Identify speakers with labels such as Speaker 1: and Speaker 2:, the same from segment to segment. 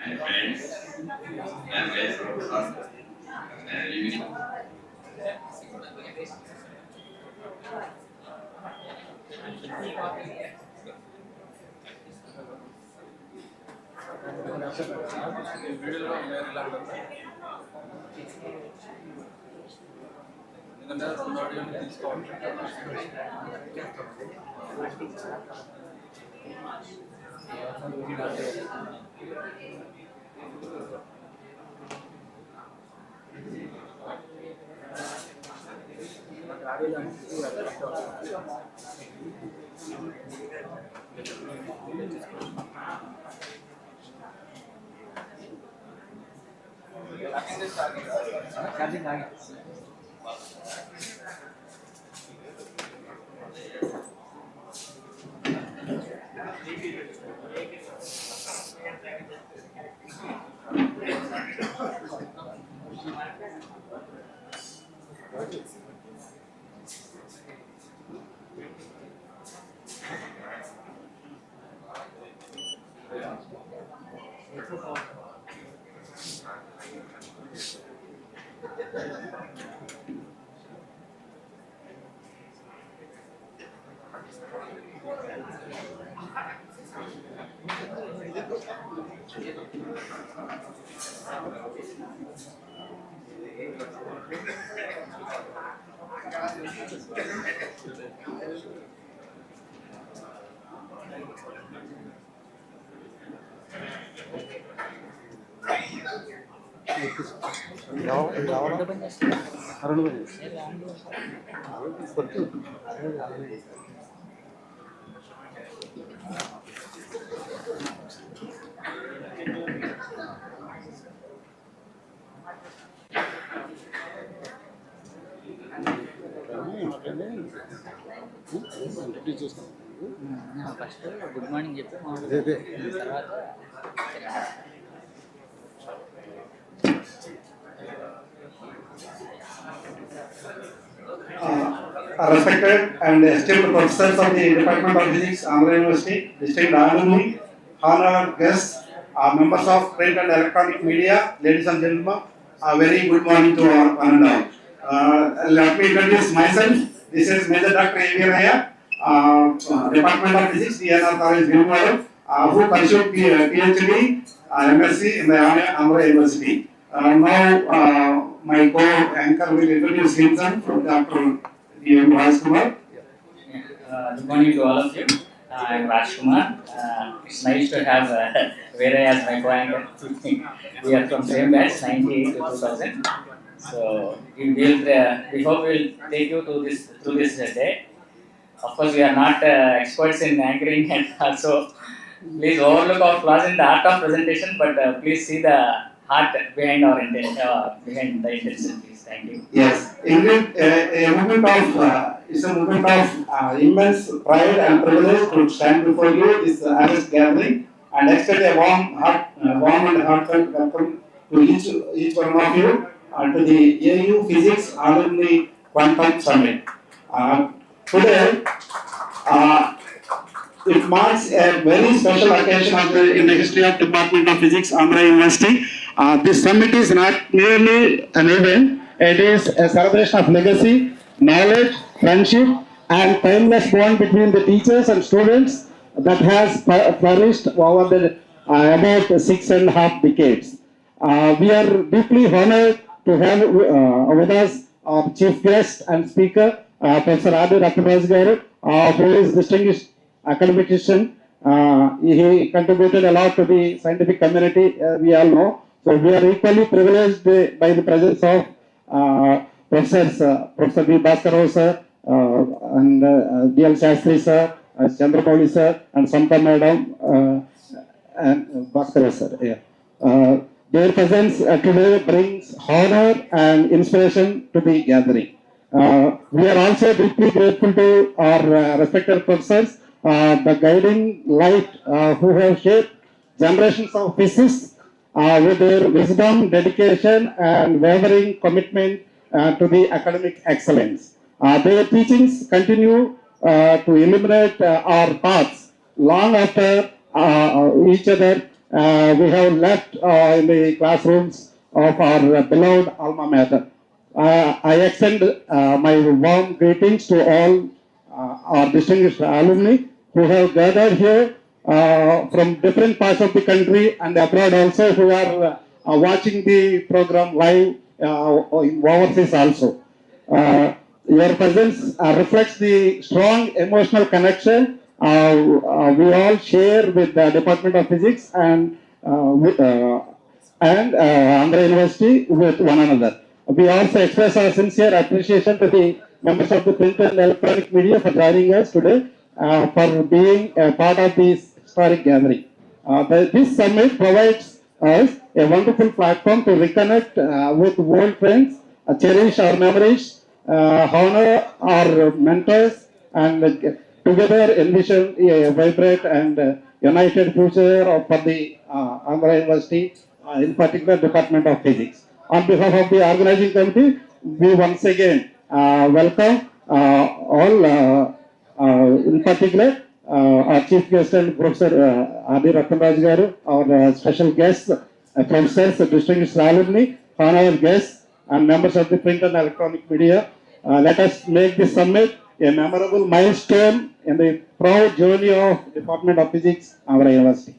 Speaker 1: And friends, and guys, and evening.
Speaker 2: First good morning చెప్పి తర్వాత
Speaker 3: respected and esteemed professors of the Department of Physics, Andhra University, distinguished alumni, honored guests, members of print and electronic media, ladies and gentlemen, a very good morning to all one and all. Let me introduce myself. This is Major Dr. A.V. Raya, Department of Physics, DNR College, Vijayawada, who pursued PhD, MSc in the Andhra University. Now, my co-anchor will introduce himself from Dr. Bascar.
Speaker 2: Good morning to all of you. I'm Rajkumar. It's nice to have Vera as my co-anchor. We are from same batch, 98 to 2000. So we hope we'll take you to through this day. Of course, we are not experts in anchoring and also Please overlook our flaws in the art of presentation, but please see the heart behind our behind the intention. Please, thank you.
Speaker 3: Yes, indeed, a moment of it's a moment of immense pride and privilege to stand before you this august gathering and extend a warm and heartfelt welcome to each one of you to the AU Physics Alumni Quantum Summit. Today, uh, it marks a very special occasion in the history of Department of Physics, Andhra University. This summit is not merely an event, it is a celebration of legacy, knowledge, friendship, and timeless bond between the teachers and students that has flourished over the about 6.5 decades. We are deeply honored to have with us our chief guest and speaker, Professor Ratna Raju, who is distinguished academician. He contributed a lot to the scientific community, we all know. So we are equally privileged by the presence of professors, Professor V. Bascar sir, and D.L. Shastri sir, Chandaro sir, and Samata madam, and Bascar sir. Yeah. Their presence today brings honor and inspiration to the gathering. We are also deeply grateful to our respected professors, the guiding light who have shaped generations of physicists with their wisdom, dedication, and wavering commitment to the academic excellence. Their teachings continue to illuminate our paths long after each other we have left in the classrooms of our beloved alma mater. I extend my warm greetings to all our distinguished alumni who have gathered here from different parts of the country and abroad also, who are watching the program live in overseas also. Your presence reflects the strong emotional connection we all share with the Department of Physics and Andhra University with one another. We also express our sincere appreciation to the members of the print and electronic media for joining us today for being a part of this historic gathering. This summit provides us a wonderful platform to reconnect with old friends, cherish our memories, honor our mentors, and together envision a vibrant and united future for the Andhra University, in particular Department of Physics. On behalf of the organizing committee, we once again welcome all, in particular, our chief guest and Professor Ratna Raju, our special guests, professors, distinguished alumni, honored guests, and members of the print and electronic media. Let us make this summit a memorable milestone in the proud journey of Department of Physics, Andhra University.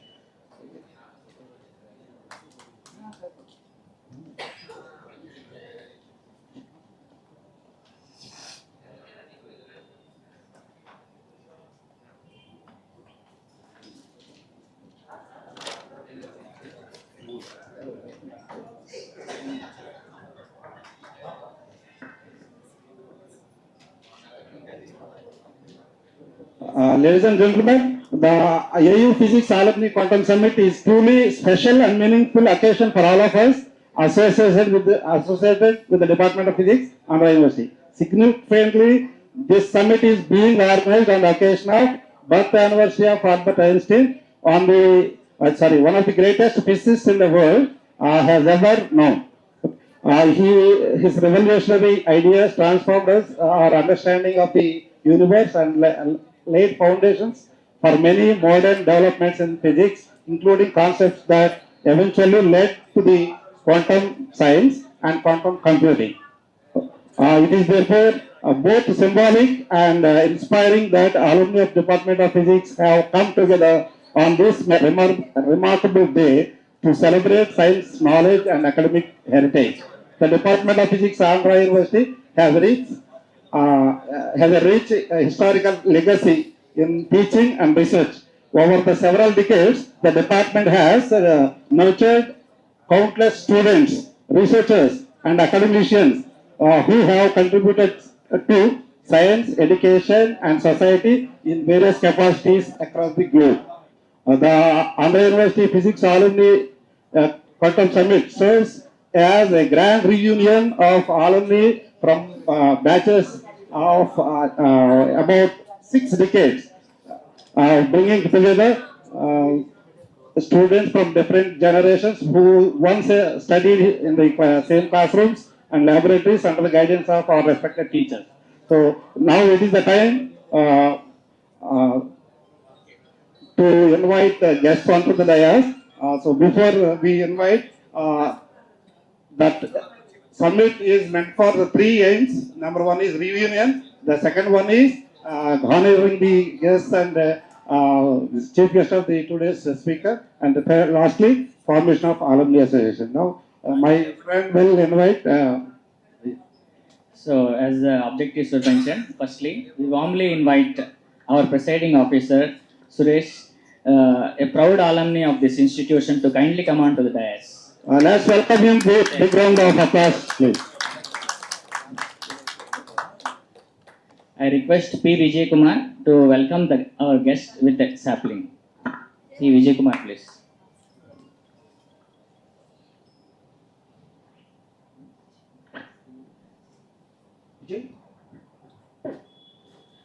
Speaker 3: Ladies and gentlemen, the AU Physics Alumni Quantum Summit is truly special and meaningful occasion for all of us associated with the Department of Physics, Andhra University. Significantly, this summit is being organized on the occasion of birth anniversary of Albert Einstein, on the one of the greatest physicists in the world has ever known. His revolutionary ideas transformed our understanding of the universe and laid foundations for many modern developments in physics, including concepts that eventually led to the quantum science and quantum computing. It is therefore both symbolic and inspiring that alumni of Department of Physics have come together on this remarkable day to celebrate science, knowledge, and academic heritage. The Department of Physics, Andhra University, has a rich historical legacy in teaching and research. Over the several decades, the department has nurtured countless students, researchers, and academicians who have contributed to science, education, and society in various capacities across the globe. The Andhra University Physics Alumni Quantum Summit serves as a grand reunion of alumni from batches of about 6 decades, bringing together students from different generations who once studied in the same classrooms and laboratories under the guidance of our respected teachers. So now it is the time uh, to invite the guests onto the dais. So before we invite, that summit is meant for the three aims. Number one is reunion. The second one is honoring the guests and the chief guest of the today's speaker. And the third, lastly, formation of alumni association. Now, my friend will invite.
Speaker 2: So, as the objectives were mentioned, firstly, we warmly invite our presiding officer, Suresh, a proud alumni of this institution, to kindly come on to the dais.
Speaker 3: Let's welcome him with a big round of applause, please.
Speaker 2: I request P. Vijay Kumar to welcome our guest with the sapling. P. Vijay Kumar, please.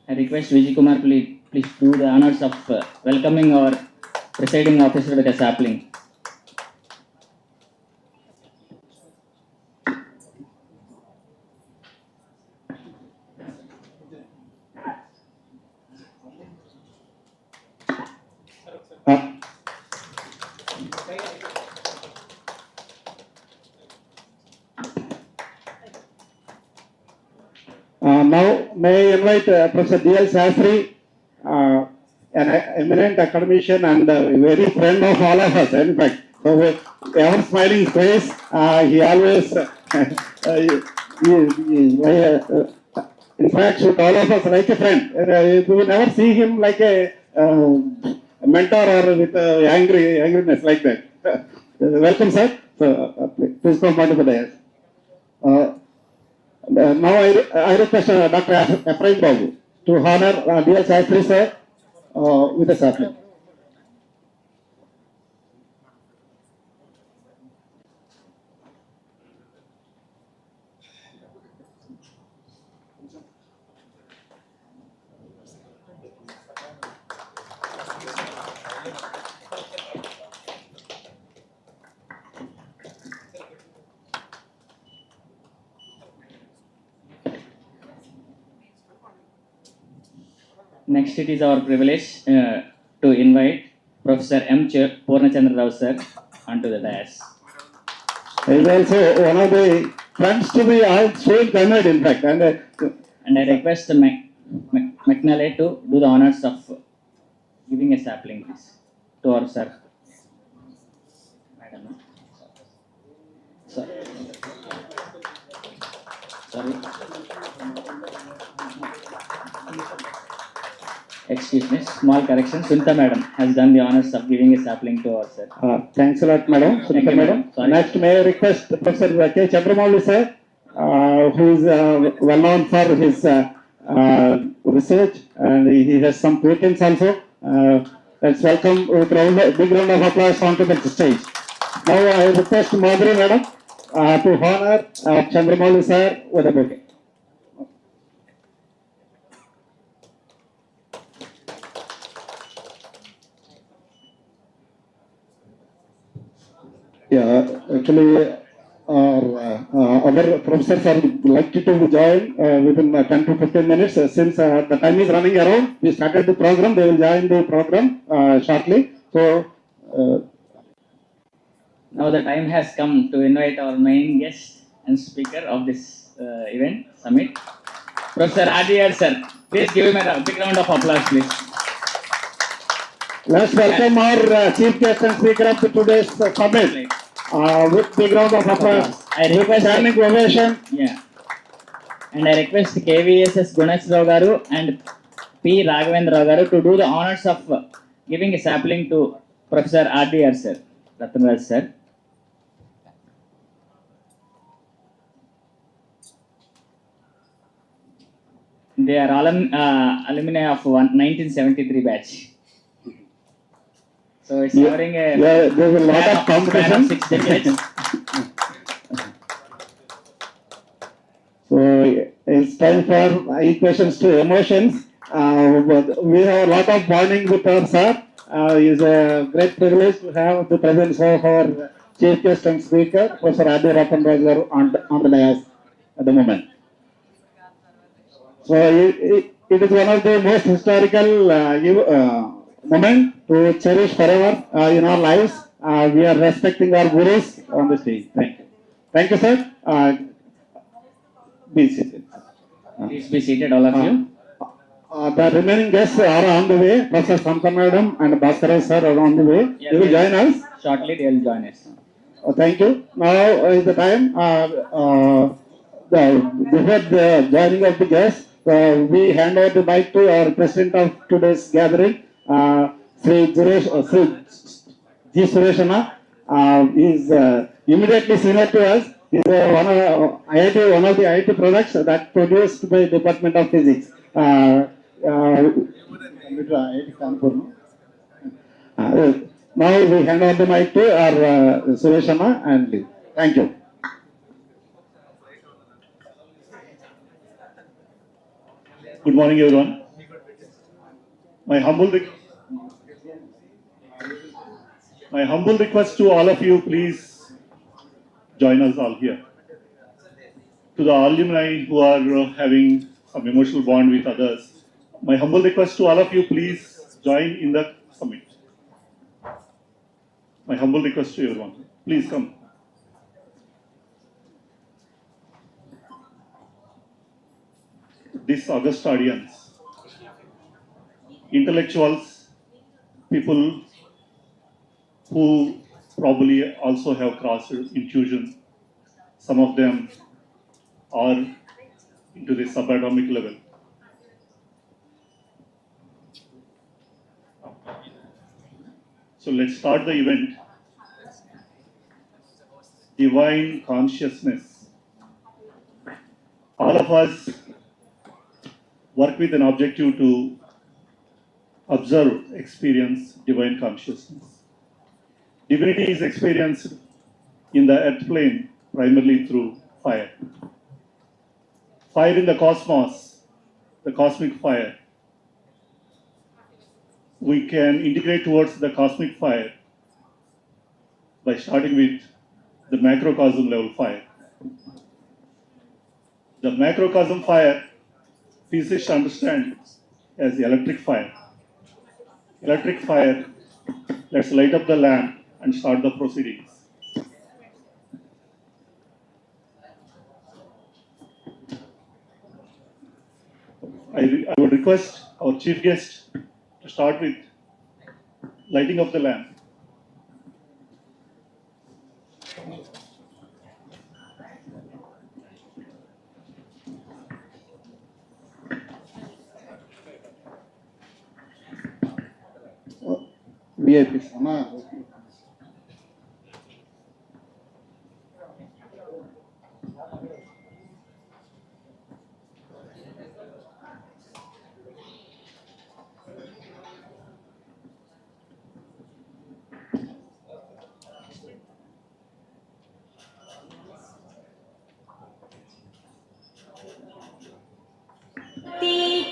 Speaker 2: I request Vijay Kumar, please do the honors of welcoming our presiding officer with a sapling.
Speaker 3: Now, may I invite Professor D.L. Sastry, an eminent academician and a very friend of all of us, in fact. So, with ever smiling face, he always interacts with all of us like a friend. You will never see him like a mentor or with angriness like that. Welcome, sir. So, please come on to the dais. Now I request Dr. Ephraim Babu to honor D.L. Sastry sir with a sapling.
Speaker 2: Next, it is our privilege to invite Professor M. Purnachandra sir onto the dais.
Speaker 3: He is also one of the friends to be so honored, in fact. And
Speaker 2: I request McNally to do the honors of giving a sapling, please, to our sir. Madam. Sorry. Excuse me, small correction. Sunita madam has done the honors of giving a sapling to our sir.
Speaker 3: Thanks a lot, madam. Sunita madam. Next, may I request Professor K. Chandaro sir, who is well known for his research, and he has some patents also. Let's welcome with a big round of applause onto the stage. Now I request Madhuri madam to honor Chandaro sir with a bouquet. Yeah, actually, our professors are likely to join within 10 to 15 minutes. Since the time is running around, we started the program. They will join the program shortly. So,
Speaker 2: now the time has come to invite our main guest and speaker of this event, summit, Professor Adiyar sir. Please give him a big round of applause, please.
Speaker 3: Let's welcome our chief guest and speaker of today's summit with big round of applause.
Speaker 2: I request
Speaker 3: standing ovation.
Speaker 2: Yeah. And I request KVSS Gunesh Rao garu and P. Raghavendra Rao garu to do the honors of giving a sapling to Professor Adiyar sir, Ratna Raju sir. They are alumni of 1973 batch. So it's
Speaker 4: Yeah,
Speaker 2: covering a
Speaker 4: yeah, there's a lot of
Speaker 2: span
Speaker 4: competition.
Speaker 2: of 6 decades.
Speaker 4: So it's time for equations to emotions. But we have a lot of bonding with our sir. It's a great privilege to have the presence of our chief guest and speaker, Professor Ratna Raju on the dais at the moment. So it is one of the most historical moment to cherish forever in our lives. We are respecting our gurus on the stage. Thank you. Thank you, sir. Be seated.
Speaker 2: Please be seated, all of you.
Speaker 4: The remaining guests are on the way. Professor Samata madam and Bascar sir are on the way.
Speaker 2: Yeah,
Speaker 4: They will join us.
Speaker 2: Shortly they will join us.
Speaker 4: Thank you. Now is the time. Before the joining of the guests, we hand over the mic to our president of today's gathering, Sri G. Sureshana. Is immediately senior to us. Is one of the IIT products that produced by Department of Physics. IIT Kanpur, no? Now we hand over the mic to our Sureshana and thank you.
Speaker 5: Good morning, everyone. My humble request to all of you, please join us all here. To the alumni who are having some emotional bond with others, my humble request to all of you, please join in the summit. My humble request to everyone, please come. This august audience, intellectuals, people who probably also have crossed intuition. Some of them are into the subatomic level. So let's start the event. Divine consciousness. All of us work with an objective to observe, experience divine consciousness. Divinity is experienced in the earth plane primarily through fire. Fire in the cosmos, the cosmic fire. We can integrate towards the cosmic fire by starting with the macrocosm level fire. The macrocosm fire, physicists understand as electric fire. Electric fire, let's light up the lamp and start the proceedings. I would request our chief guest to start with lighting of the lamp.
Speaker 4: VIP.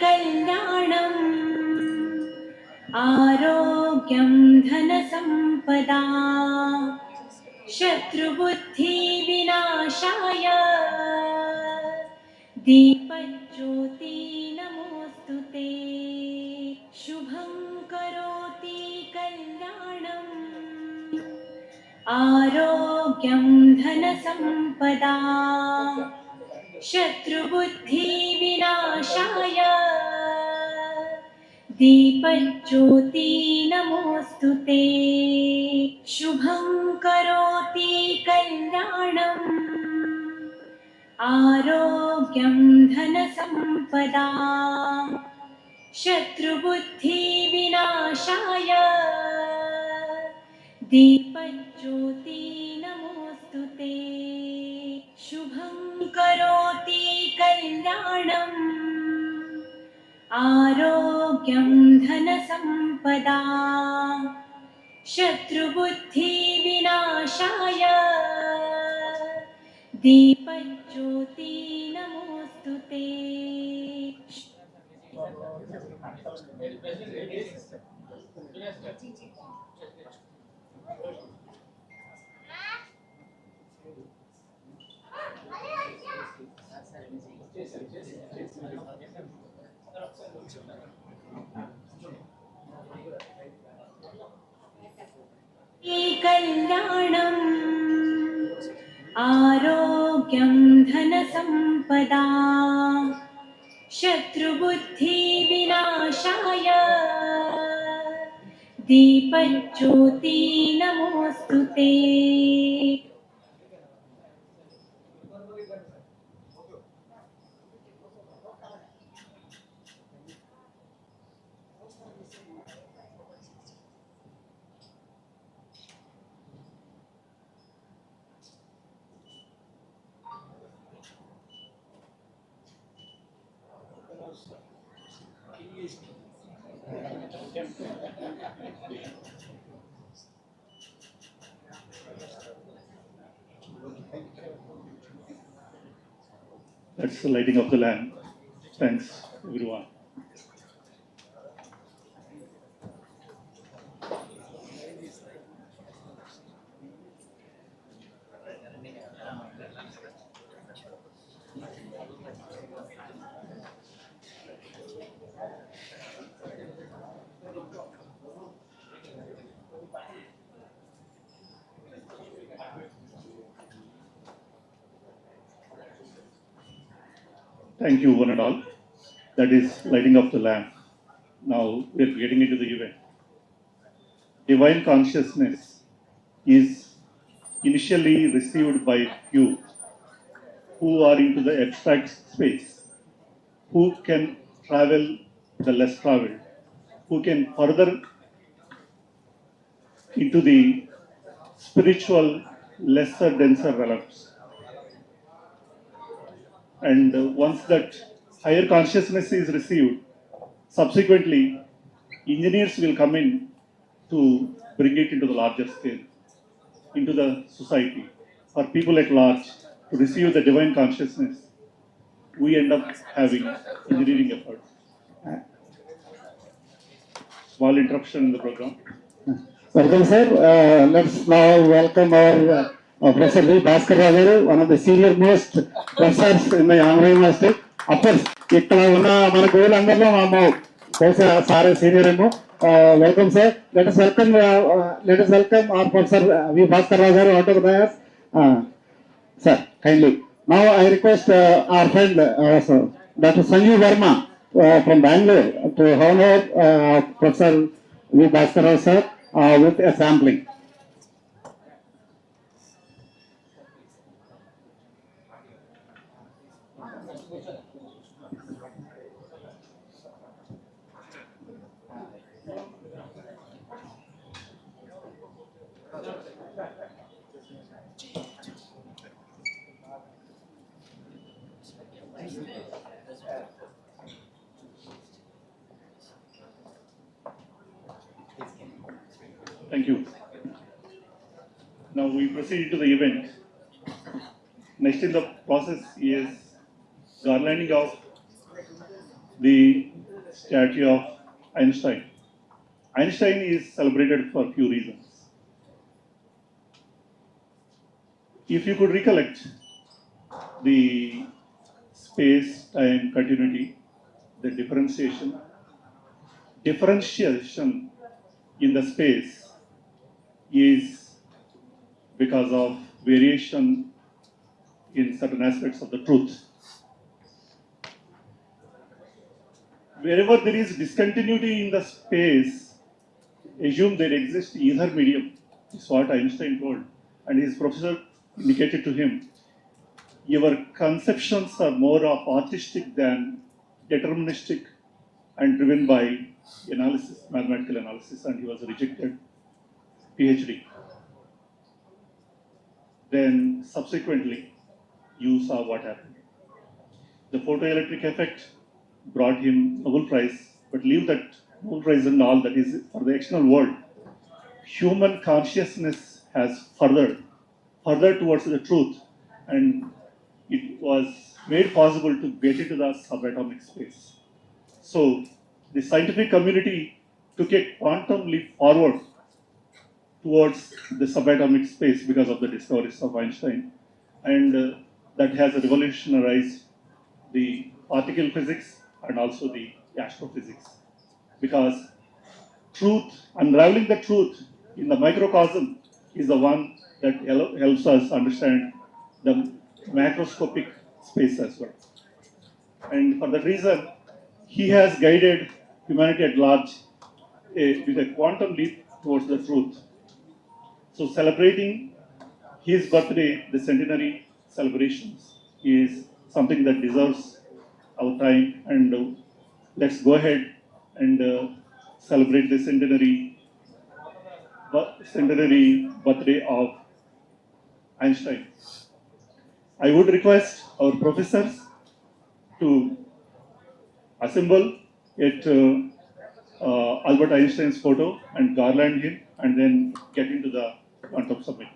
Speaker 6: कल्याणम् आरोग्यं धनसम्पदा शत्रुबुद्धिविनाशाय दीपज्योति नमोऽस्तु ते शुभं करोति कल्याणम् आरोग्यं धनसम्पदा शत्रुबुद्धिविनाशाय दीपज्योति नमोऽस्तु ते शुभं करोति कल्याणम् आरोग्यं धनसम्पदा शत्रुबुद्धिविनाशाय दीपज्योति नमोऽस्तु ते शुभं करोति कल्याणम् आरोग्यं धनसम्पदा शत्रुबुद्धिविनाशाय दीपज्योति नमोऽस्तु ते। कल्याणम् आरोग्यं धनसम्पदा शत्रुबुद्धिविनाशाय दीपज्योति नमोऽस्तु ते।
Speaker 5: That's the lighting of the lamp. Thanks, everyone. Thank you, one and all. That is lighting of the lamp. Now we are getting into the event. Divine consciousness is initially received by you who are into the abstract space, who can travel the less traveled, who can further into the spiritual, lesser, denser realms. And once that higher consciousness is received, subsequently, engineers will come in to bring it into the larger scale, into the society, or people at large to receive the divine consciousness. We end up having engineering efforts. Small interruption in the program.
Speaker 4: Welcome, sir. Let's now welcome our Professor V. Bascar Raju, one of the senior most professors in the Alumni University. Of course, ఇక్కడ ఉన్న మన గోవులందరిలో మా బహుశా సారే senior ఏమో. Welcome, sir. Let us welcome our Professor V. Bascar Raju out of the dais. Sir, kindly. Now I request our friend Dr. Sanjeev Verma from Bangalore to honor Professor V. Bascar Raju, sir, with a sampling.
Speaker 5: Thank you. Now we proceed to the event. Next in the process is garlanding of the statue of Einstein. Einstein is celebrated for a few reasons. If you could recollect the space-time continuity, the differentiation in the space is because of variation in certain aspects of the truth. Wherever there is discontinuity in the space, assume there exists either medium, is what Einstein told, and his professor indicated to him. Your conceptions are more of artistic than deterministic and driven by analysis, mathematical analysis, and he was rejected PhD. Then subsequently, you saw what happened. The photoelectric effect brought him Nobel Prize, but leave that Nobel Prize and all, that is for the external world. human consciousness has further towards the truth, and it was made possible to get into the subatomic space. So the scientific community took a quantum leap forward towards the subatomic space because of the discoveries of Einstein, and that has revolutionized the particle physics and also the astrophysics. Because unraveling the truth in the microcosm is the one that helps us understand the macroscopic space as well. And for that reason, he has guided humanity at large with a quantum leap towards the truth. So celebrating his birthday, the centenary celebrations, is something that deserves our time, and let's go ahead and celebrate the centenary birthday of Einstein. I would request our professors to assemble at Albert Einstein's photo and garland him, and then get into the quantum summit.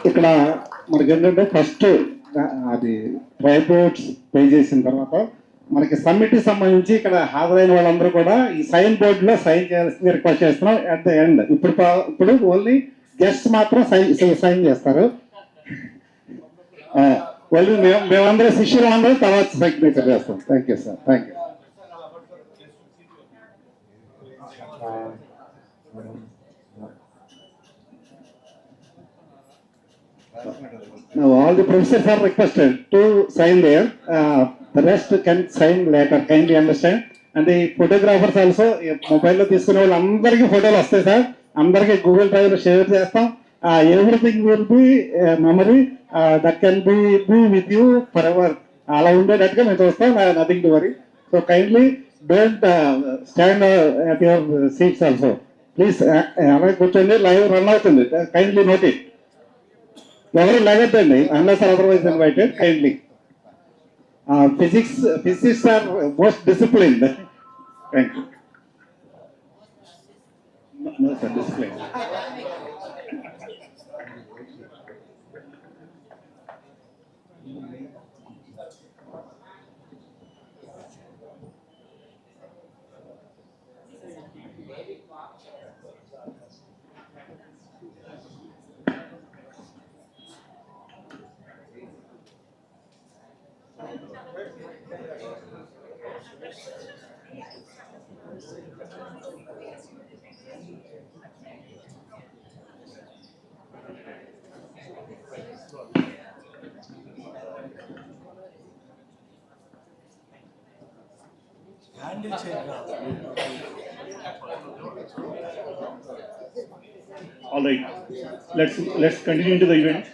Speaker 4: ఇక్కడ మనకి ఏంటంటే first అది ట్రైపోర్ట్స్ pay చేసిన తర్వాత మనకి సమ్మిట్కి సంబంధించి ఇక్కడ హాజరైన వాళ్ళందరూ కూడా ఈ సైన్ బోర్డులో సైన్ చేయాల్సింది రిక్వెస్ట్ చేస్తున్నాం. అట్ ద ఎండ్ ఇప్పుడు ఓన్లీ గెస్ట్ మాత్రం సైన్ చేస్తారు. ఓన్లీ మేమందరం శిష్యులు అందరం తర్వాత సిగ్నేచర్ చేస్తాం. Thank you sir. Thank you. Now all the professors are requested to sign there. The rest can sign later. Kindly understand. And the photographers also, mobile lo తీసుకునే వాళ్ళు అందరికీ ఫోటోలు వస్తాయి సార్. అందరికీ గూగుల్ డ్రైవ్ లో share చేస్తాం. Everything will be memory that can be with you forever. అలా ఉండేటట్టుగా మేము చూస్తాం. Nothing to worry. So kindly don't stand at your seats also. Please అలాగే కూర్చోండి. లైవ్ రన్ అవుతుంది. Kindly note it. ఎవరు లేవద్దండి unless otherwise invited. Kindly physics are most disciplined. Thank you. No sir, discipline.
Speaker 7: Handle చేయగలరు.
Speaker 5: All right, let's continue into the event.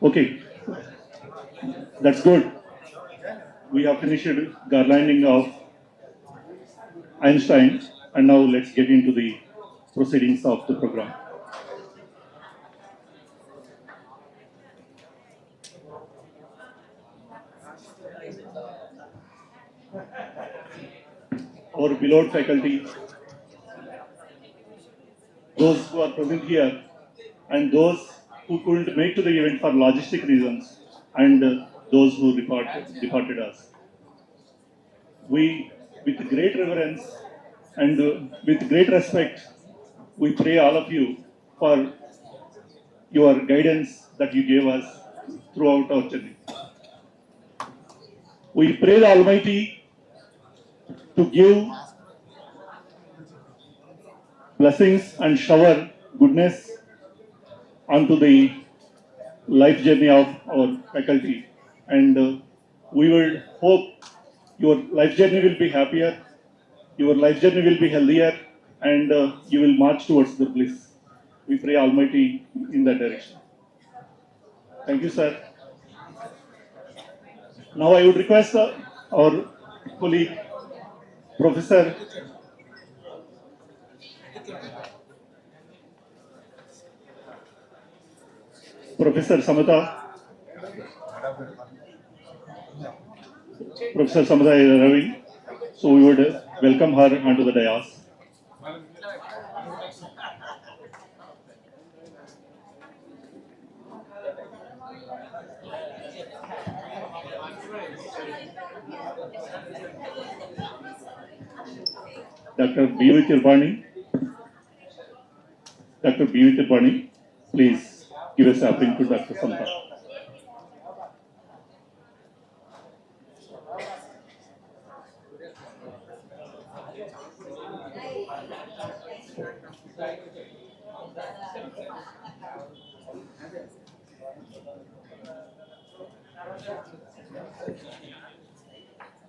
Speaker 5: Okay, that's good. We have finished garlanding of Einstein, and now let's get into the proceedings of the program. Our beloved faculty, those who are present here, and those who couldn't make to the event for logistic reasons, and those who departed us. We, with great reverence and with great respect, we pray all of you for your guidance that you gave us throughout our journey. We pray the Almighty to give blessings and shower goodness onto the life journey of our faculty, and we will hope your life journey will be happier, your life journey will be healthier, and you will march towards the bliss. We pray Almighty in that direction. Thank you, sir. Now I would request our colleague, Professor Samata. Professor Samata is arriving, so we would welcome her onto the dais. Dr. B.V. Tirpani, please give a sapling to Dr. Samata.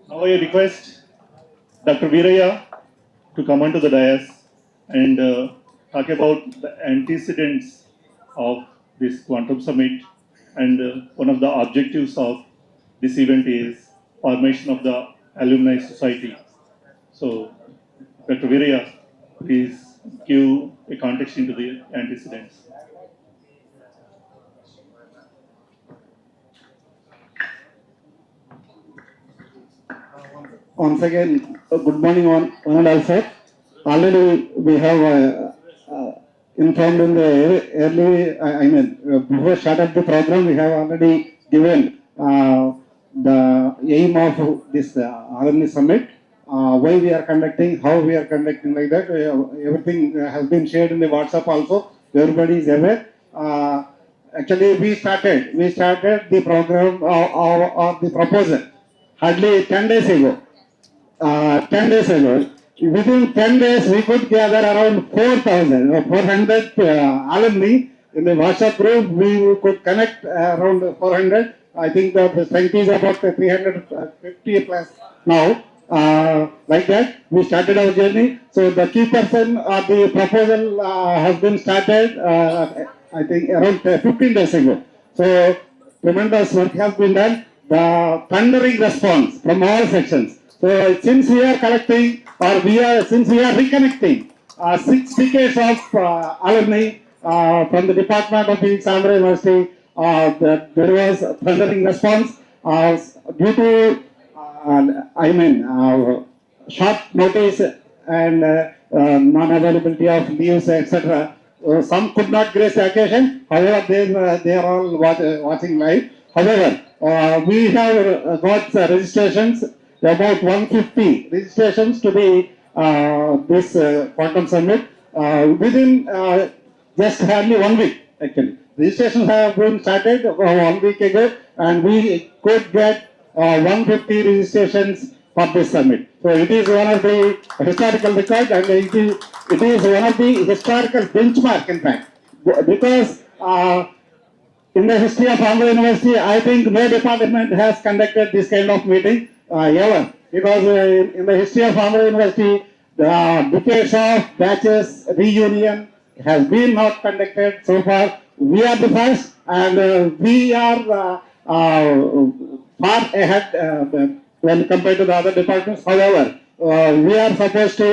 Speaker 5: Now I request Dr. Veeraya to come onto the dais and talk about the antecedents of this Quantum Summit, and one of the objectives of this event is formation of the Alumni Society. So, Dr. Veeraya, please give a context into the antecedents.
Speaker 4: Once again, good morning, one and all, sir. Already we have informed in the early, before start of the program, we have already given the aim of this Alumni Summit, why we are conducting, how we are conducting, like that. Everything has been shared in the WhatsApp also. Everybody is aware. Actually, we started the program or the proposal hardly 10 days ago. 10 days ago. Within 10 days, we could gather around 4,000 or 400 alumni in the WhatsApp group. We could connect around 400. I think the strength is about 350 plus now. Like that, we started our journey. So the key person of the proposal has been started, I think, around 15 days ago. So tremendous work has been done. The thundering response from all sections. So since we are collecting, or since we are reconnecting 6 decades of alumni from the Department of Physics, Chandaro University, there was a thundering response due to short notice and non-availability of leaves, etc. Some could not grace the occasion. However, they are all watching live. However, we have got registrations, about 150 registrations to the this Quantum Summit within just hardly 1 week. Actually, registrations have been started 1 week ago, and we could get 150 registrations for this summit. So it is one of the historical records, and it is one of the historical benchmark, in fact, because in the history of Andhra University, I think no department has conducted this kind of meeting ever. Because in the history of Andhra University, the decades of batches reunion has been not conducted so far. We are the first, and we are far ahead when compared to the other departments. However, we are supposed to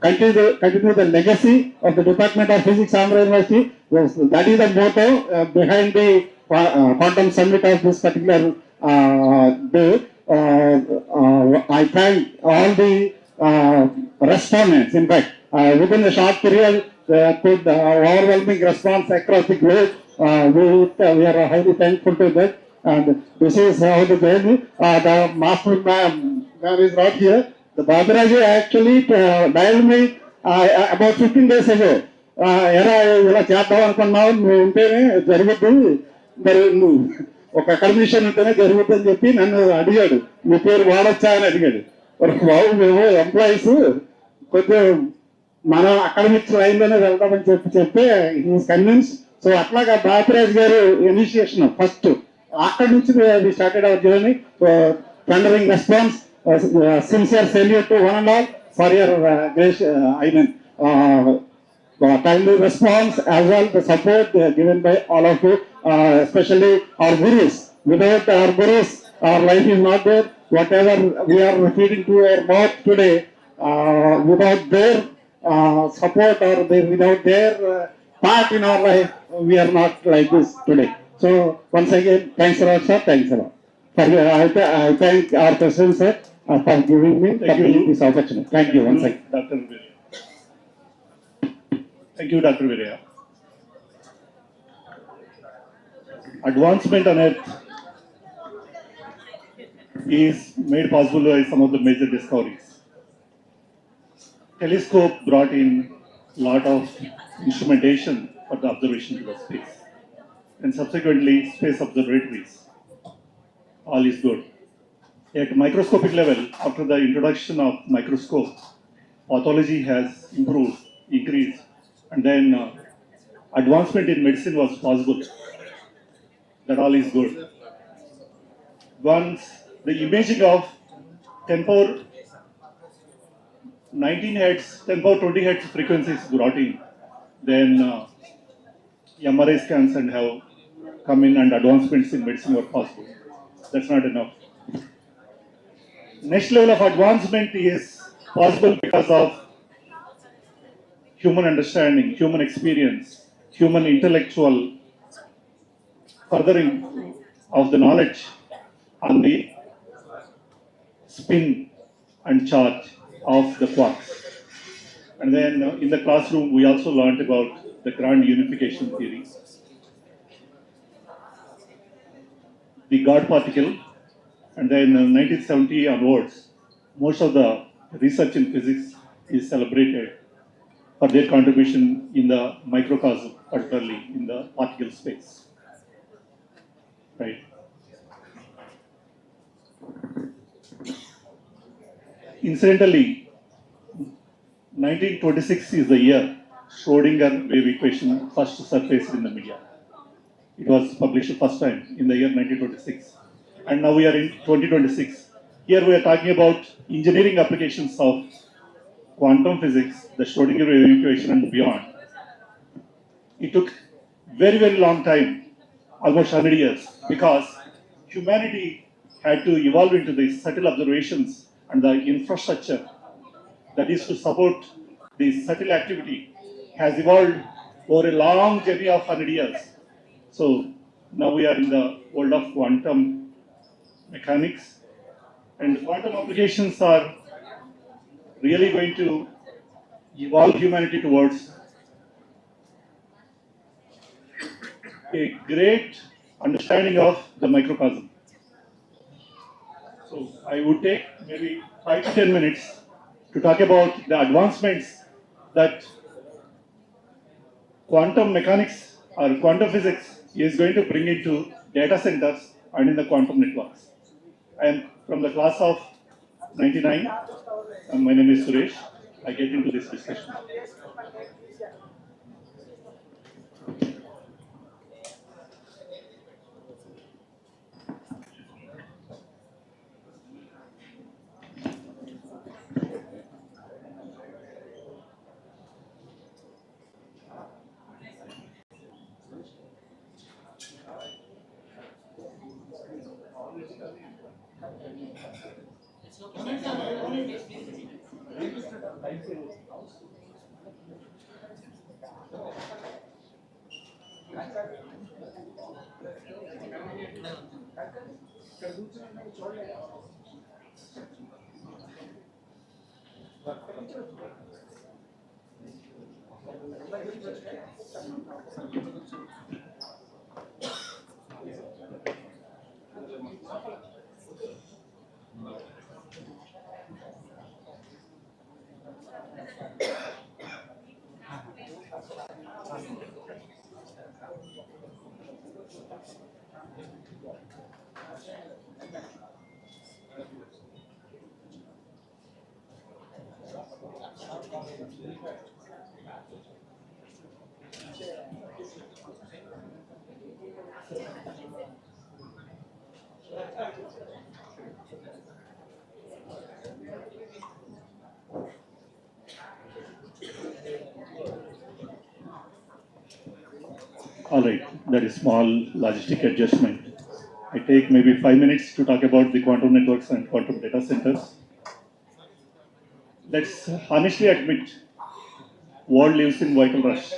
Speaker 4: continue the legacy of the Department of Physics, Andhra University. Yes, that is the motto behind the quantum summit of this particular day. I thank all the respondents. In fact, within a short period, could overwhelming response across the globe. We are highly thankful to that. And this is how the journey. The master ma'am is not here. The Ratna Raju actually dialed me about 15 days ago. ఎలా ఇలా చేద్దాం అనుకున్నావు, నువ్వు ఉంటేనే జరుగుద్ది, మరి నువ్వు ఒక కమిషన్ ఉంటేనే జరుగుద్ది అని చెప్పి నన్ను అడిగాడు, మీ పేరు వాడొచ్చా అని అడిగాడు. బాబు మేము ఎంప్లాయీస్ కొంచెం మనం అకాడమిక్స్ లైన్లోనే వెళ్దామని చెప్పి హీస్ కన్విన్స్. సో అట్లాగా బాపిరాజ్ గారు ఇనిషియేషన్ ఫస్ట్ అక్కడి నుంచి we started our journey. Tendering response, sincere salute to one and all for your timely response, as well the support given by all of you, especially our gurus. Without our gurus, our life is not there. Whatever we are repeating to our mouth today, without their support or without their part in our life, we are not like this today. So once again, thanks a lot, sir. Thanks a lot. I thank our president, sir, for giving me this opportunity. Thank you once again.
Speaker 5: Dr. Virya. Thank you, Dr. Virya. Advancement on Earth is made possible by some of the major discoveries. Telescope brought in a lot of instrumentation for the observation to the space, and subsequently space observatories. All is good. At microscopic level, after the introduction of microscope, pathology has improved, increased, and then advancement in medicine was possible. That all is good. Once the imaging of 10 power 19 hertz, 10 power 20 hertz frequencies brought in, then MRI scans and have come in, and advancements in medicine were possible. That's not enough. Next level of advancement is possible because of human understanding, human experience, human intellectual furthering of the knowledge on the spin and charge of the quarks. And then in the classroom, we also learned about the grand unification theory, the God particle, and then 1970 onwards, most of the research in physics is celebrated for their contribution in the microcosm, particularly in the particle space. Right. Incidentally, 1926 is the year Schrodinger wave equation first surfaced in the media. It was published first time in the year 1926. And now we are in 2026. Here we are talking about engineering applications of quantum physics, the Schrodinger wave equation and beyond. It took very, very long time, almost 100 years, because humanity had to evolve into the subtle observations and the infrastructure that is to support the subtle activity has evolved over a long journey of 100 years. So now we are in the world of quantum mechanics, and quantum applications are really going to evolve humanity towards a great understanding of the microcosm. So I would take maybe 5 to 10 minutes to talk about the advancements that quantum mechanics or quantum physics is going to bring into data centers and in the quantum networks. I am from the class of 99. My name is Suresh. I get into this discussion. All right, that is small logistic adjustment. I take maybe 5 minutes to talk about the quantum networks and quantum data centers. Let's honestly admit, world lives in vital rush.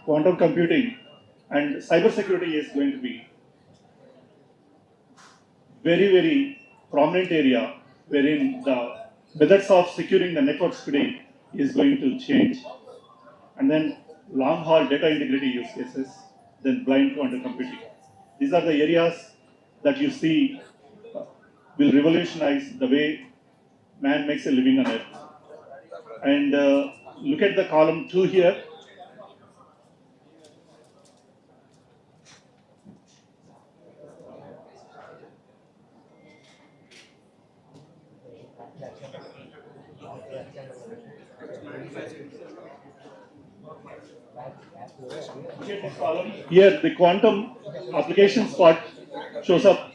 Speaker 5: Quantum computing and cybersecurity is going to be very, very prominent area wherein the methods of securing the networks today is going to change. And then long haul data integrity use cases, then blind quantum computing. These are the areas that you see will revolutionize the way man makes a living on Earth. And look at the column 2 here. Here, the quantum applications part shows up.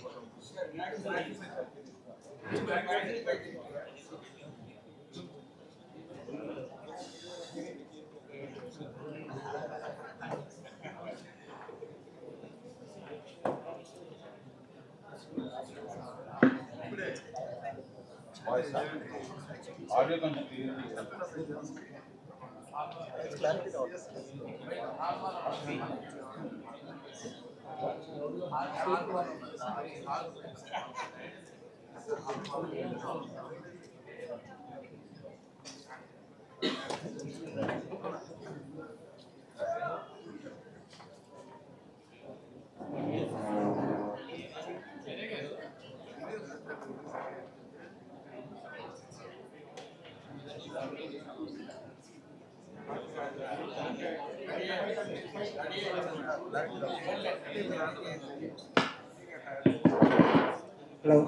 Speaker 3: Hello.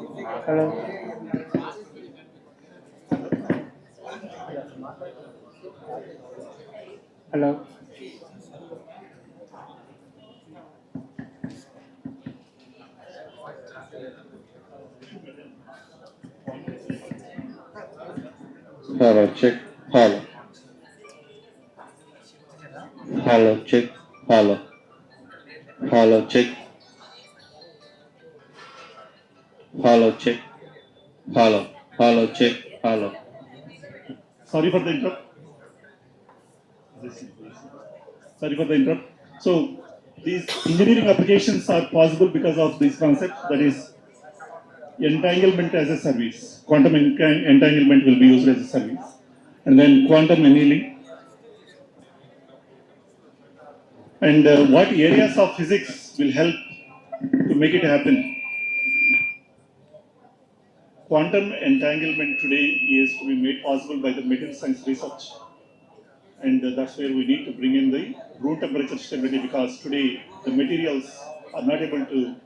Speaker 3: Hello. Hello.
Speaker 4: Hello, check. Hello. Hello, check. Hello. Hello, check. Hello, check. Hello. Hello, check. Hello.
Speaker 5: Sorry for the interrupt. Sorry for the interrupt. So these engineering applications are possible because of this concept, that is entanglement as a service. Quantum entanglement will be used as a service. And then quantum annealing. And what areas of physics will help to make it happen? Quantum entanglement today is to be made possible by the material science research. And that's where we need to bring in the room temperature stability, because today the materials are not able to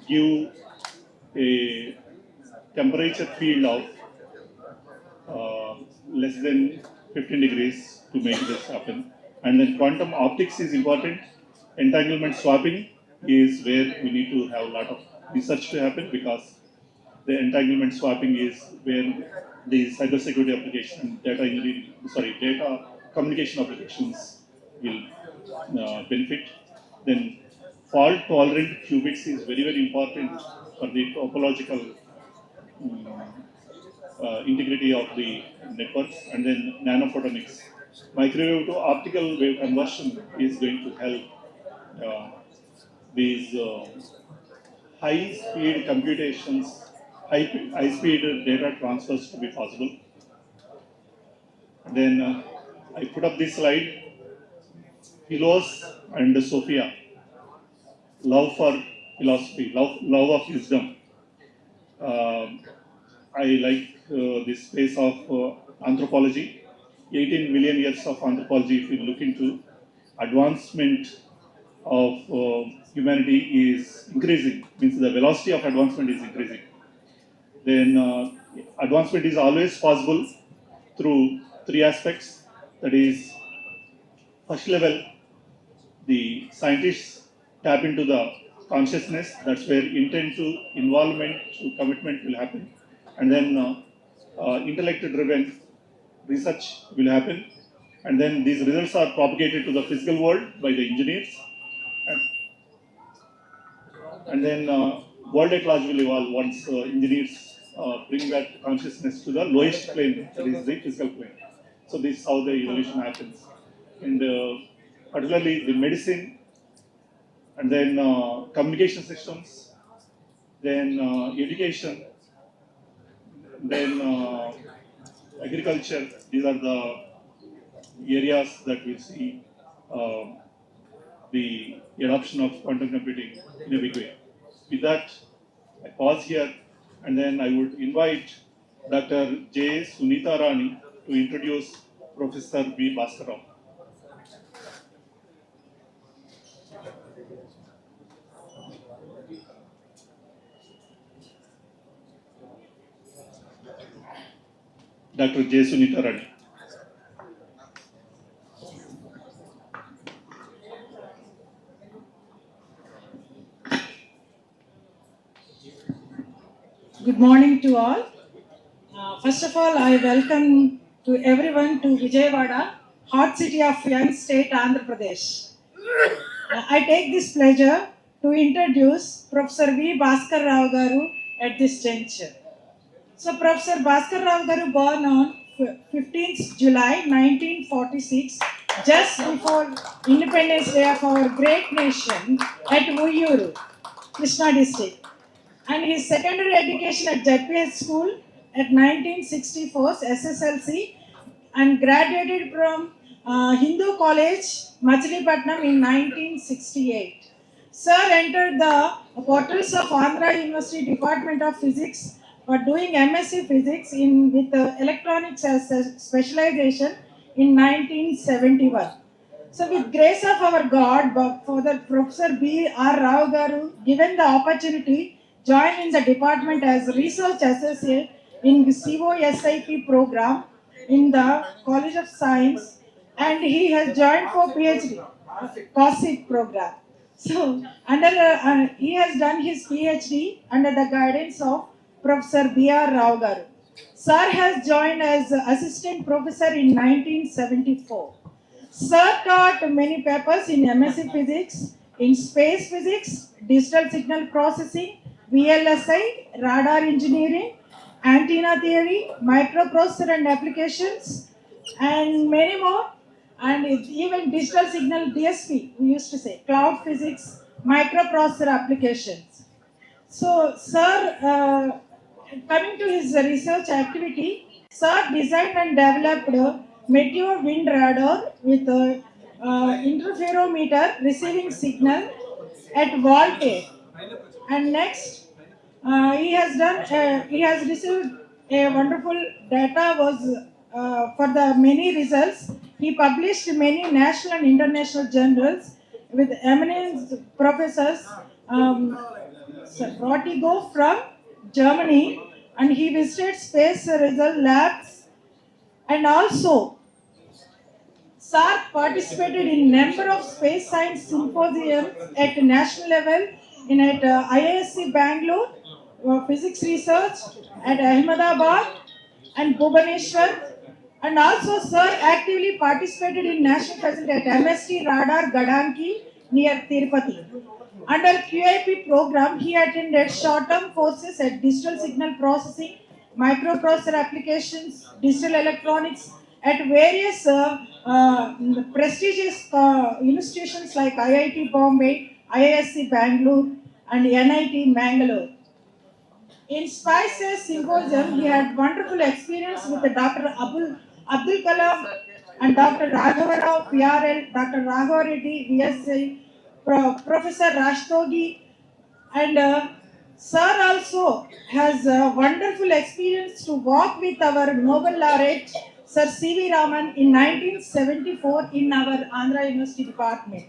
Speaker 5: give a temperature field of less than 15 degrees to make this happen. And then quantum optics is important. Entanglement swapping is where we need to have a lot of research to happen, because the entanglement swapping is where the cybersecurity application, data communication applications will benefit. Then fault tolerant qubits is very, very important for the topological integrity of the networks. And then nanophotonics. Microwave to optical wave conversion is going to help these high speed computations, high speed data transfers to be possible. Then I put up this slide. Philos and Sophia. Love for philosophy, love of wisdom. I like this space of anthropology. 18 million years of anthropology, if you look into advancement of humanity is increasing, means the velocity of advancement is increasing. Then advancement is always possible through three aspects. That is, first level, the scientists tap into the consciousness. That's where intent to involvement to commitment will happen. And then intellect-driven research will happen. And then these results are propagated to the physical world by the engineers. And then world at large will evolve once engineers bring that consciousness to the lowest plane, that is the physical plane. So this is how the evolution happens. And particularly the medicine, and then communication systems, then education, then agriculture. These are the areas that we see the adoption of quantum computing in a big way. With that, I pause here, and then I would invite Dr. J. Sunita Rani to introduce Professor V. Bascar. Dr. J. Sunita Rani.
Speaker 7: Good morning to all. First of all, I welcome to everyone to Vijayawada, hot city of young state Andhra Pradesh. I take this pleasure to introduce Professor V. Bascar Rao Garu at this juncture. So Professor Bascar Rao Garu born on 15th July 1946, just before Independence Day of our great nation at Uyuru, Krishna district. And his secondary education at JPS School at 1964 SSLC, and graduated from Hindu College, Machilipatnam in 1968. Sir entered the portals of Andhra University Department of Physics for doing MSc Physics with electronics as a specialization in 1971. So with grace of our God, Father Professor B.R. Rao Garu, given the opportunity, joined in the department as research associate in COSIP program in the College of Science, and he has joined for PhD, COSIP program. So he has done his PhD under the guidance of Professor B.R. Rao Garu. Sir has joined as assistant professor in 1974. Sir taught many papers in MSc Physics, in Space Physics, Digital Signal Processing, VLSI, Radar Engineering, Antenna Theory, Microprocessor and Applications, and many more. And even Digital Signal DSP, we used to say, Cloud Physics, Microprocessor Applications. So, Sir, coming to his research activity, Sir designed and developed a meteor wind radar with a interferometer receiving signal at voltage. And next, he has received a wonderful data was for the many results. He published many national and international journals with eminent professors. Rotigo from Germany, and he visited space result labs, and also Sar participated in number of space science symposiums at national level at IISc Bangalore, physics research at Ahmedabad and Bhubaneswar, and also Sir actively participated in national facility at MST Radar Gadanki near Tirupati. Under QIP program, he attended short-term courses at digital signal processing, microprocessor applications, digital electronics at various prestigious institutions like IIT Bombay, IISc Bangalore, and NIT Mangalore. In Spices Symposium, he had wonderful experience with Dr. Abdul Kalam and Dr. Raghava Rao, PRL, Dr. Raghava Reddy, VSI, Professor Rashtogi, and Sir also has a wonderful experience to work with our Nobel laureate Sir C.V. Raman in 1974 in our Andhra University department.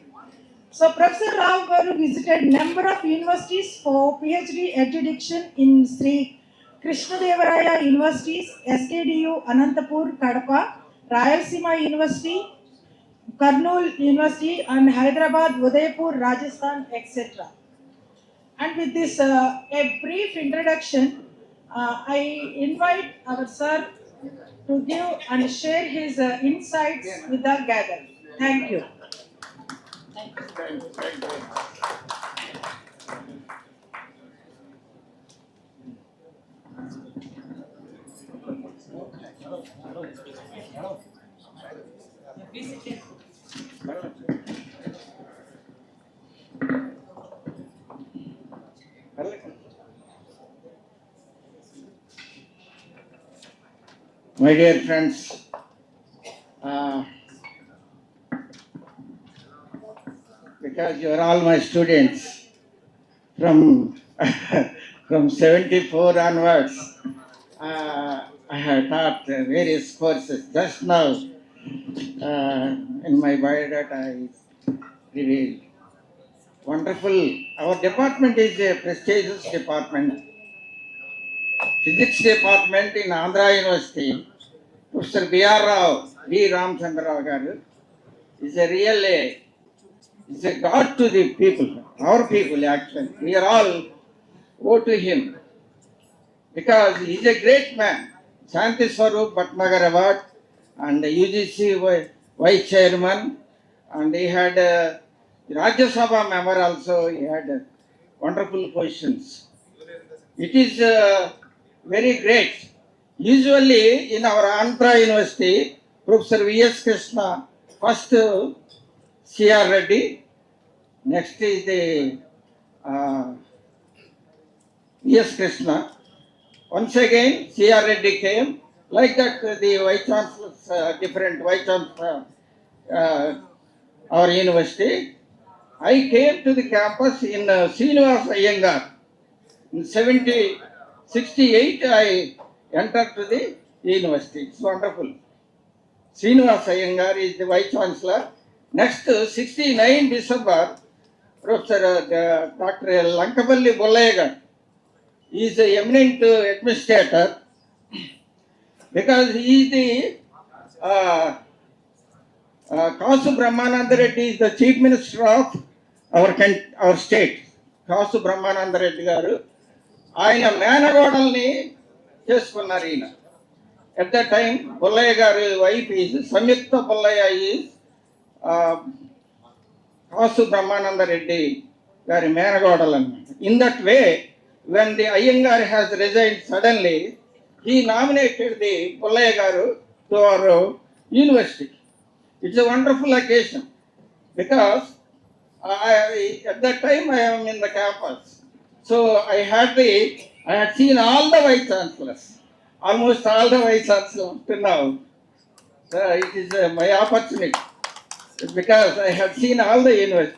Speaker 7: So Professor Rao Garu visited number of universities for PhD education in Sri Krishnadevaraya Universities, SKDU, Anantapur, Kadapa, Rayalaseema University, Kurnool University, and Hyderabad, Udaipur, Rajasthan, etc. And with this a brief introduction, I invite our sir to give and share his insights with the gathering. Thank you.
Speaker 8: My dear friends, because you are all my students from from 74 onwards, I have taught various courses. Just now, in my biodata, I revealed. Wonderful. Our department is a prestigious department. Physics department in Andhra University, Professor B.R. Rao, V. Chandaro Garu, is a real is a god to the people, our people actually. We are all owe to him because he is a great man. Shanti Swarup Bhatnagar Award and UGC Vice Chairman, and he had Rajya Sabha member also. He had wonderful positions. It is very great. Usually in our Andhra University, Professor V.S. Krishna, first C.R. Reddy, next is the V.S. Krishna. Once again, C.R. Reddy came. Like that, the Vice Chancellors, different Vice Chancellors, our university. I came to the campus in Srinivas Iyengar. In 68, I entered to the university. It's wonderful. Srinivas Iyengar is the Vice Chancellor. Next, 69 December, Professor Dr. Lankavalli Bollayagar is an eminent administrator because he is the Kasu Brahmananda Reddy is the Chief Minister of our state. Kasu Brahmananda Reddy garu ఆయన మేనగోడల్ని చేసుకున్నారు ఈయన. At that time, Bollaya garu wife is Samyukta Bollaya is Kasu Brahmananda Reddy గారి మేనగోడలు అన్నమాట. In that way, when the Iyengar has resigned suddenly, he nominated the Bollaya garu to our university. It's a wonderful occasion because at that time I am in the campus. So I had seen all the vice chancellors, almost all the vice chancellors till now. So it is my opportunity because I had seen all the universities.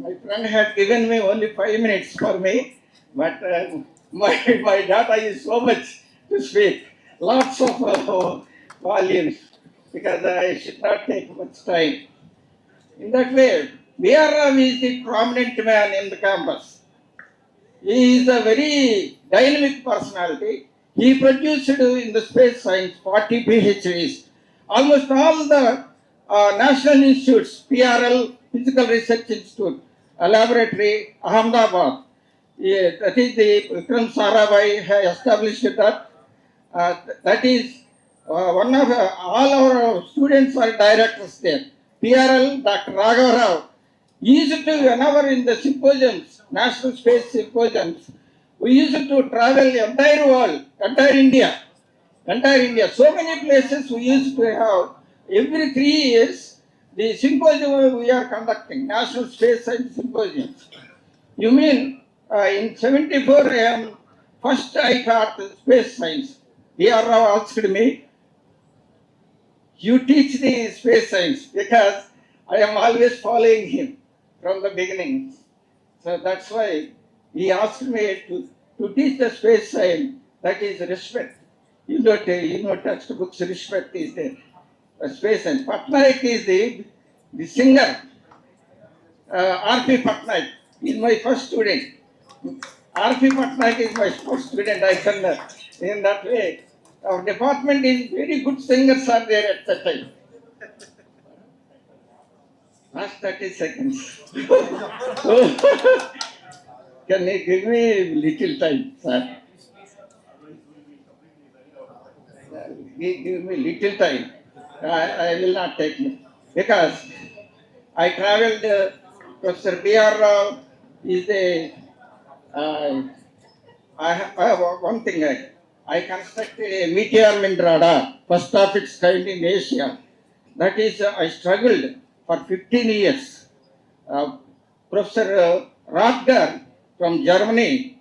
Speaker 8: My friend had given me only 5 minutes for me, but my data is so much to speak, lots of volumes, because I should not take much time. In that way, B.R. Rao is the prominent man in the campus. He is a very dynamic personality. He produced in the space science 40 PhDs. Almost all the national institutes, PRL, Physical Research Institute, a laboratory, Ahmedabad. That is the Vikram Sarabhai has established that. That is one of all our students are directors there. PRL, Dr. Raghav Rao, used to, whenever in the symposiums, national space symposiums, we used to travel entire world, entire India. So many places we used to have. Every 3 years, the symposium we are conducting, National Space Science Symposiums. You mean, in 74, first I taught space science. B.R. Rao asked me, you teach the space science, because I am always following him from the beginning. So that's why he asked me to teach the space science, that is respect. You know textbooks, respect is there. Space science. Patnaik is the singer. R.P. Patnaik is my first student. R.P. Patnaik is my first student. I can, in that way, our department is very good singers are there at that time. Last 30 seconds. Can you give me little time, sir? Give me little time. I will not take it. Because I traveled, Professor B.R. Rao is the, I have one thing, I constructed a meteorment radar, first of its kind in Asia. That is, I struggled for 15 years. Professor Ratgar from Germany,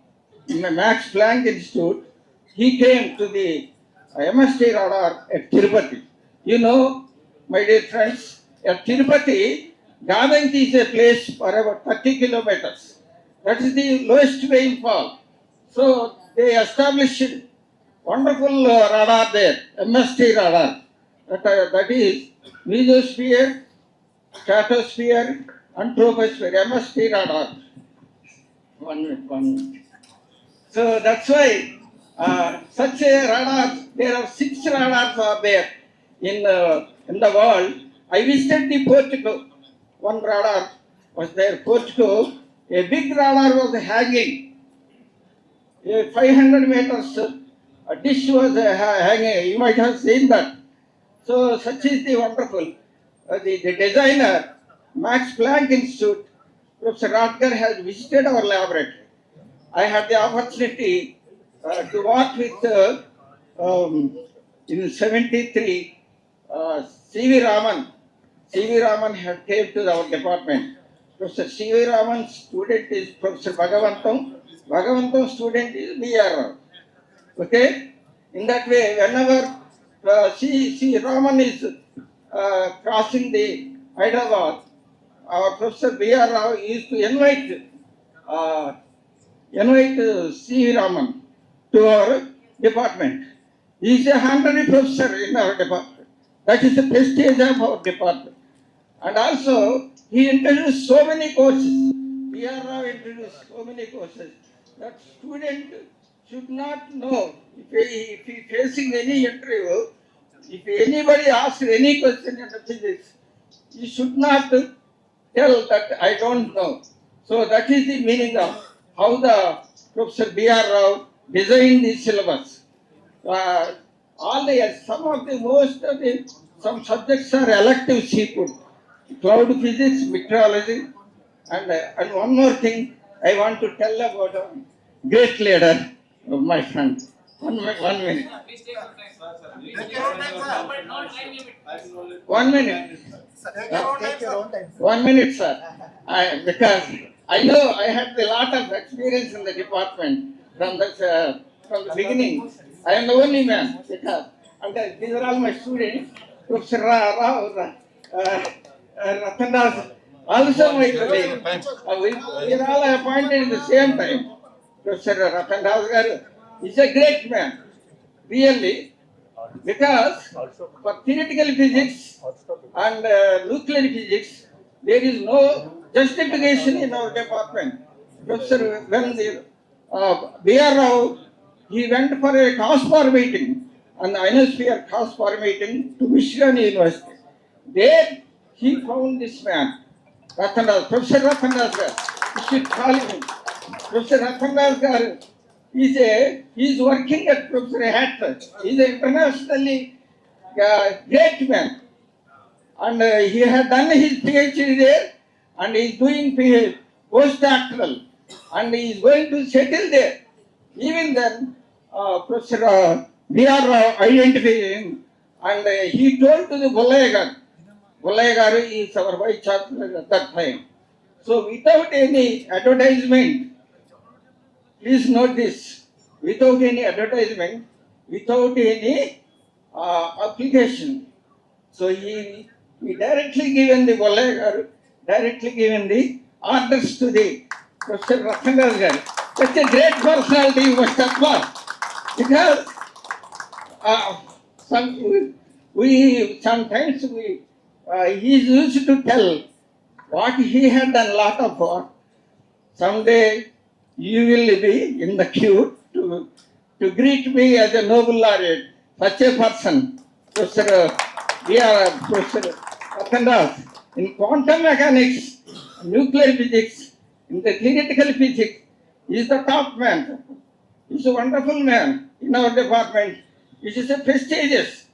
Speaker 8: in the Max Planck Institute, he came to the MST radar at Tirupati. You know, my dear friends, at Tirupati, Gadanti is a place for about 30 kilometers. That is the lowest rainfall. So they established wonderful radar there, MST radar. That is mesosphere, stratosphere, and troposphere, MST radar. 1 minute. So that's why such a radar, there are 6 radars are there in the world. I visited the Portico. One radar was there, Portico. A big radar was hanging. A 500 meters a dish was hanging. You might have seen that. So such is the wonderful. The designer, Max Planck Institute, Professor Ratgar has visited our laboratory. I had the opportunity to work with, in 73, C.V. Raman. C.V. Raman had came to our department. Professor C.V. Raman's student is Professor Bhagavantam. Bhagavantam's student is B.R. Rao. Okay? In that way, whenever C. Raman is crossing the Hyderabad, our Professor B.R. Rao used to invite C. Raman to our department. He is a honorary professor in our department. That is the prestige of our department. And also, he introduced so many courses. B.R. Rao introduced so many courses that student should not know if he facing any interview, if anybody asks any question in the physics, you should not tell that I don't know. So that is the meaning of how the Professor B.R. Rao designed the syllabus. Some of the most of the some subjects are electives he put. Cloud physics, meteorology, and one more thing I want to tell about a great leader of my friend. One minute. 1 minute. 1 minute, sir. Because I know I had a lot of experience in the department from the beginning. I am the only man because these are all my students. Professor Rao, Ratna, also my colleague. We are all appointed at the same time. Professor Ratna Raju is a great man, really, because for theoretical physics and nuclear physics, there is no justification in our department. Professor, when the B.R. Rao, he went for a COSPAR meeting, an ionosphere COSPAR meeting to Michigan University. There he found this man, Professor Ratna Raju. You should call him. Professor Ratna Raju is working at Professor Hatt. He is an internationally great man. And he had done his PhD there and he is doing postdoctoral and he is going to settle there. Even then, Professor B.R. Rao identified him and he told to the Vijayawada is our vice chancellor at that time. So without any advertisement, please note this, without any advertisement, without any application. So he directly given the Vijayawada, directly given the orders to the Professor Ratna Raju. Such a great personality you must have got. Because sometimes he used to tell what he had done a lot of work. Someday you will be in the queue to greet me as a Nobel laureate. Such a person, Professor Ratna Raju, in quantum mechanics, nuclear physics, in the theoretical physics, he is the top man. He is a wonderful man in our department. It is a prestigious.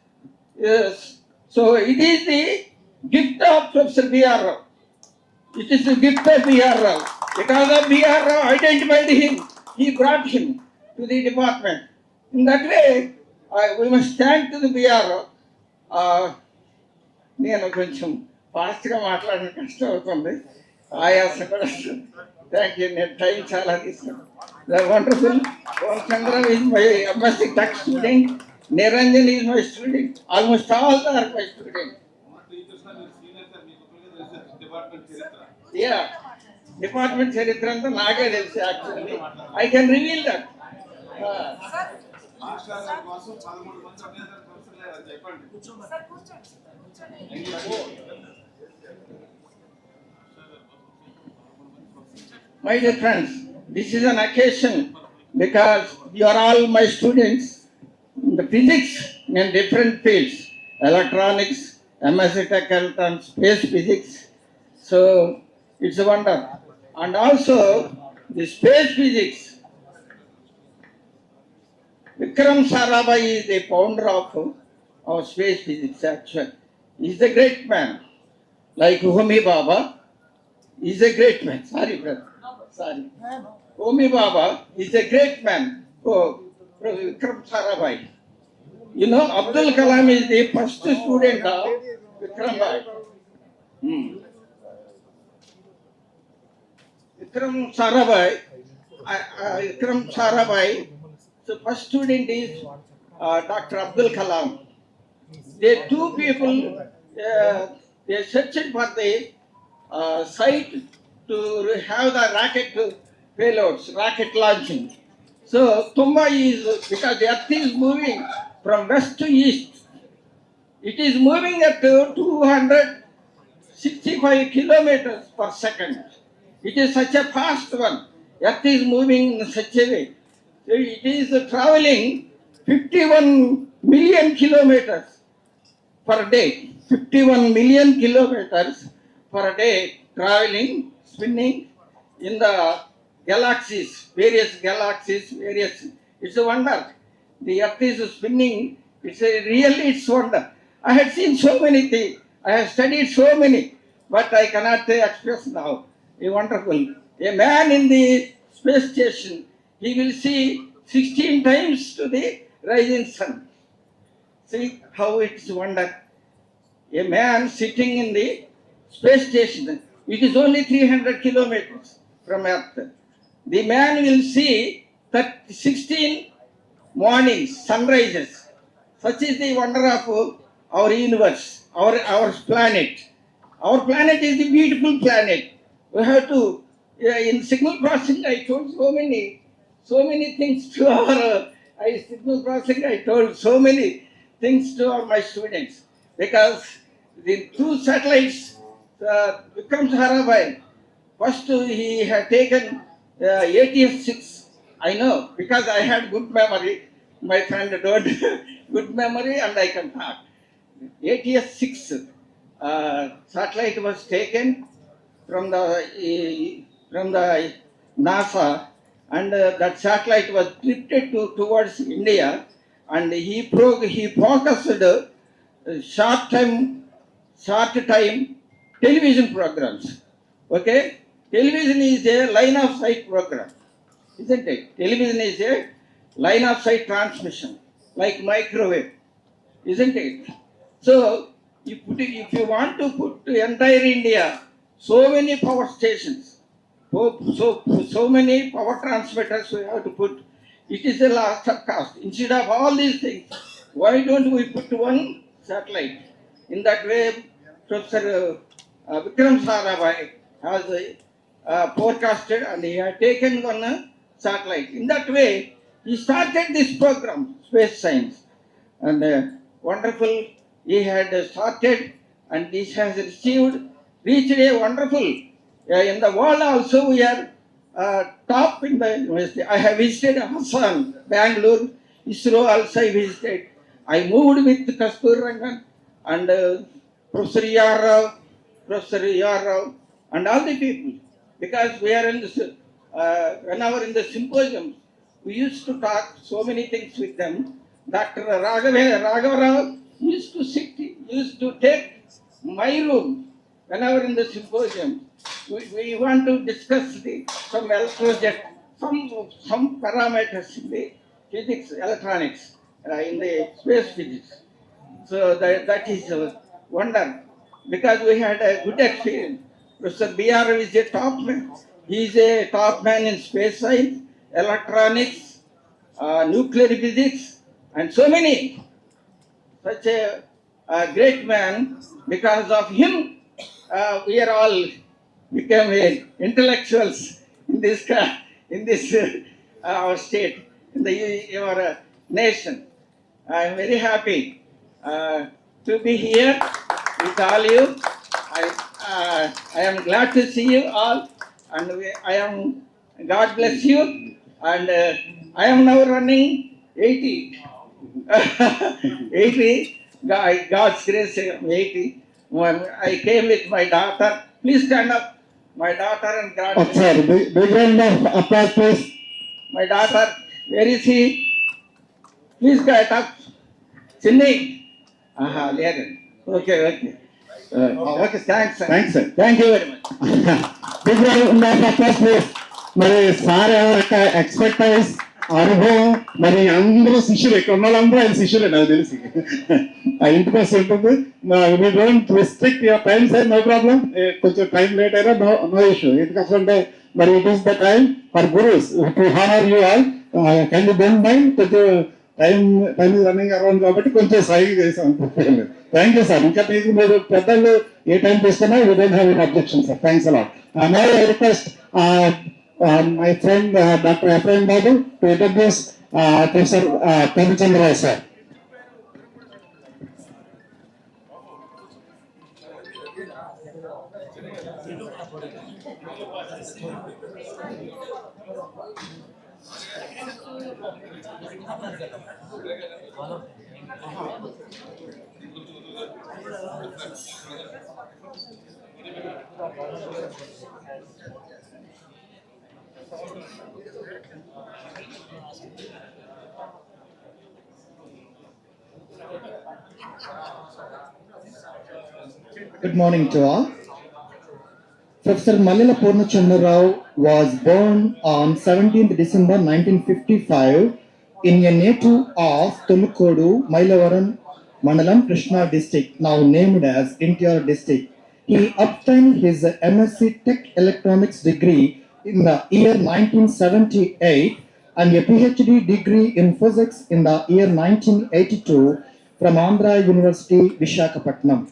Speaker 8: Yes. So it is the gift of Professor B.R. Rao. It is the gift of B.R. Rao. Because of B.R. Rao identified him, he brought him to the department. In that way, we must thank to the B.R. Rao. నేను కొంచెం ఫాస్ట్గా మాట్లాడడం కష్టం అవుతుంది ఆయాసం కూడా thank you నేను time చాలా తీసుకున్నాను wonderful Om Chandra is my MSc tech student Niranjan is my student almost all are my student department చరిత్ర అంతా నాకే తెలుసు actually I can reveal that My dear friends, this is an occasion because you are all my students in the physics in different fields, electronics, MSc Tech Health and space physics. So it's a wonder. And also the space physics. Vikram Sarabhai is the founder of space physics actually. He is a great man. Like Homi Baba is a great man. Sorry, brother. Sorry. Homi Baba is a great man. Oh, Vikram Sarabhai. You know, Abdul Kalam is the first student of Vikram Bhai. Vikram Sarabhai, the first student is Dr. Abdul Kalam. The two people, they searched for the site to have the rocket payloads, rocket launching. So Tumba is, because the earth is moving from west to east, it is moving at 200 65 kilometers per second. It is such a fast one. Earth is moving in such a way. So it is traveling 51 million kilometers per day. 51 million kilometers per day traveling, spinning in the galaxies, various, it's a wonder. The earth is spinning, it's wonder. I had seen so many things, I have studied so many, but I cannot express now. A wonderful. A man in the space station, he will see 16 times to the rising sun. See how it's wonder. A man sitting in the space station, it is only 300 kilometers from Earth. The man will see 16 mornings, sunrises. Such is the wonder of our universe, our planet. Our planet is a beautiful planet. We have to, in signal processing, I told so many things to signal processing, I told so many things to all my students. Because the two satellites, Vikram Sarabhai, first he had taken ATS-6. I know, because I had good memory. My friend don't good memory and I can talk. ATS-6 satellite was taken from the NASA, and that satellite was drifted towards India, and he focused short time television programs. Okay, television is a line of sight program, isn't it? Television is a line of sight transmission, like microwave, isn't it? So if you want to put to entire India, so many power stations, so many power transmitters we have to put. It is a loss of cost. Instead of all these things, why don't we put one satellite? In that way, Professor Vikram Sarabhai has forecasted, and he had taken one satellite. In that way, he started this program, space science, and wonderful. He had started, and this has reached a wonderful. In the world also, we are top in the university. I have visited Assam, Bangalore, ISRO also I visited. I moved with Kastur Rangan and Professor Yarrav, and all the people, because we are in this, whenever in the symposiums, we used to talk so many things with them. Dr. Raghavarao used to take my room whenever in the symposium. We want to discuss some electrojet, some parameters in the physics, electronics, in the space physics. So that is a wonder, because we had a good experience. Professor B.R. is a top man. He is a top man in space science, electronics, nuclear physics, and so many. Such a great man. Because of him, we are all become intellectuals in this our state, in your nation. I am very happy to be here with all you. I am glad to see you all, and God bless you. And I am now running 80. 80. God's grace, I am 80. I came with my daughter. Please stand up. My daughter and grandson.
Speaker 4: Sir, big round of applause, please.
Speaker 8: My daughter, where is he? Please get up. Chennai. Aha, there. Okay. Okay, thanks, sir.
Speaker 4: Thanks, sir.
Speaker 8: Thank you very much.
Speaker 4: Big round of applause, please. మరి sir యొక్క expertise అనుభవం, మరి అందరూ శిష్యులు, ఇక్కడ ఉన్న వాళ్ళందరూ ఆయన శిష్యులే నాకు తెలిసి. ఆ ఇంట్రెస్ట్ ఉంటుంది. We don't restrict your time sir, no problem. కొంచెం టైం లేట్ అయినా నో ఇష్యూ. ఎందుకంటే మరి it is the time for gurus to honour you all. Can you don't mind? కొంచెం టైం ఇస్ రన్నింగ్ అరౌండ్ కాబట్టి కొంచెం సైగా చేసాం. Thank you sir. ఇంకా మీకు మీరు పెద్దలు ఏ టైం తీసుకున్నా you don't have an objection sir. Thanks a lot. Now I request my friend Dr. Ephraim Babu to introduce Professor Chandaro sir. Good morning to all. Professor Mallila Chandaro was born on 17th December 1955 in a native of Tumukodu, Mailavaram, Mandalam, Krishna district, now named as NTR district. He obtained his MSc Tech Electronics degree in the year 1978 and a PhD degree in physics in the year 1982 from Andhra University, Visakhapatnam.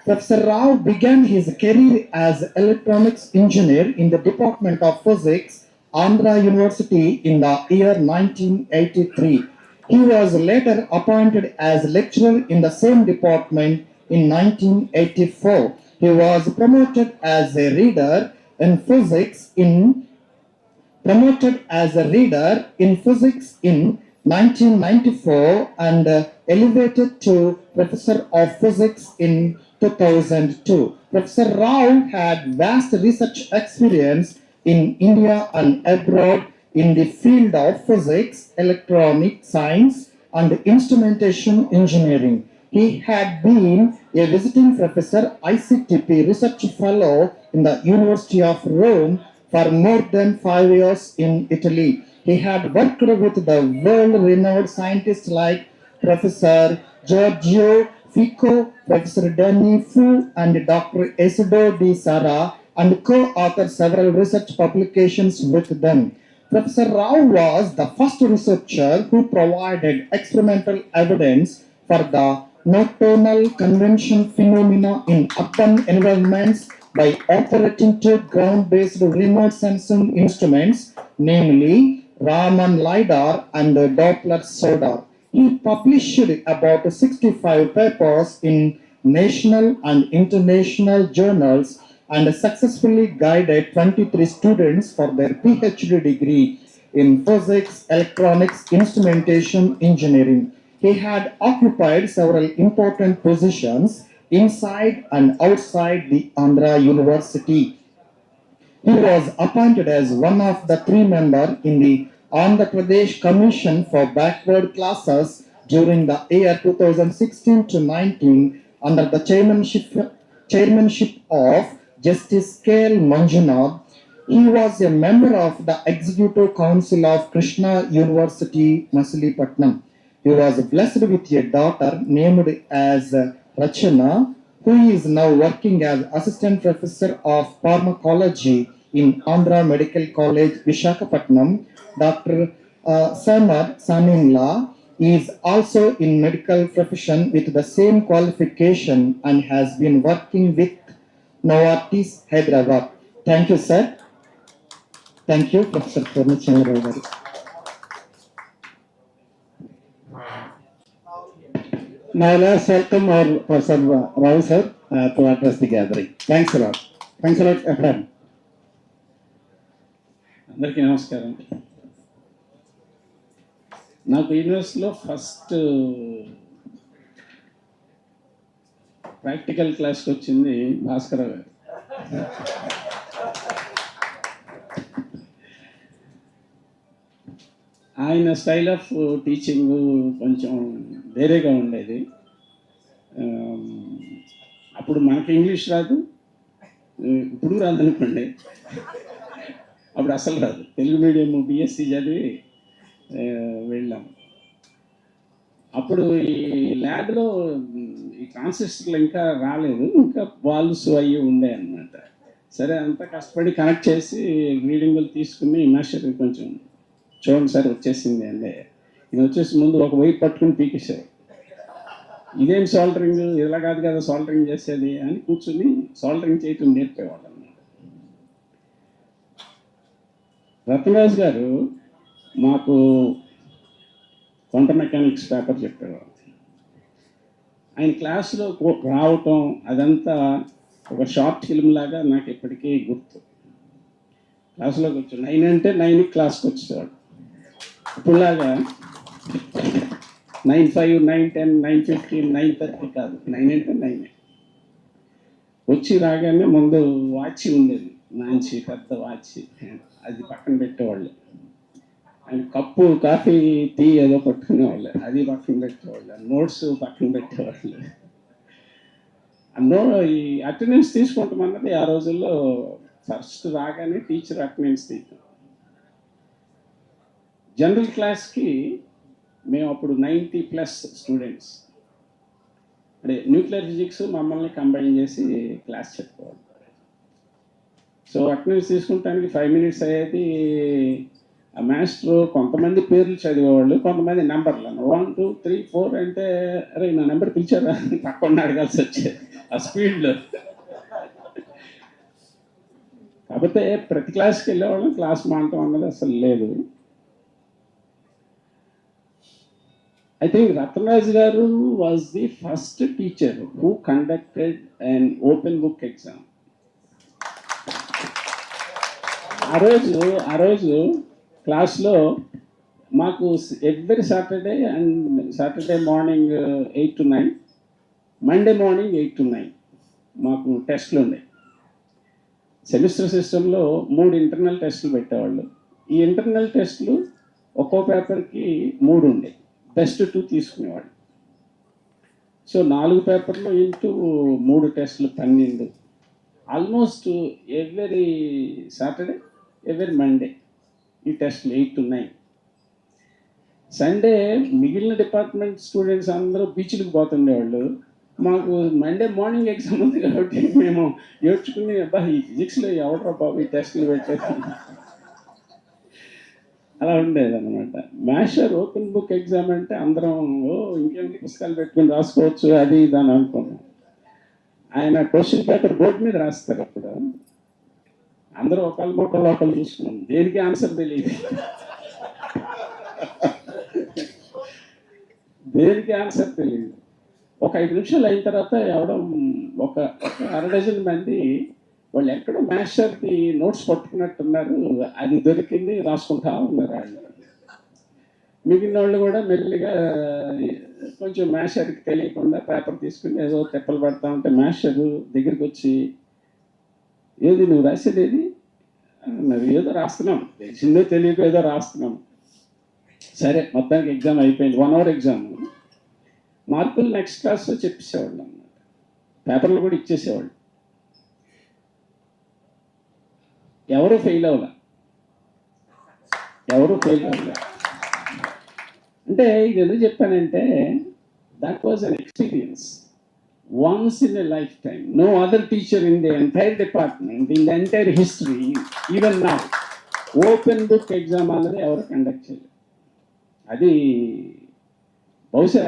Speaker 4: Professor Rao began his career as electronics engineer in the Department of Physics, Andhra University in the year 1983. He was later appointed as lecturer in the same department in 1984. He was promoted as a reader in physics in 1994 and elevated to professor of physics in 2002. Professor Rao had vast research experience in India and abroad in the field of physics, electronic science, and instrumentation engineering. He had been a visiting professor ICTP research fellow in the University of Rome for more than 5 years in Italy. He had worked with the world-renowned scientists like Professor Giorgio Fico, Professor Danny Fu, and Dr. Esido Di Sara, and co-authored several research publications with them. Professor Rao was the first researcher who provided experimental evidence for the nocturnal convection phenomena in urban environments by operating two ground-based remote sensing instruments, namely Raman LiDAR and Doppler sonar. He published about 65 papers in national and international journals and successfully guided 23 students for their PhD degree in physics, electronics, instrumentation, engineering. He had occupied several important positions inside and outside the Andhra University. He was appointed as one of the 3 members in the Andhra Pradesh Commission for Backward Classes during the year 2016 to 19 under the chairmanship of Justice K.L. Manjunath. He was a member of the Executive Council of Krishna University, Machilipatnam. He was blessed with a daughter named as Rachana, who is now working as Assistant Professor of Pharmacology in Andhra Medical College, Visakhapatnam. Dr. Samar Sanimla is also in medical profession with the same qualification and has been working with Novartis, Hyderabad. Thank you, sir. Thank you, Professor Chandaro. Now let's welcome our Professor Rao sir to address the gathering. Thanks a lot. Thanks a lot, everyone.
Speaker 9: అందరికీ నమస్కారం. నాకు యూనివర్సిటీలో first practical క్లాస్కి వచ్చింది భాస్కర్ గారు. ఆయన style of teaching కొంచెం వేరేగా ఉండేది. అప్పుడు మనకి ఇంగ్లీష్ రాదు, ఇప్పుడు రాదనుకోండి, అప్పుడు అసలు రాదు. తెలుగు మీడియం బిఎస్సి చదివి వెళ్ళాం. అప్పుడు ఈ ల్యాబ్లో ఈ ట్రాన్సిస్టర్లు ఇంకా రాలేదు, ఇంకా వాల్వ్స్ అయ్యి ఉండే అన్నమాట. సరే అంతా కష్టపడి కనెక్ట్ చేసి రీడింగులు తీసుకుని మాస్టర్ కొంచెం చూడండి సార్ వచ్చేసింది అండి. ఇది వచ్చేసి ముందు ఒక వైపు పట్టుకుని పీకేశారు. ఇదేం సాల్టరింగ్, ఇలా కాదు కదా సాల్టరింగ్ చేసేది అని కూర్చుని సాల్టరింగ్ చేయటం నేర్పేవాళ్ళు అన్నమాట. రత్నరాజు గారు మాకు క్వాంటం మెకానిక్స్ పేపర్ చెప్పేవారు. ఆయన క్లాసులో రావటం అదంతా ఒక షార్ట్ ఫిల్మ్ లాగా నాకు ఇప్పటికీ గుర్తు. క్లాస్లోకి వచ్చి 9 అంటే 9 క్లాస్కి వచ్చేవాడు. ఇప్పుడులాగా 9:05, 9:10, 9:15, 9:30 కాదు, 9 అంటే 9. వచ్చి రాగానే ముందు వాచ్ ఉండేది, మంచి పెద్ద వాచ్, అది పక్కన పెట్టేవాళ్ళు. అండ్ కప్పు కాఫీ టీ ఏదో పట్టుకునేవాళ్ళు, అది పక్కన పెట్టేవాళ్ళు. నోట్స్ పక్కన పెట్టేవాళ్ళు. ఈ అటెండెన్స్ తీసుకుంటాం అన్నది ఆ రోజుల్లో ఫస్ట్ రాగానే టీచర్ అటెండెన్స్ తీద్దాం. జనరల్ క్లాస్కి మేము అప్పుడు 90+ స్టూడెంట్స్, అంటే న్యూక్లియర్ ఫిజిక్స్ మమ్మల్ని కంబైన్ చేసి క్లాస్ చెప్పేవాళ్ళు. సో అటెండెన్స్ తీసుకుంటానికి 5 minutes అయ్యేది. ఆ మాస్టర్ కొంతమంది పేర్లు చదివేవాళ్ళు, కొంతమంది నెంబర్లను 1, 2, 3, 4 అంటే అరే నా నెంబర్ పిలిచారా పక్కన అడగాల్సి వచ్చేది ఆ స్పీడ్లో. కాకపోతే ప్రతి క్లాస్కి వెళ్ళేవాళ్ళం, క్లాస్ మానటం అన్నది అసలు లేదు. I think Ratna Raju garu was the first teacher who conducted an open book exam. ఆ రోజు క్లాస్లో మాకు every Saturday morning 8 to 9, Monday morning 8 to 9 మాకు టెస్ట్లు ఉన్నాయి. సెమిస్టర్ సిస్టంలో 3 ఇంటర్నల్ టెస్టులు పెట్టేవాళ్ళు. ఈ ఇంటర్నల్ టెస్టులు ఒక్కో పేపర్కి 3 ఉండే, బెస్ట్ 2 తీసుకునేవాడు. సో 4 పేపర్లు ఇంటూ 3 టెస్టులు 12. Almost every Saturday, every Monday ఈ టెస్టులు 8 to 9. సండే మిగిలిన డిపార్ట్మెంట్ స్టూడెంట్స్ అందరూ బీచ్లకు పోతుండేవాళ్ళు. మాకు మండే మార్నింగ్ ఎగ్జామ్ ఉంది కాబట్టి మేము ఏడ్చుకుని అబ్బా ఈ ఫిజిక్స్లో ఎవడరా బాబు ఈ టెస్టులు పెట్టారు అలా ఉండేది అనమాట. మాస్టర్ ఓపెన్ బుక్ ఎగ్జామ్ అంటే అందరం ఇంకేంటి పుస్తకాలు పెట్టుకుని రాసుకోవచ్చు అది ఇది అని అనుకున్నాం. ఆయన క్వశ్చన్ పేపర్ బోర్డు మీద రాస్తారు. అప్పుడు అందరూ ఒకళ్ళు చూసుకున్నాం, దేనికి ఆన్సర్ తెలియదు, దేనికి ఆన్సర్ తెలియదు. ఒక 5 నిమిషాలు అయిన తర్వాత ఒక 1/2 మంది వాళ్ళు ఎక్కడో మాస్టర్కి నోట్స్ పట్టుకున్నట్టున్నారు, అది దొరికింది రాసుకుంటా ఉన్నారు వాళ్ళు. మిగిలిన వాళ్ళు కూడా మెల్లిగా కొంచెం మాస్టర్కి తెలియకుండా పేపర్ తీసుకుని ఏదో తెప్పలు పడతా ఉంటే మాస్టర్ దగ్గరికి వచ్చి ఏది నువ్వు రాసేది ఏది అన్నారు. ఏదో రాస్తున్నాం, తెలిసిందో తెలియక ఏదో రాస్తున్నాం. సరే మొత్తానికి ఎగ్జామ్ అయిపోయింది, 1 hour ఎగ్జామ్. మార్కులు నెక్స్ట్ క్లాస్లో చెప్పేసేవాళ్ళు అన్నమాట, పేపర్లు కూడా ఇచ్చేసేవాళ్ళు. ఎవరు ఫెయిల్ అవ్వలే. అంటే ఇది ఎందుకు చెప్పానంటే that was an experience once in a life time. No other teacher in the entire department, in the entire history, even now open book exam అన్నది ఎవరు కండక్ట్ చేయలేదు. అది బహుశా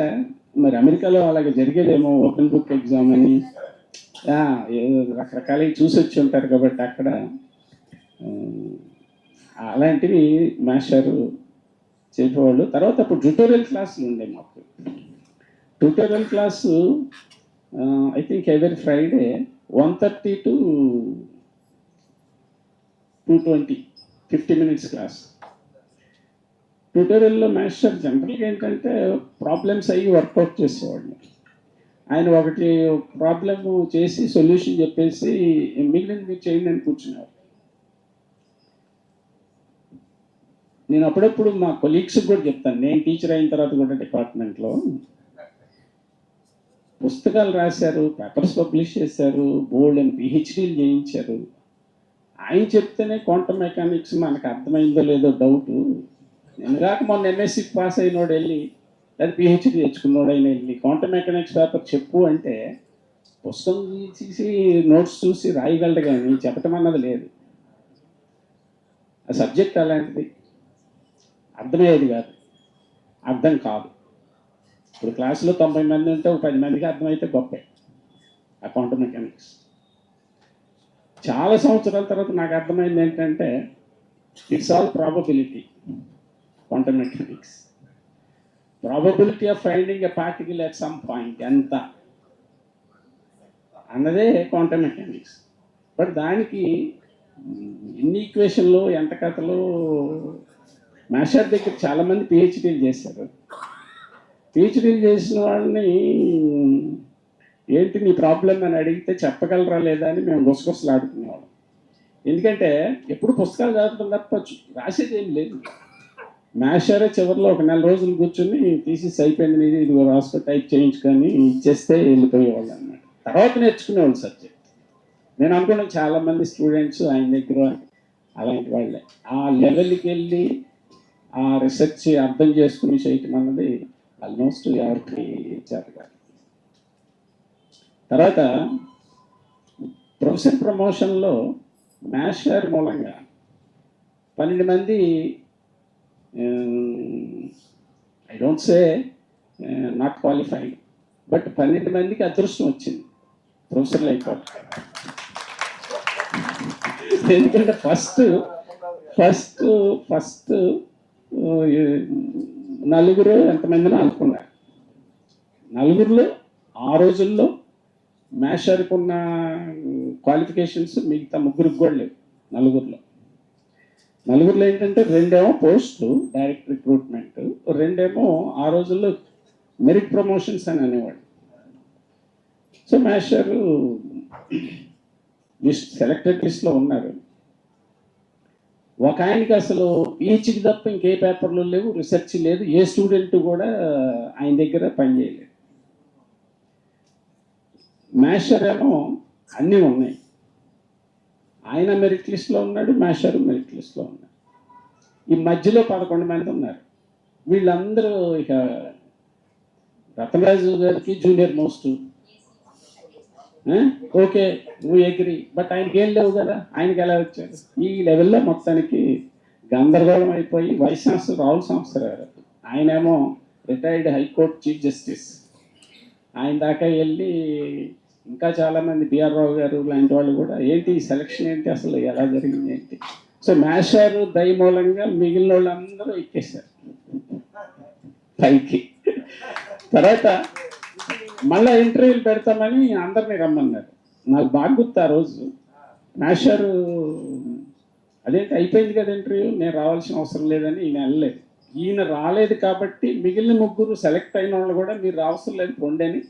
Speaker 9: మరి అమెరికాలో అలాగే జరిగేదేమో ఓపెన్ బుక్ ఎగ్జామ్ అని, ఏదో రకరకాలవి చూసి వచ్చి ఉంటారు కాబట్టి అక్కడ అలాంటివి మాస్టారు చెప్పేవాళ్ళు. తర్వాత అప్పుడు ట్యూటోరియల్ క్లాసులు ఉండే మాకు. Tutorial class I think every Friday 1:30 to 2:20, 50 minutes class. ట్యూటోరియల్లో మాస్టర్ జనరల్గా ఏంటంటే ప్రాబ్లమ్స్ అయ్యి వర్కౌట్ చేసేవాళ్ళు. ఆయన ఒకటి ప్రాబ్లమ్ చేసి సొల్యూషన్ చెప్పేసి మిగిలిన మీరు చేయండి అని కూర్చున్నారు. నేను అప్పుడప్పుడు మా కొలీగ్స్కి కూడా చెప్తాను, నేను టీచర్ అయిన తర్వాత కూడా డిపార్ట్మెంట్లో పుస్తకాలు రాశారు, పేపర్స్ పబ్లిష్ చేశారు, బోల్డ్ అని పిహెచ్డీలు చేయించారు. ఆయన చెప్తేనే క్వాంటమ్ మెకానిక్స్ మనకు అర్థమైందో లేదో డౌటు. నేను కాక మొన్న ఎంఎస్సీ పాస్ అయినోడు వెళ్ళి లేదా పిహెచ్డీ తెచ్చుకున్నోడు అయినా వెళ్ళి క్వాంటమ్ మెకానిక్స్ పేపర్ చెప్పు అంటే పుస్తకం తీసి నోట్స్ చూసి రాయగలడు కానీ చెప్పటం అన్నది లేదు. ఆ సబ్జెక్ట్ అలాంటిది, అర్థమయ్యేది కాదు, అర్థం కాదు. ఇప్పుడు క్లాసులో 90 మంది ఉంటే ఒక 10 మందికి అర్థమైతే గొప్పే ఆ క్వాంటమ్ మెకానిక్స్. చాలా సంవత్సరాల తర్వాత నాకు అర్థమైంది ఏంటంటే it's all probability. Quantum mechanics probability of finding a particle at some point ఎంత అన్నదే క్వాంటమ్ మెకానిక్స్. బట్ దానికి ఎన్ని ఈక్వేషన్లు ఎంత కథలు. మాస్టర్ దగ్గర చాలామంది పిహెచ్డీలు చేశారు. పిహెచ్డీలు చేసిన వాళ్ళని ఏంటి నీ ప్రాబ్లం అని అడిగితే చెప్పగలరా లేదా అని మేము గుసగుసలాడుకునేవాళ్ళం. ఎందుకంటే ఎప్పుడు పుస్తకాలు చదవడం తప్ప రాసేది ఏం లేదు. మాస్టరే చివరిలో ఒక 4 రోజులు కూర్చొని తీసేసి అయిపోయింది నీది, ఇది రాసుకో టైప్ చేయించుకొని ఇచ్చేస్తే వెళ్ళిపోయేవాళ్ళు అన్నమాట. తర్వాత నేర్చుకునేవాళ్ళు సబ్జెక్ట్. నేను అనుకున్నాను చాలామంది స్టూడెంట్స్ ఆయన దగ్గర అలాంటి వాళ్ళే. ఆ లెవెల్కి వెళ్ళి ఆ రీసెర్చ్ అర్థం చేసుకుని చేయటం అన్నది ఆల్మోస్ట్ ఎవరికి జరగాలి. తర్వాత ప్రొఫెసర్ ప్రమోషన్లో మాస్టర్ మూలంగా 12 మంది, I don't say not qualified, but 12 మందికి అదృష్టం వచ్చింది ప్రొఫెసర్లు అయిపోవాలి. ఎందుకంటే ఫస్ట్ నలుగురు ఎంతమందినో అనుకున్నారు. నలుగురిలో ఆ రోజుల్లో మాస్టర్కి ఉన్న క్వాలిఫికేషన్స్ మిగతా ముగ్గురికి కూడా లేవు. నలుగురిలో ఏంటంటే 2 పోస్టు డైరెక్ట్ రిక్రూట్మెంట్, 2 ఆ రోజుల్లో మెరిట్ ప్రమోషన్స్ అని అనేవాడు. సో మాస్టర్ సెలెక్టెడ్ లిస్ట్లో ఉన్నారు. ఒక ఆయనకి అసలు పిహెచ్డి తప్ప ఇంకే పేపర్లు లేవు, రీసెర్చ్ లేదు, ఏ స్టూడెంట్ కూడా ఆయన దగ్గర పనిచేయలేదు. మాస్టర్ ఏమో అన్నీ ఉన్నాయి. ఆయన మెరిట్ లిస్ట్లో ఉన్నాడు, మాస్టర్ మెరిట్ లిస్ట్లో ఉన్నాడు. ఈ మధ్యలో 11 మంది ఉన్నారు. వీళ్ళందరూ ఇక రత్నరాజు గారికి జూనియర్ మోస్ట్, ఓకే నువ్వు ఎగ్రీ, బట్ ఆయనకి ఏం లేవు కదా, ఆయనకి ఎలా వచ్చారు? ఈ లెవెల్లో మొత్తానికి గందరగోళం అయిపోయి వైస్ ఛాన్సలర్ రావుల సంస్థ గారు, ఆయనేమో రిటైర్డ్ హైకోర్టు చీఫ్ జస్టిస్, ఆయన దాకా వెళ్ళి ఇంకా చాలామంది బిఆర్ రావు గారు లాంటి వాళ్ళు కూడా ఏంటి సెలక్షన్ ఏంటి అసలు ఎలా జరిగింది ఏంటి. సో మాస్టర్ దయ మూలంగా మిగిలిన వాళ్ళందరూ ఎక్కేశారు పైకి. తర్వాత మళ్ళీ ఇంటర్వ్యూలు పెడతామని అందరినీ రమ్మన్నారు. నాకు బాగా గుర్తు ఆ రోజు మాస్టర్ అదేంటి అయిపోయింది కదా ఇంటర్వ్యూ, నేను రావాల్సిన అవసరం లేదని ఈయన వెళ్ళలేదు. ఈయన రాలేదు కాబట్టి మిగిలిన ముగ్గురు సెలెక్ట్ అయిన వాళ్ళు కూడా మీరు రావసరం లేదు పొండని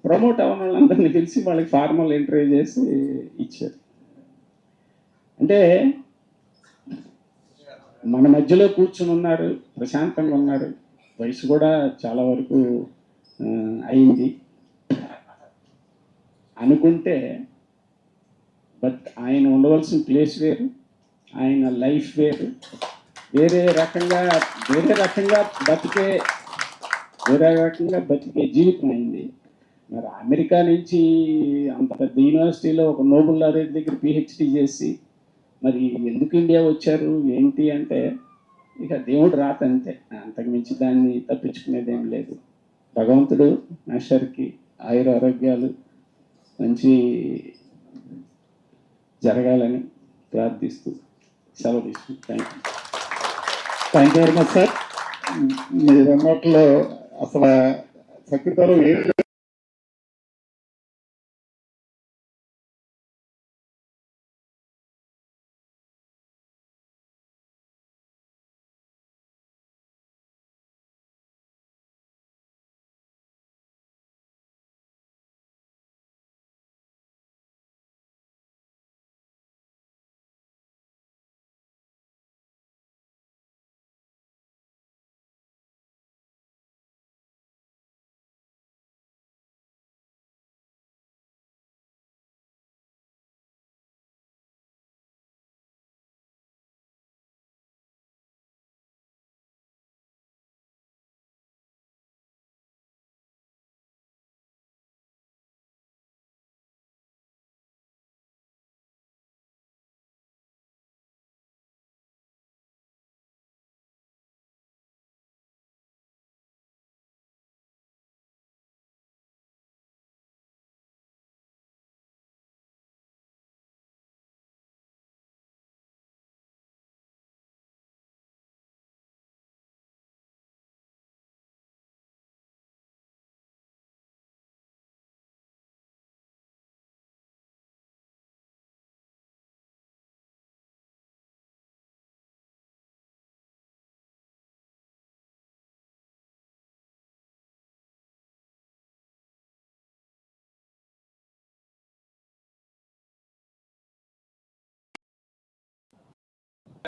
Speaker 9: ప్రమోట్ అవ్వని వాళ్ళందరినీ పిలిచి వాళ్ళకి ఫార్మల్ ఇంటర్వ్యూ చేసి ఇచ్చారు. అంటే మన మధ్యలో కూర్చుని ఉన్నారు, ప్రశాంతంగా ఉన్నారు, వయసు కూడా చాలా వరకు అయింది అనుకుంటే, బట్ ఆయన ఉండవలసిన ప్లేస్ వేరు, ఆయన లైఫ్ వేరు, వేరే రకంగా బతికే జీవితం అయింది. మరి అమెరికా నుంచి అంత పెద్ద యూనివర్సిటీలో ఒక నోబెల్ లారెట్ దగ్గర పిహెచ్డి చేసి మరి ఎందుకు ఇండియా వచ్చారు ఏంటి అంటే ఇక దేవుడు రాత అంతే, అంతకుమించి దాన్ని తప్పించుకునేది ఏం లేదు. భగవంతుడు మాస్టర్కి ఆయుర ఆరోగ్యాలు మంచి జరగాలని ప్రార్థిస్తూ సెలవు తీసుకుంటాను.
Speaker 5: Thank you very much sir. మీరు అన్నట్లో అసలు ప్రకృతిలో ఏ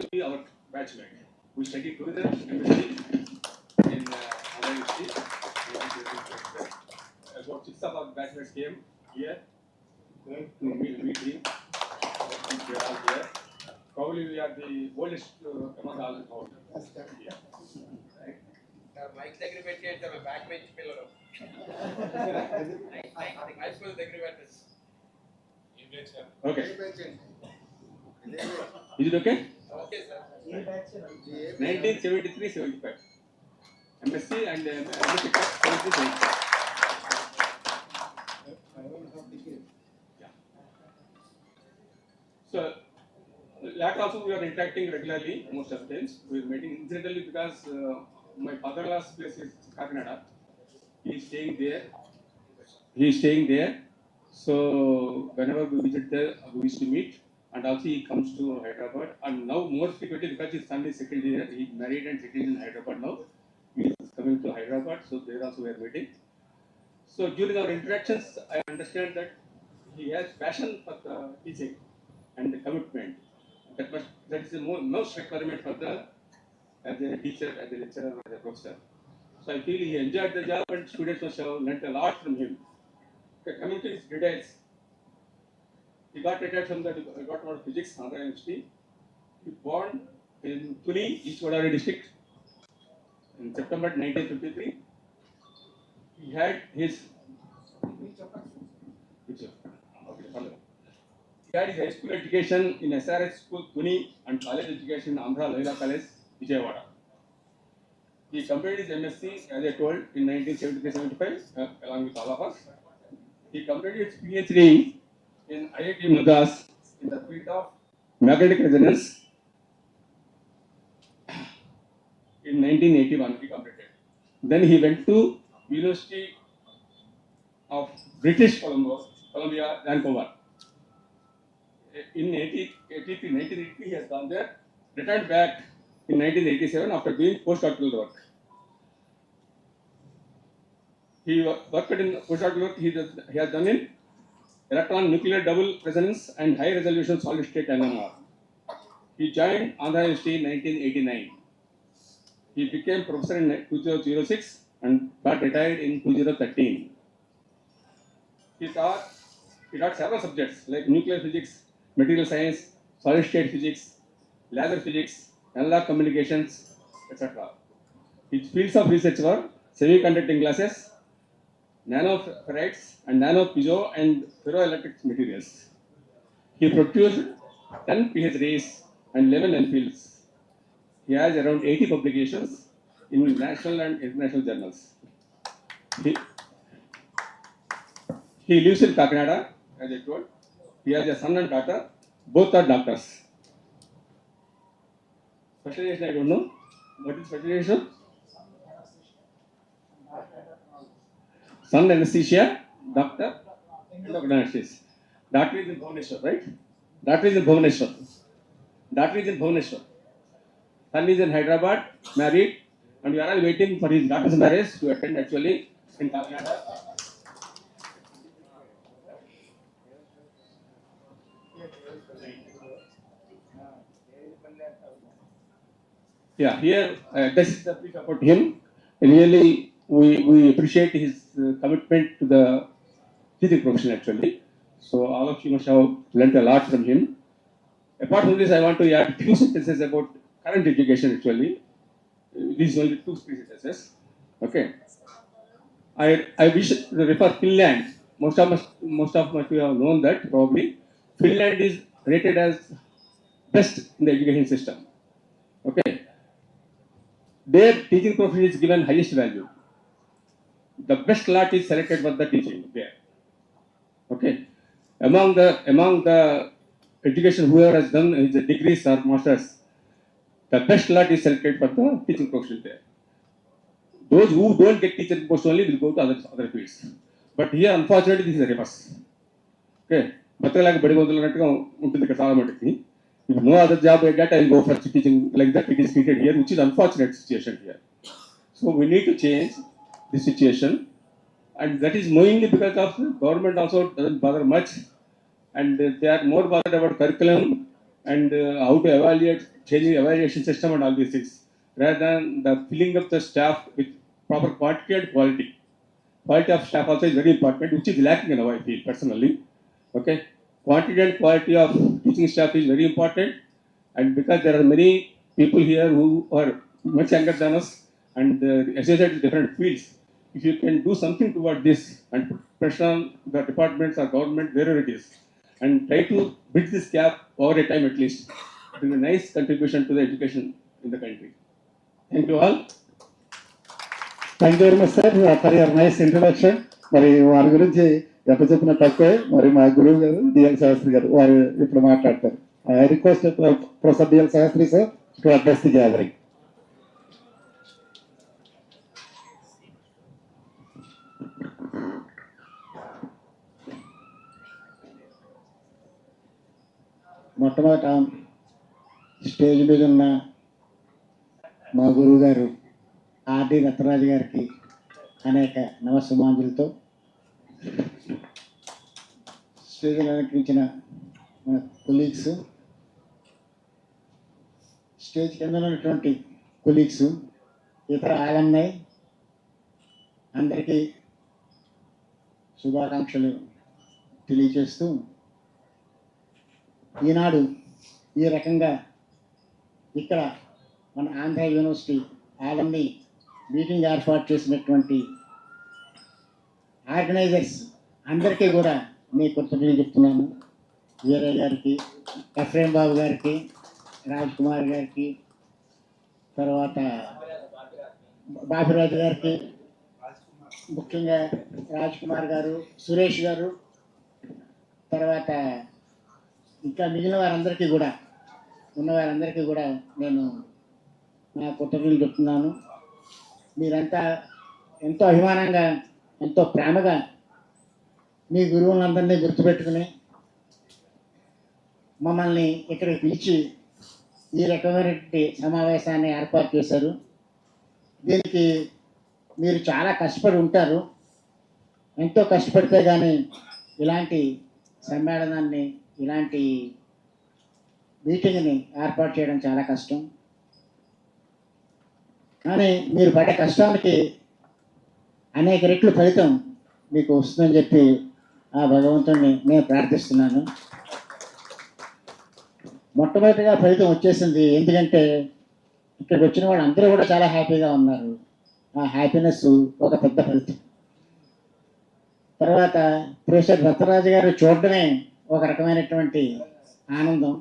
Speaker 10: Be our batchmate. We studied together in Alumni. About 6 of our batchmates came here to meet him. We are all here. Probably we are the oldest among all now. Yeah. Right.
Speaker 11: Mike దగ్గర పెట్టి అంటే back bench పిల్లలు high school దగ్గర పెట్టచ్చు.
Speaker 10: Okay. Is it okay?
Speaker 11: Okay sir.
Speaker 10: 1973-75. MSc and MSc 73-75. Yeah. So later also we are interacting regularly most of the times. We are meeting incidentally because my father-in-law's place is Kakinada. He is staying there. So whenever we visit there, we used to meet. And also he comes to Hyderabad. And now more frequently because his son is settled here. He married and settled in Hyderabad now. He is coming to Hyderabad. So there also we are meeting. So during our interactions, I understand that he has passion for the teaching and the commitment. That is the most requirement for the as a teacher, as a lecturer, as a professor. So I feel he enjoyed the job and students must have learnt a lot from him. Okay, coming to his details, he got retired from the Department of Physics, Andhra University. He born in Pune, East Godavari district in September 1953. He had his high school education in SRS School, Pune, and college education in Andhra Laila College, Vijayawada. He completed his MSc, as I told, in 1973-75, along with all of us. He completed his PhD in IIT Madras in the field of magnetic resonance in 1981. He completed. Then he went to University of British Columbia, Vancouver. In 1980, he has gone there, returned back in 1987 after doing postdoctoral work. He worked in postdoctoral work he has done in electron nuclear double resonance and high resolution solid state NMR. He joined Andhra University in 1989. He became professor in 2006 and got retired in 2013. He taught several subjects like nuclear physics, material science, solid state physics, laser physics, analog communications, etc. His fields of research were semiconducting glasses, nanoferrites, and nanopiezo and ferroelectric materials. He produced 10 PhDs and 11 MPhils. He has around 80 publications in national and international journals. He lives in Kakinada, as I told. He has a son and daughter. Both are doctors. Specialization, I don't know. What is specialization? Son anesthesia, doctor, endocrinologist. Doctor is in Bhubaneswar, right? Doctor is in Bhubaneswar. Son is in Hyderabad, married, and we are all waiting for his daughter's marriage to attend actually in Kakinada. Yeah, here this is the brief about him. Really, we appreciate his commitment to the teaching profession actually. So all of you must have learnt a lot from him. Apart from this, I want to add few sentences about current education actually. These are only 2 sentences. Okay. I wish to refer Finland. Most of you have known that probably. Finland is rated as best in the education system. Okay. Their teaching profession is given highest value. The best lot is selected for the teaching there. Okay. Among the education whoever has done his degrees or masters, the best lot is selected for the teaching profession there. Those who don't get teaching post only will go to other fields. But here unfortunately this is a reverse. Okay. బతకలేక బడిగొంతులు అన్నట్టుగా ఉంటుంది ఇక్కడ చాలా మటుకి. If no other job I get, I will go for teaching like that. It is treated here, which is unfortunate situation here. So we need to change the situation, and that is mainly because of the government also doesn't bother much, and they are more bothered about curriculum and how to evaluate, changing evaluation system and all these things, rather than the filling up the staff with proper quantity and quality. Quality of staff also is very important, which is lacking in our field personally. Okay, quantity and quality of teaching staff is very important, and because there are many people here who are much younger than us and associated with different fields, if you can do something toward this and put pressure on the departments or government wherever it is, and try to bridge this gap over a time at least, it will be a nice contribution to the education in the country. Thank you all.
Speaker 4: Thank you very much sir for your nice introduction. మరి వారి గురించి ఎంత చెప్పినా తక్కువే. మరి మా గురువు గారు డిఎల్ శాస్త్రి గారు వారు ఇప్పుడు మాట్లాడతారు. I request professor DL Sastri sir to address the gathering. మొట్టమొదట స్టేజ్ మీద ఉన్న మా గురువు గారు ఆర్డి రత్నరాజు గారికి అనేక నమస్సుమాంజులతో, స్టేజ్ అలంకరించిన మన కొలీగ్స్, స్టేజ్ కింద ఉన్నటువంటి కొలీగ్స్, ఇతర ఆలమ్నై అందరికీ శుభాకాంక్షలు తెలియజేస్తూ, ఈనాడు ఈ రకంగా ఇక్కడ మన ఆంధ్ర యూనివర్సిటీ ఆలమ్ని మీటింగ్ ఏర్పాటు చేసినటువంటి ఆర్గనైజర్స్ అందరికీ కూడా మీ కృతజ్ఞతలు చెప్తున్నాను. వీరయ్య గారికి, ఎఫ్రేం బాబు గారికి, రాజ్ కుమార్ గారికి, తర్వాత బాబురాజు గారికి, ముఖ్యంగా రాజ్ కుమార్ గారు, సురేష్ గారు, తర్వాత ఇంకా మిగిలిన వారందరికీ కూడా, ఉన్న వారందరికీ కూడా నేను నా కృతజ్ఞతలు చెప్తున్నాను. మీరంతా ఎంతో అభిమానంగా, ఎంతో ప్రేమగా మీ గురువులందరినీ గుర్తుపెట్టుకుని మమ్మల్ని ఇక్కడికి పిలిచి ఈ రకమైనటువంటి సమావేశాన్ని ఏర్పాటు చేశారు. దీనికి మీరు చాలా కష్టపడి ఉంటారు. ఎంతో కష్టపడితే కానీ ఇలాంటి సమ్మేళనాన్ని, ఇలాంటి మీటింగ్ని ఏర్పాటు చేయడం చాలా కష్టం. కానీ మీరు పడే కష్టానికి అనేక రెట్లు ఫలితం మీకు వస్తుందని చెప్పి ఆ భగవంతుడిని నేను ప్రార్థిస్తున్నాను. మొట్టమొదటిగా ఫలితం వచ్చేసింది. ఎందుకంటే ఇక్కడికి వచ్చిన వాళ్ళు అందరూ కూడా చాలా హ్యాపీగా ఉన్నారు. ఆ హ్యాపీనెస్ ఒక పెద్ద ఫలితం. తర్వాత ప్రొఫెసర్ రత్నరాజు గారు చూడడమే ఒక రకమైనటువంటి ఆనందం.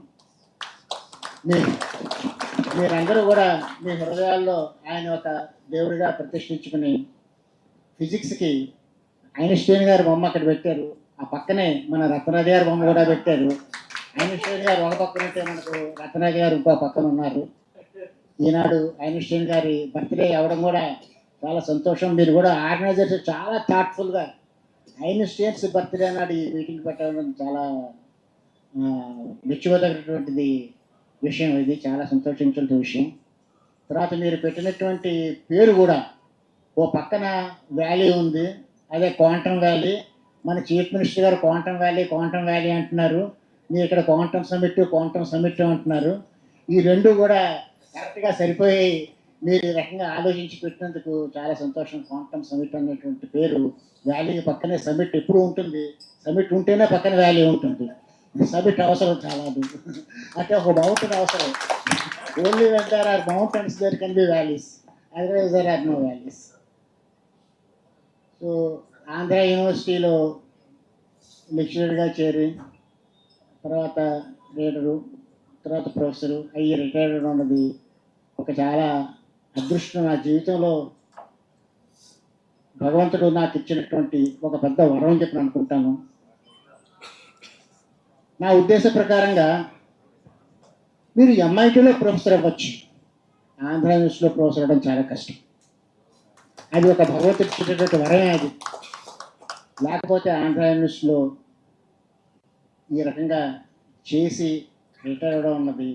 Speaker 4: మీరందరూ కూడా మీ హృదయాల్లో ఆయన ఒక దేవుడిగా ప్రతిష్ఠించుకుని, ఫిజిక్స్కి ఐన్స్టైన్ గారి బొమ్మ అక్కడ పెట్టారు. ఆ పక్కనే మన రత్నరాజు గారి బొమ్మ కూడా పెట్టారు. ఐన్స్టైన్ గారు ఒక పక్కన ఉంటే మనకు రత్నరాజు గారు ఇంకో పక్కన ఉన్నారు. ఈనాడు ఐన్స్టైన్ గారి బర్త్డే అవ్వడం కూడా చాలా సంతోషం. మీరు కూడా ఆర్గనైజర్స్ చాలా థాట్ఫుల్గా ఐన్స్టైన్స్ బర్త్డే నాడు ఈ మీటింగ్ పెట్టడం చాలా మెచ్చుకోదగినటువంటిది విషయం. ఇది చాలా సంతోషించిన విషయం. తర్వాత మీరు పెట్టినటువంటి పేరు కూడా, ఓ పక్కన వ్యాలీ ఉంది, అదే క్వాంటమ్ వ్యాలీ. మన చీఫ్ మినిస్టర్ గారు క్వాంటమ్ వ్యాలీ అంటున్నారు. మీరు ఇక్కడ క్వాంటమ్ సమిట్ అంటున్నారు. ఈ రెండు కూడా కరెక్ట్గా సరిపోయి మీరు ఈ రకంగా ఆలోచించి పెట్టినందుకు చాలా సంతోషం. క్వాంటమ్ సమిట్ అనేటువంటి పేరు, వ్యాలీ పక్కనే సమిట్ ఎప్పుడు ఉంటుంది. సమిట్ ఉంటేనే పక్కన వ్యాలీ ఉంటుంది. సమిట్ అవసరం చాలా. అంటే ఒక మౌంటైన్ అవసరం. Only when there are mountains there can be valleys, otherwise there are no valleys. So Andhra యూనివర్సిటీలో లెక్చరర్గా చేరి, తర్వాత రీడరు, తర్వాత ప్రొఫెసరు అయ్యి రిటైర్డ్ ఉన్నది ఒక చాలా అదృష్టం. నా జీవితంలో భగవంతుడు నాకు ఇచ్చినటువంటి ఒక పెద్ద వరం అని చెప్పి అనుకుంటాను. నా ఉద్దేశ ప్రకారంగా మీరు ఎంఐటీలో ప్రొఫెసర్ అవ్వచ్చు, ఆంధ్ర యూనివర్సిటీలో ప్రొఫెసర్ అవ్వడం చాలా కష్టం. అది ఒక భగవంతుడు ఇచ్చేటటువంటి వరమే అది. లేకపోతే ఆంధ్ర యూనివర్సిటీలో ఈ రకంగా చేసి రిటైర్ అవ్వడం ఉన్నది.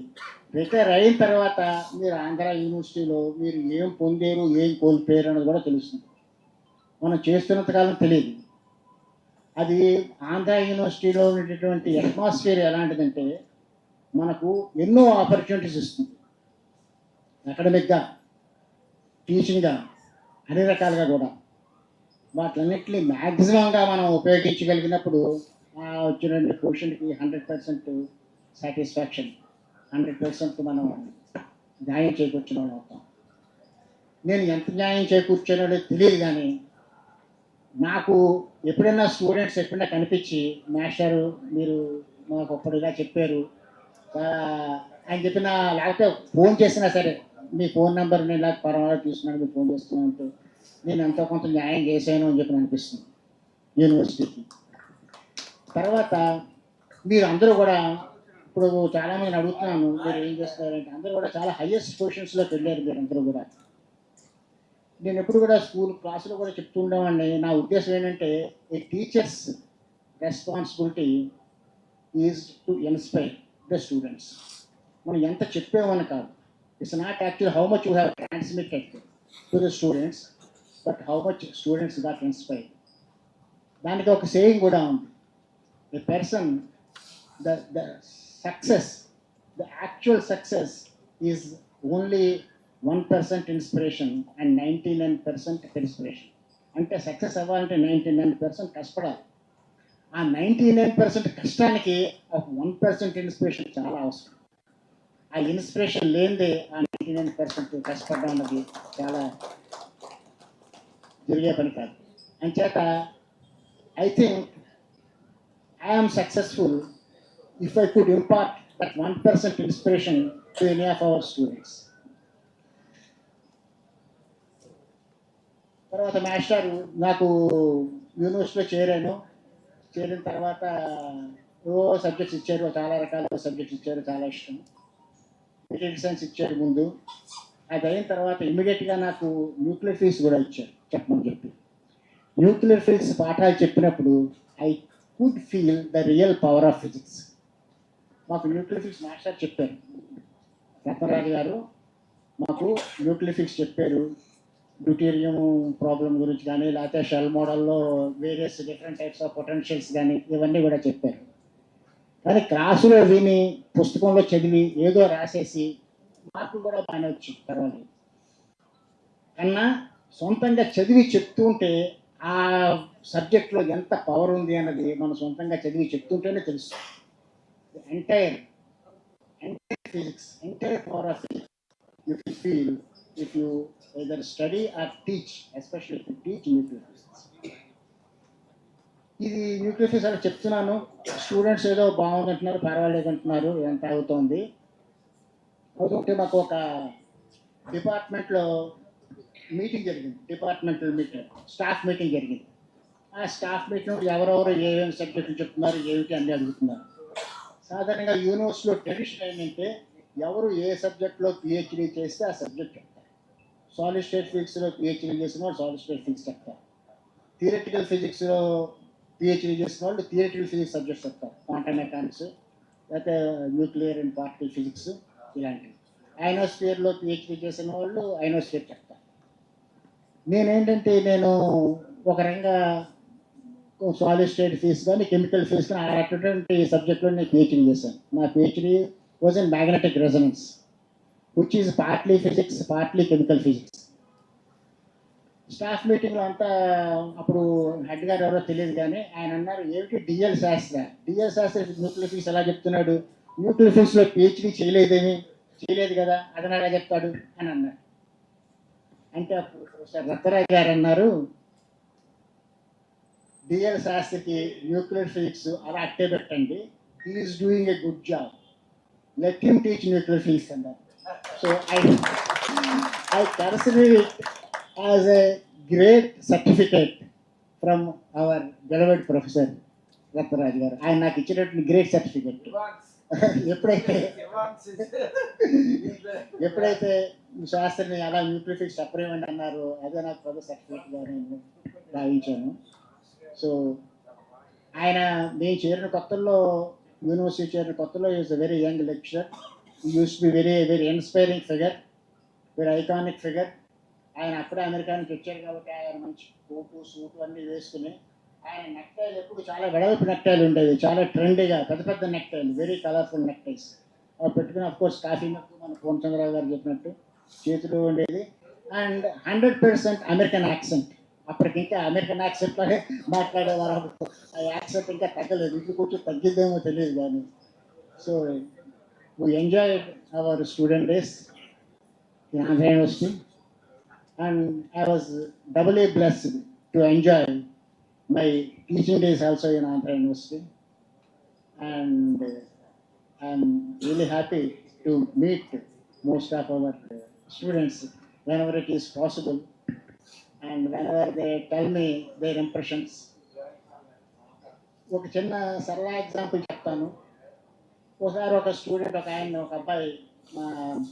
Speaker 4: రిటైర్ అయిన తర్వాత మీరు ఆంధ్ర యూనివర్సిటీలో మీరు ఏం పొందారు, ఏం కోల్పోయారు అన్నది కూడా తెలుస్తుంది. మనం చేస్తున్నంతకాలం తెలియదు. అది ఆంధ్ర యూనివర్సిటీలో ఉండేటువంటి అట్మాస్ఫియర్ ఎలాంటిదంటే,
Speaker 12: మనకు ఎన్నో ఆపర్చునిటీస్ ఇస్తుంది. అకాడమిక్గా, టీచింగ్గా, అన్ని రకాలుగా కూడా వాటిలన్నింటినీ మ్యాక్సిమంగా మనం ఉపయోగించగలిగినప్పుడు వచ్చిన క్వశ్చన్కి 100% సాటిస్ఫాక్షన్, 100% మనం న్యాయం చేకూర్చిన వాళ్ళు అవుతాం. నేను ఎంత న్యాయం చేకూర్చానో తెలియదు, కానీ నాకు ఎప్పుడైనా స్టూడెంట్స్ ఎప్పుడైనా కనిపించి మాస్టారు మీరు మాకు ఒక్కడిగా చెప్పారు అని చెప్పిన, లేకపోతే ఫోన్ చేసినా సరే మీ ఫోన్ నెంబర్ నేను నాకు పర్వాలేదు తీసుకున్నాను, మీరు ఫోన్ చేస్తున్నాను, నేను ఎంతో కొంత న్యాయం చేశాను అని చెప్పి అనిపిస్తుంది యూనివర్సిటీకి. తర్వాత మీరు అందరూ కూడా ఇప్పుడు చాలామందిని అడుగుతున్నాను మీరు ఏం చేస్తారంటే, అందరూ కూడా చాలా హైయెస్ట్ పొజిషన్స్లోకి వెళ్ళారు మీరు అందరూ కూడా. నేను ఎప్పుడు కూడా స్కూల్ క్లాసులో కూడా చెప్తూ ఉండేవాడిని. నా ఉద్దేశం ఏంటంటే a teachers responsibility is to inspire the students. మనం ఎంత చెప్పేమని కాదు, it's not actually how much you have transmitted to the students, but how much students got inspire. దానికి ఒక సేయింగ్ కూడా ఉంది, a person the success, the actual success is only 1% inspiration and 99% inspiration. అంటే success అవ్వాలంటే 99% కష్టపడాలి. ఆ 99% కష్టానికి ఒక 1% ఇన్స్పిరేషన్ చాలా అవసరం. ఆ ఇన్స్పిరేషన్ లేనిదే ఆ 99% కష్టపడడం అన్నది చాలా జరిగే పని కాదు. అంచేత I think I am successful if I could impart that 1% inspiration to any of our students. తర్వాత మాస్టర్ నాకు యూనివర్సిటీలో చేరిన తర్వాత సబ్జెక్ట్స్ ఇచ్చారు, చాలా రకాల సబ్జెక్ట్స్ ఇచ్చారు, చాలా ఇష్టం. మెటీరియల్ సైన్స్ ఇచ్చారు ముందు. అది అయిన తర్వాత ఇమీడియట్గా నాకు న్యూక్లియర్ ఫిజిక్స్ కూడా ఇచ్చారు చెప్పమని చెప్పి. న్యూక్లియర్ ఫిజిక్స్ పాఠాలు చెప్పినప్పుడు I could feel the real power of physics. మాకు న్యూక్లియర్ ఫిజిక్స్ మాస్టర్ చెప్పారు, రత్నరాజు గారు మాకు న్యూక్లియర్ ఫిజిక్స్ చెప్పారు. డ్యూటీరియం ప్రాబ్లం గురించి కానీ, లేకపోతే షెల్ మోడల్లో various different types of potentials కానీ ఇవన్నీ కూడా చెప్పారు. కానీ క్లాసులో విని పుస్తకంలో చదివి ఏదో రాసేసి మార్కులు కూడా బాగానే వచ్చి పర్వాలేదు. కన్నా సొంతంగా చదివి చెప్తుంటే ఆ సబ్జెక్ట్లో ఎంత పవర్ ఉంది అన్నది మనం సొంతంగా చదివి చెప్తుంటేనే తెలుస్తుంది. The entire physics, entire power of physics, you can feel if you either study or teach, especially if you teach nuclear physics. ఇది న్యూక్లియర్ ఫిజిక్స్ అలా చెప్తున్నాను, స్టూడెంట్స్ ఏదో బాగుందంటున్నారు, పర్వాలేదు అంటున్నారు, ఎంత అవుతుంటే మాకు ఒక డిపార్ట్మెంట్లో మీటింగ్ జరిగింది, డిపార్ట్మెంటల్ మీటింగ్, స్టాఫ్ మీటింగ్ జరిగింది. ఆ స్టాఫ్ మీటింగ్ ఎవరెవరు ఏమేమి సబ్జెక్టులు చెప్తున్నారు ఏమిటి అన్నీ అడుగుతున్నారు. సాధారణంగా యూనివర్సిటీలో ట్రెడిషన్ ఏంటంటే ఎవరు ఏ సబ్జెక్ట్లో పిహెచ్డీ చేస్తే ఆ సబ్జెక్ట్ చెప్తారు. సాలిడ్ స్టేట్ ఫిజిక్స్లో పిహెచ్డీ చేసిన వాళ్ళు సాలిడ్ స్టేట్ ఫిజిక్స్ చెప్తారు. థియరిటికల్ ఫిజిక్స్లో పిహెచ్డీ చేసిన వాళ్ళు థియరిటికల్ ఫిజిక్స్ సబ్జెక్ట్స్ చెప్తారు, క్వాంటమ్ మెకానిక్స్, లేకపోతే న్యూక్లియర్ అండ్ పార్టికల్ ఫిజిక్స్ ఇలాంటివి. ఐనోస్ఫియర్లో పిహెచ్డీ చేసిన వాళ్ళు ఐనోస్ఫియర్ చెప్తారు. నేను ఒక రకంగా సాలిడ్ స్టేట్ ఫిజిక్స్ కానీ కెమికల్ ఫిజిక్స్ కానీ అటువంటి సబ్జెక్ట్లో నేను పిహెచ్డీ చేశాను. నా PhD was in magnetic resonance, which is partly physics partly chemical physics. Staff మీటింగ్లో అంతా అప్పుడు హెడ్ గారు ఎవరో తెలియదు, కానీ ఆయన అన్నారు ఏమిటి డిఎల్ శాస్త్రి న్యూక్లియర్ ఫిజిక్స్ ఎలా చెప్తున్నాడు, న్యూక్లియర్ ఫిజిక్స్లో పిహెచ్డీ చేయలేదు కదా, అతను ఎలా చెప్తాడు అని అన్నారు. అంటే అప్పుడు ప్రొఫెసర్ రత్నరాజు గారు అన్నారు, డిఎల్ శాస్త్రికి న్యూక్లియర్ ఫిజిక్స్ అలా అట్టే పెట్టండి, he is doing a good job, let him teach nuclear physics అన్నారు. So I consider it as a great certificate from our beloved professor Ratnaraju garu. ఆయన నాకు ఇచ్చినటువంటి గ్రేట్ సర్టిఫికేట్. ఎప్పుడైతే శాస్త్రిని అలా న్యూక్లియర్ ఫిజిక్స్ చెప్పరేమండి అన్నారు, అదే నాకు ప్రొఫెసర్ సర్టిఫికేట్గా నేను భావించాను. సో ఆయన నేను చేరిన కొత్తల్లో, యూనివర్సిటీ చేరిన కొత్తలో is a very young lecturer, use to be very very inspiring figure, very iconic figure. ఆయన అప్పుడే అమెరికా నుంచి వచ్చారు కాబట్టి ఆయన మంచి కోటు సూటు అన్నీ వేసుకుని, ఆయన నెక్టైలు ఎప్పుడు చాలా వెడల్పు నెక్టైలు ఉండేవి, చాలా ట్రెండీగా పెద్ద పెద్ద నెక్టైలు, వెరీ కలర్ఫుల్ నెక్టైస్. పెట్టుకుని అఫ్ కోర్స్ కాఫీ మగ్గు మన పూర్ణ చంద్రరావు గారు చెప్పినట్టు చేతిలో ఉండేది. And 100% American accent. అప్పటికి ఇంకా అమెరికన్ యాక్సెంట్లోనే మాట్లాడేవారు. ఆ యాక్సెంట్ ఇంకా తగ్గలేదు, ఇప్పుడు కొంచెం తగ్గిద్దేమో తెలియదు కానీ. So we enjoy hour student days in Andhra University, and I was doubly blessed to enjoy my teaching days also in Andhra University, and I'm really happy to meet most of our students whenever it is possible, and whenever they tell me their impressions. ఒక చిన్న సరళ example చెప్తాను. ఒకసారి ఒక student, ఒక అబ్బాయి, మా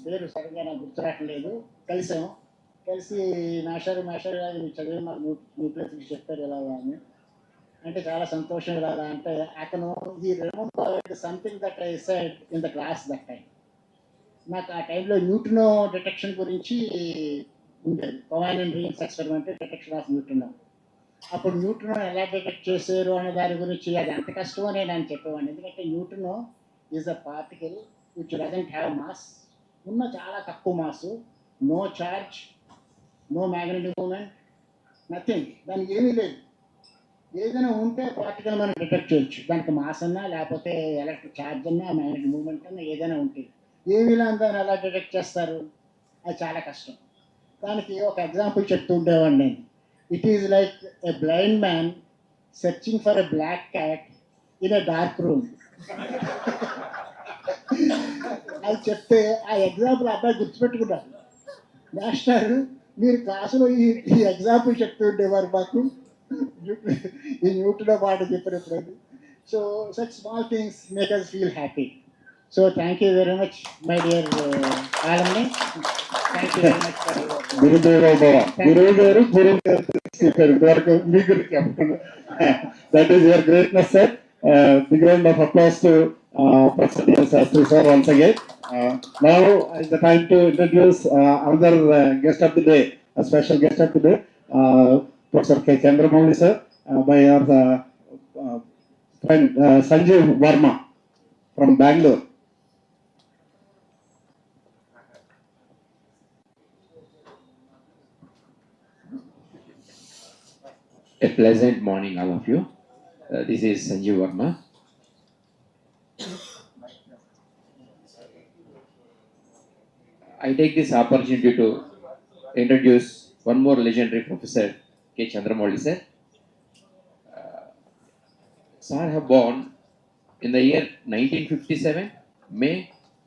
Speaker 12: పేరు సరిగ్గా నాకు గుర్తురావట్లేదు, కలిసి మాస్టర్ గారు చదివి మాకు న్యూక్లియస్ చెప్పారు ఇలాగా అని. అంటే చాలా సంతోషం ఇలాగా అంటే అతను ఈ remembered something that I said in the class that time. నాకు ఆ టైంలో న్యూట్రినో డిటెక్షన్ గురించి ఉండేది, covalent rings experiment detection of neutrino. అప్పుడు న్యూట్రినో ఎలా డిటెక్ట్ చేశారు అనే దాని గురించి అది ఎంత కష్టమో నేను చెప్పేవాడిని. ఎందుకంటే neutrino is a particle which doesn't have mass, ఉన్న చాలా తక్కువ mass, no charge, no magnetic moment, nothing. దానికి ఏమీ లేదు. ఏదైనా ఉంటే పార్టికల్ మనం డిటెక్ట్ చేయొచ్చు, దానికి మాస్ అన్నా లేకపోతే ఎలక్ట్రిక్ ఛార్జ్ అన్నా మ్యాగ్నెటిక్ మూమెంట్ అన్నా ఏదైనా ఉంటుంది. ఏమీ లేని దాన్ని ఎలా డిటెక్ట్ చేస్తారు? అది చాలా కష్టం. దానికి ఒక ఎగ్జాంపుల్ చెప్తూ ఉండేవాడిని నేను. It is like a blind man searching for a black cat in a dark room. అది చెప్తే ఆ ఎగ్జాంపుల్ అబ్బాయి గుర్తుపెట్టుకున్నారు. మాస్టర్ మీరు క్లాసులో ఈ ఎగ్జాంపుల్ చెప్తూ ఉండేవారు మాకు, ఈ న్యూట్రినో మాట చెప్పినప్పుడు. So such small things make us feel happy. So thank you very much, my dear alumni. Thank you very much for
Speaker 4: that is your greatness, sir. Big round of applause to Professor Sastry sir once again. Now is the time to introduce another guest of the day, a special guest of the day, Professor K. Chandaro sir, by our friend Sanjeev Verma from Bangalore.
Speaker 13: A pleasant morning, all of you. This is Sanjeev Verma. I take this opportunity to introduce one more legendary professor, K. Chandaro sir. Sir have born in the year 1957, May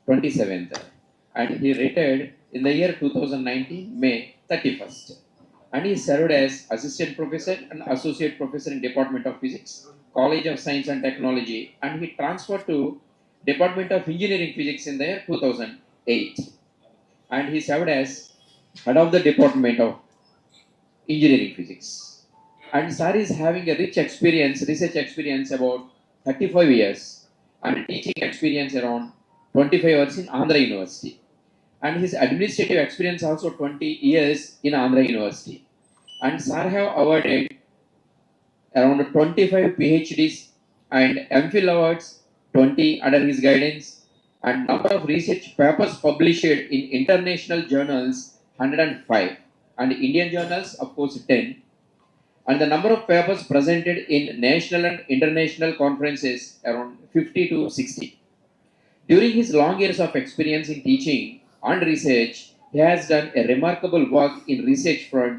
Speaker 13: 27th, and he retired in the year 2019, May 31st. And he served as assistant professor and associate professor in Department of Physics, College of Science and Technology, and he transferred to Department of Engineering Physics in the year 2008. And he served as head of the Department of Engineering Physics. And sir is having a rich experience, research experience about 35 years, and teaching experience around 25 years in Andhra University. And his administrative experience also 20 years in Andhra University. And sir have awarded around 25 PhDs and MPhil awards, 20 under his guidance, and number of research papers published in international journals 105, and Indian journals of course 10, and the number of papers presented in national and international conferences around 50 to 60. During his long years of experience in teaching and research, he has done a remarkable work in research front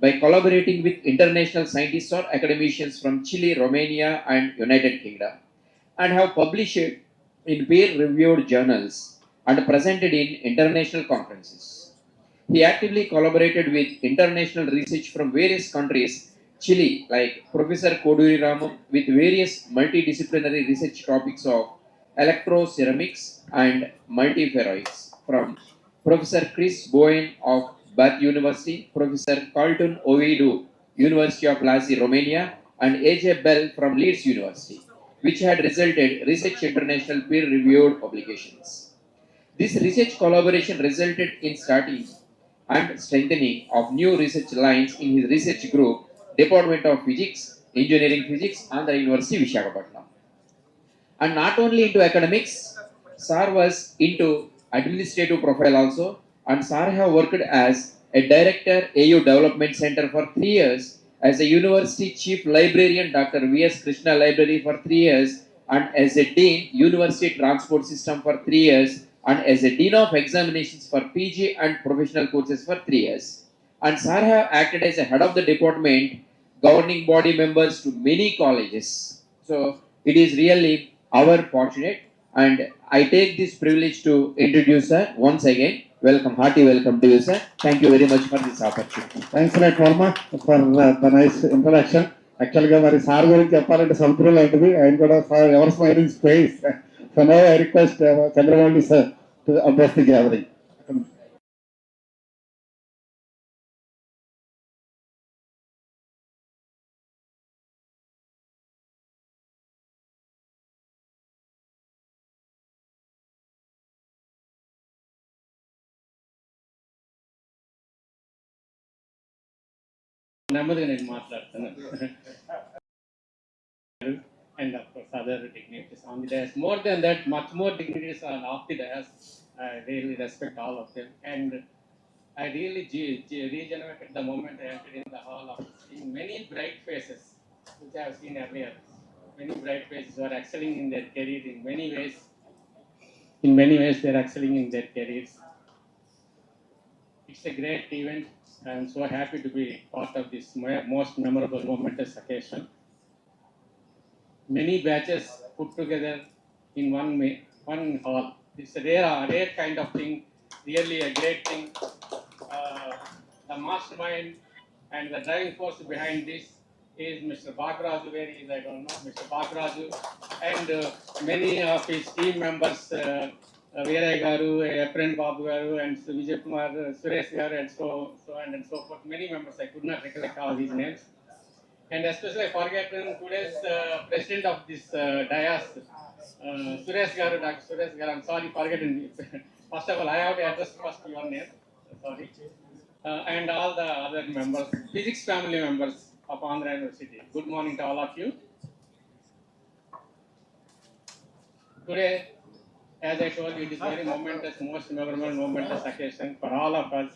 Speaker 13: by collaborating with international scientists or academicians from Chile, Romania, and United Kingdom, and have published in peer-reviewed journals and presented in international conferences. He actively collaborated with international research from various countries, Chile, like Professor Koduri Ramu, with various multidisciplinary research topics of electroceramics and multiferroids, from Professor Chris Bowen of Bath University, Professor Carlton Ovidiu, University of Lassi, Romania, and A.J. Bell from Leeds University, which had resulted research international peer-reviewed publications. This research collaboration resulted in starting and strengthening of new research lines in his research group, Department of Physics, Engineering Physics, Andhra University, Vijayawada. And not only into academics, Sir was into administrative profile also, and Sir have worked as a director AU Development Center for 3 years, as a university chief librarian Dr. V.S. Krishna Library for 3 years, and as a dean University Transport System for 3 years, and as a dean of examinations for PG and professional courses for 3 years. And Sir have acted as a head of the department, governing body members to many colleges. So it is really our fortunate, and I take this privilege to introduce her once again. Welcome, hearty welcome to you, sir. Thank you very much for this opportunity.
Speaker 4: Thanks right Varma for the nice introduction. యాక్చువల్గా మరి sir గురించి చెప్పాలంటే సముద్రం లాంటిది, ఆయన కూడా ever smiling space. So now I request Chandrababu sir to address the gathering.
Speaker 10: నెమ్మదిగా నేను మాట్లాడుతున్నాను. And of course other dignitaries on the dais. More than that, much more dignitaries are off the dais. I really respect all of them, and I really regenerated the moment I entered in the hall of seeing many bright faces which I have seen earlier. Many bright faces who are excelling in their career in many ways. In many ways, they are excelling in their careers. It's a great event. I am so happy to be part of this most memorable, momentous occasion. Many batches put together in one hall. It's a rare kind of thing, really a great thing. The mastermind and the driving force behind this is Mr. Bascar, where he is, I don't know, Mr. Bascar, and many of his team members, Veeray Garu, Efren Babu Garu, and Vijay Kumar, Suresh Garu, and so on and so forth. Many members, I could not recollect all these names. And especially I forgotten today's president of this dais, Suresh Garu, Dr. Suresh Garu. I'm sorry, forgotten. First of all, I have to address first your name. Sorry. And all the other members, physics family members of Andhra University. Good morning to all of you. Today, as I told you, it is very momentous, most memorable, momentous occasion for all of us.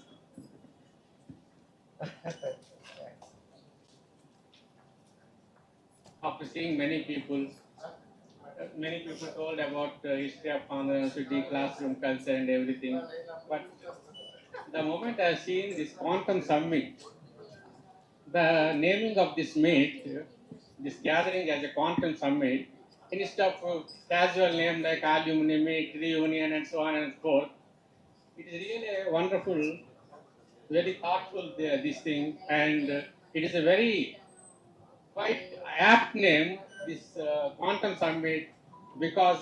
Speaker 10: After seeing many people told about the history of Andhra University, classroom culture and everything. But the moment I have seen this quantum summit, the naming of this meet, this gathering as a quantum summit, instead of casual name like Alumni meet, reunion and so on and so forth, it is really a wonderful, very thoughtful this thing, and it is a very quite apt name, this quantum summit, because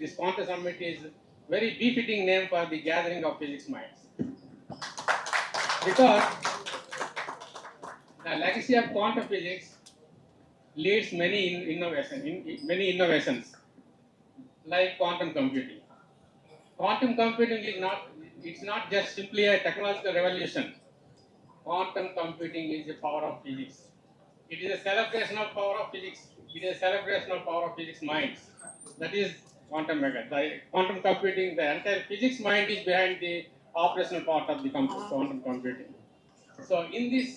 Speaker 10: this quantum summit is very befitting name for the gathering of physics minds. Because the legacy of quantum physics leads many innovations, like quantum computing. Quantum computing is not just simply a technological revolution. Quantum computing is the power of physics. It is a celebration of power of physics. It is a celebration of power of physics minds. That is quantum mechanics. The quantum computing, the entire physics mind is behind the operational part of the quantum computing. So in this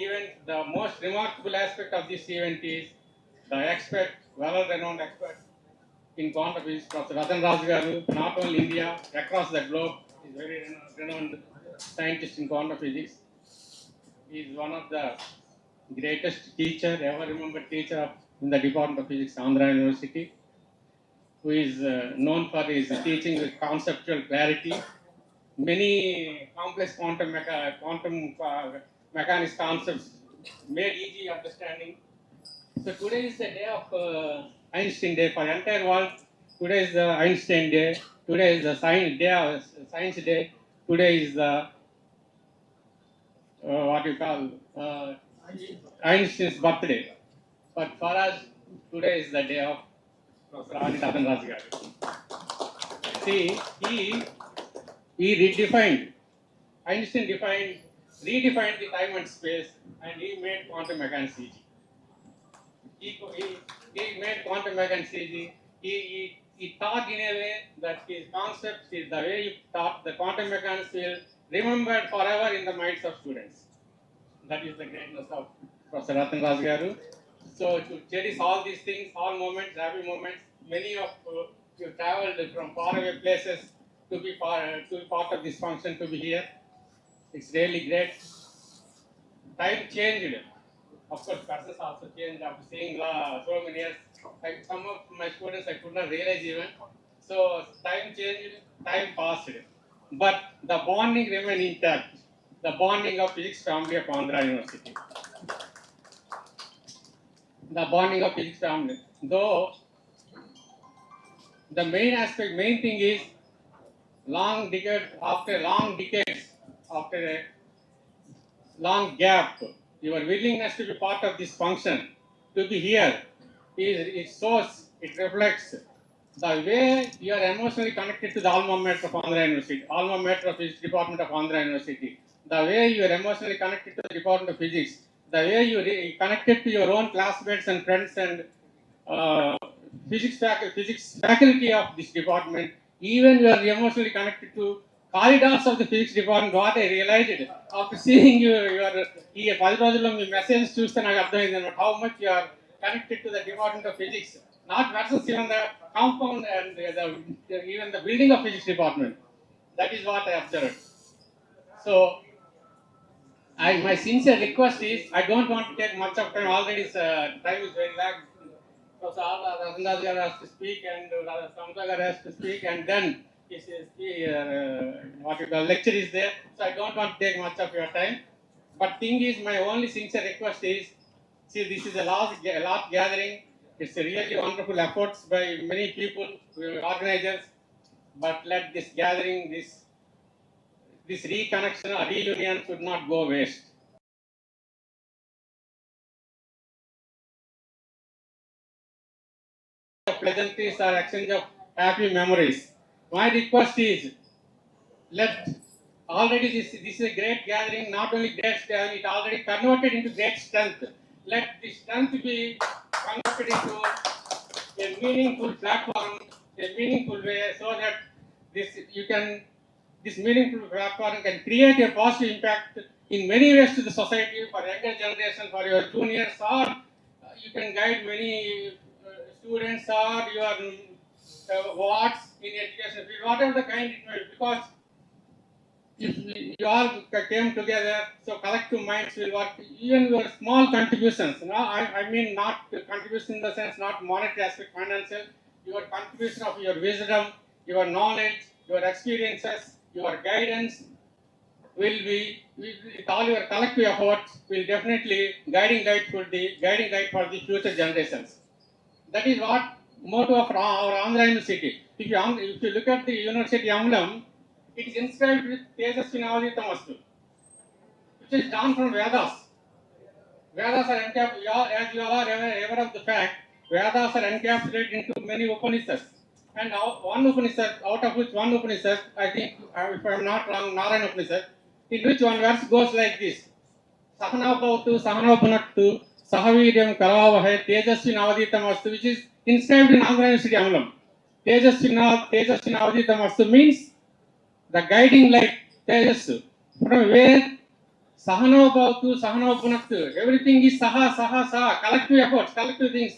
Speaker 10: event, the most remarkable aspect of this event is the expert, well-renowned expert in quantum physics, Professor Ratna Raju, not only India, across the globe, is very renowned scientist in quantum physics. He is one of the greatest teacher, ever remembered teacher in the Department of Physics, Andhra University, who is known for his teaching with conceptual clarity. Many complex quantum mechanics concepts made easy understanding. So today is the day of Einstein Day for the entire world. Today is the Einstein Day. Today is the Science Day. Today is the what you call Einstein's birthday. But for us, today is the day of Professor Ratna Raju. See, he Einstein redefined the time and space, and he made quantum mechanics easy. He made quantum mechanics easy. He he taught in a way that his concepts, the way he taught the quantum mechanics will remembered forever in the minds of students. That is the greatness of Professor Ratna Raju garu. So to cherish all these things, all moments, happy moments, many of you traveled from faraway places to be part of this function, to be here. It's really great. Time changed. Of course, persons also changed after seeing so many years. Some of my students I could not realize even. So time changed, time passed. But the bonding remained intact. The bonding of physics family of Andhra University. The bonding of physics family. Though the main thing is after a long gap, your willingness to be part of this function, to be here, it shows, it reflects the way you are emotionally connected to the alma mater of Andhra University, alma mater of Physics Department of Andhra University, the way you are emotionally connected to the Department of Physics, the way you are connected to your own classmates and friends and physics faculty of this department, even you are emotionally connected to corridors of the physics department. What I realized after seeing your message చూస్తే నాకు అర్థమైంది how much you are connected to the Department of Physics, not versus even the compound and even the building of Physics Department. That is what I observed. So, my sincere request is, I don't want to take much of time. Already time is very lax. Professor Ratna Raju has to speak and Samata has to speak, and then lecture is there. So I don't want to take much of your time. But thing is, my only sincere request is, see, this is a large gathering. It's a really wonderful efforts by many people, organizers. But let this gathering, this reconnection or reunion should not go waste. Pleasantries or exchange of happy memories. My request is, already this is a great gathering, not only great strength, it already converted into great strength. Let this strength be converted into a meaningful platform, a meaningful way, so that this meaningful platform can create a positive impact in many ways to the society, for younger generation, for your juniors, or you can guide many students or your wards in education field, whatever the kind it may be, because if you all came together, so collective minds will work. Even your small contributions, I mean not contribution in the sense not monetary aspect, financial, your contribution of your wisdom, your knowledge, your experiences, your guidance will be, with all your collective efforts, will definitely guiding light for the future generations. That is what motto of our Andhra University. If you look at the university emblem, it is inscribed with Tejasvi Navaditamastu, which is drawn from Vedas. Vedas are encapsulated, as you all are aware of the fact, Vedas are encapsulated into many Upanishads. And one Upanishad, out of which one Upanishad, I think, if I am not wrong, Narayana Upanishad, in which one verse goes like this: Sahana Bhavatu, Sahana Bhunaktu, Sahaviryam Karavavahe, Tejasvi Navaditamastu, which is inscribed in Andhra University emblem. Tejasvi Navaditamastu means the guiding light, Tejas, from where Sahana Bhavatu, Sahana Bhunaktu, everything is Saha, collective efforts, collective things.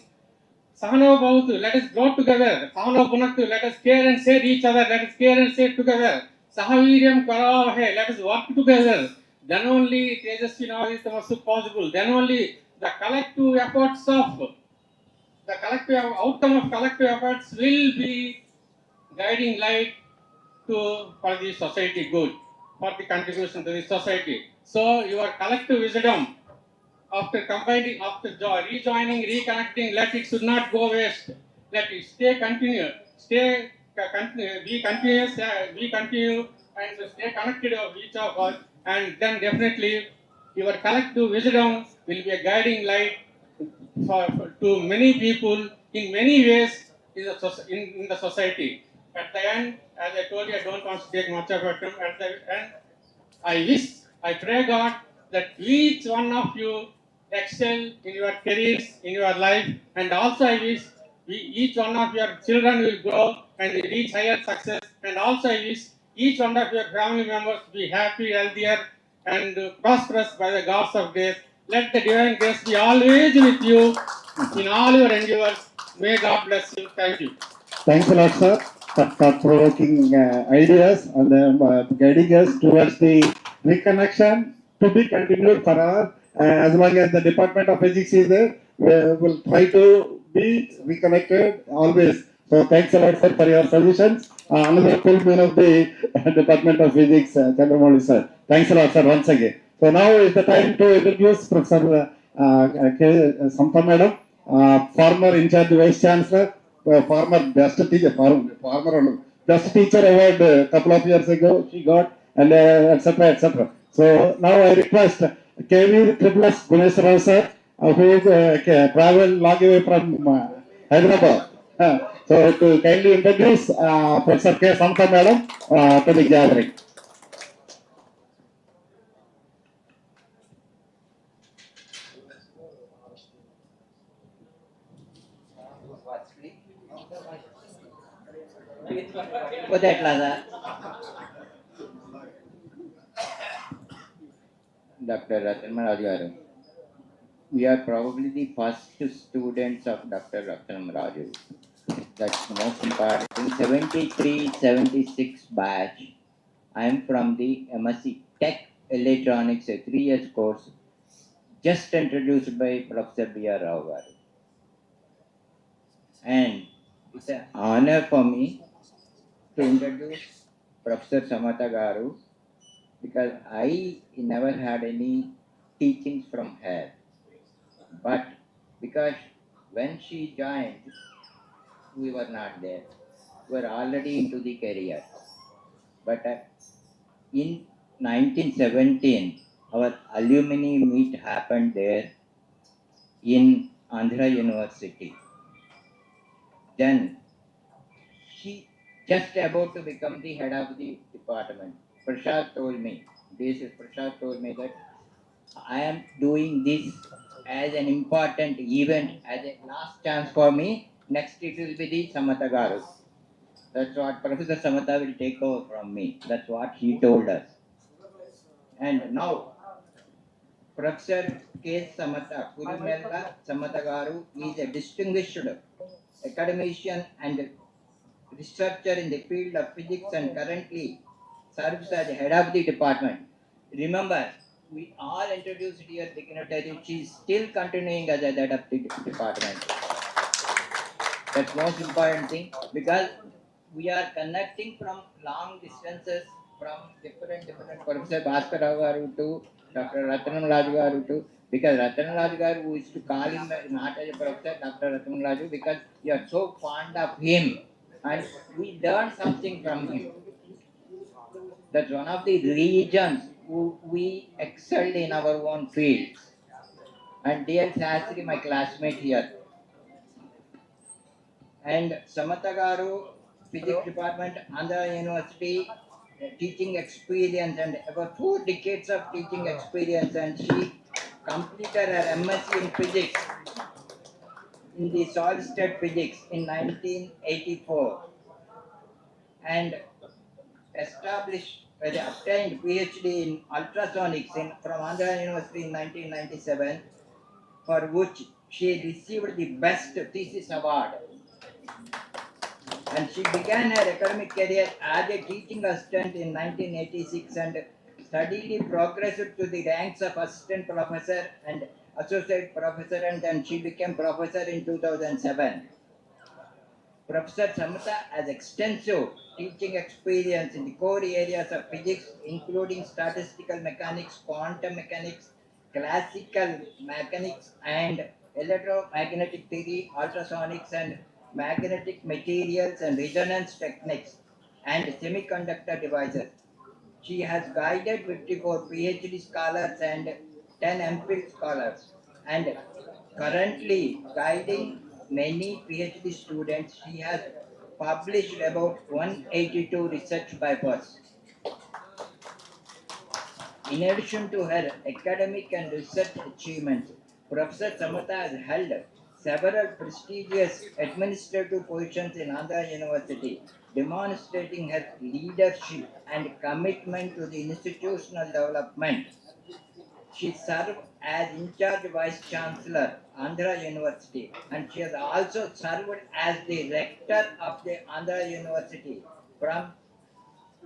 Speaker 10: Sahana Bhavatu, let us grow together. Sahana Bhunaktu, let us care and share each other, let us care and share together. Sahaviryam Karavavahe, let us work together. Then only Tejasvi Navaditamastu possible. Then only the collective efforts the collective outcome of collective efforts will be guiding light for the society good, for the contribution to the society. So your collective wisdom, after combining, after rejoining, reconnecting, let it should not go waste. Let it be continuous, be continue, and stay connected of each of us, and then definitely your collective wisdom will be a guiding light to many people in many ways in the society. At the end, as I told you, I don't want to take much of your time. At the end, I pray God that each one of you excel in your careers, in your life, and also I wish each one of your children will grow and reach higher success, and also I wish each one of your family members be happy, healthier, and prosperous by the gods of grace. Let the divine grace be always with you in all your endeavors. May God bless you. Thank you.
Speaker 4: Thanks a lot, sir, for thought-provoking ideas and guiding us towards the reconnection to be continued forever. As long as the Department of Physics is there, we will try to be reconnected always. So thanks a lot, sir, for your solutions. Another full man of the Department of Physics, Chandaro, sir. Thanks a lot, sir, once again. So now is the time to introduce Professor Samata Madam, former in charge Vice Chancellor, former best teacher, former best teacher award a couple of years ago she got, and etc. etc. So now I request KV Triple S Gunesh Rao sir, who traveled long way from Hyderabad. So to kindly introduce Professor K. Samata Madam to the gathering.
Speaker 14: Dr. Ratna Raju. We are probably the first students of Dr. Ratna Raju. That's most important. In 73-76 batch, I am from the MSc Tech Electronics, a 3 years course, just introduced by Professor B.R. Rao garu. And it's an honor for me to introduce Professor Samata garu, because I never had any teachings from her. But because when she joined, we were not there. We were already into the career. But in 1917, our alumni meet happened there in Andhra University. Then she just about to become the head of the department. Prashad told me that I am doing this as an important event, as a last chance for me. Next it will be the Samata garu. That's what Professor Samata will take over from me. That's what he told us. And now, Professor K. Samata, Kurumella Samata garu is a distinguished academician and researcher in the field of physics and currently serves as the head of the department. Remember, we all introduced here the Keynote. She is still continuing as a head of the department. That's most important thing, because we are connecting from long distances from different Professor Bascar garu to Dr. Ratna Raju garu to, because Ratna Raju garu, who used to call him not as a professor, Dr. Ratna Raju, because you are so fond of him and we learned something from him. That's one of the regions who we excelled in our own fields. And dear Sastri, my classmate here. And Samata garu, Physics Department, Andhra University, teaching experience, and about 4 decades of teaching experience, and she completed her MSc in Physics in the solid state physics in 1984 and obtained PhD in ultrasonics from Andhra University in 1997, for which she received the Best Thesis Award. And she began her academic career as a teaching assistant in 1986 and steadily progressed to the ranks of assistant professor and associate professor, and then she became professor in 2007. Professor Samata has extensive teaching experience in the core areas of physics, including statistical mechanics, quantum mechanics, classical mechanics, and electromagnetic theory, ultrasonics, and magnetic materials and resonance techniques, and semiconductor devices. She has guided 54 PhD scholars and 10 MPhil scholars, and currently guiding many PhD students. She has published about 182 research papers. In addition to her academic and research achievements, Professor Samata has held several prestigious administrative positions in Andhra University, demonstrating her leadership and commitment to the institutional development. She served as in charge vice chancellor, Andhra University, and she has also served as the rector of the Andhra University from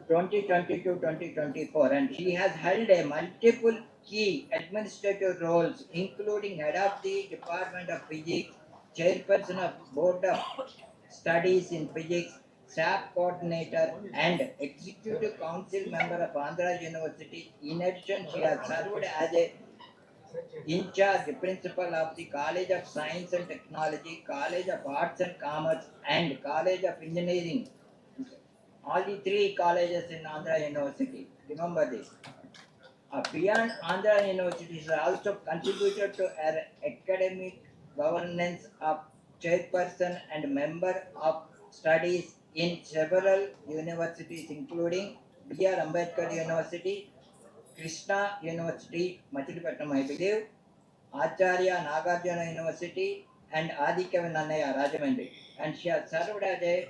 Speaker 14: 2020 to 2024, and she has held a multiple key administrative roles, including head of the Department of Physics, chairperson of Board of Studies in Physics, staff coordinator, and executive council member of Andhra University. In addition, she has served as a in charge principal of the College of Science and Technology, College of Arts and Commerce, and College of Engineering. All the three colleges in Andhra University. Remember this. Beyond Andhra University, has also contributed to her academic governance of chairperson and member of studies in several universities, including B.R. Ambedkar University, Krishna University, Machilipatnam, I believe, Acharya Nagarjuna University, and Adikavi Nannaya Rajamandri. And she has served as a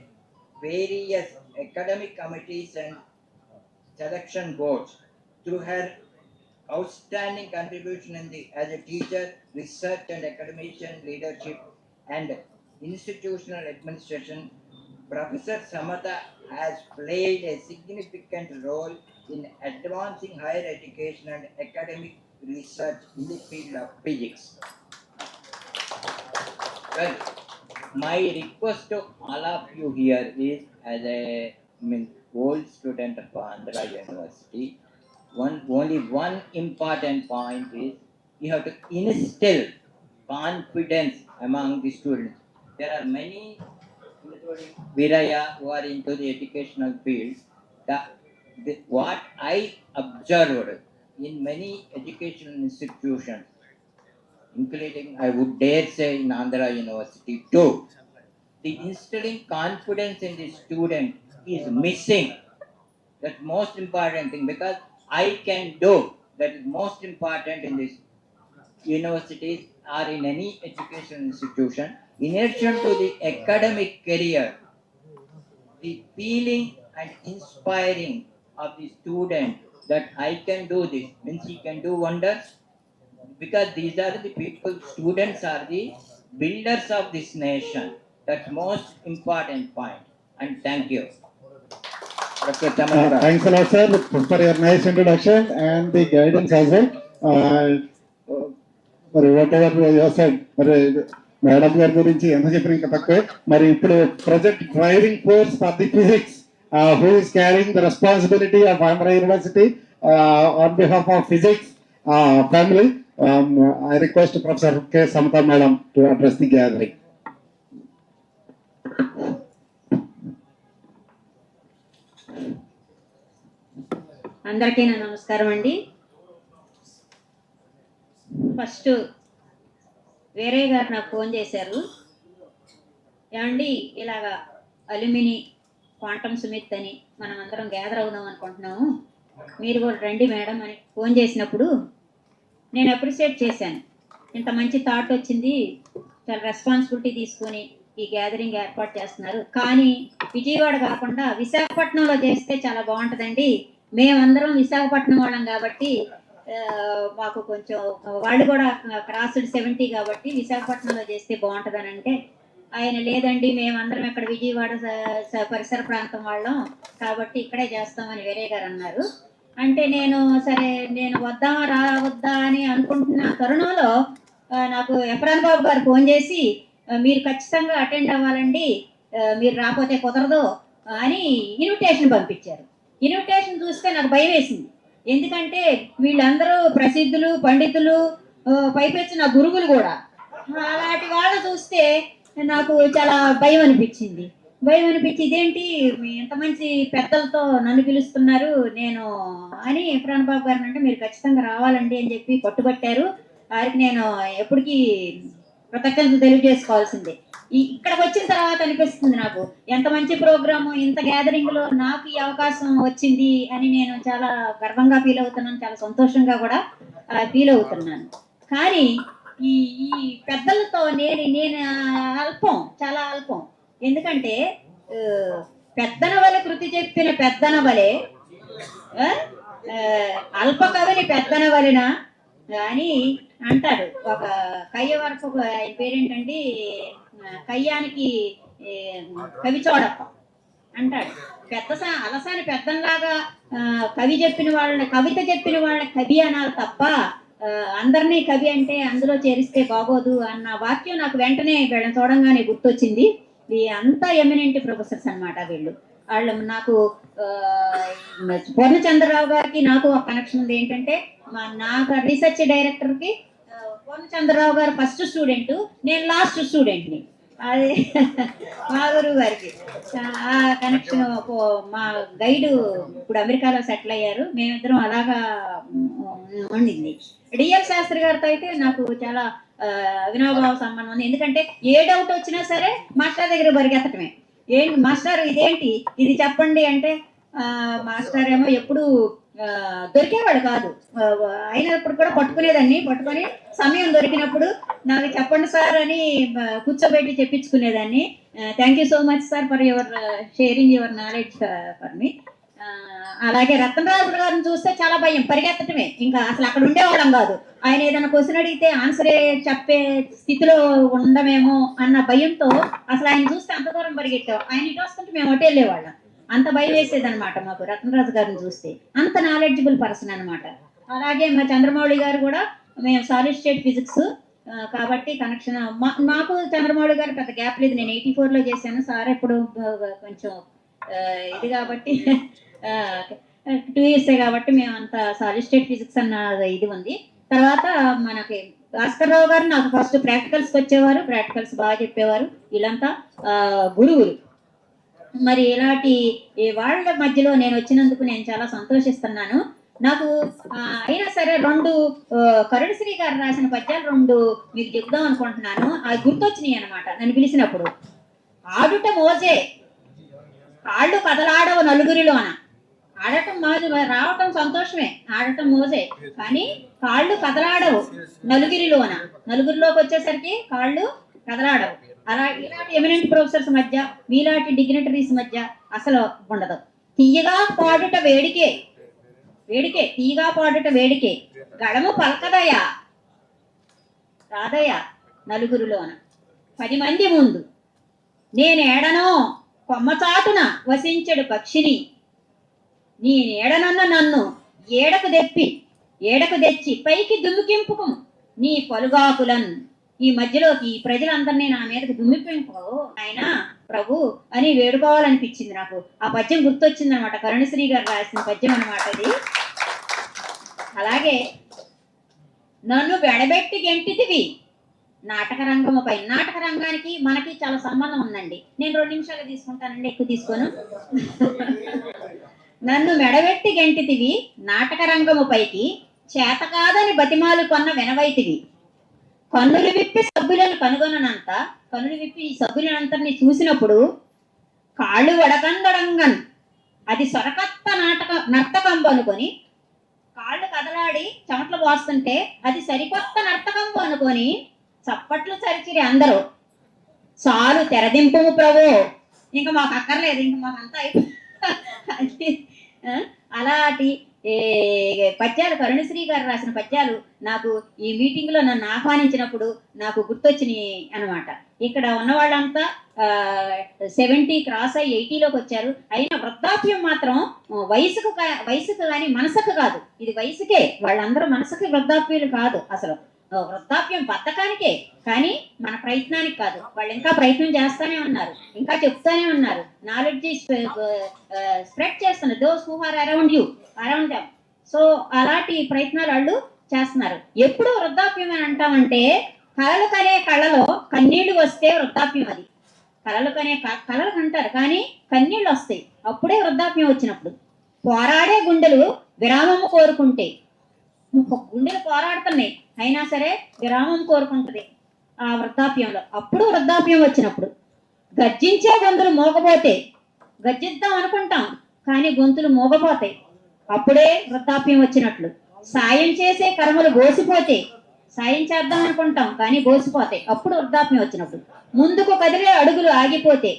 Speaker 14: various academic committees and selection boards. Through her outstanding contribution as a teacher, research and academician leadership, and institutional administration, Professor Samata has played a significant role in advancing higher education and academic research in the field of physics. Well, my request to all of you here is, as a old student of Andhra University, only one important point is you have to instill confidence among the students. There are many, including Viraya, who are into the educational field. What I observed in many educational institutions, including, I would dare say, in Andhra University too, the instilling confidence in the student is missing. That's most important thing, because I can do, that is most important in this universities or in any education institution. In addition to the academic career, the feeling and inspiring of the student that I can do this means he can do wonders, because these are the people, students are the builders of this nation. That's most important point. And thank you.
Speaker 4: Thanks a lot, sir, for your nice introduction and the guidance as well. మరి whatever you have said, మరి madam గారి గురించి ఎంత చెప్పినా ఇంకా తక్కువే. మరి ఇప్పుడు present driving force for the physics, who is carrying the responsibility of Andhra University on behalf of physics family. I request Professor K. Samata Madam to address the gathering.
Speaker 15: అందరికీ నా నమస్కారం అండి. ఫస్ట్ వేరే గారు నాకు ఫోన్ చేశారు, ఏమండి ఇలాగా అల్యూమిని క్వాంటమ్ సుమిత్ అని మనం అందరం గ్యాదర్ అవుదాం అనుకుంటున్నాము, మీరు కూడా రండి మేడం అని ఫోన్ చేసినప్పుడు నేను అప్రిషియేట్ చేశాను. ఇంత మంచి థాట్ వచ్చింది, చాలా రెస్పాన్సిబిలిటీ తీసుకొని ఈ గ్యాదరింగ్ ఏర్పాటు చేస్తున్నారు. కానీ విజయవాడ కాకుండా విశాఖపట్నంలో చేస్తే చాలా బాగుంటుందండి, మేమందరం విశాఖపట్నం వాళ్ళం కాబట్టి మాకు కొంచెం వాళ్ళు కూడా క్రాస్డ్ 70 కాబట్టి విశాఖపట్నంలో చేస్తే బాగుంటుందని అంటే, ఆయన లేదండి మేమందరం ఇక్కడ విజయవాడ పరిసర ప్రాంతం వాళ్ళం కాబట్టి ఇక్కడే చేస్తామని వేరే గారు అన్నారు. అంటే నేను సరే నేను రావద్దా అని అనుకుంటున్న తరుణంలో నాకు ఎఫ్రాన్ బాబు గారు ఫోన్ చేసి, మీరు ఖచ్చితంగా అటెండ్ అవ్వాలండి, మీరు రాకపోతే కుదరదు అని ఇన్విటేషన్ పంపించారు. ఇన్విటేషన్ చూస్తే నాకు భయం వేసింది, ఎందుకంటే వీళ్ళందరూ ప్రసిద్ధులు, పండితులు, పైపెచ్చు నా గురువులు కూడా. అలాంటి వాళ్ళు చూస్తే నాకు చాలా భయం అనిపించింది. ఇదేంటి ఎంత మంచి పెద్దలతో నన్ను పిలుస్తున్నారు నేను అని ఎఫ్రాన్ బాబు గారిని అంటే, మీరు ఖచ్చితంగా రావాలండి అని చెప్పి పట్టుబట్టారు. వారికి నేను ఎప్పటికీ కృతజ్ఞతలు తెలియజేసుకోవాల్సిందే. ఇక్కడికి వచ్చిన తర్వాత అనిపిస్తుంది నాకు ఎంత మంచి ప్రోగ్రాము, ఇంత గ్యాదరింగ్లో నాకు ఈ అవకాశం వచ్చింది అని నేను చాలా గర్వంగా ఫీల్ అవుతున్నాను, చాలా సంతోషంగా కూడా ఫీల్ అవుతున్నాను. కానీ ఈ ఈ పెద్దలతో నేను అల్పం, చాలా అల్పం. ఎందుకంటే పెద్దనవల కృతి చెప్పిన పెద్దనవలే అల్పకవిని పెద్దనవలన అని అంటాడు. ఒక కయ్య వరకు ఆయన పేరేంటండి, కయ్యానికి కవి చోడప్ప అంటాడు. అలసాని పెద్దంలాగా కవి చెప్పిన వాళ్ళని, కవిత చెప్పిన వాళ్ళని కవి అనాలి తప్ప అందరినీ కవి అంటే అందులో చేరిస్తే బాగోదు అన్న వాక్యం నాకు వెంటనే వీళ్ళని చూడంగానే గుర్తొచ్చింది. అంతా ఎమినెంట్ ప్రొఫెసర్స్ అనమాట వీళ్ళు. నాకు పూర్ణచంద్రరావు గారికి నాకు ఒక కనెక్షన్ ఉంది. ఏంటంటే నాకు రీసెర్చ్ డైరెక్టర్కి పూర్ణచంద్రరావు గారు ఫస్ట్ స్టూడెంట్, నేను లాస్ట్ స్టూడెంట్ని. అది మా గురువు గారికి ఆ కనెక్షన్. మా గైడు ఇప్పుడు అమెరికాలో సెటిల్ అయ్యారు, మేమిద్దరం అలాగా ఉండింది. డిఎల్ శాస్త్రి గారితో అయితే నాకు చాలా అవినాభావ సంబంధం ఉంది. ఎందుకంటే ఏ డౌట్ వచ్చినా సరే మాస్టర్ దగ్గర పరిగెత్తటమే. ఏంటి మాస్టర్ ఇదేంటి, ఇది చెప్పండి అంటే మాస్టర్ ఏమో ఎప్పుడు దొరికేవాడు కాదు, అయినప్పుడు కూడా పట్టుకొని సమయం దొరికినప్పుడు నాకు చెప్పండి సార్ అని కూర్చోబెట్టి చెప్పించుకునేదాన్ని. Thank you so much sir for your sharing your knowledge for me. అలాగే రత్నరాజు గారిని చూస్తే చాలా భయం, పరిగెత్తటమే. ఇంకా అసలు అక్కడ ఉండేవాళ్ళం కాదు. ఆయన ఏదైనా క్వశ్చన్ అడిగితే ఆన్సరే చెప్పే స్థితిలో ఉండమేమో అన్న భయంతో అసలు ఆయన చూస్తే అంత దూరం పరిగెట్టాం. ఆయన ఇటు వస్తుంటే మేము అటు వెళ్ళేవాళ్ళం. అంత భయం వేసేది అనమాట మాకు రత్నరాజు గారిని చూస్తే. అంత నాలెడ్జబుల్ పర్సన్ అనమాట. అలాగే మా చంద్రమౌళి గారు కూడా, మేము సాలిడ్ స్టేట్ ఫిజిక్స్ కాబట్టి కనెక్షన్ మాకు చంద్రమౌళి గారు పెద్ద గ్యాప్ లేదు. నేను 84లో చేశాను, సార్ ఇప్పుడు కొంచెం ఇది కాబట్టి 2 years కాబట్టి మేము అంత సాలిడ్ స్టేట్ ఫిజిక్స్ అన్న ఇది ఉంది. తర్వాత మనకి భాస్కర్ రావు గారు నాకు ఫస్ట్ ప్రాక్టికల్స్కి వచ్చేవారు, ప్రాక్టికల్స్ బాగా చెప్పేవారు. వీళ్ళంతా గురువులు. మరి ఇలాంటి వాళ్ళ మధ్యలో నేను వచ్చినందుకు నేను చాలా సంతోషిస్తున్నాను. నాకు అయినా సరే 2 కరుణశ్రీ గారు రాసిన పద్యాలు 2 మీకు చెప్దాం అనుకుంటున్నాను. అవి గుర్తొచ్చినాయి అనమాట నన్ను పిలిచినప్పుడు. ఆడుట మోజే కాళ్ళు కదలాడవు నలుగురిలోన. ఆడటం మోజే, రావటం సంతోషమే, ఆడటం మోజే, కానీ కాళ్ళు కదలాడవు నలుగురిలోన. నలుగురిలోకి వచ్చేసరికి కాళ్ళు కదలాడవు. అలా ఇలాంటి ఎమినెంట్ ప్రొఫెసర్స్ మధ్య, మీలాంటి డిగ్నిటరీస్ మధ్య అసలు ఉండదు. తీయగా పాడుట వేడికే, తీయగా పాడుట వేడికే, గడము పలకదయా రాదయా నలుగురిలోన. 10 మంది ముందు నేనేడనో కొమ్మచాటున వసించడు పక్షిని, నేనేడనన్న నన్ను ఏడకు తెచ్చి పైకి దుమ్మికింపుకు నీ పలుగాకులన్. ఈ మధ్యలోకి ఈ ప్రజలందరినీ నా మీదకి దుమ్మిపింపు ఆయన ప్రభు అని వేడుకోవాలనిపించింది నాకు. ఆ పద్యం గుర్తొచ్చింది అనమాట, కరుణశ్రీ గారు రాసిన పద్యం అనమాట అది. అలాగే నన్ను వెడబెట్టి గెంటితివి నాటక రంగముపై. నాటక రంగానికి మనకి చాలా సంబంధం ఉందండి. నేను 2 నిమిషాలు తీసుకుంటానండి, ఎక్కువ తీసుకోను. నన్ను మెడబెట్టి గెంటితివి నాటక రంగముపైకి, చేత కాదని బతిమాలు కొన్న వెనవైతివి. కన్నులు విప్పి సభ్యులను కనుగొనంత, కన్నులు విప్పి ఈ సభ్యులందరినీ చూసినప్పుడు కాళ్ళు వడకందడంగన్ అది సొరకత్త నర్తకంబు అనుకొని, కాళ్ళు కదలాడి చెమటలు పోస్తుంటే అది సరికొత్త నర్తకంబు అనుకొని చప్పట్లు చరిచిరి అందరూ. చాలు తెరదింపు ప్రభు, ఇంకా మాకు అక్కర్లేదు, ఇంకా మాకంతా అయిపోయి. అలాంటి పద్యాలు కరుణశ్రీ గారు రాసిన పద్యాలు నాకు ఈ మీటింగ్లో నన్ను ఆహ్వానించినప్పుడు నాకు గుర్తొచ్చినాయి అనమాట. ఇక్కడ ఉన్న వాళ్ళంతా 70 క్రాస్ అయ్యి 80లోకి వచ్చారు. అయినా వృద్ధాప్యం మాత్రం వయసుకు కానీ మనసుకు కాదు. ఇది వయసుకే, వాళ్ళందరూ మనసుకి వృద్ధాప్యులు కాదు. అసలు వృద్ధాప్యం బద్ధకానికే, కానీ మన ప్రయత్నానికి కాదు. వాళ్ళు ఇంకా ప్రయత్నం చేస్తానే ఉన్నారు, ఇంకా చెప్తానే ఉన్నారు. నాలెడ్జ్ స్ప్రెడ్ చేస్తున్నారు, those who are around them. So అలాంటి ప్రయత్నాలు వాళ్ళు చేస్తున్నారు. ఎప్పుడు వృద్ధాప్యం అని అంటామంటే, కళలు కనే కళలో కన్నీళ్లు వస్తే వృద్ధాప్యం. అది కళలు కంటారు కానీ కన్నీళ్ళు వస్తాయి, అప్పుడే వృద్ధాప్యం వచ్చినప్పుడు. పోరాడే గుండెలు విరామము కోరుకుంటే, గుండెలు పోరాడుతున్నాయి అయినా సరే విరామం కోరుకుంటుంది ఆ వృద్ధాప్యంలో, అప్పుడు వృద్ధాప్యం వచ్చినప్పుడు. గర్జించే గొంతులు మోగపోతే, గర్జిద్దాం అనుకుంటాం కానీ గొంతులు మోగపోతాయి, అప్పుడే వృద్ధాప్యం వచ్చినట్లు. సాయం చేసే కర్మలు గోసిపోతే, సాయం చేద్దాం అనుకుంటాం కానీ బోసిపోతాయి అప్పుడు వృద్ధాప్యం వచ్చినప్పుడు. ముందుకు కదిలే అడుగులు ఆగిపోతే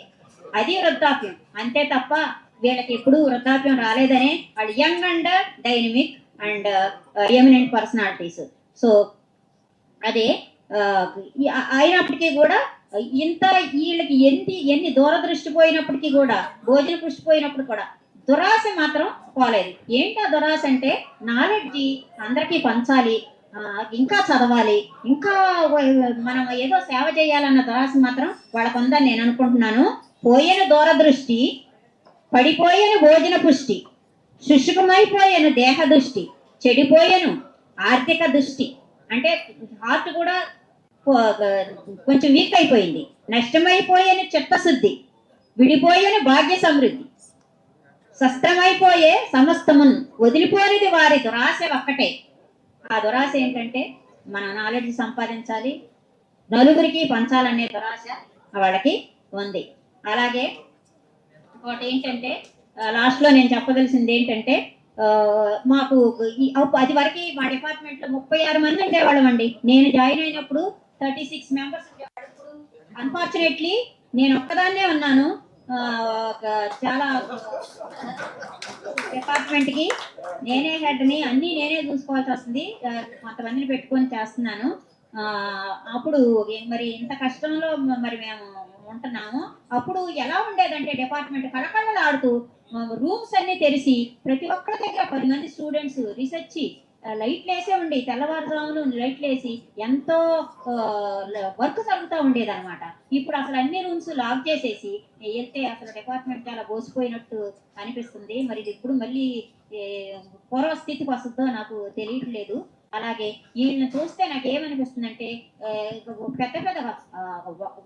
Speaker 15: అది వృద్ధాప్యం, అంతే తప్ప వీళ్ళకి ఎప్పుడు వృద్ధాప్యం రాలేదనే వాళ్ళు young and dynamic and eminent personalities. So అదే అయినప్పటికీ కూడా ఇంత వీళ్ళకి ఎన్ని దూరదృష్టి పోయినప్పటికీ కూడా, భోజన కృష్టి పోయినప్పుడు కూడా దురాశ మాత్రం పోలేదు. ఏంటి ఆ దురాశ అంటే నాలెడ్జ్ అందరికీ పంచాలి, ఇంకా చదవాలి, ఇంకా మనం ఏదో సేవ చేయాలన్న దురాశ మాత్రం వాళ్ళకు ఉందని నేను అనుకుంటున్నాను. పోయిన దూరదృష్టి, పడిపోయిన భోజన పుష్టి, శుష్కమైపోయాను దేహ దృష్టి, చెడిపోయాను ఆర్థిక దృష్టి, అంటే హార్ట్ కూడా కొంచెం వీక్ అయిపోయింది, నష్టమైపోయాను చిత్తశుద్ధి, విడిపోయాను భాగ్య సమృద్ధి, శస్త్రమైపోయే సమస్తమున్, వదిలిపోయినది వారి దురాశ ఒక్కటే. ఆ దురాశ ఏంటంటే మన నాలెడ్జ్ సంపాదించాలి, నలుగురికి పంచాలనే దురాశ వాళ్ళకి ఉంది. అలాగే ఇంకోటి ఏంటంటే లాస్ట్లో నేను చెప్పదలసింది ఏంటంటే మాకు అది వరకు మా డిపార్ట్మెంట్లో 36 మంది ఉండేవాళ్ళం అండి. నేను జాయిన్ అయినప్పుడు 36 మెంబర్స్ ఉండేవాళ్ళు. ఇప్పుడు అన్ఫార్చునేట్లీ నేను ఒక్కదాన్నే ఉన్నాను. చాలా డిపార్ట్మెంట్కి నేనే హెడ్ని, అన్నీ నేనే చూసుకోవాల్సి వస్తుంది, కొంతమందిని పెట్టుకొని చేస్తున్నాను. అప్పుడు మరి ఇంత కష్టంలో మరి మేము ఉంటున్నాము. అప్పుడు ఎలా ఉండేదంటే డిపార్ట్మెంట్ కళకళలాడుతూ రూమ్స్ అన్ని తెరిచి ప్రతి ఒక్కరి దగ్గర 10 మంది స్టూడెంట్స్ రీసెర్చ్ లైట్లు వేసే ఉండి, తెల్లవారుజామును లైట్లు వేసి ఎంతో వర్క్ జరుగుతూ ఉండేది అనమాట. ఇప్పుడు అసలు అన్ని రూమ్స్ లాక్ చేసేసి వెళ్తే అసలు డిపార్ట్మెంట్ చాలా బోసిపోయినట్టు అనిపిస్తుంది. మరి ఇది ఇప్పుడు మళ్ళీ పూర్వస్థితికి వస్తుందో నాకు తెలియట్లేదు. అలాగే వీళ్ళని చూస్తే నాకు ఏమనిపిస్తుందంటే పెద్ద పెద్ద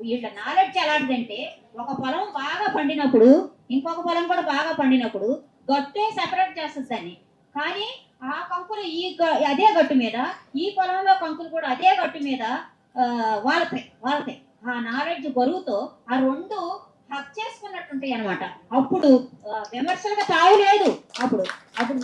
Speaker 15: వీళ్ళ నాలెడ్జ్ ఎలాంటిదంటే ఒక పొలం బాగా పండినప్పుడు ఇంకొక పొలం కూడా బాగా పండినప్పుడు గట్టే సెపరేట్ చేస్తుంది దాన్ని. కానీ ఆ కంకులు అదే గట్టు మీద, ఈ పొలంలో కంకులు కూడా అదే గట్టు మీద వాళ్ళతాయి. ఆ నాలెడ్జ్ బరువుతో ఆ రెండు హక్ చేసుకున్నట్టుంటాయి అనమాట. అప్పుడు విమర్శలకు తావు లేదు. అప్పుడు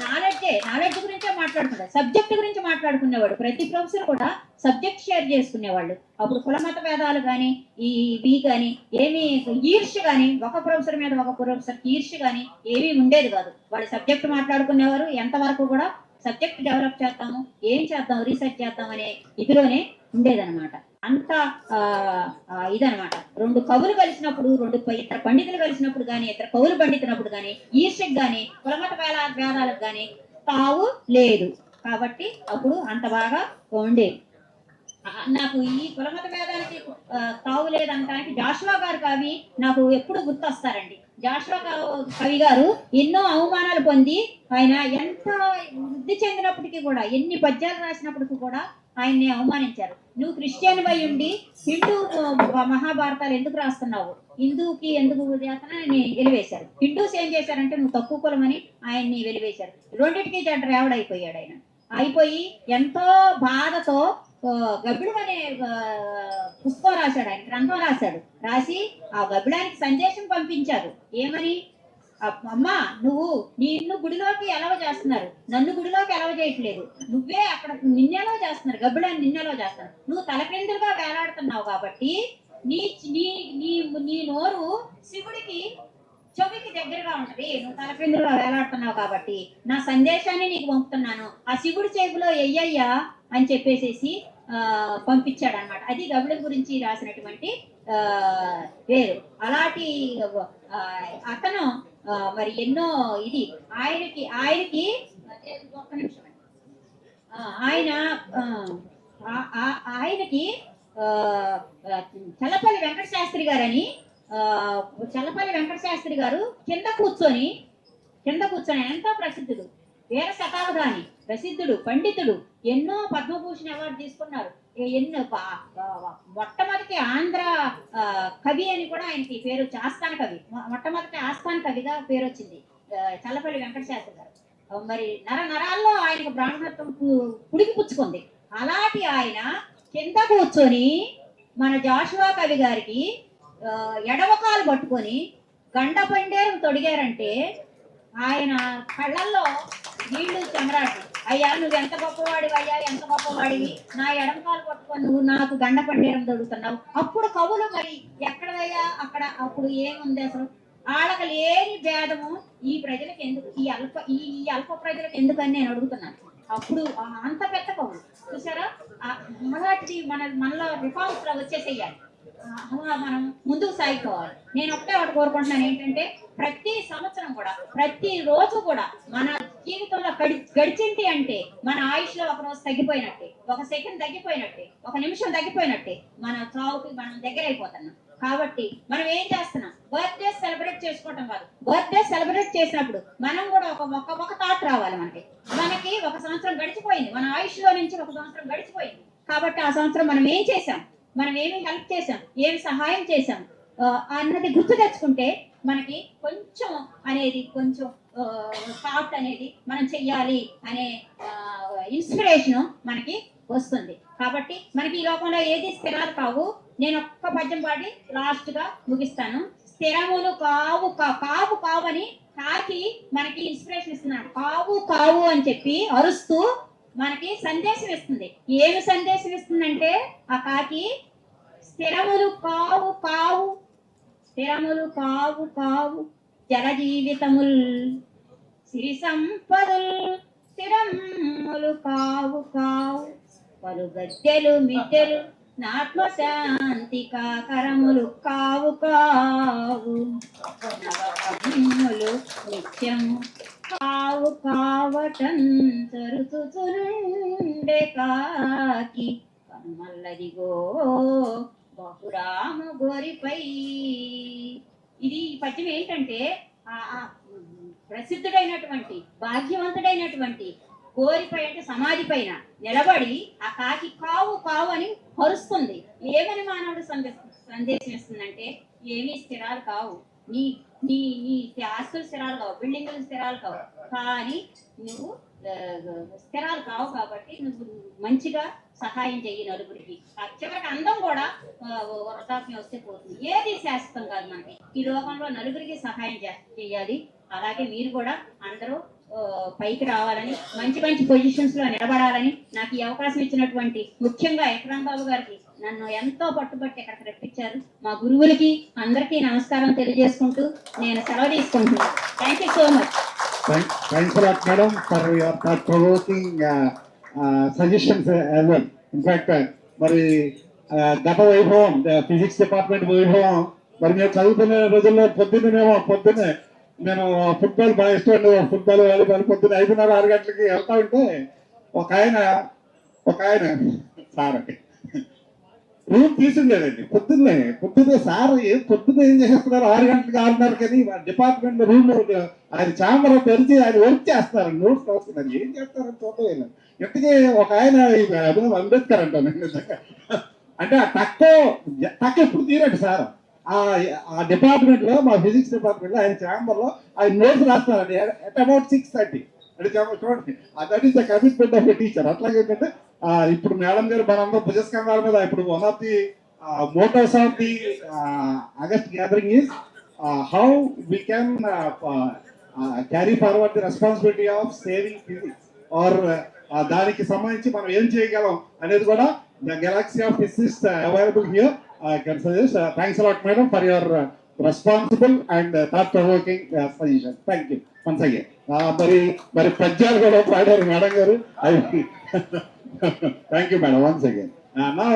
Speaker 15: నాలెడ్జ్ గురించే మాట్లాడుకున్నాడు, సబ్జెక్ట్ గురించి మాట్లాడుకునేవాడు. ప్రతి ప్రొఫెసర్ కూడా సబ్జెక్ట్ షేర్ చేసుకునేవాళ్ళు. అప్పుడు కులమత భేదాలు కానీ ఇవి కానీ ఏమీ ఈర్ష్య కానీ, ఒక ప్రొఫెసర్ మీద ఒక ప్రొఫెసర్కి ఈర్ష్య కానీ ఏమీ ఉండేది కాదు. వాళ్ళు సబ్జెక్ట్ మాట్లాడుకునేవారు. ఎంతవరకు కూడా సబ్జెక్ట్ డెవలప్ చేద్దాము, ఏం చేద్దాం, రీసెర్చ్ చేద్దాం అనే ఇదిలోనే ఉండేదన్నమాట. అంత ఇదనమాట. రెండు కవులు కలిసినప్పుడు, ఇద్దరు పండితులు కలిసినప్పుడు కానీ, ఇద్దరు కవులు పండితున్నప్పుడు కానీ ఈర్ష్యకు కానీ కులమత భేదాలకు కానీ తావు లేదు. కాబట్టి అప్పుడు అంత బాగా ఉండేది. నాకు ఈ కులమత భేదానికి తావు లేదంటానికి జాషువా గారు కవి నాకు ఎప్పుడు గుర్తొస్తారండి. జాషువా కవి గారు ఎన్నో అవమానాలు పొంది ఆయన ఎంత వృద్ధి చెందినప్పటికీ కూడా, ఎన్ని పద్యాలు రాసినప్పటికీ కూడా ఆయన్ని అవమానించారు. నువ్వు క్రిస్టియన్ వై ఉండి హిందూ మహాభారతాలు ఎందుకు రాస్తున్నావు, హిందూకి ఎందుకు చేస్తానని వెలివేశారు. హిందూస్ ఏం చేశారంటే నువ్వు తక్కువ కులమని ఆయన్ని వెలివేశారు. రెండింటికి రేవడైపోయాడు ఆయన. అయిపోయి ఎంతో బాధతో గబ్బిడు అనే పుస్తకం రాశాడు, ఆయన గ్రంథం రాశాడు. రాసి ఆ గబ్బిడానికి సందేశం పంపించారు. ఏమని? అమ్మా, నిన్ను గుడిలోకి ఎలవ చేస్తున్నారు, నన్ను గుడిలోకి ఎలవ చేయట్లేదు, నువ్వే అక్కడ నిన్నెలో చేస్తున్నారు, గబ్బిడాన్ని నిన్నెలో చేస్తున్నారు, నువ్వు తలక్రిందులుగా వేలాడుతున్నావు కాబట్టి నీ నీ నీ నీ నోరు శివుడికి చెవికి దగ్గరగా ఉంటది, నువ్వు తలక్రిందులుగా వేలాడుతున్నావు కాబట్టి నా సందేశాన్ని నీకు పంపుతున్నాను, ఆ శివుడి చెవిలో ఎయ్యయ్యా అని చెప్పేసేసి పంపించాడు అనమాట. అది గబ్బిడం గురించి రాసినటువంటి పేరు. అలాంటి అతను మరి ఎన్నో ఇది ఆయనకి ఒక్క నిమిషం, ఆయనకి చల్లపల్లి వెంకట శాస్త్రి గారు కింద కూర్చొని ఎంతో ప్రసిద్ధుడు, వీర శతావధాని, ప్రసిద్ధుడు, పండితుడు, ఎన్నో పద్మభూషణ్ అవార్డు తీసుకున్నారు. ఎన్నో మొట్టమొదటి ఆంధ్ర కవి అని కూడా ఆయనకి పేరు వచ్చి, ఆస్థాన కవి, మొట్టమొదటి ఆస్థాన కవిగా పేరు వచ్చింది చల్లపల్లి వెంకట శాస్త్రి గారు. మరి నరాల్లో ఆయనకు బ్రాహ్మణత్వం పుడికి పుచ్చుకుంది. అలాంటి ఆయన కింద కూర్చొని మన జాషువా కవి గారికి ఎడవకాలు పట్టుకొని గండ పండేరు తొడిగారంటే ఆయన కళ్ళల్లో నీళ్లు చెమరాటి. అయ్యా నువ్వు ఎంత గొప్పవాడివి, అయ్యా ఎంత గొప్పవాడివి, నా ఎడమకాలు పట్టుకొని నువ్వు నాకు గండ పండేరం దొరుకుతున్నావు. అప్పుడు కవులు మరి ఎక్కడదయ్యా అక్కడ అప్పుడు ఏముంది అసలు? వాళ్ళకి లేని భేదము ఈ ప్రజలకు ఎందుకు, ఈ అల్ప ప్రజలకు ఎందుకని నేను అడుగుతున్నాను. అప్పుడు అంత పెద్ద కవులు చూసారా, అలాంటిది మనలో రిఫార్మ్స్ వచ్చేసేయాలి. మనం ముందుకు సాగిపోవాలి. నేను ఒకటే ఒకటి కోరుకుంటున్నాను ఏంటంటే, ప్రతి సంవత్సరం కూడా ప్రతి రోజు కూడా మన జీవితంలో గడిచింది అంటే మన ఆయుష్లో ఒక రోజు తగ్గిపోయినట్టే, ఒక సెకండ్ తగ్గిపోయినట్టే, ఒక నిమిషం తగ్గిపోయినట్టే, మన చావుకి మనం దగ్గర అయిపోతున్నాం. కాబట్టి మనం ఏం చేస్తున్నాం? బర్త్డే సెలబ్రేట్ చేసుకోవటం కాదు. బర్త్డే సెలబ్రేట్ చేసినప్పుడు మనం కూడా ఒక థాట్ రావాలి. మనకి ఒక సంవత్సరం గడిచిపోయింది, మన ఆయుష్లో నుంచి ఒక సంవత్సరం గడిచిపోయింది. కాబట్టి ఆ సంవత్సరం మనం ఏం చేసాం, మనం ఏమి హెల్ప్ చేసాం, ఏమి సహాయం చేసాం అన్నది గుర్తు తెచ్చుకుంటే మనకి కొంచెం అనేది కొంచెం థాట్ అనేది మనం చెయ్యాలి అనే ఇన్స్పిరేషన్ మనకి వస్తుంది. కాబట్టి మనకి ఈ లోకంలో ఏది స్థిరాలు కావు. నేను ఒక్క పద్యం పాడి లాస్ట్ గా ముగిస్తాను. స్థిరములు కావు కావు కావు అని కాకి మనకి ఇన్స్పిరేషన్ ఇస్తున్నాడు. కావు కావు అని చెప్పి అరుస్తూ మనకి సందేశం ఇస్తుంది. ఏమి సందేశం ఇస్తుందంటే ఆ కాకి స్థిరములు కావు కావు, స్థిరములు కావు కావు, జల జీవితముల్ సిరి సంపదల్ స్థిరములు కావు కావు, పలు గద్దెలు మిద్దెలు నాత్మశాంతి కాకరములు కావు కావు, నవములు నిత్యము కావు కావటం తరుతుతుండే కాకి కనుమల్లదిగో బహురాము గోరిపై. ఇది ఈ పద్యం ఏంటంటే ప్రసిద్ధుడైనటువంటి భాగ్యవంతుడైనటువంటి గోరిపై అంటే సమాధి పైన నిలబడి ఆ కాకి కావు కావు అని హరుస్తుంది. ఏమని మానవుడు సందేశం ఇస్తుందంటే, ఏమీ స్థిరాలు కావు, నీ నీ నీ ఆస్తులు స్థిరాలు కావు, బిల్డింగులు స్థిరాలు కావు, కానీ నువ్వు స్థిరాలు కావు కాబట్టి నువ్వు మంచిగా సహాయం చెయ్యి నలుగురికి. చివరికి అందం కూడా వృద్ధాప్యం వస్తే పోతుంది. ఏది శాశ్వతం కాదు. మనకి ఈ లోకంలో నలుగురికి సహాయం చేయాలి. అలాగే మీరు కూడా అందరూ పైకి రావాలని, మంచి మంచి పొజిషన్స్ లో నిలబడాలని నాకు ఈ అవకాశం ఇచ్చినటువంటి ముఖ్యంగా ఎకరాం బాబు గారికి నన్ను ఎంతో పట్టుబట్టి ఇక్కడికి రప్పించారు. మా గురువులకి అందరికీ నమస్కారం తెలియజేసుకుంటూ నేను సెలవు తీసుకుంటున్నాను. Thank you so much.
Speaker 4: Thanks a lot, madam, for your thought-provoking suggestions as well. In fact, మరి గత వైభవం, ఫిజిక్స్ డిపార్ట్మెంట్ వైభవం, మరి మేము చదువుకునే రోజుల్లో పొద్దున్నే నేను ఫుట్బాల్ బాగా ఇష్టం, ఫుట్బాల్ వాలీబాల్ పొద్దున్న 5:30-6 గంటలకి వెళ్తా ఉంటే ఒక ఆయన సార్ రూమ్ తీసుండేదండి. పొద్దున్నే సార్ పొద్దున్న ఏం చేస్తున్నారు, 6 గంటలకి 6:30 డిపార్ట్మెంట్ రూమ్ ఆయన ఛాంబర్ తెరిచి ఆయన వర్క్ చేస్తారు, నోట్స్ రాస్తున్నారు. ఏం చేస్తారని చూడలేదు. ఇంతకీ ఒక ఆయన అంబేద్కర్ అంటాను అంటే ఆ టక్ ఎప్పుడు తీరండి సార్. ఆ డిపార్ట్మెంట్ లో, మా ఫిజిక్స్ డిపార్ట్మెంట్ లో ఆయన ఛాంబర్ లో ఆయన నోట్స్ రాస్తారండి అట్ అబౌట్ 6:30. అంటే చూడండి, that is the commitment of a teacher. అట్లాగే ఏంటంటే ఇప్పుడు మేడం గారు మనందరూ భుజస్కంధాల మీద ఇప్పుడు one of the మోటోస్ of the August gathering is how we can carry forward the responsibility of saving physics or దానికి సంబంధించి మనం ఏం చేయగలం అనేది కూడా the Galaxy of physics available here. I can suggest. Thanks a lot, madam, for your responsible and thought-provoking suggestion. Thank you once again. మరి పద్యాలు కూడా పాడారు మేడం గారు. Thank you, madam, once again. Now,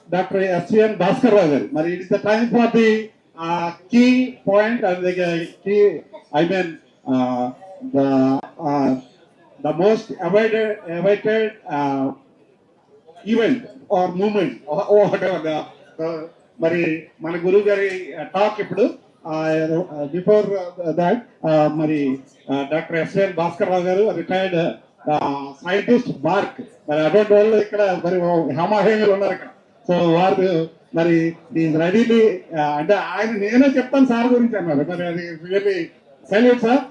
Speaker 4: Dr. S.N. Bascar garu. మరి it is the time for the key point and the key. I mean, the most awaited event or moment మరి మన గురువు గారి టాక్ ఇప్పుడు. Before that మరి doctor SN Bhaskar Rao గారు, retired scientist, mark. మరి అటువంటి వాళ్ళు ఇక్కడ మరి హేమాహేమిలు ఉన్నారు ఇక్కడ. సో వారు మరి రెడీలీ అంటే ఆయన నేనే చెప్తాను సార్ గురించి అన్నారు. మరి అది రియల్లీ సల్యూట్ సార్.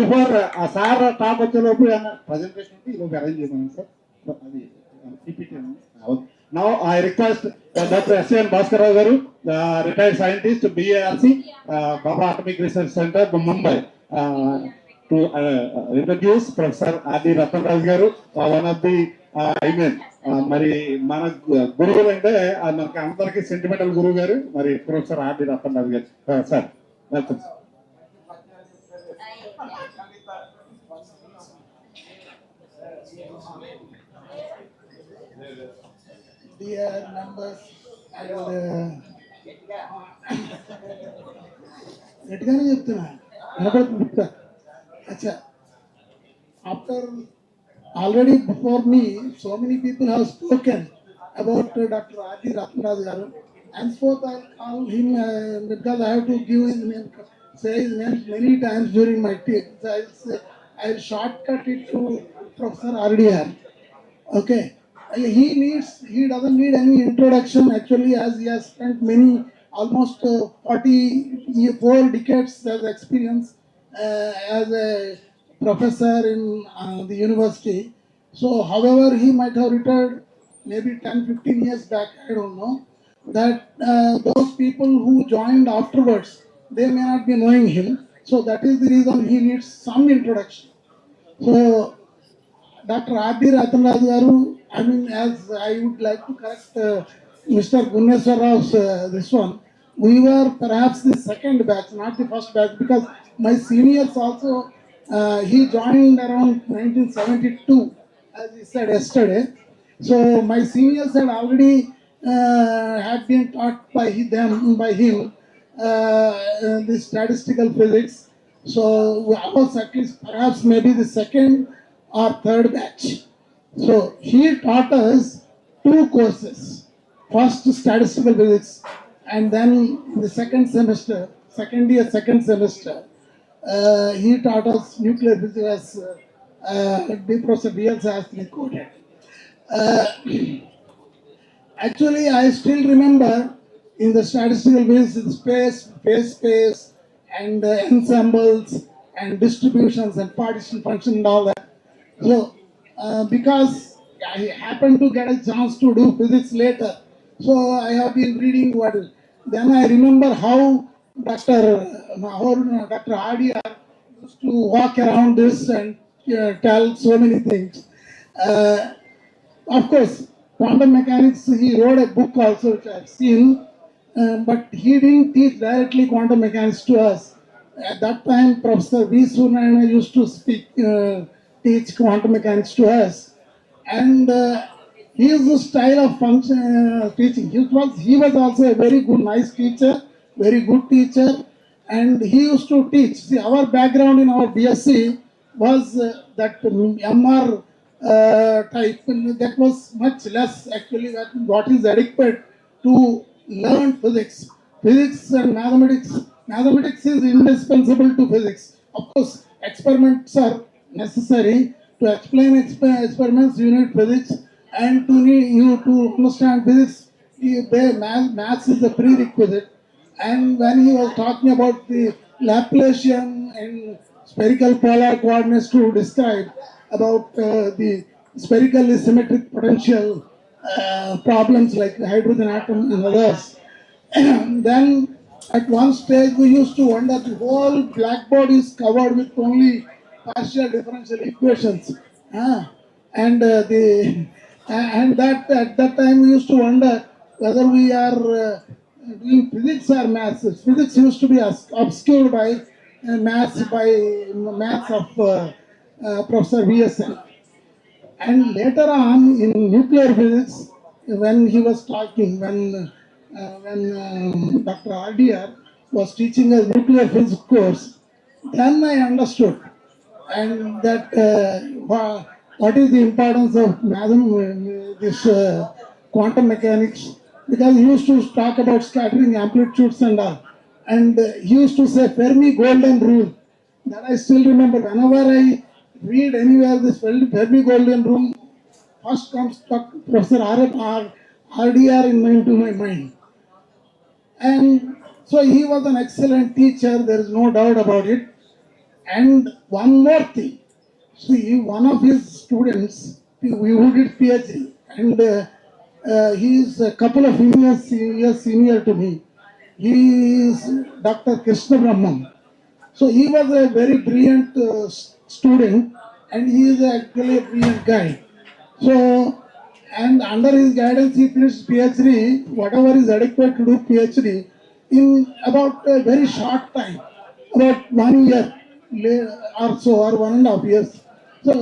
Speaker 4: బిఫోర్ ఆ సార్ టాక్ వచ్చేలోపు ప్రజెంటేషన్ ఉంటే ఈలోపు అరేంజ్ చేయమని సార్. అది now I request doctor SN Bhaskar Rao గారు, retired scientist, BARC, Bhabha atomic research centre, Mumbai. to introduce Professor R.D. Ratna Raju garu, one of the మరి మన గురువులు అంటే మనకి అందరికి సెంటిమెంటల్ గురువు గారు మరి ప్రొఫెసర్ R.D. Ratna Raju గారు. Sir welcome.
Speaker 16: Dear members and గట్టిగానే చెప్తున్నా వినపడుతుందా? అచ్చా, after already before me so many people have spoken about Dr. R.D. Ratna Raju garu. Henceforth I'll call him because I have to give his name, say his name many times during my talk. So I'll shortcut it to Professor R.D.R. Okay. He doesn't need any introduction actually, as he has spent almost 44 decades as experience as a professor in the university. So however he might have retired maybe 10-15 years back, I don't know, that those people who joined afterwards, they may not be knowing him. So that is the reason he needs some introduction. So Dr. R.D. Ratna Raju garu, I mean, as I would like to correct Mr. Gunneswar Rao's this one, we were perhaps the second batch, not the first batch, because my seniors also, he joined around 1972, as he said yesterday. So my seniors had already had been taught by him the statistical physics. So I was at least perhaps maybe the second or third batch. So he taught us 2 courses. First statistical physics, and then the second semester, he taught us nuclear physics as Professor B.L. Sastry quoted. Actually, I still remember in the statistical physics, phase space, and ensembles, and distributions, and partition function, and all that. So, because I happened to get a chance to do physics later, so I have been reading what. Then I remember how Dr. R.D.R. used to walk around this and tell so many things. Of course, quantum mechanics, he wrote a book also which I have seen, but he didn't teach directly quantum mechanics to us. At that time, Professor V. Suryanarayan used to teach quantum mechanics to us, and his style of teaching, he was also a very good, nice teacher, very good teacher, and he used to teach. See, our background in our BSc was that MR type, that was much less actually what is adequate to learn physics. Physics and mathematics. Mathematics is indispensable to physics. Of course, experiments are necessary. To explain experiments, you need physics, and to understand physics, maths is a prerequisite. And when he was talking about the Laplacian and spherical polar coordinates to describe about the spherically symmetric potential problems like hydrogen atom and others, then at one stage we used to wonder the whole blackboard is covered with only partial differential equations, and that at that time we used to wonder whether we are doing physics or maths. Physics used to be obscured by maths of Professor V.S.N. And later on in nuclear physics, when he was talking, when Dr. R.D.R. was teaching a nuclear physics course, then I understood, and that what is the importance of this quantum mechanics, because he used to talk about scattering amplitudes and all, and he used to say Fermi golden rule. That I still remember. Whenever I read anywhere this Fermi golden rule, first comes Professor R.D.R. into my mind. And so he was an excellent teacher, there is no doubt about it. And one more thing, see, one of his students, who did PhD, and he is a couple of years senior to me. He is Dr. Krishna Brahman. So he was a very brilliant student, and he is actually a brilliant guy. So, and under his guidance, he finished PhD, whatever is adequate to do PhD, in about a very short time, about 1 year or so, or 1.5 years. So,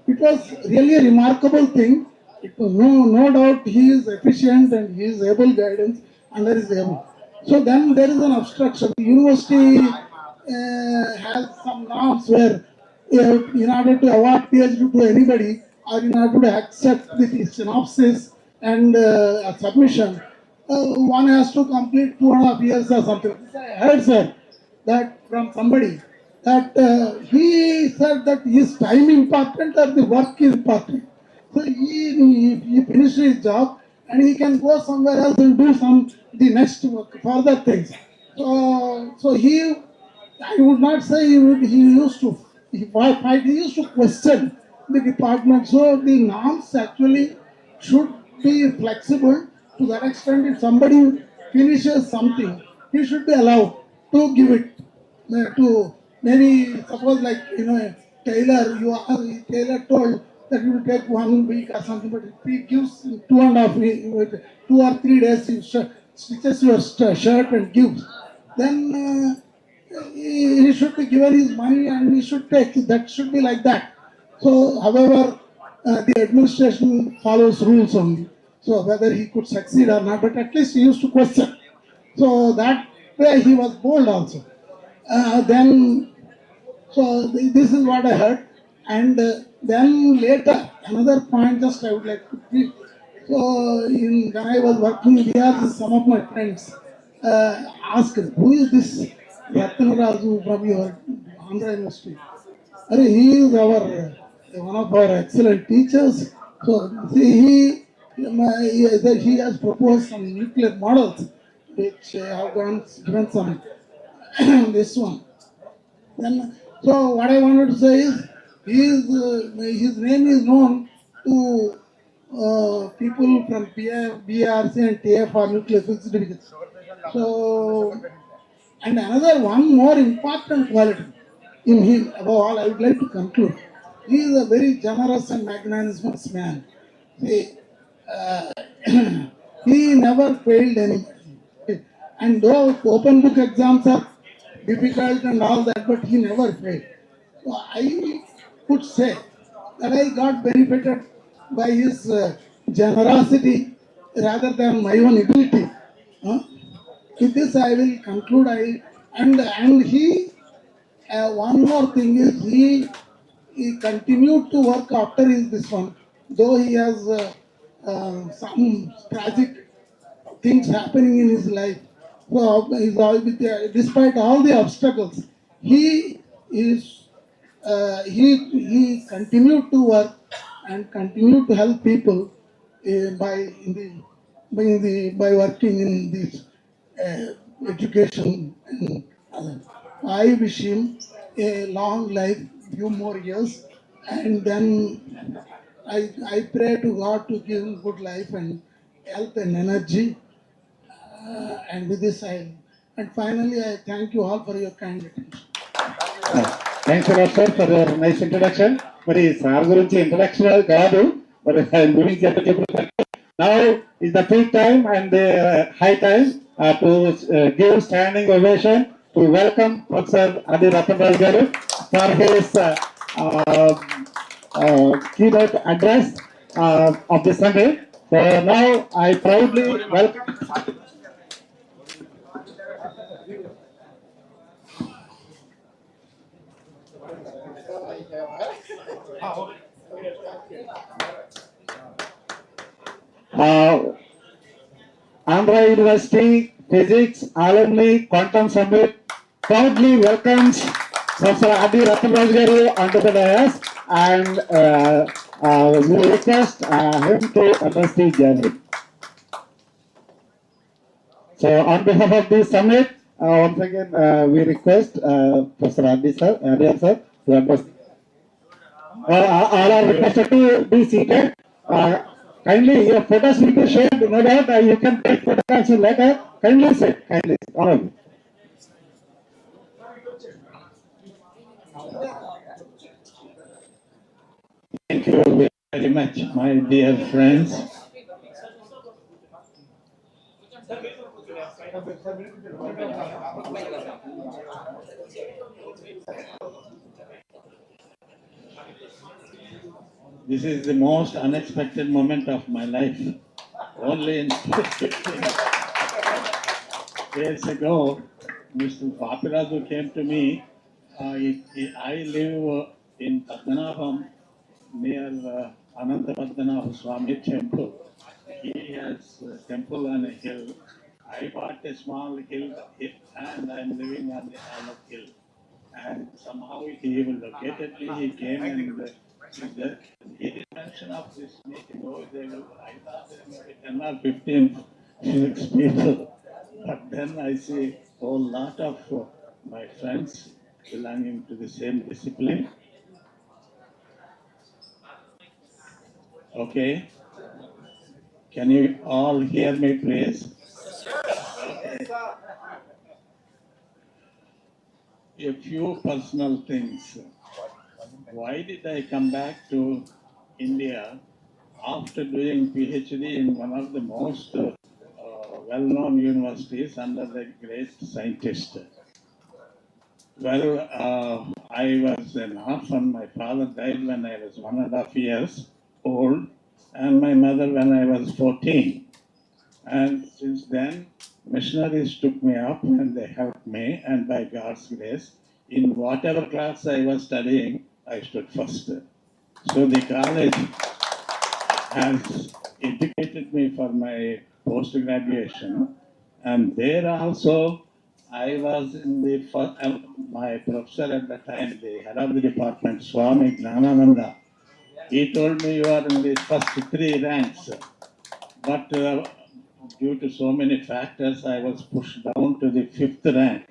Speaker 16: it was really a remarkable thing. It was no doubt he is efficient and he is able guidance under his able. So then there is an obstruction. The university has some norms where in order to award PhD to anybody or in order to accept the synopsis and a submission, one has to complete 2.5 years or something. I heard, sir, that from somebody that he said that is time important or the work is important. So he finished his job and he can go somewhere else and do the next work, further things. So I would not say he used to fight. He used to question the department. So the norms actually should be flexible to that extent. If somebody finishes something, he should be allowed to give it to maybe suppose like tailor. Tailor told that it will take 1 week or something, but if he gives 2.5 weeks, 2 or 3 days, he stitches your shirt and gives, then he should be given his money and he should take. That should be like that. So, however, the administration follows rules only. So whether he could succeed or not, but at least he used to question. So that way he was bold also. Then, so this is what I heard. And then later, another point just I would like to give. So when I was working here, some of my friends asked, who is this Ratna Raju from your Andhra University? He is one of our excellent teachers. So see, he has proposed some nuclear models, which have given some this one. Then, so what I wanted to say is, his name is known to people from BRC and TFR nuclear physics division. So, and another one more important quality in him, above all, I would like to conclude. He is a very generous and magnanimous man. Uh, he never failed anybody. And though open book exams are difficult and all that, but he never failed. So I could say that I got benefited by his generosity rather than my own ability. With this, I will conclude. And he, one more thing is he continued to work after this one, though he has some tragic things happening in his life. So despite all the obstacles, he continued to work and continued to help people by working in this education. And I wish him a long life, few more years, and then I pray to God to give him good life and health and energy. And with this, and finally, I thank you all for your kind attention.
Speaker 4: Thanks a lot, sir, for your nice introduction. మరి sir గురించి introduction కాదు, మరి ఆయన గురించి ఎంత చెప్పారు. Now is the peak time and the high time to give standing ovation to welcome Professor Adi Ratna Raju garu for his keynote address of the Sunday. So now I proudly welcome. Andhra University Physics Alumni Quantum Summit proudly welcomes Professor Adi Ratna Raju garu onto the dais, and we request him to address the journey. So on behalf of this summit, once again we request Professor Adi sir to address. All are requested to be seated. Kindly, your photos will be shared. No doubt you can take photographs later. Kindly sit, all of you.
Speaker 9: Thank you very much, my dear friends. This is the most unexpected moment of my life. Only in 15 days ago, Mr. Papiraju came to me. I live in Padmanabham near Ananta Padmanabha Swami temple. He has a temple on a hill. I bought a small hill and I'm living on the hill. And somehow he located me, he came and he did mention of this meeting. Oh, I thought there were 10 or 15 physics people. But then I see a whole lot of my friends belonging to the same discipline. Okay. Can you all hear me, please? Okay. A few personal things. Why did I come back to India after doing PhD in one of the most well-known universities under the great scientist? Well, I was an orphan. My father died when I was 1.5 years old, and my mother when I was 14. And since then, missionaries took me up and they helped me, and by God's grace, in whatever class I was studying, I stood first. So the college has educated me for my post-graduation, and there also I was in the first, my professor at the time, the head of the department, Swami Gnanananda, he told me you are in the first 3 ranks, but due to so many factors, I was pushed down to the 5th rank.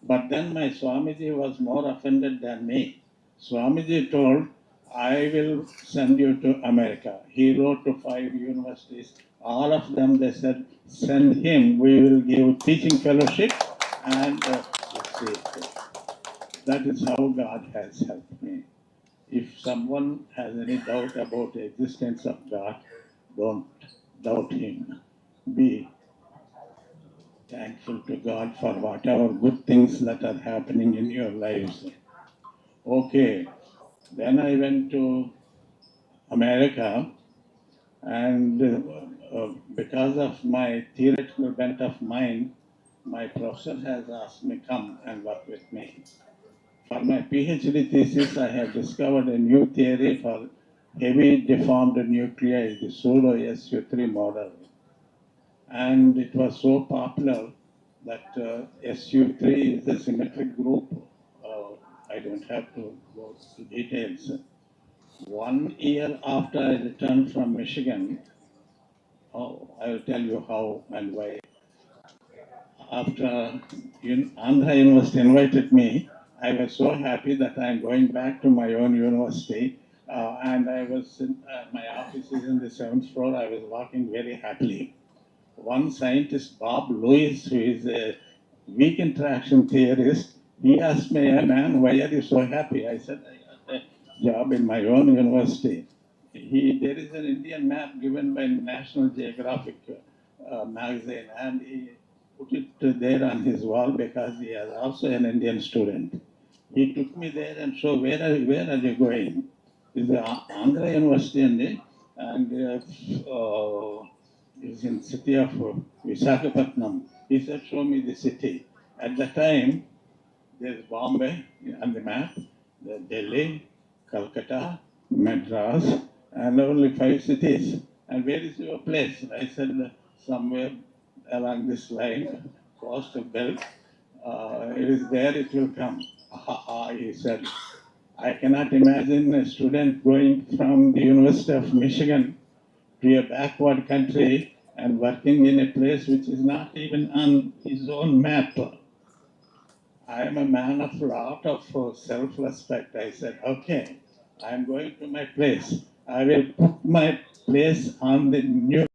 Speaker 9: But then my Swamiji was more offended than me. Swamiji told, I will send you to America. He wrote to 5 universities. All of them, they said, send him. We will give teaching fellowship and that is how God has helped me. If someone has any doubt about the existence of God, don't doubt him. Be thankful to God for whatever good things that are happening in your lives. Okay, then I went to America, and because of my theoretical bent of mind, my professor has asked me come and work with me. For my PhD thesis, I have discovered a new theory for heavy deformed nuclei, the pseudo SU3 model. And it was so popular that SU3 is a symmetric group. I don't have to go to details. 1 year after I returned from Michigan, I will tell you how and why. After Andhra University invited me, I was so happy that I am going back to my own university. And I was my office is in the 7th floor. I was walking very happily. One scientist, Bob Lewis, who is a weak interaction theorist, he asked me, "Hey, man, why are you so happy?" I said, "I got a job in my own university." There is an Indian map given by National Geographic magazine, and he put it there on his wall because he is also an Indian student. He took me there and showed, where are you going? It's the Andhra University, and is in city of Visakhapatnam. He said, show me the city. At the time, there's Bombay on the map, Delhi, Calcutta, Madras, and only 5 cities. And where is your place? I said, somewhere along this line, coastal belt. It is there, it will come. He said. I cannot imagine a student going from the University of Michigan to a backward country and working in a place which is not even on his own map. I am a man of a lot of self-respect. I said, okay, I am going to my place. I will put my place on the new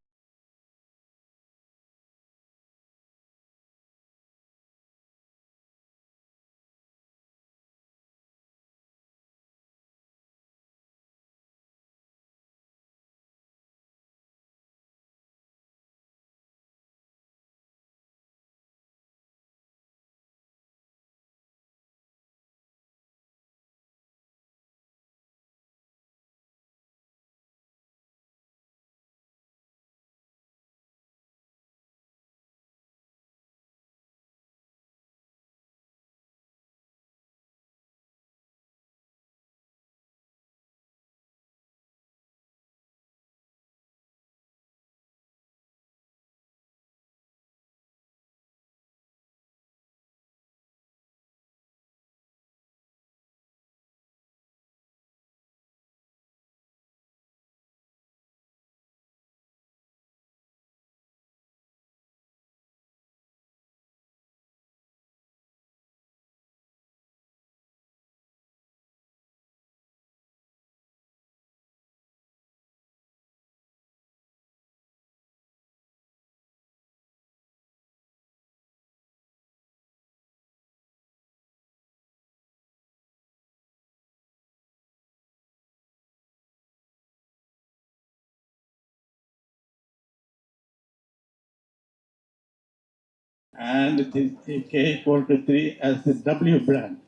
Speaker 5: and the K equal to 3 as the W brand.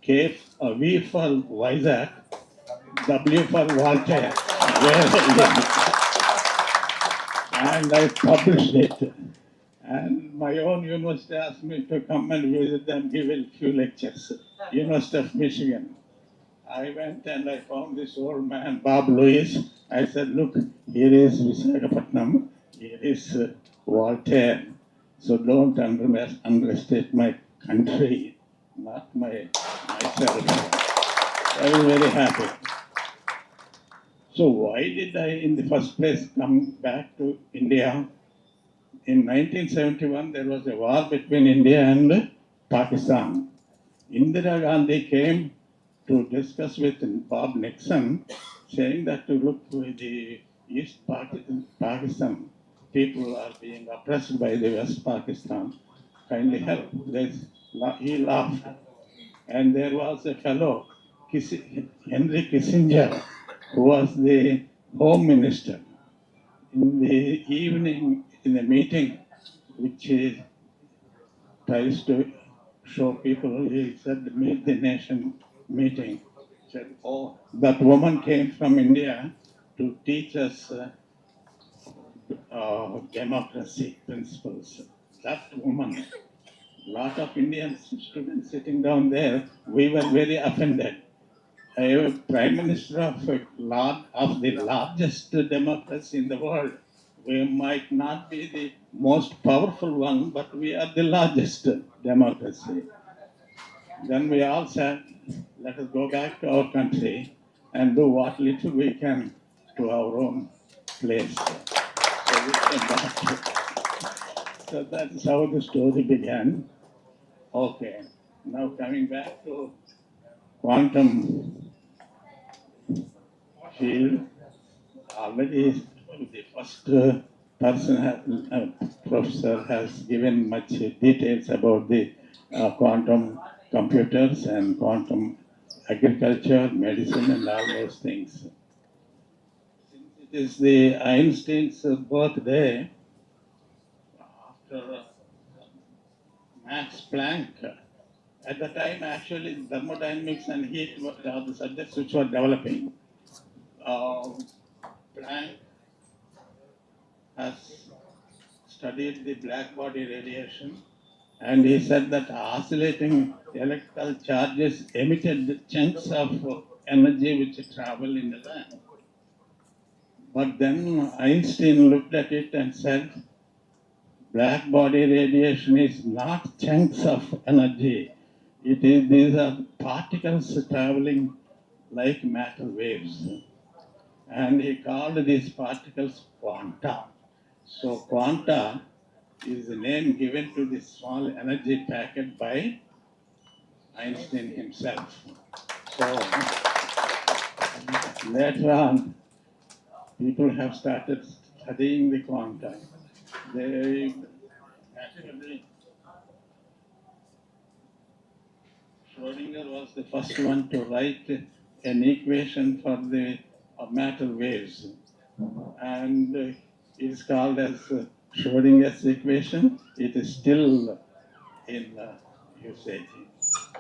Speaker 5: V for Vizag, W for Voltaire. And I published it. And my own university asked me to come and visit them, give a few lectures. University of Michigan. I went and I found this old man, Bob Lewis. I said, look, here is Visakhapatnam, here is Voltaire. So don't underestimate my country, not myself. I was very happy. So why did I, in the first place, come back to India? In 1971, there was a war between India and Pakistan. Indira Gandhi came to discuss with Bob Nixon, saying that to look, the East Pakistan people are being oppressed by the West Pakistan. Kindly help. He laughed. And there was a fellow, Henry Kissinger, who was the Home Minister. In the evening, in a meeting, which he tries to show people, he said, meet the nation meeting. He said, oh, that woman came from India to teach us democracy principles. That woman, lot of Indian students sitting down there, we were very offended. A prime minister of the largest democracy in the world. We might not be the most powerful one, but we are the largest democracy. Then we all said, let us go back to our country and do what little we can to our own place. So we came back. So that's how the story began. Okay, now coming back to quantum field, already the first professor has given much details about the quantum computers and quantum agriculture, medicine, and all those things. Since it is the Einstein's birthday, after Max Planck, at the time actually thermodynamics and heat were the subjects which were developing. Planck has studied the black body radiation, and he said that oscillating electrical charges emitted chunks of energy which travel in the land. But then Einstein looked at it and said, black body radiation is not chunks of energy. These are particles traveling like matter waves. And he called these particles quanta. So quanta is the name given to this small energy packet by Einstein himself. So later on, people have started studying the quanta. They actually, Schrödinger was the first one to write an equation for the matter waves, and it is called as Schrödinger's equation. It is still in usage.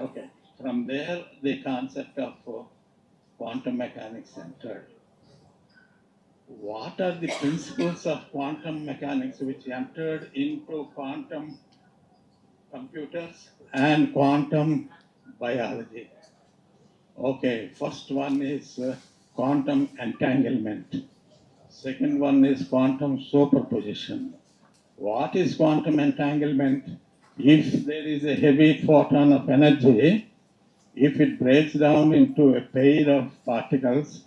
Speaker 5: Okay, from there the concept of quantum mechanics entered. What are the principles of quantum mechanics which entered into quantum computers and quantum biology? Okay, first one is quantum entanglement. Second one is quantum superposition. What is quantum entanglement? If there is a heavy photon of energy, if it breaks down into a pair of particles,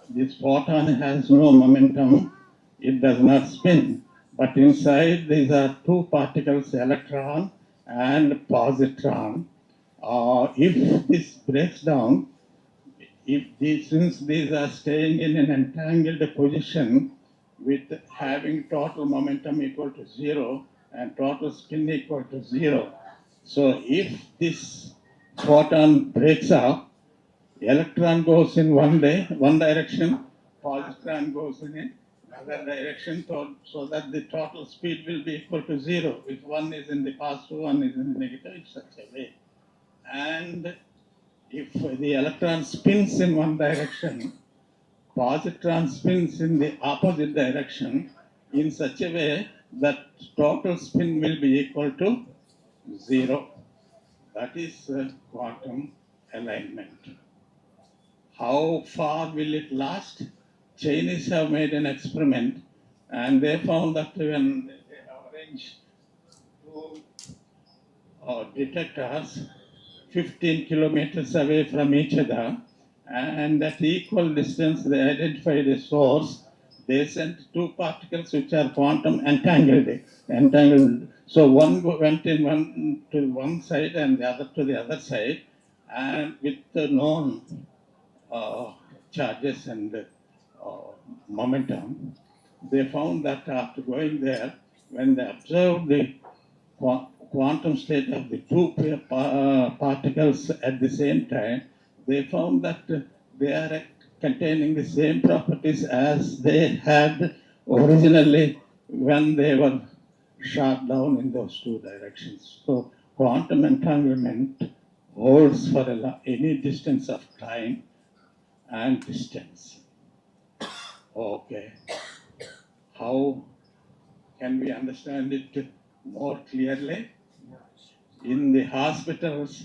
Speaker 5: this photon has no momentum, it does not spin. But inside these are two particles, electron and positron. If this breaks down, since these are staying in an entangled position with having total momentum equal to 0 and total spin equal to 0. So if this photon breaks up, electron goes in one direction, positron goes in
Speaker 9: another direction so that the total speed will be equal to zero. If one is in the positive, one is in the negative, in such a way. And if the electron spins in one direction, positron spins in the opposite direction in such a way that total spin will be equal to zero. That is quantum alignment. How far will it last? Chinese have made an experiment and they found that when they arrange two detectors 15 kilometers away from each other and at equal distance they identified a source, they sent two particles which are quantum entangled. So one went in one to one side and the other to the other side, and with the known charges and momentum, they found that after going there, when they observed the quantum state of the two particles at the same time, they found that they are containing the same properties as they had originally when they were shot down in those two directions. So quantum entanglement holds for any distance of time and distance. Okay. How can we understand it more clearly? In the hospitals,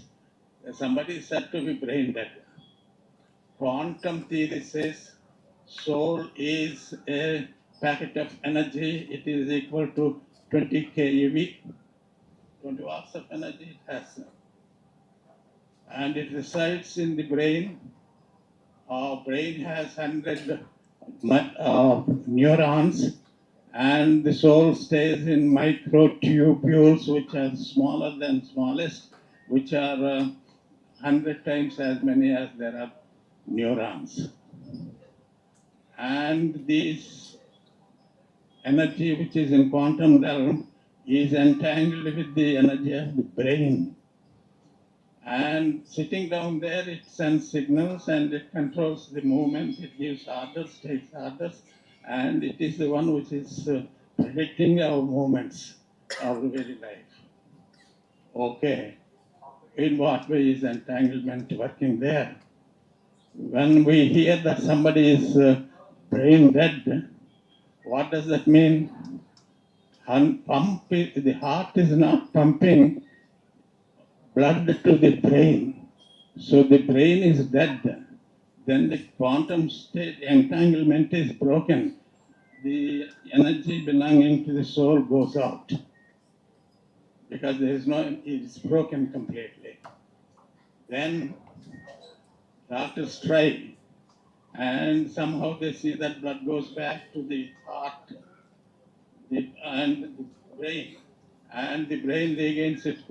Speaker 9: somebody is said to be brain dead. Quantum theory says soul is a packet of energy. It is equal to 20 keV, 20 watts of energy it has. And it resides in the brain. Our brain has 100 neurons, and the soul stays in microtubules, which are smaller than smallest, which are 100 times as many as there are neurons. And this energy which is in quantum realm is entangled with the energy of the brain. And sitting down there, it sends signals and it controls the movement, it gives orders, takes orders, and it is the one which is predicting our movements, our very life. Okay. In what way is entanglement working there? When we hear that somebody is brain dead, what does that mean? The heart is not pumping blood to the brain, so the brain is dead. Then the quantum state entanglement is broken. The energy belonging to the soul goes out because there is no, it's broken completely. Then doctors try, and somehow they see that blood goes back to the heart and the brain, and the brain regains its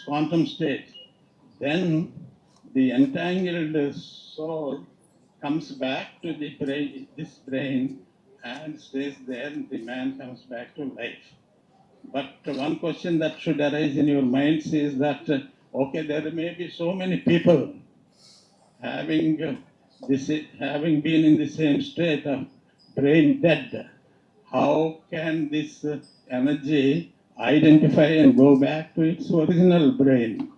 Speaker 9: quantum state. Then the entangled soul comes back to the brain, this brain, and stays there, and the man comes back to life. But one question that should arise in your minds is that, okay, there may be so many people having been in the same state of brain dead. How can this energy identify and go back to its original brain?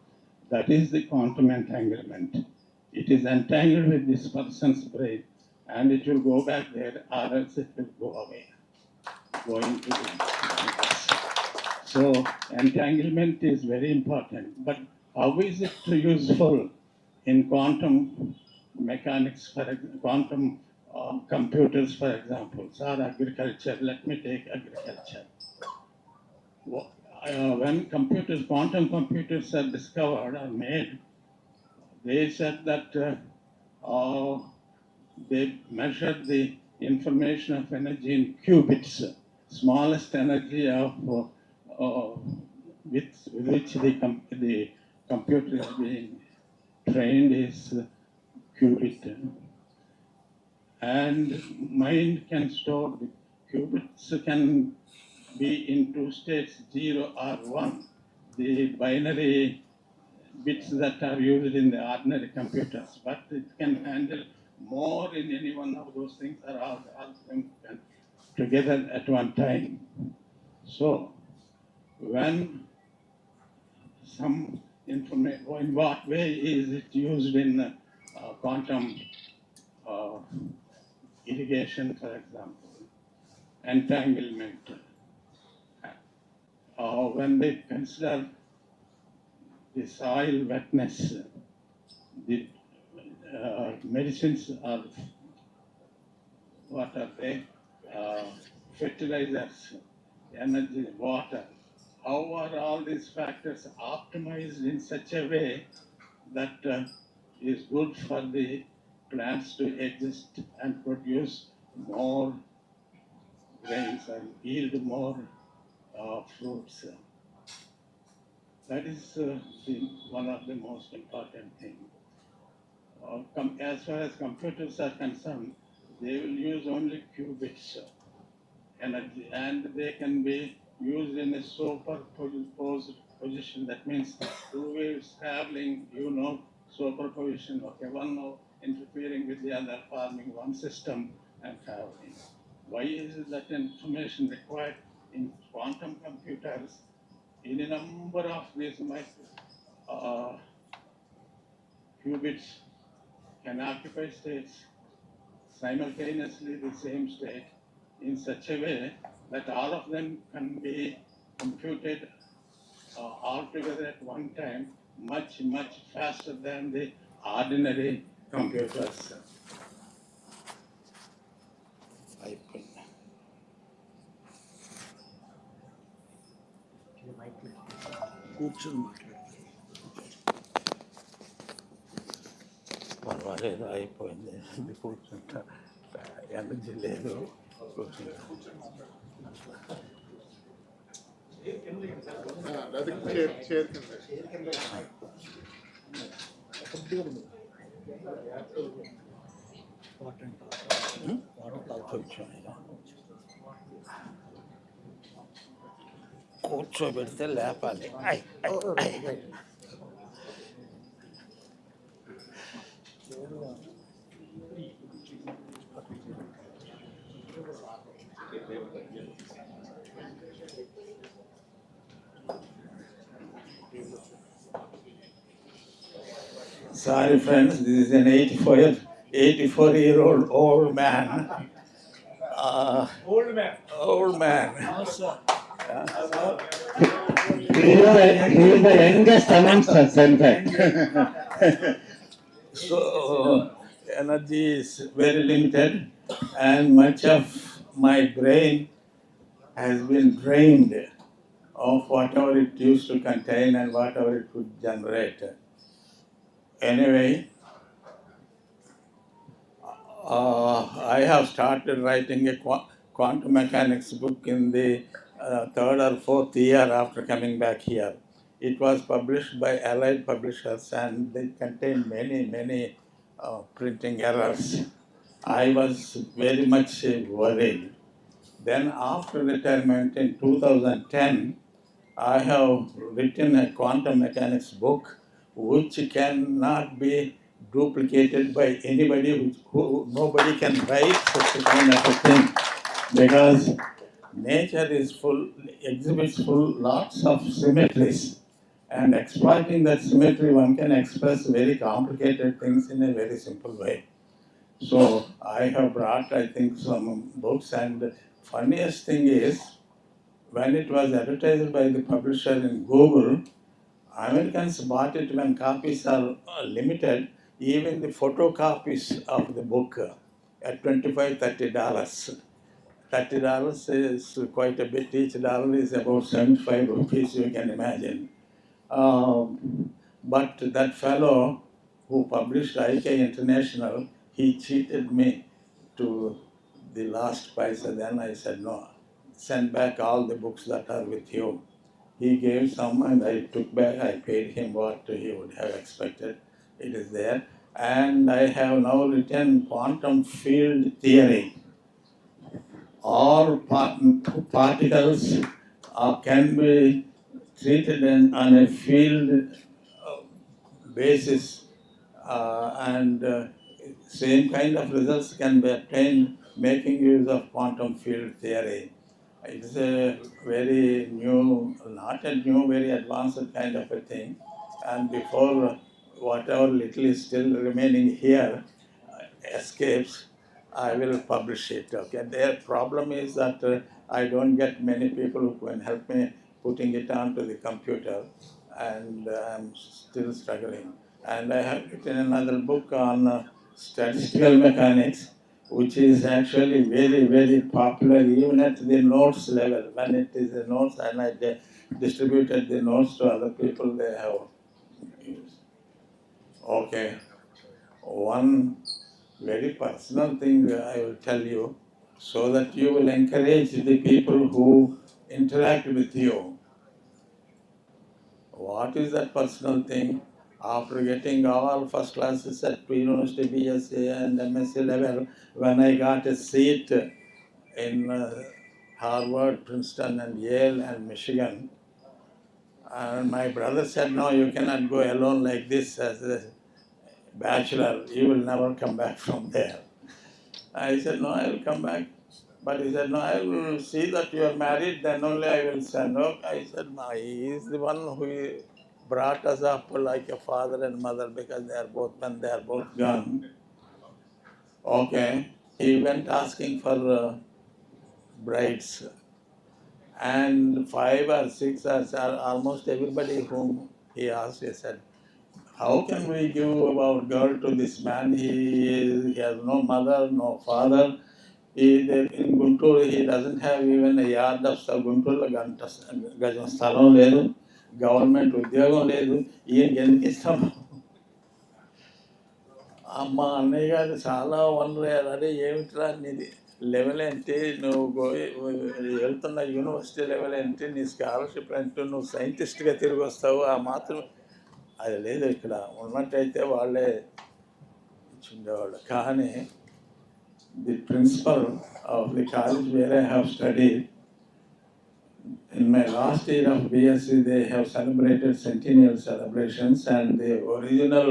Speaker 9: That is the quantum entanglement. It is entangled with this person's brain, and it will go back there, or else it will go away, going to the. So entanglement is very important. But how is it useful in quantum mechanics, quantum computers, for example, or agriculture? Let me take agriculture. When quantum computers are discovered or made, they said that they measured the information of energy in qubits, smallest energy of with which the computer is being trained is qubit. And mind can store the qubits can be in two states, 0 or 1. The binary bits that are used in the ordinary computers, but it can handle more in any one of those things, or all things can together at one time. So when some information, in what way is it used in quantum irrigation, for example, entanglement, when they consider the soil wetness, the medicines are, what are they? Fertilizers, energy, water. How are all these factors optimized in such a way that is good for the plants to exist and produce more grains and yield more fruits? That is one of the most important things. As far as computers are concerned, they will use only qubits energy, and they can be used in a superposed position. That means two waves traveling, superposition. Okay, one now interfering with the other, forming one system and traveling. Why is that information required in quantum computers? In a number of these qubits can occupy states simultaneously, the same state, in such a way that all of them can be computed all together at one time, much, much faster than the ordinary computers.
Speaker 17: పర్వాలేదు అయిపోయింది కూర్చుంటా energy లేదు కూర్చుంటా కొంచెం కూర్చోబెడితే లేపాలి. Sorry friends, this is an 84-year-old old man. Old man.
Speaker 4: He is the youngest amongst us, in fact.
Speaker 17: So energy is very limited, and much of my brain has been drained of whatever it used to contain and whatever it could generate. Anyway, I have started writing a quantum mechanics book in the third or fourth year after coming back here. It was published by Allied Publishers and they contained many printing errors. I was very much worried. Then after retirement in 2010, I have written a quantum mechanics book which cannot be duplicated by anybody, who nobody can write such a kind of a thing, because nature is exhibits lots of symmetries, and exploiting that symmetry one can express very complicated things in a very simple way. So I have brought, I think, some books, and the funniest thing is, when it was advertised by the publisher in Google, Americans bought it when copies are limited, even the photocopies of the book at $25-30. $30 is quite a bit. Each dollar is about 75 rupees, you can imagine. But that fellow who published IK International, he cheated me to the last paisa. Then I said, no, send back all the books that are with you. He gave some and I took back, I paid him what he would have expected. It is there. And I have now written quantum field theory. All particles can be treated on a field basis, and same kind of results can be obtained making use of quantum field theory. It's a very new, not a new, very advanced kind of a thing. And before whatever little is still remaining here escapes, I will publish it. Okay. Their problem is that I don't get many people who can help me putting it onto the computer, and I'm still struggling. And I have written another book on statistical mechanics, which is actually very, very popular even at the notes level. When it is the notes and I distributed the notes to other people, they have used. Okay. One very personal thing I will tell you so that you will encourage the people who interact with you. What is that personal thing? After getting all first classes at university, BSc and MSc level, when I got a seat in Harvard, Princeton, and Yale and Michigan, and my brother said, no, you cannot go alone like this as a bachelor. You will never come back from there. I said, no, I will come back. But he said, no, I will see that you are married, then only I will send. No, I said, no, he is the one who brought us up like a father and mother because they are both, when they are both gone. Okay. He went asking for brides. And 5 or 6 or almost everybody whom he asked, he said, how can we give our girl to this man? He has no mother, no father. In Guntur, he doesn't have even a yard of Guntur, Gajam Sthalam Ledu, government Udyogam Ledu, ఈయనకి ఎందుకు ఇస్తాం? అమ్మ అన్నయ్య గారు చాలా వనరు అదే ఏమిట్రా నీది లెవెల్ ఏంటి, నువ్వు వెళ్తున్న యూనివర్సిటీ లెవెల్ ఏంటి, నీ స్కాలర్షిప్ ఏంటి, నువ్వు సైంటిస్ట్గా తిరిగి వస్తావు, ఆ మాత్రం అది లేదు. ఇక్కడ ఉన్నట్టయితే వాళ్ళే ఇచ్చిండేవాళ్ళు. కానీ the principal of the college where I have studied, in my last year of BSc, they have celebrated centennial celebrations, and the original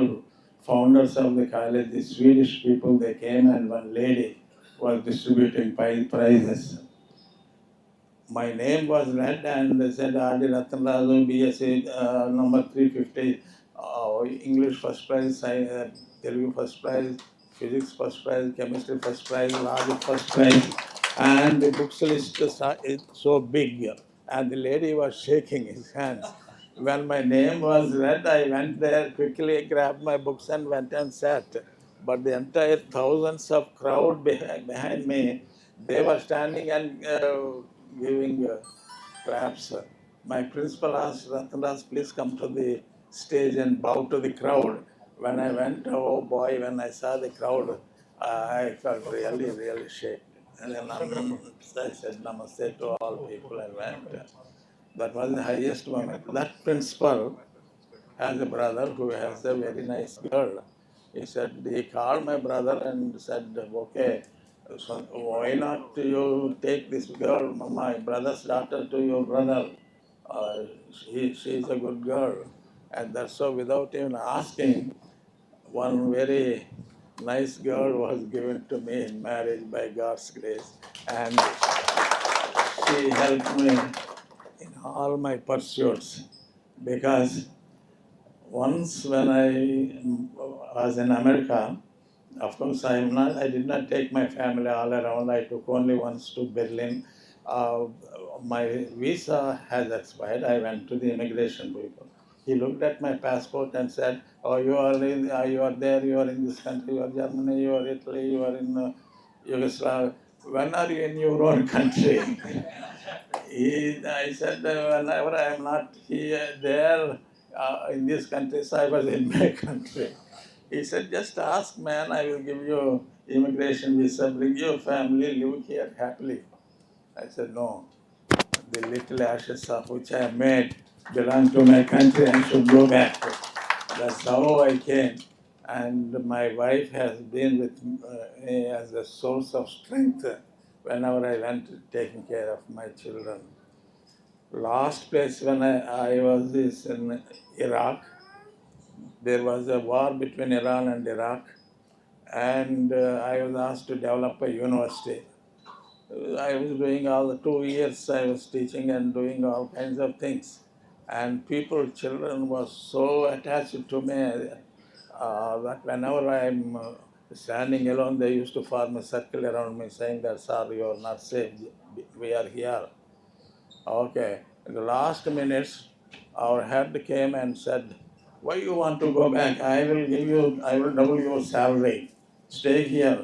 Speaker 17: founders of the college, the Swedish people, they came and one lady was distributing prizes. My name was read and they said, Adi Ratna Raju, BSc number 350, English first prize, Telugu first prize, physics first prize, chemistry first prize, logic first prize, and the books list is so big, and the lady was shaking his hands. When my name was read, I went there, quickly grabbed my books and went and sat. But the entire thousands of crowd behind me, they were standing and giving claps. My principal asked, Ratna, please come to the stage and bow to the crowd. When I went, oh boy, when I saw the crowd, I felt really, really shaken. And then I said namaste to all people and went. That was the highest moment. That principal has a brother who has a very nice girl. He said, he called my brother and said, okay, so why not you take this girl, my brother's daughter, to your brother? She is a good girl. And that's so without even asking, one very nice girl was given to me in marriage by God's grace. And she helped me in all my pursuits, because once when I was in America, of course I did not take my family all around. I took only once to Berlin. My visa has expired. I went to the immigration people. He looked at my passport and said, oh, you are there, you are in this country, you are Germany, you are Italy, you are in Yugoslavia. When are you in your own country? I said, whenever I am not here, there, in this country, so I was in my country. He said, just ask, man, I will give you immigration visa, bring your family, live here happily. I said, no, the little ashes of which I have made belong to my country and should go back. That's how I came. And my wife has been with me as a source of strength whenever I went taking care of my children. Last place when I was is in Iraq. There was a war between Iran and Iraq, and I was asked to develop a university. I was doing all the 2 years, I was teaching and doing all kinds of things. And people, children were so attached to me that whenever I'm standing alone, they used to form a circle around me saying that, "Sir, you are not safe, we are here." Okay, in the last minutes, our head came and said, "Why you want to go back? I will double your salary. Stay here.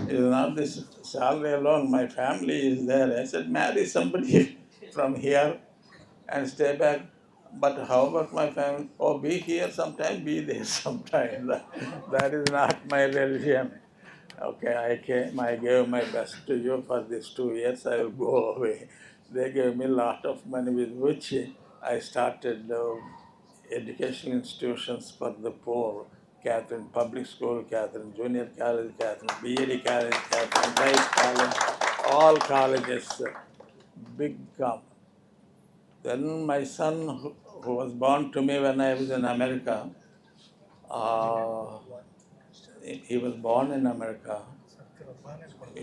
Speaker 17: It is not this salary alone, my family is there." I said, "Marry somebody from here and stay back." But how about my family? "Oh, be here sometime, be there sometime." That is not my religion. Okay, I came, I gave my best to you for these 2 years, I will go away. They gave me a lot of money with which I started educational institutions for the poor. Catherine Public School, Catherine Junior College, Catherine BEd College, Catherine Rice College, all colleges, big Then my son, who was born to me when I was in America, he was born in America.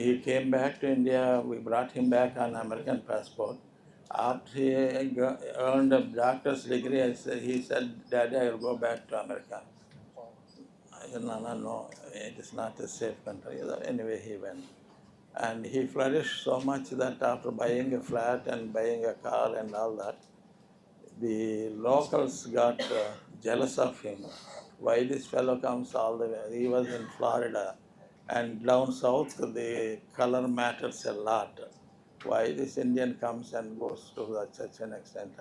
Speaker 17: He came back to India, we brought him back on American passport. After he earned a doctor's degree, he said, "Daddy, I will go back to America." I said, no, it is not a safe country. Anyway, he went. And he flourished so much that after buying a flat and buying a car and all that, the locals got jealous of him. Why this fellow comes all the way? He was in Florida. And down south, the color matters a lot. Why this Indian comes and goes to such an extent?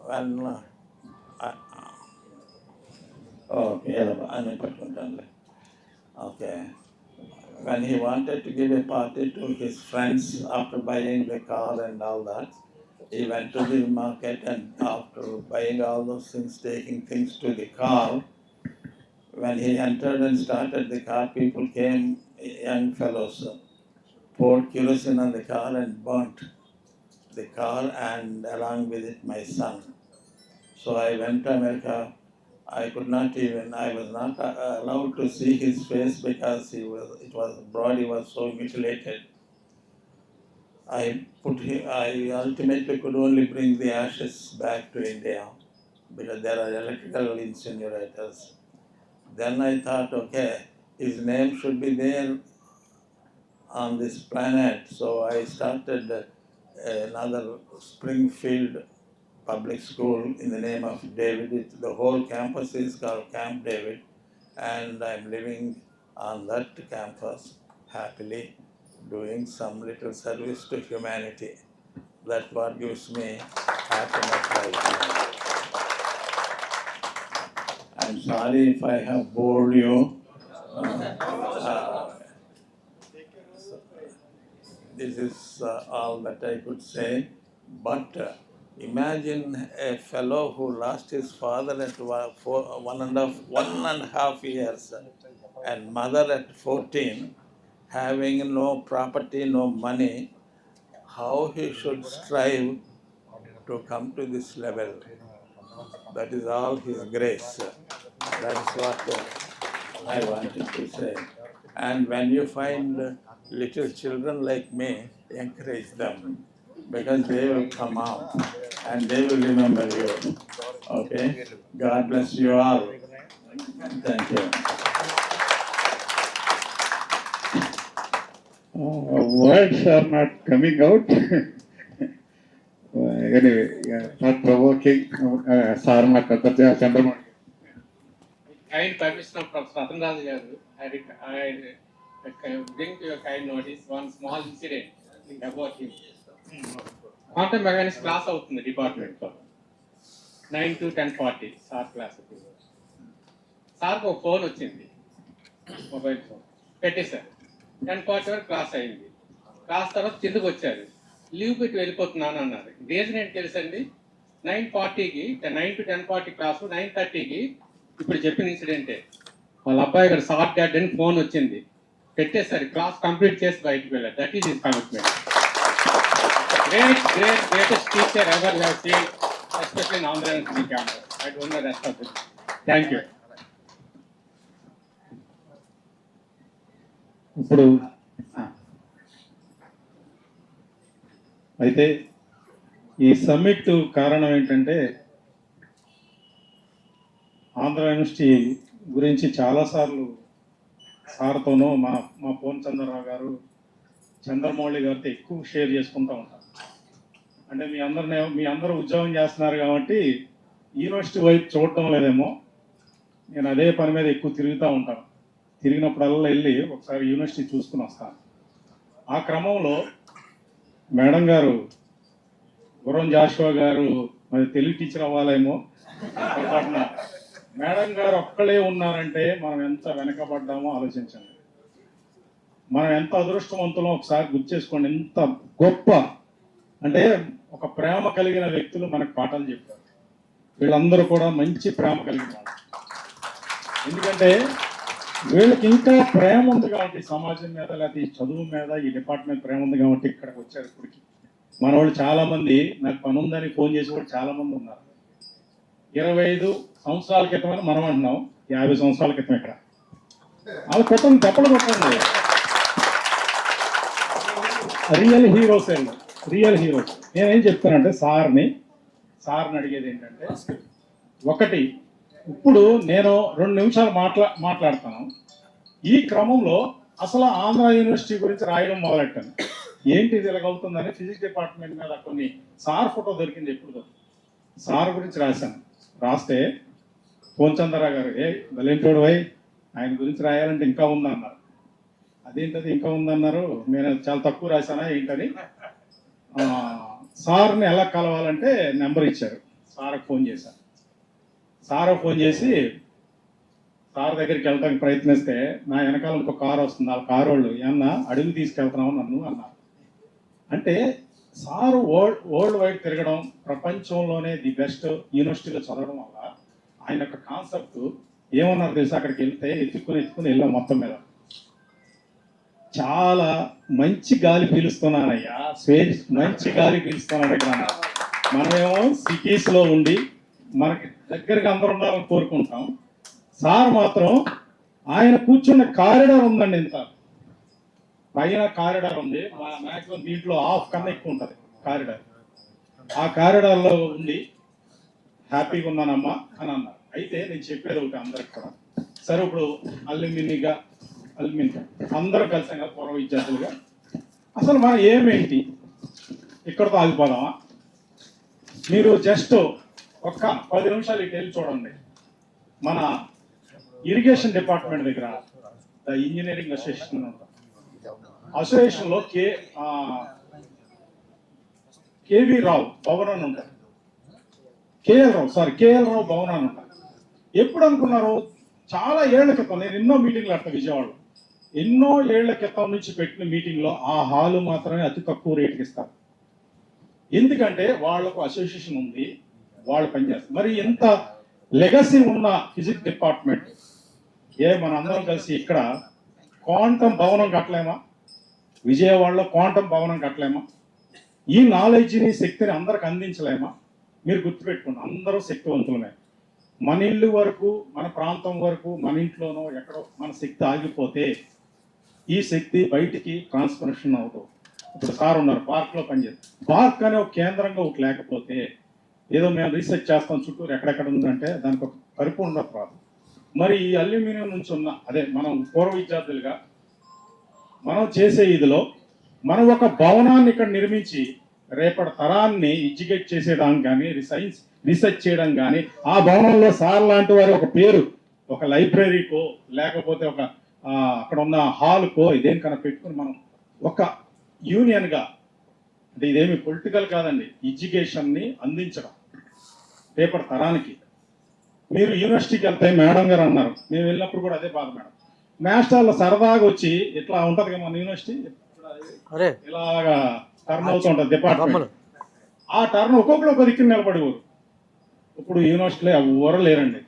Speaker 17: When okay. When he wanted to give a party to his friends after buying the car and all that, he went to the market and after buying all those things, taking things to the car, when he entered and started the car, people came, young fellows, poured kerosene on the car and burnt the car and along with it my son. So I went to America. I was not allowed to see his face because the body was so mutilated. I ultimately could only bring the ashes back to India because there are electrical incinerators. Then I thought, okay, his name should be there on this planet. So I started another Springfield public school in the name of David. The whole campus is called Camp David, and I'm living on that campus happily, doing some little service to humanity. That's what gives me happiness right now. I'm sorry if I have bored you. This is all that I could say. But imagine a fellow who lost his father at 1.5 years and mother at 14, having no property, no money, how he should strive to come to this level. That is all his grace. That is what I wanted to say. And when you find little children like me, encourage them because they will come out and they will remember you. Okay? God bless you all. Thank you.
Speaker 5: Words are not coming out. Anyway, thought provoking. Samata, Chandaro.
Speaker 11: Kind permission of Professor Ratna Raju, I bring to your kind notice one small incident about him. Quantum mechanics class out in the department. 9 to 10:40, SAR class. SAR को phone వచ్చింది, mobile phone పెట్టేశారు. 10:40 వరకు class అయింది. Class తర్వాత కిందకు వచ్చారు, leave పెట్టి వెళ్ళిపోతున్నాను అన్నారు. రీజన్ ఏంటి తెలుసండి? 9:40కి 9 to 10:40 క్లాసు, 9:30కి ఇప్పుడు చెప్పిన ఇన్సిడెంటే. వాళ్ళ అబ్బాయి గారు సార్ డాడ్ అని ఫోన్ వచ్చింది, పెట్టేశారు, క్లాస్ కంప్లీట్ చేసి బయటకు వెళ్ళారు. That is his commitment. Greatest teacher ever we have seen, especially in Andhra University campus. I don't know the rest of it. Thank you.
Speaker 5: ఇప్పుడు అయితే ఈ సమ్మిట్ కారణం ఏంటంటే ఆంధ్ర యూనివర్సిటీ గురించి చాలాసార్లు సార్తోనూ మా పోన్ చంద్రరావు గారు చంద్రమౌళి గారితో ఎక్కువ షేర్ చేసుకుంటూ ఉంటారు. అంటే మీ అందరూ ఉద్యోగం చేస్తున్నారు కాబట్టి యూనివర్సిటీ వైపు చూడటం లేదేమో, నేను అదే పని మీద ఎక్కువ తిరుగుతూ ఉంటాను. తిరిగినప్పుడల్లా వెళ్ళి ఒకసారి యూనివర్సిటీ చూసుకుని వస్తాను. ఆ క్రమంలో మేడం గారు గుర్రం జాషువా గారు మరి తెలుగు టీచర్ అవ్వాలేమో, మేడం గారు ఒక్కళ్ళే ఉన్నారంటే మనం ఎంత వెనకబడ్డామో ఆలోచించండి. మనం ఎంత అదృష్టవంతులో ఒకసారి గుర్తు చేసుకోండి. ఎంత గొప్ప అంటే ఒక ప్రేమ కలిగిన వ్యక్తులు మనకు పాఠాలు చెప్పారు. వీళ్ళందరూ కూడా మంచి ప్రేమ కలిగిన వాళ్ళు. ఎందుకంటే వీళ్ళకి ఇంకా ప్రేమ ఉంది కాబట్టి సమాజం మీద, లేకపోతే ఈ చదువు మీద, ఈ డిపార్ట్మెంట్ ప్రేమ ఉంది కాబట్టి ఇక్కడికి వచ్చారు. ఇప్పటికి మన వాళ్ళు చాలా మంది నాకు పని ఉందని ఫోన్ చేసి కూడా చాలా మంది ఉన్నారు. 25 సంవత్సరాల క్రితం మనం అంటున్నాం, 50 సంవత్సరాల క్రితం ఇక్కడ వాళ్ళు కొట్టండి, దెబ్బలు కొట్టండి. రియల్ హీరోస్ అండి, రియల్ హీరోస్. నేనేం చెప్తానంటే సార్ని అడిగేది ఏంటంటే, ఒకటి ఇప్పుడు నేను 2 నిమిషాలు మాట్లాడతాను. ఈ క్రమంలో అసలు ఆంధ్ర యూనివర్సిటీ గురించి రాయడం మొదలెట్టాను. ఏంటి ఇది ఎలాగవుతుందని ఫిజిక్స్ డిపార్ట్మెంట్ మీద కొన్ని సార్ ఫోటో దొరికింది. ఎప్పుడు సార్ గురించి రాశాను. రాస్తే పోన్చంద్రరావు గారు బలేంటోడు వై, ఆయన గురించి రాయాలంటే ఇంకా ఉందన్నారు. అదేంటది ఇంకా ఉందన్నారు, నేను చాలా తక్కువ రాశానా ఏంటని సార్ని ఎలా కలవాలంటే నెంబర్ ఇచ్చారు. సార్కి ఫోన్ చేశాను. సార్ ఫోన్ చేసి సార్ దగ్గరికి వెళ్ళడానికి ప్రయత్నిస్తే నా వెనకాల ఇంకో కారు వస్తుంది. ఆ కారు వాళ్ళు ఏమన్నా అడుగు తీసుకెళ్తున్నావు నన్ను అన్నారు. అంటే సారు వరల్డ్ వైడ్ తిరగడం, ప్రపంచంలోనే ది బెస్ట్ యూనివర్సిటీలో చదవడం వల్ల ఆయన యొక్క కాన్సెప్ట్ ఏమన్నారు తెలుసు, అక్కడికి వెళ్తే ఎత్తుకుని వెళ్ళాం. మొత్తం మీద చాలా మంచి గాలి పీలుస్తున్నానయ్యా, మంచి గాలి పీలుస్తున్నాను ఇక్కడ. మనమేమో సిటీస్లో ఉండి మనకి దగ్గరగా అందరూ ఉండాలని కోరుకుంటాం. సార్ మాత్రం ఆయన కూర్చున్న కారిడార్ ఉందండి, ఇంత పైన కారిడార్ ఉంది. మ్యాక్సిమం దీంట్లో హాఫ్ కన్నా ఎక్కువ ఉంటుంది కారిడార్. ఆ కారిడార్లో ఉండి హ్యాపీగా ఉన్నానమ్మా అని అన్నారు. అయితే నేను చెప్పేది ఒకటి అందరికి కూడా, సరే ఇప్పుడు అల్యూమిని అందరూ కలిసాం కదా పూర్వ విద్యార్థులుగా, అసలు మనం ఏమేంటి ఇక్కడతో ఆగిపోదామా? మీరు జస్ట్ ఒక్క 10 నిమిషాలు ఇటు వెళ్ళి చూడండి. మన ఇరిగేషన్ డిపార్ట్మెంట్ దగ్గర ద ఇంజనీరింగ్ అసోసియేషన్ ఉంటుంది. అసోసియేషన్లో కేవీ రావు భవన్ అని ఉంటుంది. కేఎల్ రావు భవన్ అని ఉంటుంది. ఎప్పుడు అనుకున్నారు? చాలా ఏళ్ల క్రితం, నేను ఎన్నో మీటింగ్లు పెడతాను విజయవాడలో. ఎన్నో ఏళ్ల క్రితం నుంచి పెట్టిన మీటింగ్లో ఆ హాలు మాత్రమే అతి తక్కువ రేటుకి ఇస్తారు. ఎందుకంటే వాళ్లకు అసోసియేషన్ ఉంది, వాళ్ళు పనిచేస్తారు. మరి ఎంత లెగసీ ఉన్న ఫిజిక్స్ డిపార్ట్మెంట్ మన అందరం కలిసి ఇక్కడ క్వాంటమ్ భవనం కట్టలేమా? విజయవాడలో క్వాంటమ్ భవనం కట్టలేమా? ఈ నాలెడ్జ్ని, శక్తిని అందరికి అందించలేమా? మీరు గుర్తుపెట్టుకోండి, అందరూ శక్తివంతులమే. మన ఇల్లు వరకు, మన ప్రాంతం వరకు, మన ఇంట్లోనో ఎక్కడో మన శక్తి ఆగిపోతే ఈ శక్తి బయటికి ట్రాన్స్ఫర్మేషన్ అవుతుంది. ఇప్పుడు సార్ ఉన్నారు, పార్క్లో పనిచేస్తారు. పార్క్ అనే ఒక కేంద్రంగా ఒకటి లేకపోతే, ఏదో మేము రీసెర్చ్ చేస్తాం చుట్టూరు ఎక్కడెక్కడ ఉందంటే దానికి ఒక పరిపూర్ణత రాదు. మరి ఈ అల్యూమినియం నుంచి ఉన్న మనం పూర్వ విద్యార్థులుగా మనం చేసే ఇదిలో మనం ఒక భవనాన్ని ఇక్కడ నిర్మించి రేపటి తరాన్ని ఎడ్యుకేట్ చేసేదానికి కానీ, రీసెర్చ్ చేయడం కానీ, ఆ భవనంలో సార్ లాంటి వారి ఒక పేరు ఒక లైబ్రరీకో లేకపోతే ఒక అక్కడ ఉన్న హాల్కో ఇదేం పెట్టుకుని మనం ఒక యూనియన్గా, అంటే ఇదేమి పొలిటికల్ కాదండి, ఎడ్యుకేషన్ని అందించడం రేపటి తరానికి. మీరు యూనివర్సిటీకి వెళ్తే మేడం గారు అన్నారు, మేము వెళ్ళినప్పుడు కూడా అదే బాధ మేడం. మాస్టర్లు సరదాగా వచ్చి ఇట్లా ఉంటుంది కదా మన యూనివర్సిటీ, ఇలాగా టర్న్ అవుతూ ఉంటుంది డిపార్ట్మెంట్. ఆ టర్న్ ఒక్కొక్కరు ఒక దిక్కున నిలబడేవారు. ఇప్పుడు యూనివర్సిటీలో ఎవరు లేరండి,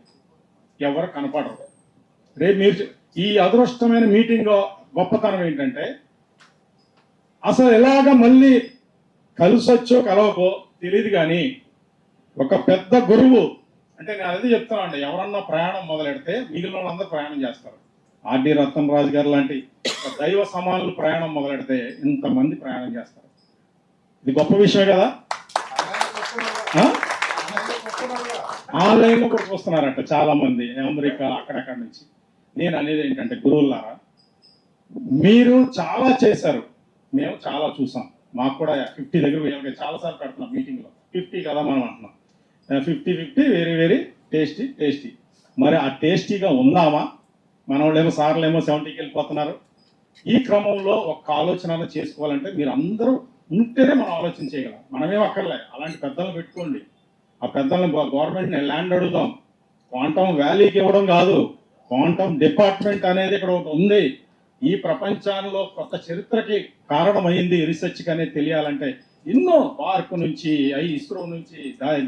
Speaker 5: ఎవరు కనపడరు. రేపు మీరు ఈ అదృష్టమైన మీటింగ్ గొప్పతనం ఏంటంటే, అసలు ఎలాగ మళ్ళీ కలిసొచ్చో కలవకో తెలియదు కానీ ఒక పెద్ద గురువు, అంటే నేను అదే చెప్తానండి, ఎవరన్నా ప్రయాణం మొదలెడితే మిగిలిన వాళ్ళందరూ ప్రయాణం చేస్తారు.
Speaker 18: ఆర్డి రత్న రాజు గారు లాంటి ఒక దైవ సమానులు ప్రయాణం మొదలెడితే ఇంతమంది ప్రయాణం చేస్తారు. ఇది గొప్ప విషయమే కదా. ఆన్లైన్లో కూడా చూస్తున్నారంట చాలా మంది, అమెరికా అక్కడక్కడ నుంచి. నేను అనేది ఏంటంటే, గురువులారా మీరు చాలా చేశారు, మేము చాలా చూసాం. మాకు కూడా 50 దగ్గర వీళ్ళకి చాలాసార్లు పెడుతున్నాం మీటింగ్లో. 50 కదా మనం అంటున్నాం. 50 వెరీ వెరీ టేస్టీ. మరి ఆ టేస్టీగా ఉందామా? మన వాళ్ళేమో సార్లేమో 70కి వెళ్ళిపోతున్నారు. ఈ క్రమంలో ఒక ఆలోచన చేసుకోవాలంటే మీరు అందరూ ఉంటేనే మనం ఆలోచన చేయగలం. మనమేం అక్కర్లే, అలాంటి పెద్దలను పెట్టుకోండి. ఆ పెద్దలను గవర్నమెంట్ని ల్యాండ్ అడుగుదాం. క్వాంటమ్ వ్యాలీకి ఇవ్వడం కాదు, క్వాంటమ్ డిపార్ట్మెంట్ అనేది ఇక్కడ ఒకటి ఉంది. ఈ ప్రపంచంలో కొత్త చరిత్రకి కారణమైంది రీసెర్చ్కి అనేది తెలియాలంటే ఎన్నో పార్క్ నుంచి ఇస్రో నుంచి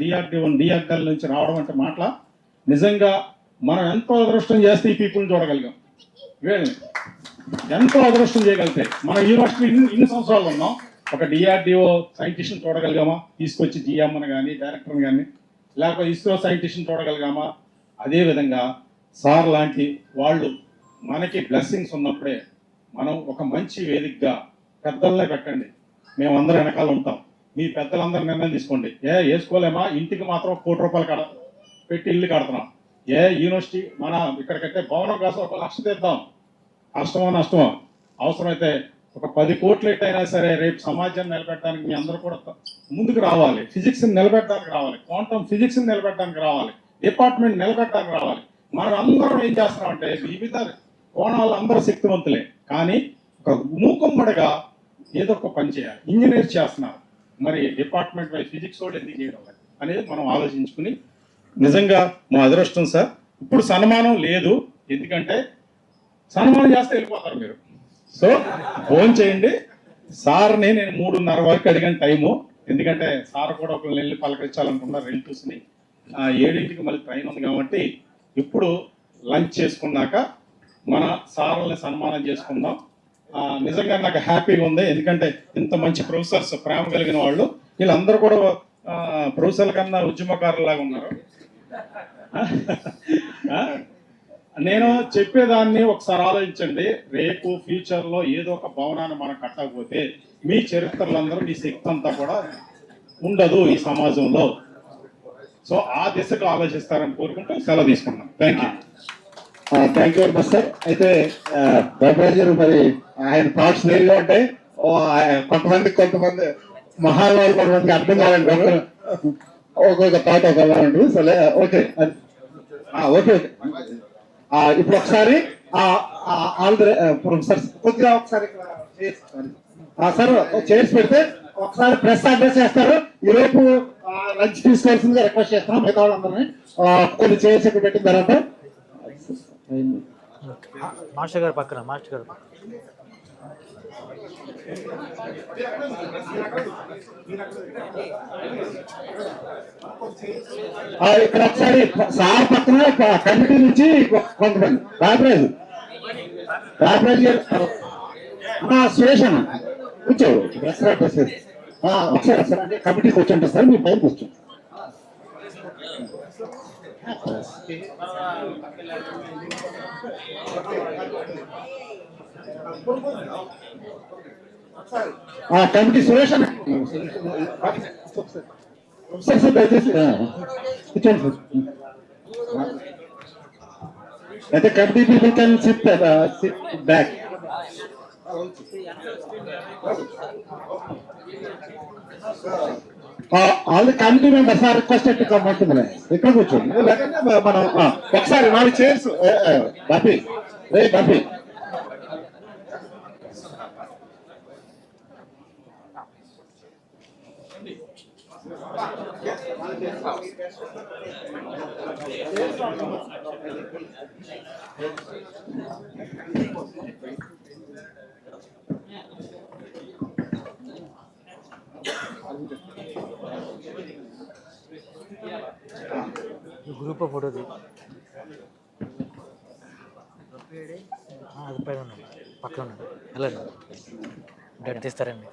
Speaker 18: డిఆర్డిఎల్ నుంచి రావడం అంటే మాటల. నిజంగా మనం ఎంతో అదృష్టం చేస్తే ఈ పీపుల్ని చూడగలిగాం. వీళ్ళని ఎంతో అదృష్టం చేయగలిగితే మన యూనివర్సిటీ ఇన్ని సంవత్సరాలు ఉన్నాం, ఒక డిఆర్డిఓ సైంటిస్ట్ని చూడగలిగామా? తీసుకొచ్చి జిఎంని కానీ డైరెక్టర్ని కానీ, లేకపోతే ఇస్రో సైంటిస్ట్ని చూడగలిగామా? అదేవిధంగా సార్ లాంటి వాళ్ళు మనకి బ్లెస్సింగ్స్ ఉన్నప్పుడే మనం ఒక మంచి వేదికగా పెద్దలనే పెట్టండి. మేమందరం వెనకాల ఉంటాం. మీ పెద్దలందరూ నిర్ణయం తీసుకోండి. వేసుకోలేమా? ఇంటికి మాత్రం ₹1,00,00,000 పెట్టి ఇల్లు కడుతున్నాం. యూనివర్సిటీ మన ఇక్కడ కట్టే భవనం కోసం 1,00,000 తెద్దాం. కష్టమో నష్టమో, అవసరమైతే ఒక 10 కోట్లు అయినా సరే రేపు సమాజాన్ని నిలబెట్టడానికి మీ అందరూ కూడా ముందుకు రావాలి. ఫిజిక్స్ని నిలబెట్టడానికి రావాలి, క్వాంటమ్ ఫిజిక్స్ని నిలబెట్టడానికి రావాలి, డిపార్ట్మెంట్ నిలబెట్టడానికి రావాలి. మనం అందరం ఏం చేస్తున్నామంటే వివిధ కోణాలు అందరూ శక్తివంతులే, కానీ ఒక మూకుమ్మడిగా ఏదో ఒక పని చేయాలి. ఇంజనీర్స్ చేస్తున్నారు, మరి డిపార్ట్మెంట్ వై ఫిజిక్స్ కూడా ఎందుకు చేయడం లేదు అనేది మనం ఆలోచించుకుని, నిజంగా మా అదృష్టం సార్. ఇప్పుడు సన్మానం లేదు, ఎందుకంటే సన్మానం చేస్తే వెళ్ళిపోతారు మీరు. సో ఫోన్ చేయండి సార్ని. నేను 3:30 వరకు అడిగిన టైము, ఎందుకంటే సార్ కూడా ఒకళ్ళు వెళ్ళి పలకరించాలనుకున్నారు రిలేటివ్స్ని. 7ంటికి మళ్ళీ ట్రైన్ ఉంది కాబట్టి ఇప్పుడు లంచ్ చేసుకున్నాక మన సార్లని సన్మానం చేసుకుందాం. నిజంగా నాకు హ్యాపీగా ఉంది, ఎందుకంటే ఇంత మంచి ప్రొఫెసర్స్, ప్రేమ కలిగిన వాళ్ళు, వీళ్ళందరూ కూడా ప్రొఫెసర్ల కన్నా ఉద్యమకారులాగా ఉన్నారు. నేను చెప్పేదాన్ని ఒకసారి ఆలోచించండి. రేపు ఫ్యూచర్లో ఏదో ఒక భవనాన్ని మనం కట్టకపోతే మీ చరిత్రలందరూ, మీ శక్తి అంతా కూడా ఉండదు ఈ సమాజంలో. సో ఆ దిశగా ఆలోచిస్తారని కోరుకుంటూ సెలవు తీసుకున్నాం. Thank you.
Speaker 4: Thank you very much sir. అయితే బాబు మరి ఆయన థాట్స్ నేరుగా ఉంటాయి. కొంతమంది మహానుభావులు కొంతమందికి అర్థం కావాలంటారు, ఒక్కొక్క థాట్ ఒకలా ఉంటుంది. So okay okay. ఇప్పుడు ఒకసారి ఆల్ ది ప్రొఫెసర్స్ కొద్దిగా ఒకసారి సార్ చైర్స్ పెడితే ఒకసారి ప్రెస్ అడ్రస్ చేస్తారు. ఈలోపు లంచ్ తీసుకోవాల్సిందిగా రిక్వెస్ట్ చేస్తున్నాం మిగతా వాళ్ళందరినీ. కొన్ని చైర్స్ ఇక్కడ పెట్టిన తర్వాత
Speaker 19: మాస్టర్ గారు పక్కన
Speaker 4: ఇక్కడ ఒకసారి సార్ పక్కన కమిటీ నుంచి కొంతమంది రాజరాజు సురేష్ అన్న కూర్చోడు ఒకసారి అంటే కమిటీ కూర్చుంటారు సార్, మీ పైన కూర్చోండి. కమిటీ సురేష్ అన్న సార్ దయచేసి కూర్చోండి సార్. అయితే committee people can sit back. All the committee members are requested to come out to ఇక్కడ కూర్చోండి. మనం ఒకసారి 4 chairs Bapi Bapi
Speaker 19: group photo అది పైన ఉన్నాడు, పక్కన ఉన్నాడు. వెళ్ళండి, డెట్ తీస్తారండి.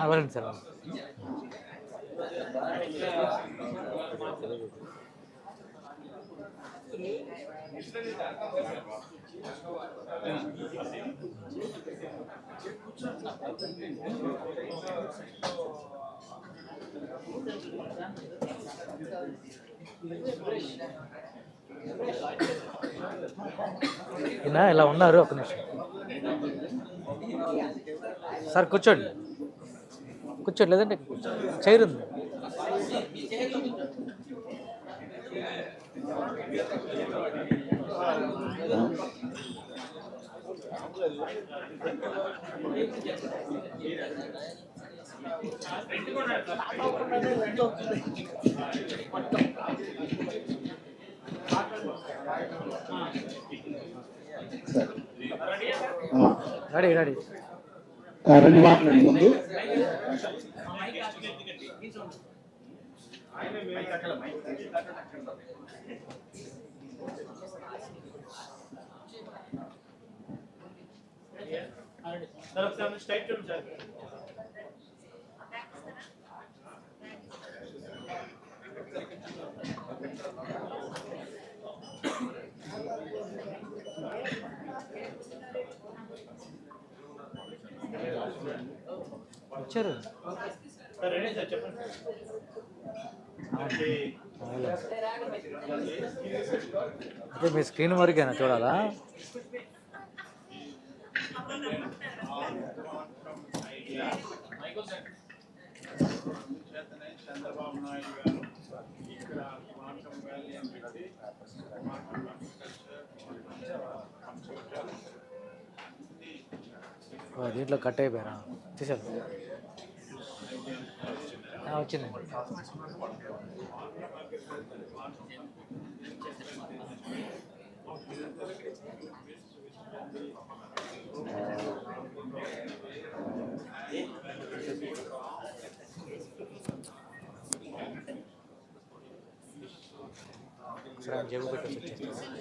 Speaker 19: వెళ్ళండి సార్. ఈయన ఇలా ఉన్నారు, ఒక నిమిషం సార్. కూర్చోండి, కూర్చోండి, లేదంటే చైర్ ఉంది. రెడీ రెడీ
Speaker 9: రెండు మాట్లాడి ముందు
Speaker 19: వచ్చారు. అంటే మీ స్క్రీన్ వరకేనా చూడాలా?
Speaker 18: చంద్రబాబు నాయుడు గారు ఇక్కడ క్వాంటమ్ వ్యాలీ అని పెట్టి
Speaker 19: దీంట్లో కట్ అయిపోయారా? తీసారు, వచ్చిందండి. ఒకసారి జేబు పెట్టి వచ్చేస్తాను.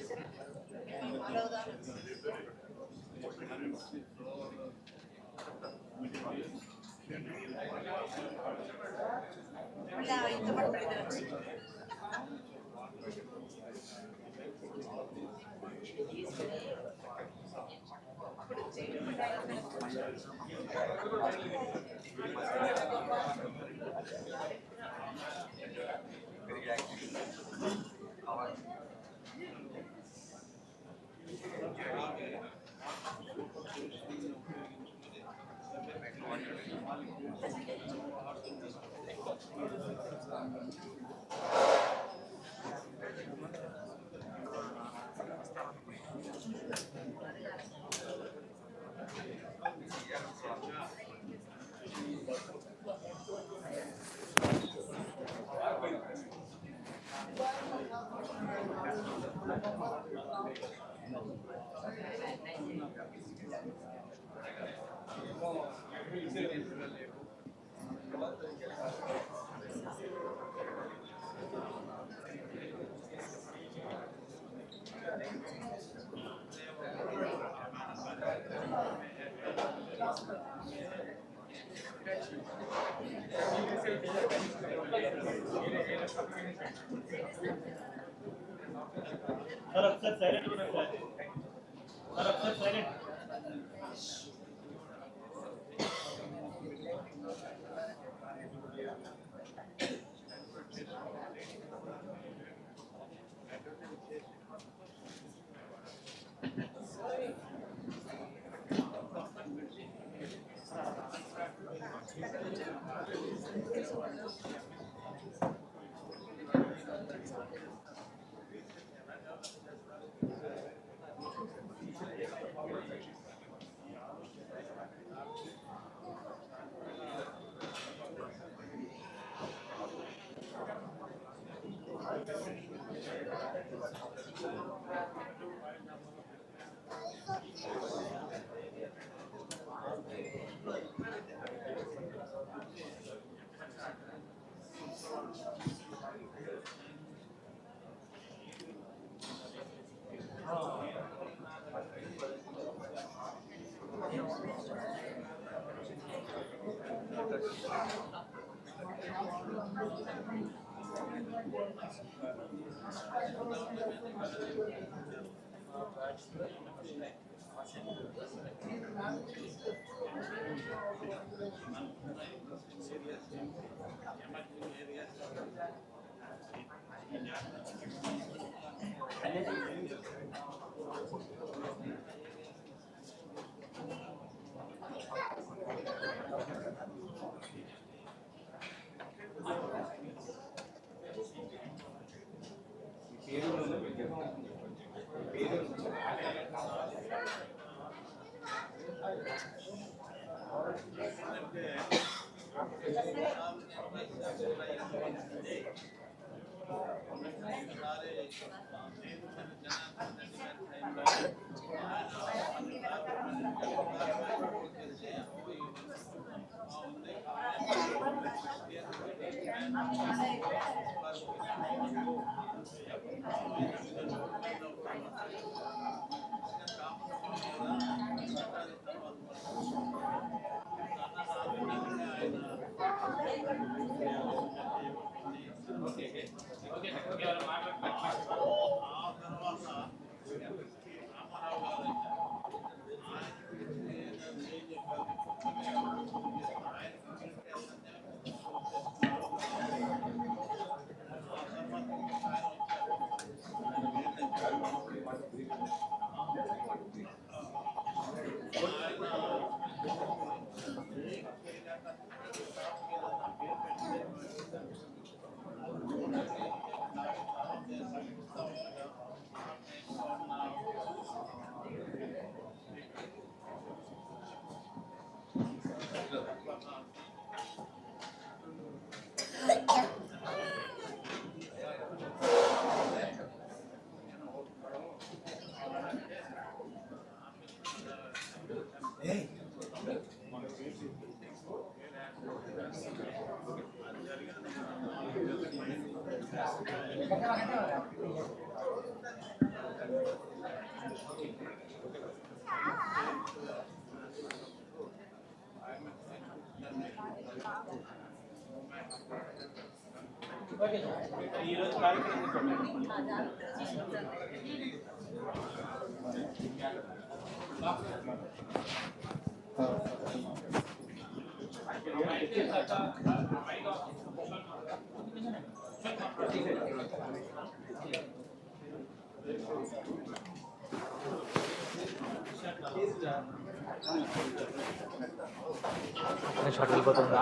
Speaker 19: షార్ట్ వెళ్ళిపోతుంది.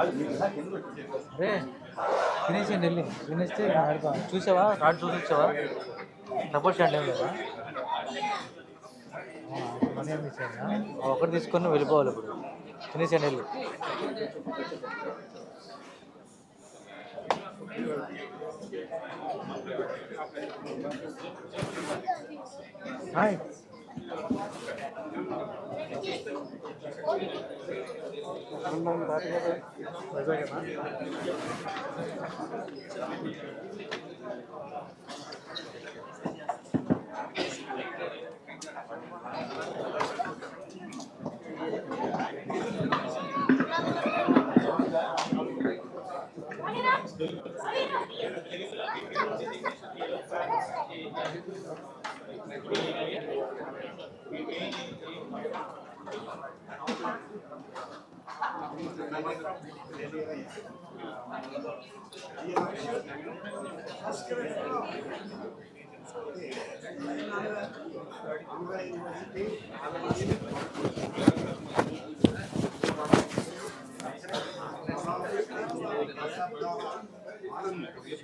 Speaker 19: అరే తినేసేయండి, వెళ్ళి తినేస్తే ఆడుకోవాలి. చూసావా కార్డు చూసి వచ్చావా? సపోర్ట్ షాట్ ఏం లేదా? మనీ ఏమి ఇచ్చాను, ఒకటి తీసుకొని వెళ్ళిపోవాలి. ఇప్పుడు తినేసేయండి, వెళ్ళి. హాయ్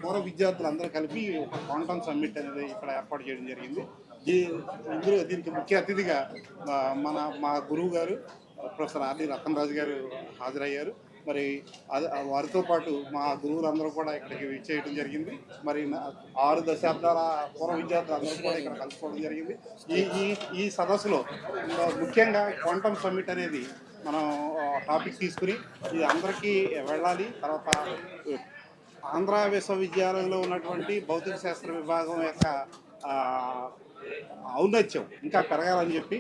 Speaker 3: పూర్వ విద్యార్థులందరూ కలిపి ఒక క్వాంటమ్ సమ్మిట్ అనేది ఇక్కడ ఏర్పాటు చేయడం జరిగింది. దీనికి ముఖ్య అతిథిగా మా గురువు గారు ప్రొఫెసర్ రత్న రాజు గారు హాజరయ్యారు. మరి వారితో పాటు మా గురువులందరూ కూడా ఇక్కడికి విచ్చేయడం జరిగింది. మరి 6 దశాబ్దాల పూర్వ విద్యార్థులు అందరూ కూడా ఇక్కడ కలుసుకోవడం జరిగింది. ఈ సదస్సులో ముఖ్యంగా క్వాంటమ్ సమ్మిట్ అనేది మనం టాపిక్ తీసుకుని ఇది అందరికీ వెళ్ళాలి. తర్వాత ఆంధ్ర విశ్వవిద్యాలయంలో ఉన్నటువంటి భౌతిక శాస్త్ర విభాగం యొక్క ఔన్నత్యం ఇంకా పెరగాలని చెప్పి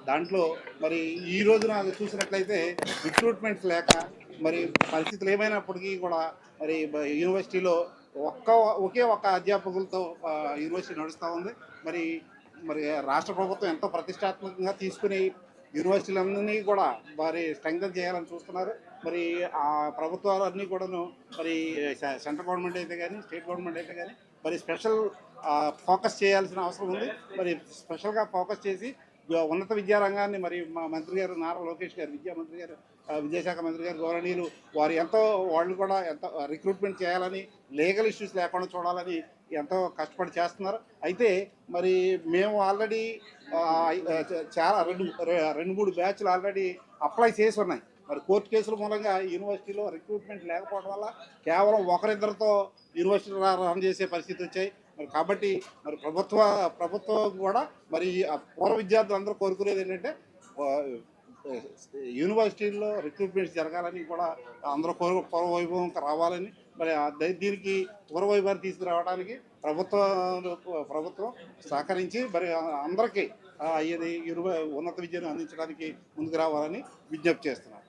Speaker 3: దాంట్లో మరి ఈ రోజున అది చూసినట్లయితే రిక్రూట్మెంట్స్ లేక మరి పరిస్థితులు ఏమైనప్పటికీ కూడా మరి యూనివర్సిటీలో ఒకే ఒక్క అధ్యాపకులతో యూనివర్సిటీ నడుస్తూ ఉంది. మరి మరి రాష్ట్ర ప్రభుత్వం ఎంతో ప్రతిష్టాత్మకంగా తీసుకుని యూనివర్సిటీలన్నీ కూడా మరి స్ట్రెంగ్తన్ చేయాలని చూస్తున్నారు. మరి ఆ ప్రభుత్వాలన్నీ కూడాను మరి సెంట్రల్ గవర్నమెంట్ అయితే కానీ స్టేట్ గవర్నమెంట్ అయితే కానీ మరి స్పెషల్ ఫోకస్ చేయాల్సిన అవసరం ఉంది. మరి స్పెషల్గా ఫోకస్ చేసి ఉన్నత విద్యారంగాన్ని మరి మా మంత్రి గారు నారా లోకేష్ గారు విద్యామంత్రి గారు విద్యాశాఖ మంత్రి గారు గౌరవనీయులు వాళ్ళు కూడా ఎంతో రిక్రూట్మెంట్ చేయాలని లీగల్ ఇష్యూస్ లేకుండా చూడాలని ఎంతో కష్టపడి చేస్తున్నారు. అయితే మరి మేము ఆల్రెడీ చాలా 2-3 బ్యాచ్లు ఆల్రెడీ అప్లై చేసి ఉన్నాయి. మరి కోర్టు కేసుల మూలంగా యూనివర్సిటీలో రిక్రూట్మెంట్ లేకపోవడం వల్ల కేవలం ఒకరిద్దరితో యూనివర్సిటీ రన్ చేసే పరిస్థితి వచ్చాయి. మరి కాబట్టి మరి ప్రభుత్వం కూడా మరి పూర్వ విద్యార్థులు అందరూ కోరుకునేది ఏంటంటే యూనివర్సిటీల్లో రిక్రూట్మెంట్స్ జరగాలని కూడా అందరూ పూర్వవైభవం రావాలని మరి దీనికి పూర్వవైభవాన్ని తీసుకురావడానికి ప్రభుత్వం సహకరించి మరి అందరికీ ఇది ఉన్నత విద్యను అందించడానికి ముందుకు రావాలని విజ్ఞప్తి చేస్తున్నాను.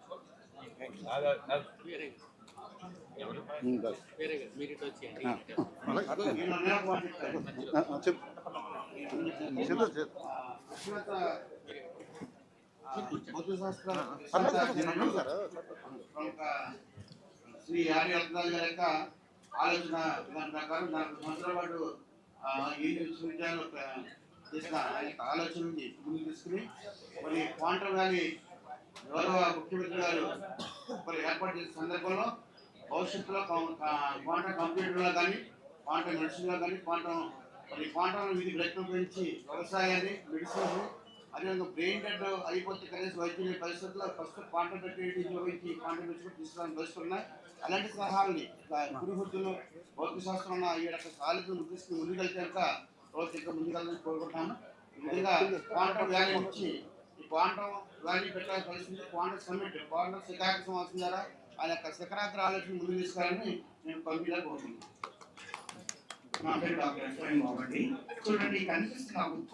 Speaker 20: శ్రీ రాజు గారి యొక్క ఆలోచన విధానం ప్రకారం 4 సంవత్సరాల పాటు ఈ విశ్వవిద్యాలయంలో చేసిన ఆలోచనని ముందుకు తీసుకుని మరి క్వాంటమ్ వ్యాలీ గౌరవ ముఖ్యమంత్రి గారు మరి ఏర్పాటు చేసిన సందర్భంలో భవిష్యత్తులో క్వాంటమ్ కంప్యూటర్లో కానీ క్వాంటమ్ మెడిసిన్లో కానీ క్వాంటమ్ విధి ప్రయత్నం పెంచి వ్యవసాయాన్ని మెడిసిన్ అదేవిధంగా బ్రెయిన్ డెడ్ అయిపోతే కనీసం వైద్యుల పరిస్థితుల్లో ఫస్ట్ క్వాంటమ్ టెక్నాలజీలో వచ్చి క్వాంటమ్ మెడిసిన్ తీసుకోవడానికి పరిస్థితున్నాయి. అలాంటి సలహాలని పురుహుద్దులు భౌతిక శాస్త్రం ఈ యొక్క కాలేజీలు తీసుకుని ముందుకెళ్తాక రోజు ఇంకా ముందుకెళ్ళాలని కోరుకుంటున్నాను. ఈ విధంగా క్వాంటమ్ వ్యాలీ వచ్చి ఈ క్వాంటమ్ వ్యాలీ పెట్టాల్సిన పరిస్థితి క్వాంటమ్ సమ్మిట్ క్వాంటమ్ శిఖరాగ్ర సమావేశం ద్వారా ఆ యొక్క శిఖరాగ్ర ఆలోచన ముందు తీసుకోవాలని నేను పంపిణీ కోరుకుంటున్నాను.
Speaker 21: నా పేరు డాక్టర్ ఎస్ఐ. చూడండి, కనిపిస్తున్న book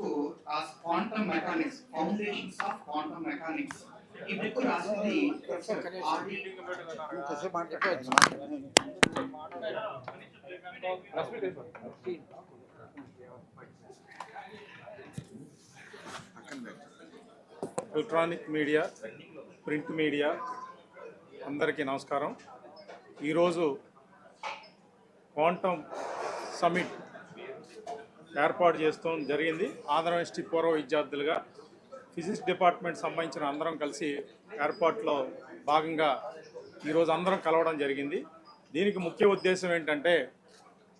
Speaker 21: quantum mechanics, foundations of quantum mechanics. ఈ బుక్ రాసింది professor
Speaker 18: electronic media, print media అందరికీ నమస్కారం. ఈరోజు క్వాంటమ్ సమిట్ ఏర్పాటు చేస్తాం జరిగింది. ఆంధ్ర యూనివర్సిటీ పూర్వ విద్యార్థులుగా ఫిజిక్స్ డిపార్ట్మెంట్ సంబంధించిన అందరం కలిసి ఏర్పాట్లో భాగంగా ఈరోజు అందరం కలవడం జరిగింది. దీనికి ముఖ్య ఉద్దేశం ఏంటంటే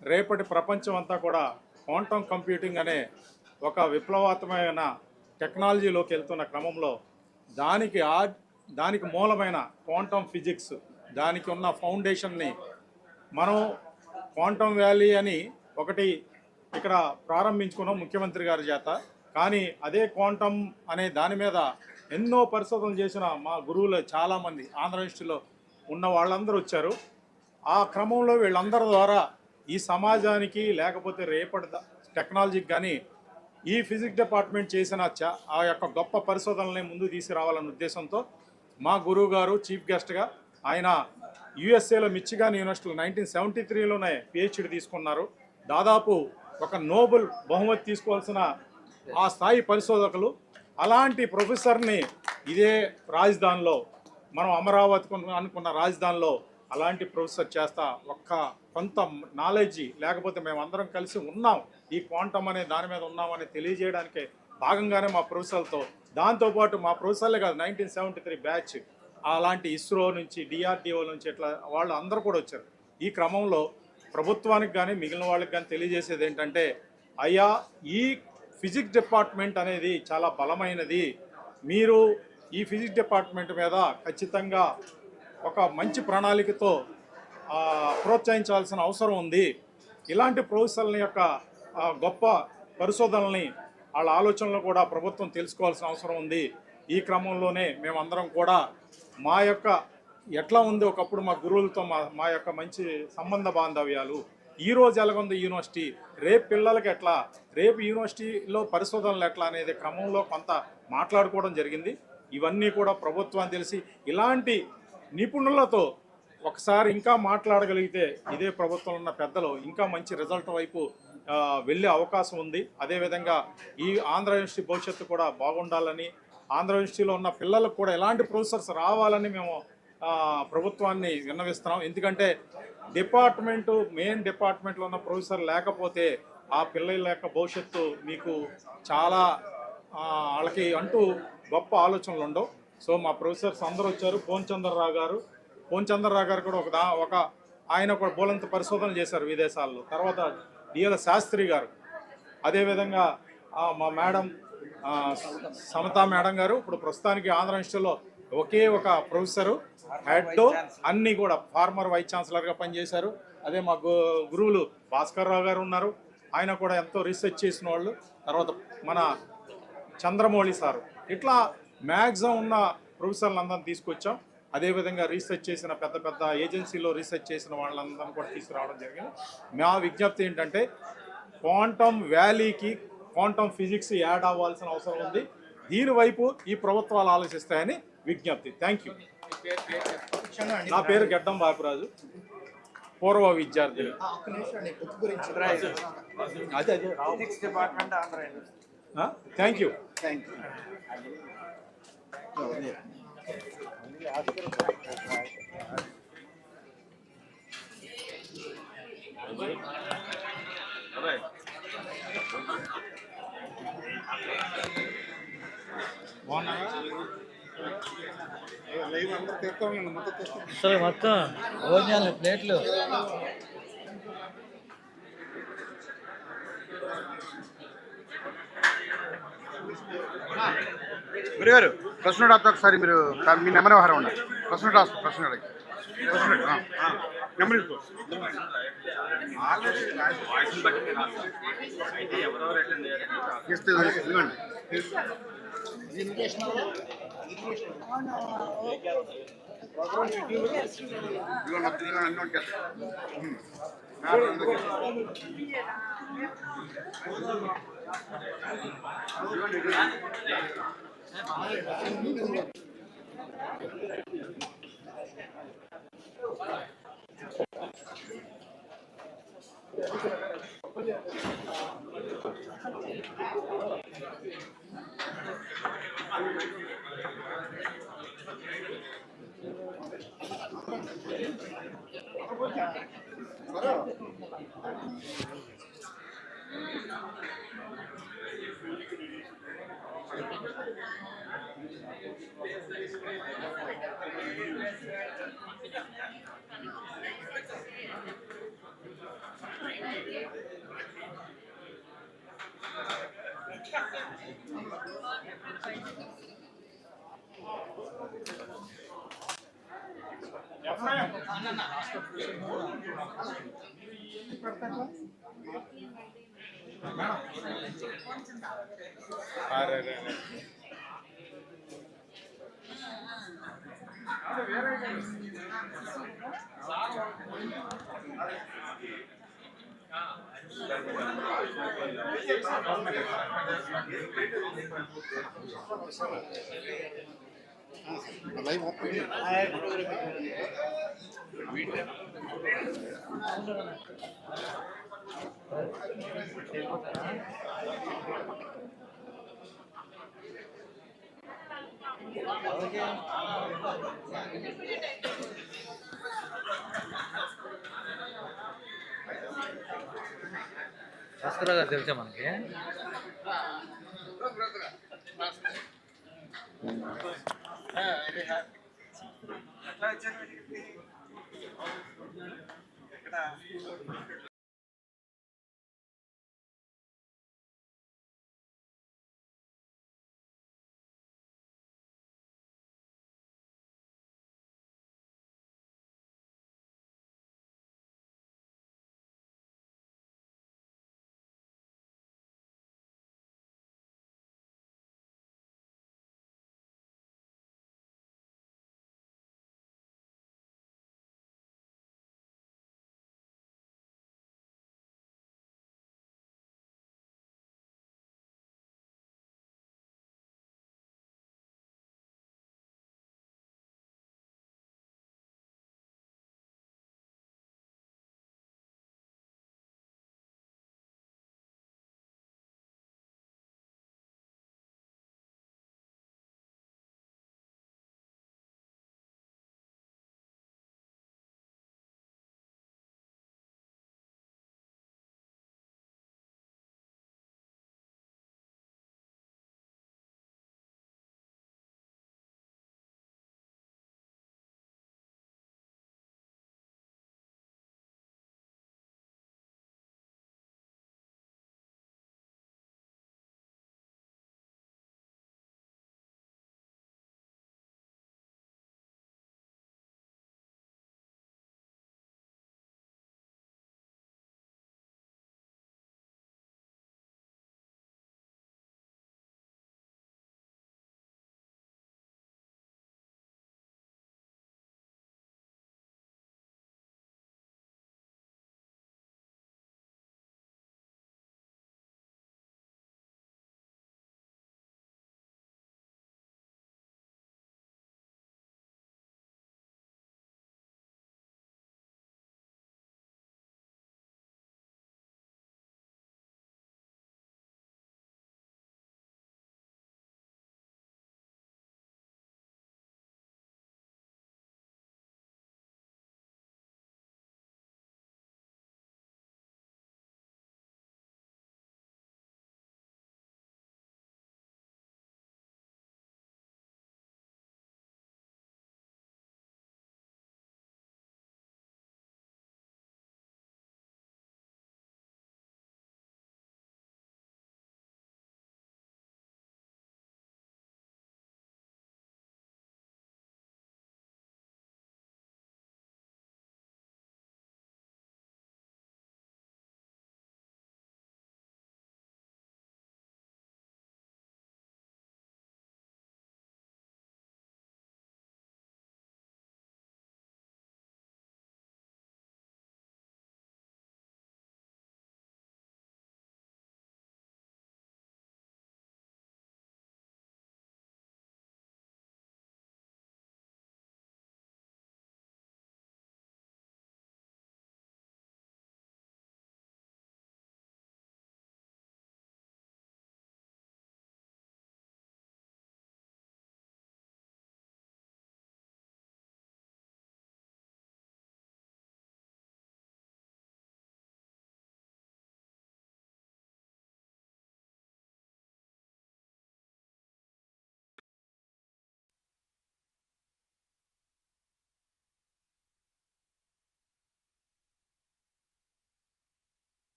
Speaker 18: రేపటి ప్రపంచం అంతా కూడా క్వాంటమ్ కంప్యూటింగ్ అనే ఒక విప్లవాత్మకమైన టెక్నాలజీలోకి వెళ్తున్న క్రమంలో దానికి మూలమైన క్వాంటమ్ ఫిజిక్స్, దానికి ఉన్న ఫౌండేషన్ని మనం క్వాంటమ్ వ్యాలీ అని ఒకటి ఇక్కడ ప్రారంభించుకున్నాం ముఖ్యమంత్రి గారి చేత. కానీ అదే క్వాంటమ్ అనే దాని మీద ఎన్నో పరిశోధనలు చేసిన మా గురువులు చాలామంది ఆంధ్ర యూనివర్సిటీలో ఉన్న వాళ్ళందరూ వచ్చారు. ఆ క్రమంలో వీళ్ళందరి ద్వారా ఈ సమాజానికి లేకపోతే రేపటి టెక్నాలజీకి కానీ ఈ ఫిజిక్స్ డిపార్ట్మెంట్ చేసిన ఆ యొక్క గొప్ప పరిశోధనల్ని ముందుకు తీసుకురావాలన్న ఉద్దేశంతో మా గురువు గారు చీఫ్ గెస్ట్గా ఆయన యుఎస్ఏలో మిచిగాన్ యూనివర్సిటీలో 1973లోనే పిహెచ్డి తీసుకున్నారు. దాదాపు ఒక నోబెల్ బహుమతి తీసుకోవాల్సిన ఆ స్థాయి పరిశోధకులు. అలాంటి ప్రొఫెసర్ని ఇదే రాజధానిలో మనం అమరావతి అనుకున్న రాజధానిలో అలాంటి ప్రొఫెసర్ చేస్తా కొంత నాలెడ్జి లేకపోతే మేము అందరం కలిసి ఉన్నాం, ఈ క్వాంటమ్ అనే దాని మీద ఉన్నామని తెలియజేయడానికి భాగంగానే మా ప్రొఫెసర్లతో, దాంతోపాటు మా ప్రొఫెసర్లే కాదు 1973 బ్యాచ్ అలాంటి ఇస్రో నుంచి డిఆర్డిఓ నుంచి ఇట్లా వాళ్ళు అందరూ కూడా వచ్చారు. ఈ క్రమంలో ప్రభుత్వానికి కానీ మిగిలిన వాళ్ళకి కానీ తెలియజేసేది ఏంటంటే, అయ్యా ఈ ఫిజిక్స్ డిపార్ట్మెంట్ అనేది చాలా బలమైనది, మీరు ఈ ఫిజిక్స్ డిపార్ట్మెంట్ మీద ఖచ్చితంగా ఒక మంచి ప్రణాళికతో ప్రోత్సహించాల్సిన అవసరం ఉంది. ఇలాంటి ప్రొఫెసర్ల యొక్క గొప్ప పరిశోధనల్ని వాళ్ళ ఆలోచనలు కూడా ప్రభుత్వం తెలుసుకోవాల్సిన అవసరం ఉంది. ఈ క్రమంలోనే మేమందరం కూడా మా యొక్క ఎట్లా ఉంది ఒకప్పుడు మా గురువులతో మా యొక్క మంచి సంబంధ బాంధవ్యాలు, ఈరోజు ఎలాగుంది యూనివర్సిటీ, రేపు పిల్లలకి ఎట్లా, రేపు యూనివర్సిటీలో పరిశోధనలు ఎట్లా అనేది క్రమంలో కొంత మాట్లాడుకోవడం జరిగింది. ఇవన్నీ కూడా ప్రభుత్వాన్ని తెలిసి ఇలాంటి నిపుణులతో ఒకసారి ఇంకా మాట్లాడగలిగితే ఇదే ప్రభుత్వంలో ఉన్న పెద్దలు ఇంకా మంచి రిజల్ట్ వైపు వెళ్ళే అవకాశం ఉంది. అదేవిధంగా ఈ ఆంధ్ర యూనివర్సిటీ భవిష్యత్తు కూడా బాగుండాలని, ఆంధ్ర యూనివర్సిటీలో ఉన్న పిల్లలకు కూడా ఎలాంటి ప్రొఫెసర్స్ రావాలని మేము ప్రభుత్వాన్ని విన్నవిస్తున్నాం. ఎందుకంటే మెయిన్ డిపార్ట్మెంట్లో ఉన్న ప్రొఫెసర్ లేకపోతే ఆ పిల్లల యొక్క భవిష్యత్తు మీకు చాలా వాళ్ళకి అంటూ గొప్ప ఆలోచనలు ఉండవు. సో మా ప్రొఫెసర్స్ అందరూ వచ్చారు. పోన్ చంద్రరావు గారు కూడా ఆయన ఒక బోలంత పరిశోధనలు చేశారు విదేశాల్లో. తర్వాత డిఎల్ శాస్త్రి గారు, అదేవిధంగా మా మేడం సమతా మేడం గారు ఇప్పుడు ప్రస్తుతానికి ఆంధ్ర యూనివర్సిటీలో ఒకే ఒక ప్రొఫెసరు హెడ్, అన్నీ కూడా ఫార్మర్ వైస్ ఛాన్సలర్గా పనిచేశారు. అదే మా గురువులు భాస్కర్ రావు గారు ఉన్నారు, ఆయన కూడా ఎంతో రీసెర్చ్ చేసిన వాళ్ళు. తర్వాత మన చంద్రమౌళి సారు, ఇట్లా మ్యాక్సిమం ఉన్న ప్రొఫెసర్లు అందరిని తీసుకొచ్చాం. అదేవిధంగా రీసెర్చ్ చేసిన పెద్ద ఏజెన్సీలో రీసెర్చ్ చేసిన వాళ్ళందరినీ కూడా తీసుకురావడం జరిగింది. మా విజ్ఞప్తి ఏంటంటే క్వాంటమ్ వ్యాలీకి క్వాంటమ్ ఫిజిక్స్ యాడ్ అవ్వాల్సిన అవసరం ఉంది. దీనివైపు ఈ ప్రభుత్వాలు ఆలోచిస్తాయని విజ్ఞప్తి. Thank you. నా పేరు గడ్డం బాపురాజు, పూర్వ విద్యార్థి. Thank you.
Speaker 19: అసలు మొత్తం భోజనాలు ప్లేట్లు
Speaker 20: గురుగారు ప్రశ్న రాస్తే ఒకసారి మీరు మీ నెంబర్ వ్యవహారం ఉన్నారు. ప్రశ్న రాస్తారు, ప్రశ్న అడిగి నెంబర్ తీసుకో. ఇదిగోండి.
Speaker 19: భాస్కర్ గారు తెలుసా మనకి?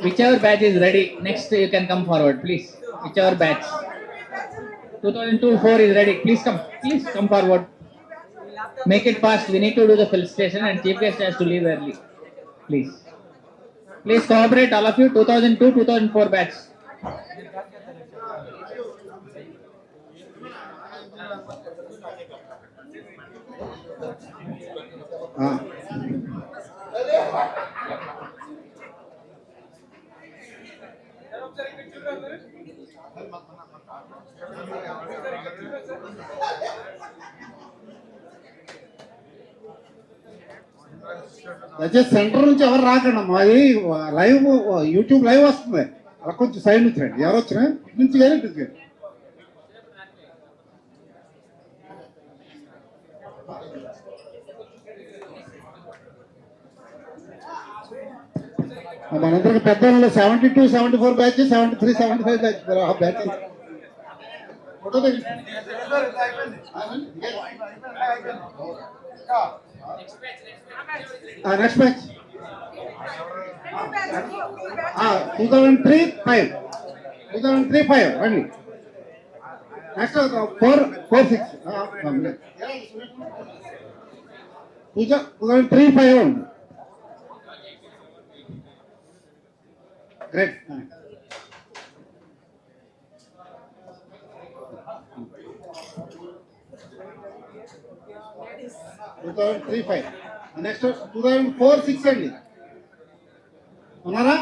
Speaker 2: Whichever batch is ready, next you can come forward, please. Whichever batch. 2002-4 is ready. Please come forward. Make it fast. We need to do the felicitation and chief guest has to leave early. Please cooperate, all of you. 2002-2004 batch.
Speaker 3: దయచేసి centre నుంచి ఎవరు రాకండి అమ్మా. అది live YouTube live వస్తుంది. అలా కొంచెం side నుంచి రండి. ఎవరు వచ్చినా ఇటు నుంచి కానీ ఇటు కానీ. మనందరికి పెద్దవాళ్ళు 72-74 batch, 73-75 batch batch. Photo next batch 2003-5 రండి. నెక్స్ట్ 4-6 2003-5 ఉంది. గ్రేట్. 2003-5. నెక్స్ట్ 2004-6 అండి. ఉన్నారా?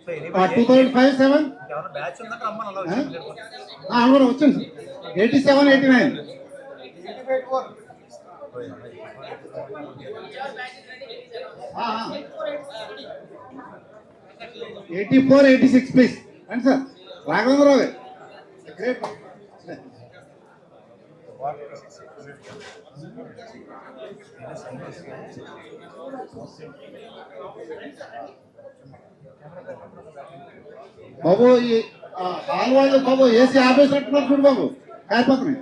Speaker 3: 2005-7 కూడా వచ్చింది. 87-89 84-86 ప్లీజ్ రండి సార్. రాఘవేంద్రరావు గారు గ్రేట్. బాబు ఈ హాల్ వాళ్ళు బాబు ఏసీ ఆఫీస్ పెట్టుకున్నారు చూడు బాబు కాయపక్కనే.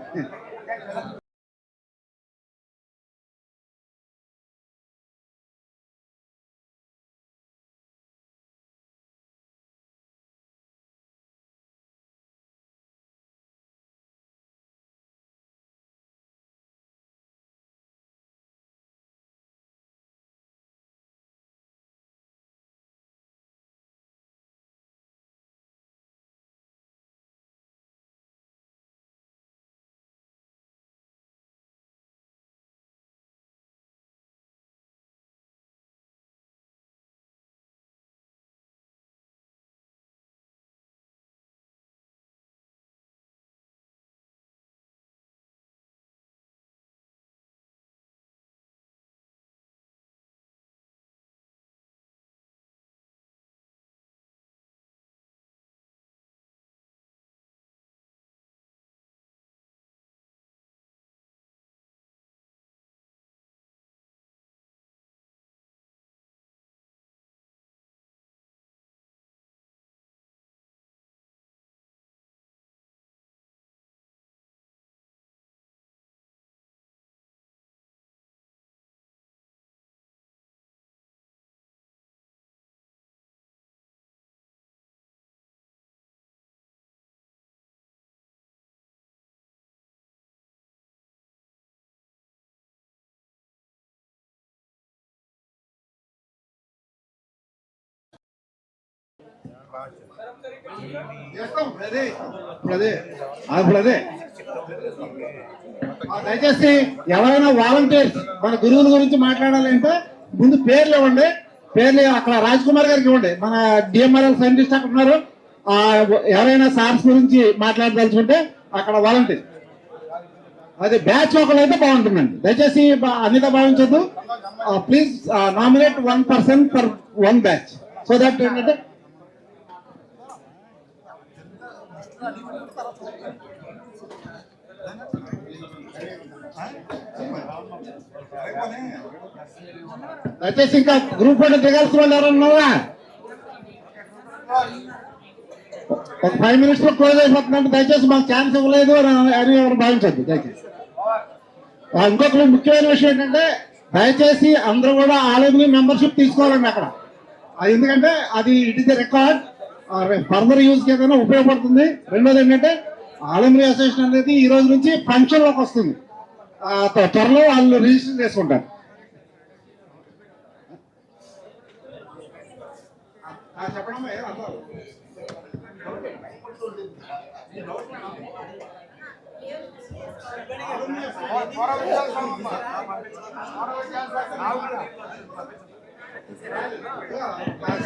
Speaker 3: దయచేసి ఎవరైనా వాలంటీర్స్ మన గురువుల గురించి మాట్లాడాలంటే ముందు పేర్లు ఇవ్వండి. పేర్లు అక్కడ రాజ్ కుమార్ గారికి ఇవ్వండి. మన డిఎంఆర్ఎల్ సైంటిస్ట్ అక్కడ ఉన్నారు. ఎవరైనా సార్స్ గురించి మాట్లాడదలుచుకుంటే అక్కడ వాలంటీర్ అది బ్యాచ్ ఒకళ్ళైతే బాగుంటుందండి. దయచేసి అన్నిత భావించద్దు. Please nominate 1 person per 1 batch so that ఏంటంటే దయచేసి ఇంకా గ్రూప్ ఫోటో దిగాల్సిన వాళ్ళు ఎవరన్నారా?
Speaker 12: ఒక 5 minutes లో క్లోజ్ అయిపోతుందంటే దయచేసి మాకు ఛాన్స్ ఇవ్వలేదు అని ఎవరు భావించద్దు దయచేసి. ఇంకొక ముఖ్యమైన విషయం ఏంటంటే దయచేసి అందరూ కూడా ఆలమ్ని మెంబర్షిప్ తీసుకోవాలండి అక్కడ. ఎందుకంటే అది it is a record, further యూజ్కి ఏదైనా ఉపయోగపడుతుంది. రెండోది ఏంటంటే ఆలమ్ని అసోసియేషన్ అనేది ఈ రోజు నుంచి ఫంక్షన్లోకి వస్తుంది. త్వరలో వాళ్ళు రిజిస్టర్ చేసుకుంటారు.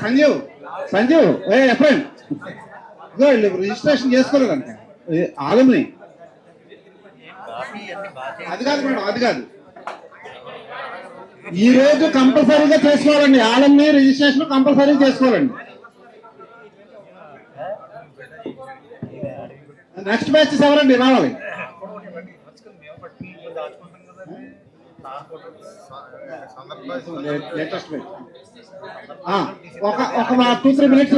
Speaker 12: సంజీవ్ ఎఫ్రెండ్ ఇదో రిజిస్ట్రేషన్ చేసుకోలేదంట ఆలమ్ని. అది కాదు మేడం, అది కాదు. ఈ రోజు కంపల్సరీగా చేసుకోవాలండి, ఆలమ్ని రిజిస్ట్రేషన్ కంపల్సరీగా చేసుకోవాలండి. నెక్స్ట్ బ్యాచెస్ ఎవరండి రావాలి? లేటెస్ట్ బ్యాచ్ ఒక 2-3 minutes.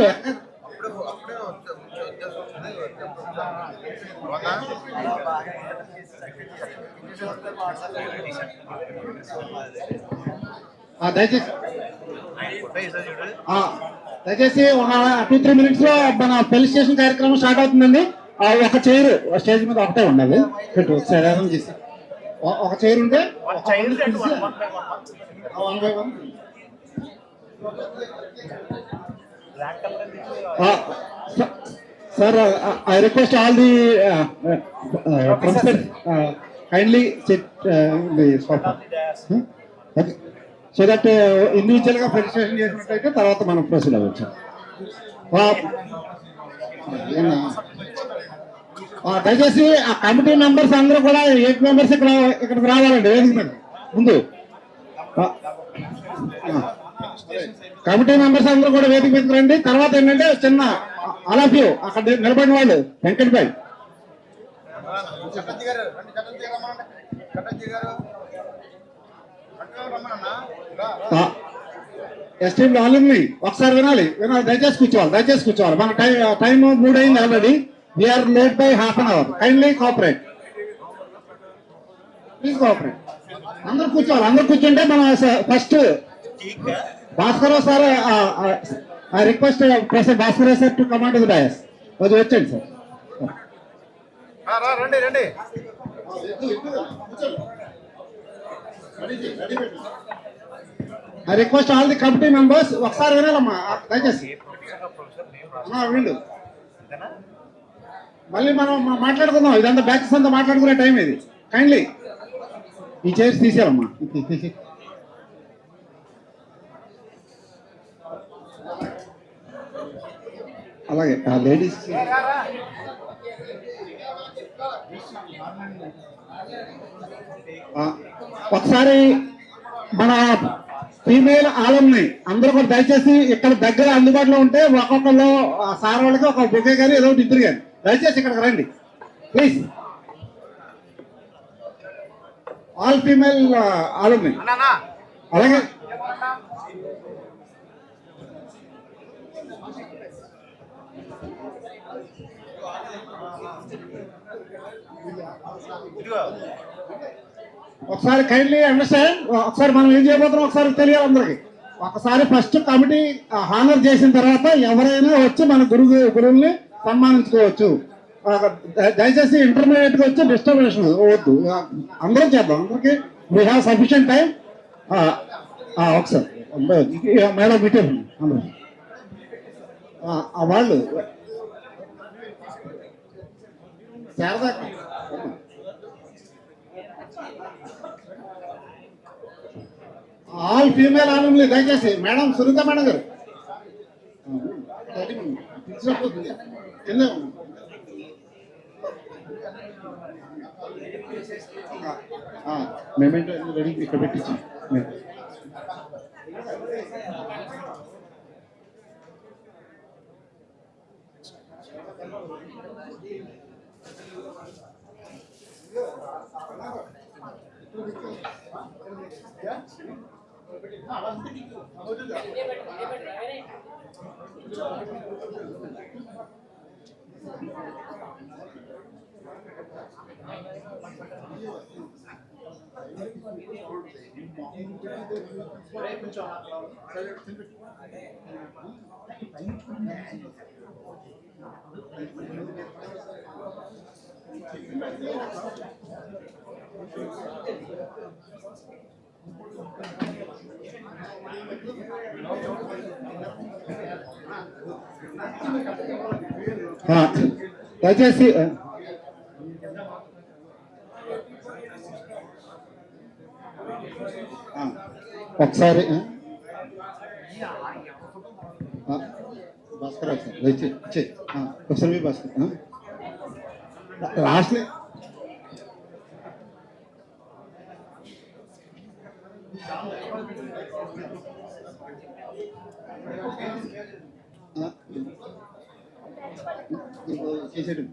Speaker 12: దయచేసి ఒక 2-3 minutes లో మన ఫెలిసిటేషన్ కార్యక్రమం స్టార్ట్ అవుతుందండి. ఒక చైర్ స్టేజ్ మీద ఒకటే ఉండాలి. ఒక చైర్ ఉంటే Sir, I request all the professors kindly sit in the spot. Okay. So that individual గా ఫెలిసిటేషన్ చేసినట్లయితే తర్వాత మనం ప్రొసీడ్ అవ్వచ్చు. దయచేసి ఆ కమిటీ మెంబర్స్ అందరూ కూడా 8 members ఇక్కడికి రావాలండి వేదిక మీద ముందు. కమిటీ మెంబర్స్ అందరూ కూడా వేదిక మీదకి రండి. తర్వాత ఏంటంటే చిన్న ఆల్ ఆఫ్ యూ అక్కడ నిలబడిన వాళ్ళు వెంకట్ భాయ్ ఎస్టీమ్ ఆలుమ్ని ఒకసారి వినాలి. దయచేసి కూర్చోవాలి. మన టైం 3 అయింది already. We're late by ½ an hour. Kindly cooperate, please cooperate. అందరూ కూర్చుంటే మనం first Bhaskar sir, I request Professor Bascar sir to come on to the dais. వచ్చండి సార్. రండి. I request all the committee members ఒకసారి వినాలమ్మా దయచేసి. విండు మళ్ళీ మనం మాట్లాడుకుందాం. ఇదంతా బ్యాచెస్ అంతా మాట్లాడుకునే టైం ఇది. కైండ్లీ ఈ చైర్స్ తీసేయాలమ్మా. అలాగే లేడీస్ ఒకసారి మన ఫీమేల్ ఆలమ్ని అందరూ కూడా దయచేసి ఇక్కడ దగ్గర అందుబాటులో ఉంటే ఒక్కొక్కళ్ళు సార్ వాళ్ళకి ఒక బొకే కానీ ఏదో ఒకటి ఇద్దరు కానీ దయచేసి ఇక్కడికి రండి ప్లీజ్. ఆల్ ఫీమేల్ ఆలమ్ని అలాగే ఒకసారి కైండ్లీ అండర్స్టాండ్. ఒకసారి మనం ఏం చేయబోతున్నాం ఒకసారి తెలియాలి అందరికి. ఒకసారి ఫస్ట్ కమిటీ హానర్ చేసిన తర్వాత ఎవరైనా వచ్చి మన గురువుల్ని సన్మానించుకోవచ్చు. దయచేసి ఇంటర్మీడియట్ గా వచ్చి డిస్టర్బెన్స్ వద్దు. అందరం చేద్దాం. అందరికి వీ హ్యావ్ సఫిషియంట్ టైం. ఒకసారి మేడం మీటింగ్ అందరూ వాళ్ళు శారదా ఆల్ ఫీమేల్ ఆలమ్ని దయచేసి మేడం సునీత మేడం గారు మేమేంటో రెడీ ఇక్కడ పెట్టించాం.
Speaker 4: దయచేసి ఒకసారి భాస్కర్ ఒకసారి మీ భాస్కర్ లాస్ట్ చేసేది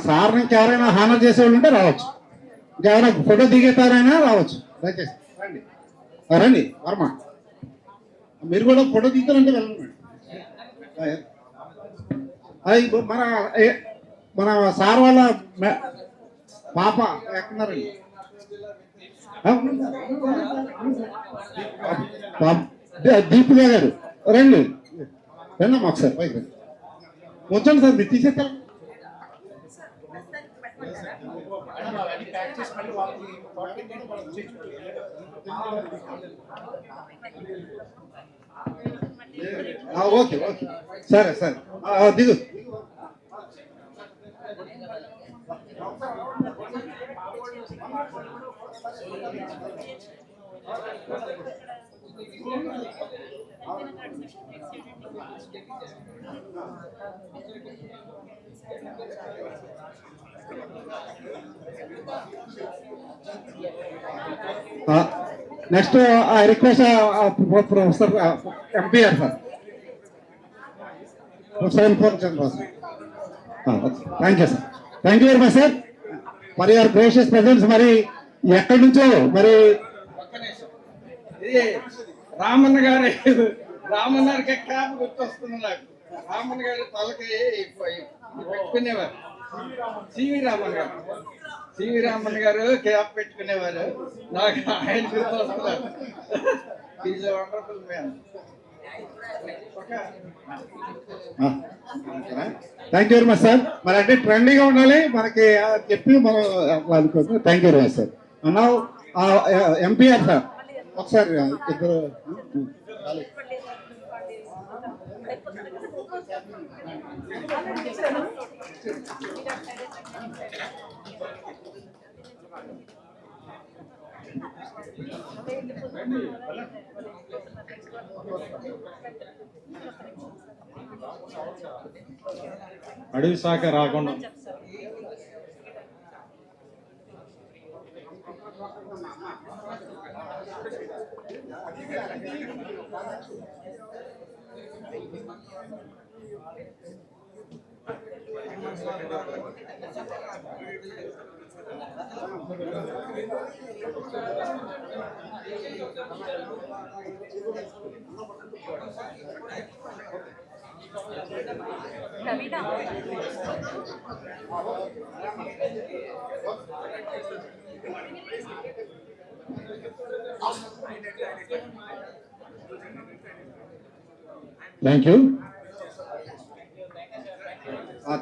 Speaker 4: సార్ నుంచి ఎవరైనా హానర్ చేసేవాళ్ళు ఉంటే రావచ్చు, ఇంకెవరైనా ఫోటో దిగేతారైనా రావచ్చు. దయచేసి రండి రండి వర్మ, మీరు కూడా ఫోటో దిగుతారంటే వెళ్ళండి. అది మన సార్ వాళ్ళ పాప ఎక్కడున్నారండి? దీపిక గారు రండి రండమ్మా ఒకసారి పైకి రండి, వచ్చండి సార్ మీరు తీసేస్తారు. ఓకే ఓకే సరే సరే దిగు. Next I request professor MPR sir, professor inform sir. Thank you sir, thank you very much sir for your gracious presence. మరి ఎక్కడి నుంచో మరి
Speaker 8: ఇది రామన్న గారి క్యాప్ గుర్తొస్తుంది నాకు. రామన్న గారి తలకి పెట్టుకునేవారు సివి రామన్ గారు క్యాప్ పెట్టుకునేవారు. నాకు ఆయన గుర్తొస్తున్నారు. Is wonderful man.
Speaker 4: Thank you very much sir. మరి అంటే ట్రెండీగా ఉండాలి మనకి చెప్పి మనం అనుకోవచ్చు. Thank you very much sir. నా ఎంపీఆర్ సార్ ఒకసారి ఇద్దరు
Speaker 18: అడవి శాఖ రాకుండా
Speaker 4: thank you.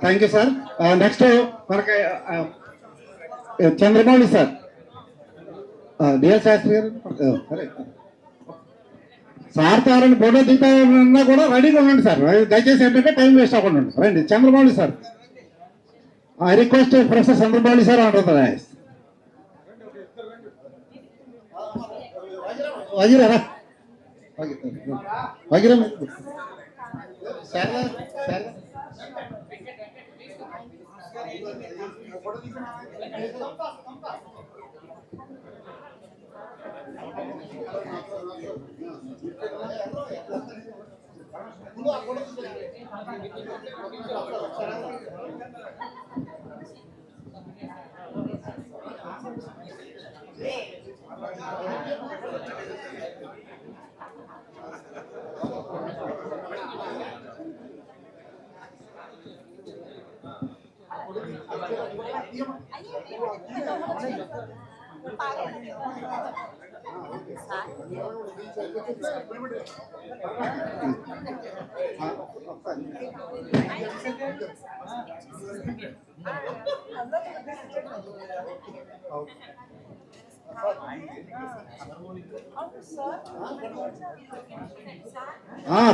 Speaker 4: Thank you sir. Next మనకి చంద్రమౌళి సార్, డిఎల్ శాస్త్రి గారు. సరే సార్ తారని ఫోటో దిగుతారన్నా కూడా రెడీగా ఉండండి సార్. దయచేసి ఏంటంటే టైం వేస్ట్ అవ్వకుండా ఉండండి. రండి Chandramouli sir. I request professor Chandramouli sir అంటుంది. వగిరా వగిరా సార్ సార్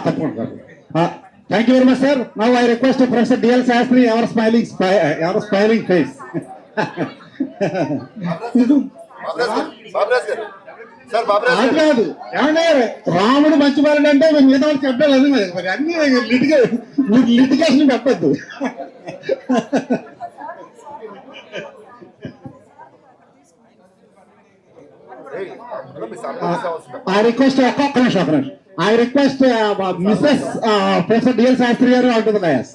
Speaker 4: తప్పకుండా. Thank you very much sir. Now I request professor DL Sastri, ever smiling face. అది కాదు ఏమంటే రాముడు మంచి బాలుడు అంటే మిగతా వాళ్ళు చెప్పాలి. మరి అన్ని లిటిగేషన్ పెట్టద్దు. I request I request Mrs. Professor D.L. Shastri garu onto the dais.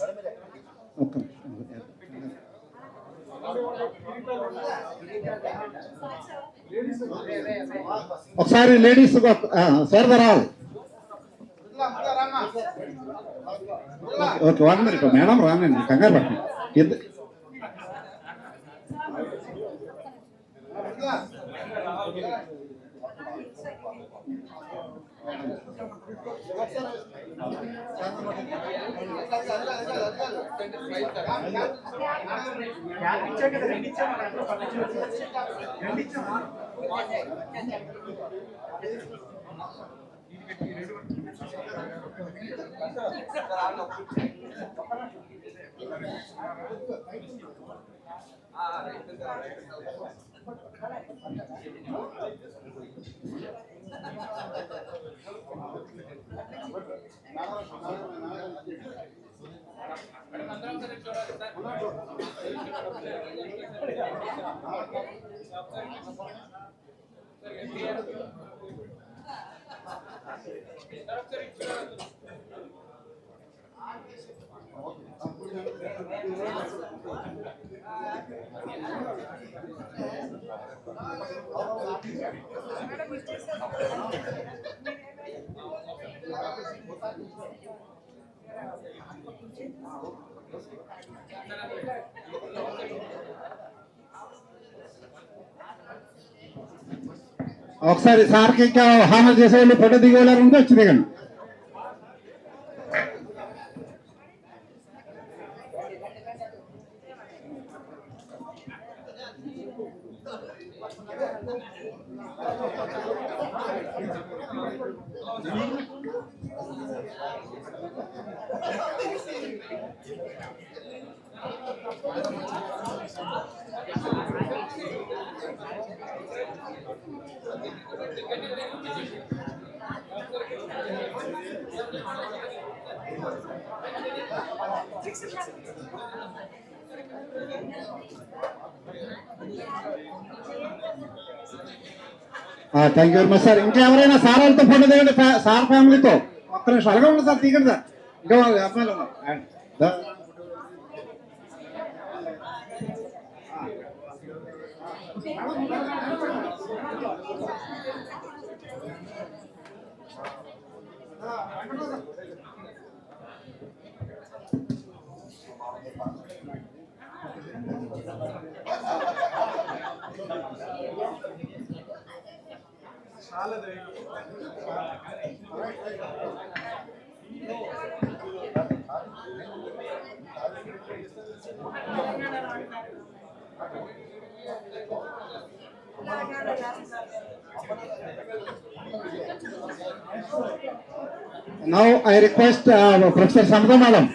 Speaker 4: ఒకసారి లేడీస్ సార్ రావాలి. ఓకే 1 minute మేడం రానండి, కంగారు పట్టండి. ఒకసారి సార్కి ఇంకా హామీ చేసే వాళ్ళు ఫోటో దిగేవాళ్ళు ఉంటే వచ్చి దిగండి. Thank you very much sir. ఇంకా ఎవరైనా సార్ వాళ్ళతో ఫోటో దిగండి, సార్ ఫ్యామిలీతో. ఒక్క నిమిషం అలాగే ఉంది సార్, దిగండి సార్. ఇంకా అమ్మాయిలు ఉన్నారు. Now I request Professor Samata madam.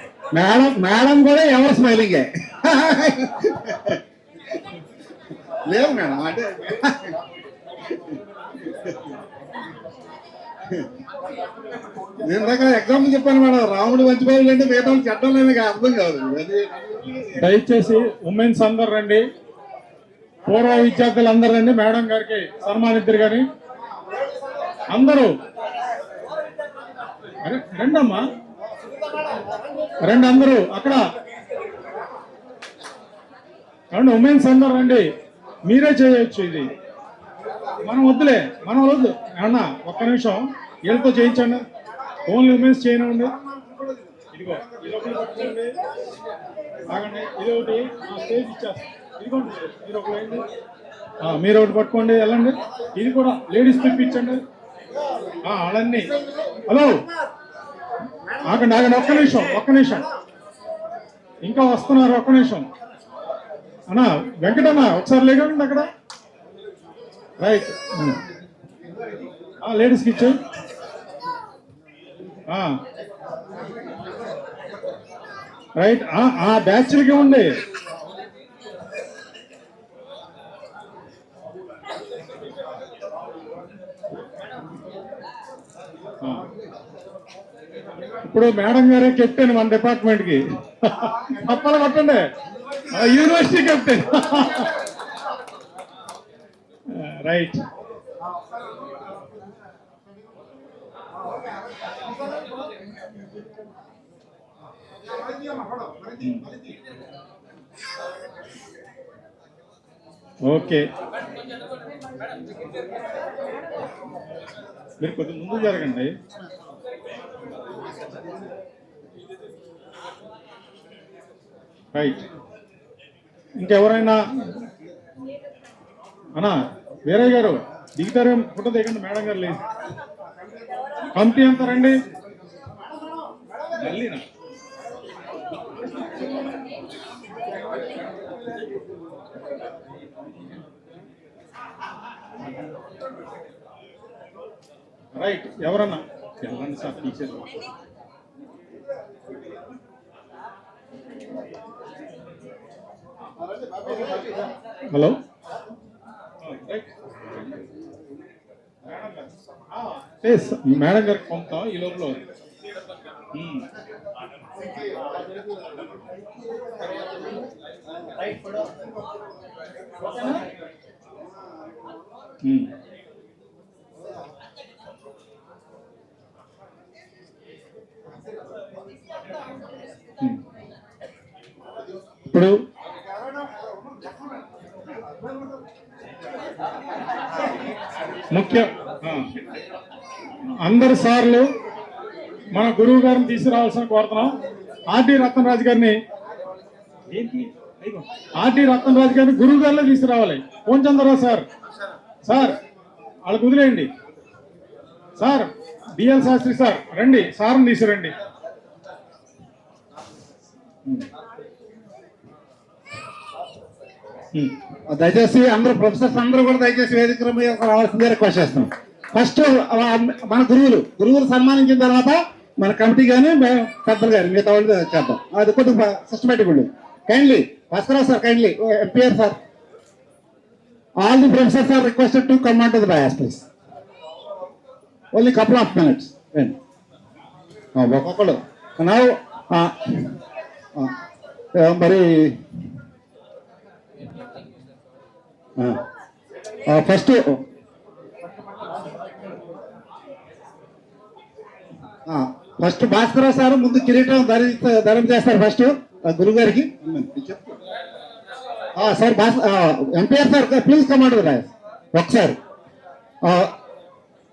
Speaker 4: Madam కూడా ఎవరు స్మైలింగే లేదు మేడం అంటే నేను దగ్గర ఎగ్జాంపుల్ చెప్పాను మేడం, రాముడు మంచిబాబులు అంటే మిగతా చట్టం లేని అర్థం కాదు.
Speaker 18: దయచేసి ఉమెన్స్ అందరు రండి, పూర్వ విద్యార్థులు అందరు రండి, మేడం గారికి సన్మానిద్దరు కానీ అందరూ రండమ్మా, రండి అందరూ అక్కడ రండి, ఉమెన్స్ అందరు రండి, మీరే చేయొచ్చు ఇది, మనం వద్దులే, మనం వద్దు అన్న ఒక్క నిమిషం వీళ్ళతో చేయించండి, ఓన్లీ ఉమెన్స్ చేయనండి. ఇదిగో ఇదొకటి పట్టుకోండి, ఆగండి, ఇది ఒకటి స్టేజ్ ఇచ్చేస్తాం, ఇదిగోండి మీరు ఒక వేయండి, మీరు ఒకటి పట్టుకోండి వెళ్ళండి, ఇది కూడా లేడీస్ తెప్పించండి అవన్నీ. హలో ఆగండి ఆగండి ఒక్క నిమిషం ఇంకా వస్తున్నారు, ఒక్క నిమిషం అన్నా వెంకటన్న ఒకసారి లేకండి అక్కడ, రైట్ లేడీస్కి ఇచ్చే రైట్ బ్యాచ్లకి ఇవ్వండి. ఇప్పుడు మేడం గారే కెప్టెన్ మన డిపార్ట్మెంట్ కి, తప్పలు కొట్టండి, యూనివర్సిటీ కెప్టెన్. రైట్ ఓకే, మీరు కొంచెం ముందు జరగండి. రైట్ ఇంకెవరైనా అన్నా వీరయ్య గారు దిగుతారే, ఫోటో దిగండి మేడం గారు, లేదు కమిటీ అంతా రండి. మళ్ళీనా రైట్ ఎవరన్నా వెళ్ళండి సార్, టీచర్. హలో మేడం గారికి పంపుతాం ఈ లోపల. ఇప్పుడు ముఖ్య అందరు సార్లు మన గురువు గారిని తీసుకురావాల్సిన కోరుతున్నాం. ఆర్డి రత్నరాజు గారిని గురువు గారిలో తీసుకురావాలి. కోన్ చంద్రరావు సార్, సార్ వాళ్ళకు వదిలేయండి. సార్ బిఎల్ శాస్త్రి సార్ రండి, సార్ని తీసుకురండి.
Speaker 4: దయచేసి అందరూ ప్రొఫెసర్స్ అందరూ కూడా దయచేసి వేదిక రావాల్సిందే రిక్వెస్ట్ చేస్తాం. ఫస్ట్ మన గురువులు సన్మానించిన తర్వాత మన కమిటీ కానీ పెద్దలు కానీ మిగతా వాళ్ళు చేద్దాం. అది కొద్దిగా సిస్టమేటిక్ ఉండి. Kindly Bhaskar sir, kindly MPR sir, all the professors are requested to come on to the dais please. Only couple of minutes ఒక్కొక్కడు. మరి ఫస్ట్ భాస్కర్ సార్ ముందు కిరీటం ధరం చేస్తారు ఫస్ట్ గురువు గారికి. Sir MPR sir please command ఒకసారి.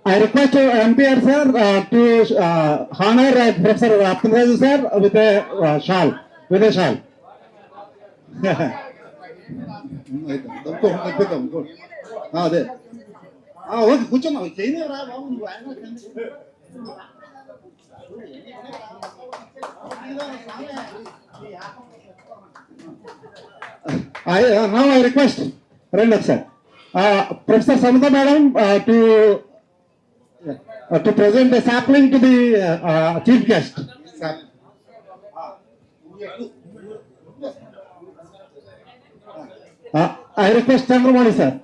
Speaker 4: I request MPR sir to honour professor Ratna Raju sir with shawl. అదే okay కూర్చున్నావు, చేయని రా బాబు. Now I request Rendra sir, Professor Samata madam to present a sapling to the chief guest. I request Chandaro sir.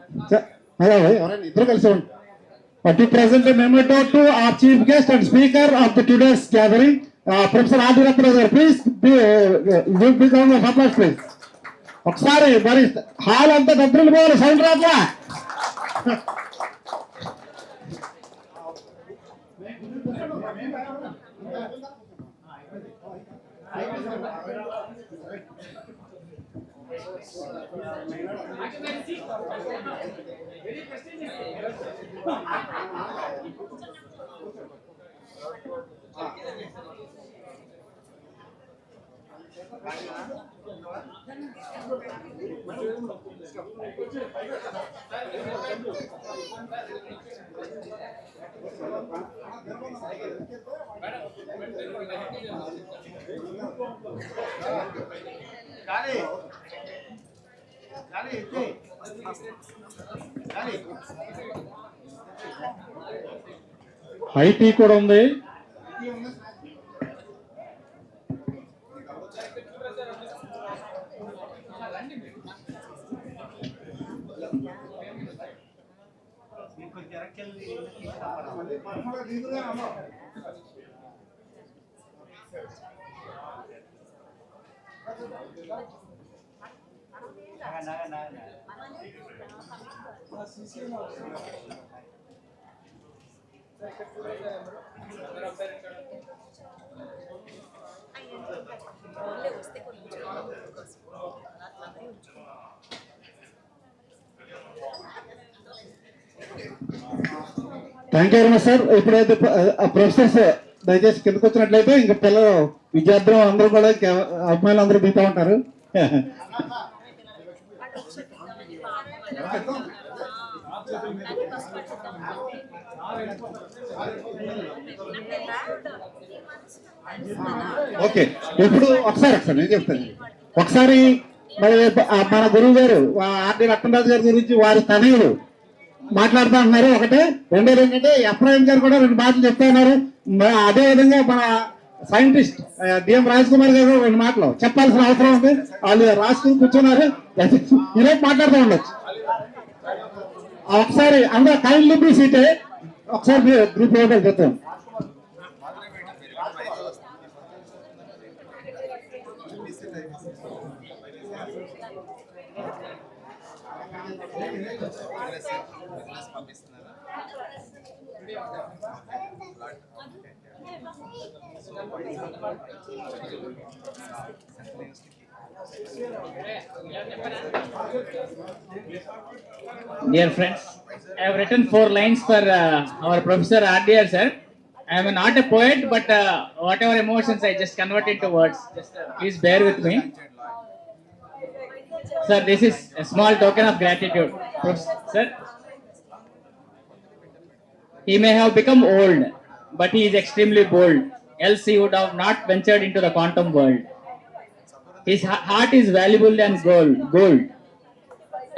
Speaker 4: To present a memento to our chief guest and speaker of the today's gathering, Professor Ratna Raju. Please big round of applause, please. ఒకసారి మరి hall అంతా డబ్బులు పోవాలి, sound రాట్లా. High tea కూడా ఉంది. Thank you very much sir. ఇప్పుడైతే professors దయచేసి కిందకు వచ్చినట్లయితే ఇంకా పిల్లలు విద్యార్థులు అందరూ కూడా అమ్మాయిలు అందరూ దిగుతూ ఉంటారు. ఓకే, ఇప్పుడు ఒకసారి నేను చెప్తాను. ఒకసారి మరి మన గురువు గారు ఆర్డి రత్నరాజు గారి గురించి వారి తనయులు మాట్లాడుతూ ఉన్నారు. ఒకటే రెండోది ఏంటంటే ఎఫ్రాయిం గారు కూడా రెండు మాటలు చెప్తా ఉన్నారు. అదే విధంగా మన సైంటిస్ట్ డిఎం రాజ్ కుమార్ గారు రెండు మాటలు చెప్పాల్సిన అవసరం ఉంది. వాళ్ళు రాసుకుని కూర్చున్నారు, ఈరోజు మాట్లాడుతూ ఉండొచ్చు. ఒకసారి అందరూ కైండ్లీ బీ సీటే. ఒకసారి గ్రూప్ ఫోటోలు చెప్తాం.
Speaker 2: Dear friends, I have written 4 lines for our Professor RDR sir. I am not a poet, but whatever emotions I just convert into words. Just please bear with me. Sir, this is a small token of gratitude. Sir, he may have become old, but he is extremely bold. Else he would have not ventured into the quantum world. His heart is valuable than gold.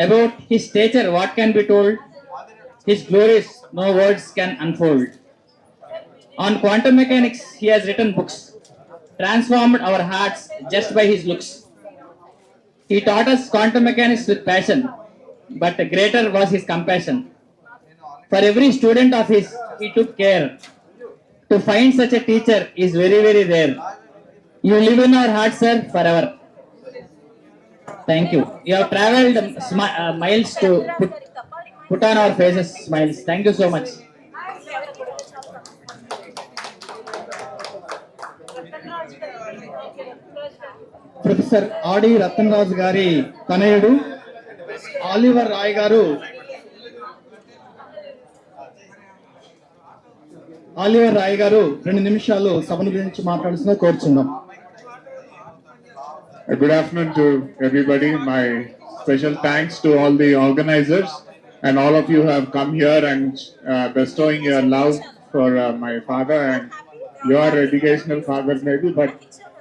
Speaker 2: About his stature, what can be told? His glories no words can unfold. On quantum mechanics, he has written books, transformed our hearts just by his looks. He taught us quantum mechanics with passion, but greater was his compassion. For every student of his, he took care. To find such a teacher is very, very rare. You live in our hearts, sir, forever. Thank you. You have traveled miles to put on our faces smiles. Thank you so much.
Speaker 4: Professor ఆడి రత్నరాజు గారి తనయుడు Oliver Roy గారు Oliver Roy గారు 2 నిమిషాలు సభను గురించి మాట్లాడుతున్నా కోరుచున్నాం.
Speaker 1: Good afternoon to everybody. My special thanks to all the organizers and all of you who have come here and bestowing your love for my father and your educational father maybe, but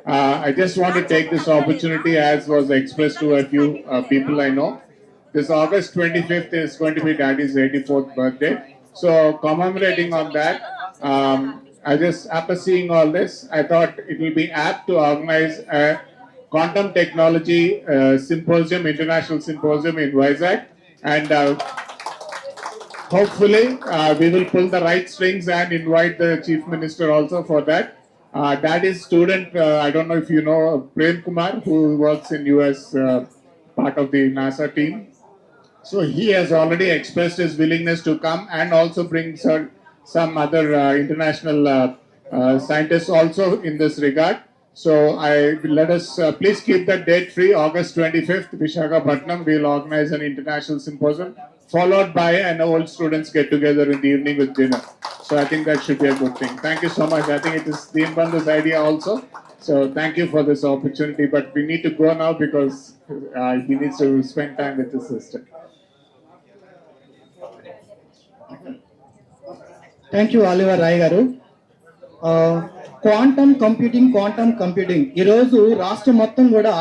Speaker 1: I just want to take this opportunity, as was expressed to a few people I know. This August 25th is going to be Daddy's 84th birthday. So commemorating on that, I just, after seeing all this, I thought it will be apt to organize a quantum technology symposium, international symposium in Vizag, and hopefully we will pull the right strings and invite the Chief Minister also for that. Daddy's student, I don't know if you know Prem Kumar, who works in US, part of the NASA team. So he has already expressed his willingness to come and also bring some other international scientists also in this regard. So let us please keep that date free. August 25th, Visakhapatnam, we will organize an international symposium, followed by an old students get together in the evening with dinner. So I think that should be a good thing. Thank you so much. I think it is Dean Bandhu's idea also. So thank you for this opportunity. But we need to go now because he needs to spend time with his sister.
Speaker 6: Thank you Oliver Roy గారు. Quantum computing ఈరోజు రాష్ట్రం మొత్తం కూడా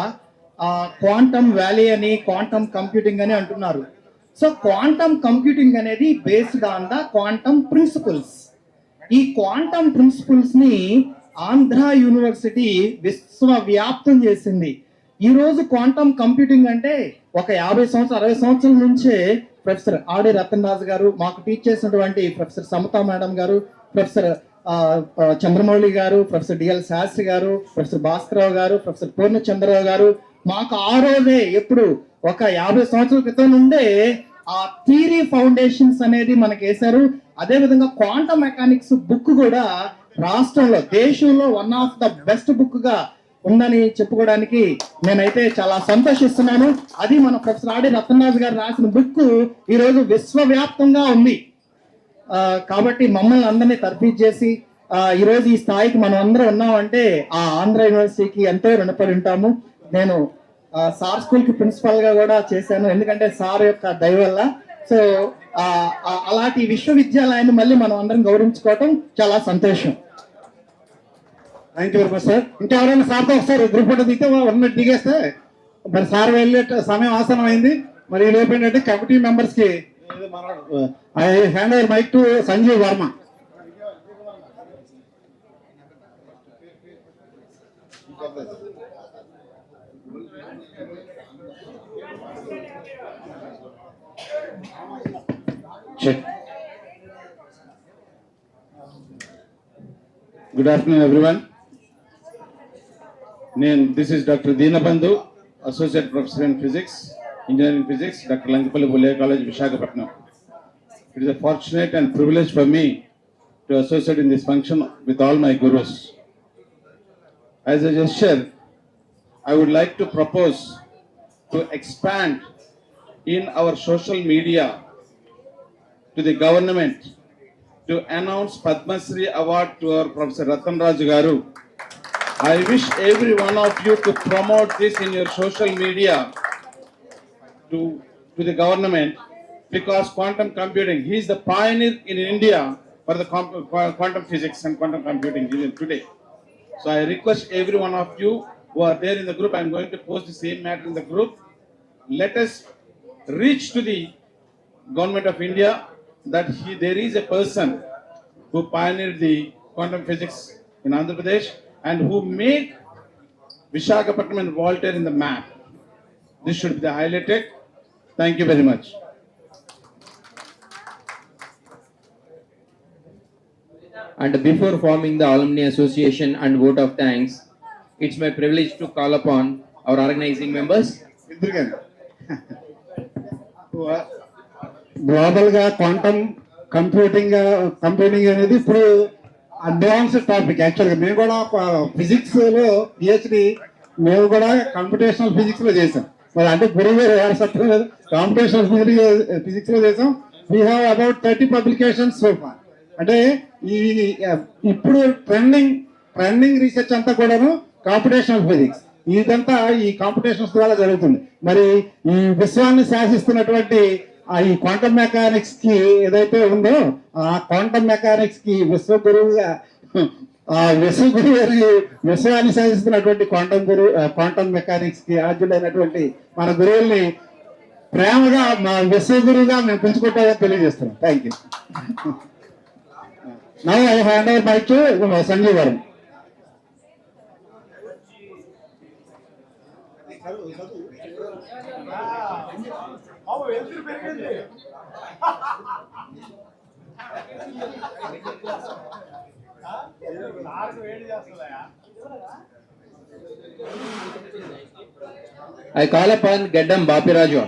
Speaker 6: quantum valley అని quantum computing అని అంటున్నారు. So quantum computing అనేది based on the quantum principles. ఈ క్వాంటమ్ ప్రిన్సిపల్స్ ని ఆంధ్ర యూనివర్సిటీ విశ్వవ్యాప్తం చేసింది. ఈరోజు క్వాంటమ్ కంప్యూటింగ్ అంటే ఒక 50 సంవత్సరాల నుంచే ప్రొఫెసర్ ఆడి రతన్ రాజు గారు, మాకు టీచ్ చేసినటువంటి ప్రొఫెసర్ సమతా మేడం గారు, ప్రొఫెసర్ చంద్రమౌళి గారు, ప్రొఫెసర్ డిఎల్ శాస్త్రి గారు, ప్రొఫెసర్ భాస్కర్ గారు, ప్రొఫెసర్ పూర్ణ చంద్రరావు గారు మాకు ఆ రోజే ఎప్పుడు ఒక 50 సంవత్సరాల క్రితం నుండే ఆ థియరీ ఫౌండేషన్స్ అనేది మనకి వేశారు. అదేవిధంగా క్వాంటమ్ మెకానిక్స్ బుక్ కూడా రాష్ట్రంలో దేశంలో one of the best book గా ఉందని చెప్పుకోవడానికి నేనైతే చాలా సంతోషిస్తున్నాను. అది మన ప్రొఫెసర్ ఆడి రత్నరాజు గారు రాసిన బుక్ ఈరోజు విశ్వవ్యాప్తంగా ఉంది. కాబట్టి మమ్మల్ని అందరినీ తర్ఫీదు చేసి ఈరోజు ఈ స్థాయికి మనం అందరం ఉన్నామంటే ఆ ఆంధ్ర యూనివర్సిటీకి ఎంతో రుణపడి ఉంటాము. నేను సార్ స్కూల్కి ప్రిన్సిపల్గా కూడా చేశాను, ఎందుకంటే సార్ యొక్క దయ వల్ల. సో అలాంటి విశ్వవిద్యాలయాన్ని మళ్ళీ మనం అందరం గౌరవించుకోవటం చాలా సంతోషం.
Speaker 3: Thank you very much sir. ఇంకెవరైనా సార్తో ఒకసారి గ్రూప్ ఫోటో దిగితే ఉన్నట్టు దిగేస్తే మరి సార్ వెళ్ళే సమయం ఆసనం అయింది. మరి ఈ లోపు ఏంటంటే కమిటీ మెంబర్స్ కి I hand over mike to Sanjeev Varma.
Speaker 9: Good afternoon, everyone. This is Dr. Deenabandhu, Associate Professor in Physics, Engineering Physics, Dr. Lankapalli Bulliya College, Visakhapatnam. It is a fortunate and privilege for me to associate in this function with all my gurus. As a gesture, I would like to propose to expand in our social media to the government to announce Padma Shri Award to our Professor Ratna Raju garu. I wish every one of you to promote this in your social media to the government, because quantum computing, he is the pioneer in India for the quantum physics and quantum computing even today. So I request every one of you who are there in the group, I am going to post the same matter in the group. Let us reach to the government of India that there is a person who pioneered the quantum physics in Andhra Pradesh and who made Visakhapatnam and Voltaire in the map. This should be highlighted. Thank you very much.
Speaker 13: And before forming the Alumni Association and vote of thanks, it's my privilege to call upon our organizing members.
Speaker 3: Global గా quantum computing అనేది ఇప్పుడు advanced topic. యాక్చువల్గా మేము కూడా physics లో PhD మేము కూడా computational physics లో చేసాం. మరి అంటే గురువు గారు చెప్పలేదు, కంప్యూటేషనల్ ఫిజిక్స్ లో చేసాం. We have about 30 publications so far. అంటే ఇప్పుడు ట్రెండింగ్ రీసెర్చ్ అంతా కూడాను కంప్యూటేషనల్ ఫిజిక్స్. ఇదంతా ఈ కాంపిటీషన్స్ ద్వారా జరుగుతుంది. మరి ఈ విశ్వాన్ని శాసిస్తున్నటువంటి ఈ క్వాంటమ్ మెకానిక్స్ కి ఏదైతే ఉందో ఆ క్వాంటమ్ మెకానిక్స్ కి విశ్వ గురువుగా
Speaker 4: విశ్వగురు గారి విశ్వాన్ని సాధిస్తున్నటువంటి క్వాంటమ్ మెకానిక్స్ కి ఆద్యులైనటువంటి మన గురువుల్ని ప్రేమగా మా విశ్వగురుగా మేము పెంచుకుంటామని తెలియజేస్తున్నాం. Thank you. Now I hand over mike to Sanjeev గారు.
Speaker 13: I call upon Gaddam Bapiraju.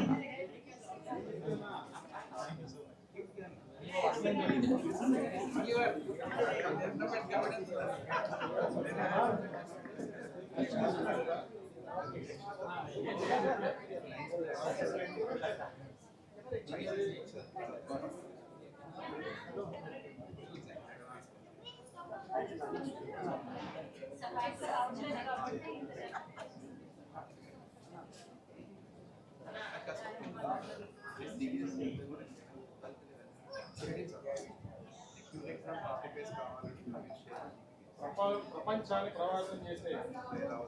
Speaker 18: ప్రపంచాన్ని ప్రభావితం చేసే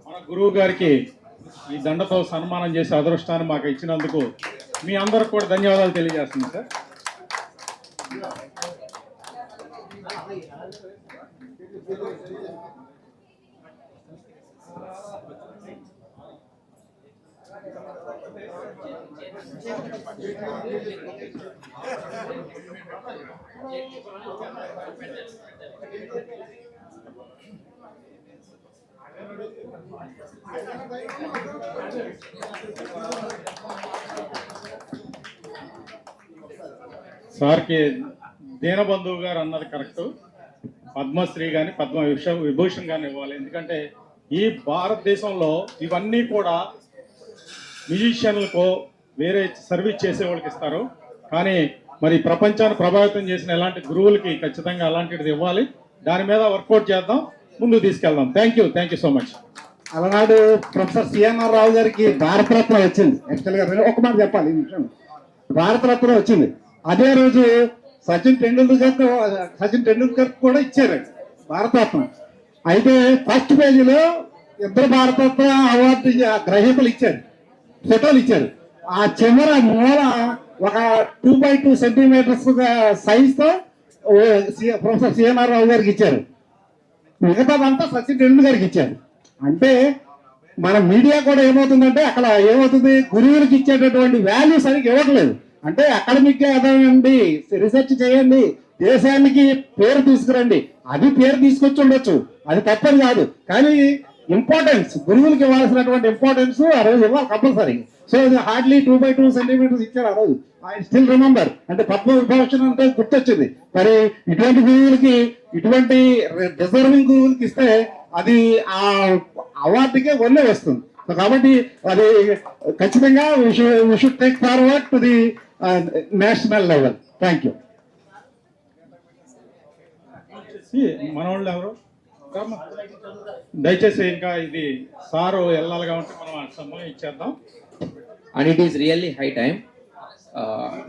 Speaker 18: మన గురువు గారికి ఈ దండతో సన్మానం చేసే అదృష్టాన్ని మాకు ఇచ్చినందుకు మీ అందరికి కూడా ధన్యవాదాలు తెలియజేస్తున్నాను సార్. సార్కి దీనబంధువు గారు అన్నది కరెక్ట్. పద్మశ్రీ కానీ విభూషణ్ కానీ ఇవ్వాలి. ఎందుకంటే ఈ భారతదేశంలో ఇవన్నీ కూడా మ్యూజిషియన్లకు వేరే సర్వీస్ చేసే వాళ్ళకి ఇస్తారు. కానీ మరి ప్రపంచాన్ని ప్రభావితం చేసిన ఎలాంటి గురువులకి ఖచ్చితంగా అలాంటిది ఇవ్వాలి. దాని మీద వర్కౌట్ చేద్దాం, ముందుకు తీసుకెళ్దాం. Thank you so much.
Speaker 4: అలనాడు ప్రొఫెసర్ సిఎన్ఆర్ రావు గారికి భారతరత్న వచ్చింది. యాక్చువల్గా ఒక మాట చెప్పాలి, ఈ విషయం భారతరత్న వచ్చింది. అదే రోజు సచిన్ టెండూల్కర్ కూడా ఇచ్చారు భారతరత్న. అయితే ఫస్ట్ పేజీలో ఇద్దరు భారతరత్న అవార్డు గ్రహీతలు ఇచ్చారు, ఫోటోలు ఇచ్చారు. ఆ చివర మూల ఒక 2x2 సెంటీమీటర్స్ సైజ్ తో ప్రొఫెసర్ సిఎన్ఆర్ రావు గారికి ఇచ్చారు. మిగతాదంతా సచిన్ టెండూల్కర్కి ఇచ్చారు. అంటే మన మీడియా కూడా ఏమవుతుందంటే అక్కడ ఏమవుతుంది, గురువులకు ఇచ్చేటటువంటి వాల్యూస్ అనేది ఇవ్వట్లేదు. అంటే అకాడమిక్ గా ఎదగండి, రీసెర్చ్ చేయండి, దేశానికి పేరు తీసుకురండి, అది పేరు తీసుకొచ్చి ఉండొచ్చు, అది తప్పని కాదు. కానీ ఇంపార్టెన్స్, గురువులకి ఇవ్వాల్సినటువంటి ఇంపార్టెన్స్ ఆ రోజు ఇవ్వాలి compulsory. So hardly 2x2 centimetres ఇచ్చారు ఆ రోజు. I still remember. అంటే పద్మ విభూషణ్ అంటే గుర్తొచ్చింది. మరి ఇటువంటి గురువులకి, ఇటువంటి డిజర్వింగ్ గురువులకి ఇస్తే అది ఆ అవార్డుకే వల్లే వస్తుంది. సో కాబట్టి అది ఖచ్చితంగా we should take forward to the national level. Thank you.
Speaker 18: మన వాళ్ళు ఎవరు దయచేసి ఇంకా ఇది సారు వెళ్ళాలి కాబట్టి మనం సమయం ఇచ్చేద్దాం.
Speaker 13: And it is really high time.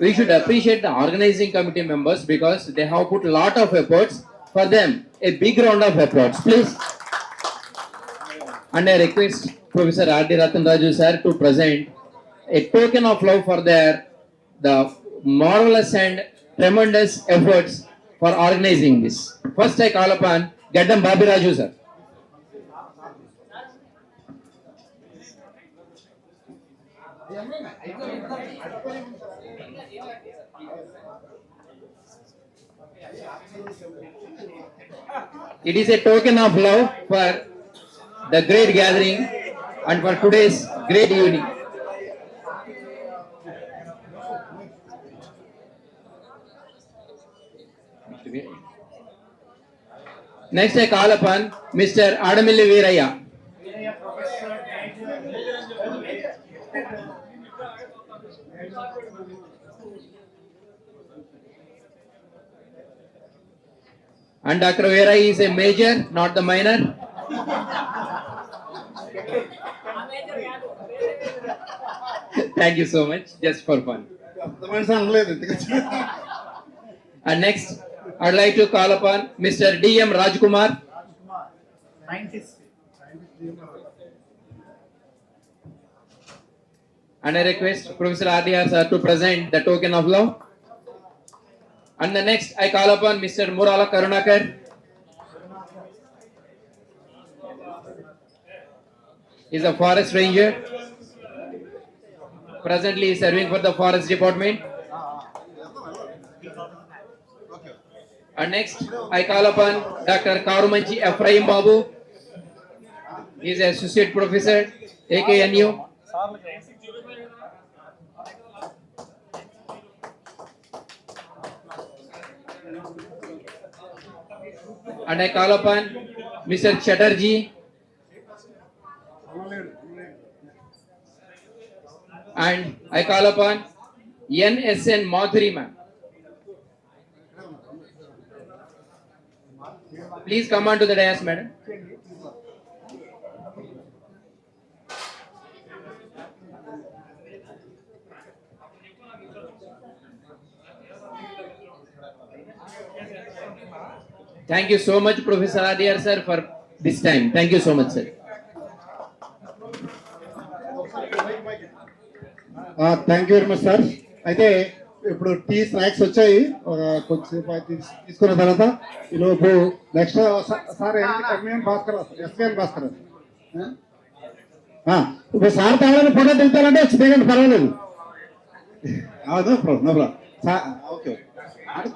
Speaker 13: We should appreciate the organizing committee members because they have put a lot of efforts. For them, a big round of applause, please. And I request Professor Ratna Raju sir to present a token of love for the marvelous and tremendous efforts for organizing this. First, I call upon Gaddam Bapiraju sir. It is a token of love for the great gathering and for today's great evening. Next, I call upon Mr. Adamilli Veeraya. And Dr. Veeraya is a major, not the minor. Thank you so much, just for fun. And next, I'd like to call upon Mr. D.M. Rajkumar. And I request Professor Adhyar sir to present the token of love. And the next, I call upon Mr. Murala Karunakar. He is a forest ranger. Presently serving for the forest department. And next, I call upon Dr. Karumanchi Ephraim Babu. He is associate professor, AKNU. And I call upon Mr. Chatterjee. And I call upon NSN Madhuri ma'am. Please come on to the dais, madam. Thank you so much, Professor Adhyar sir, for this time. Thank you so much, sir.
Speaker 4: Thank you very much sir. అయితే ఇప్పుడు tea snacks వచ్చాయి, కొద్దిసేపు తీసుకున్న తర్వాత ఈలోపు next sir Bhaskar SKN Bhaskar ఇప్పుడు sir తాగని photo తింటారంటే దిగండి, పర్వాలేదు. నో ప్రాబ్లం ఓకే ఓకే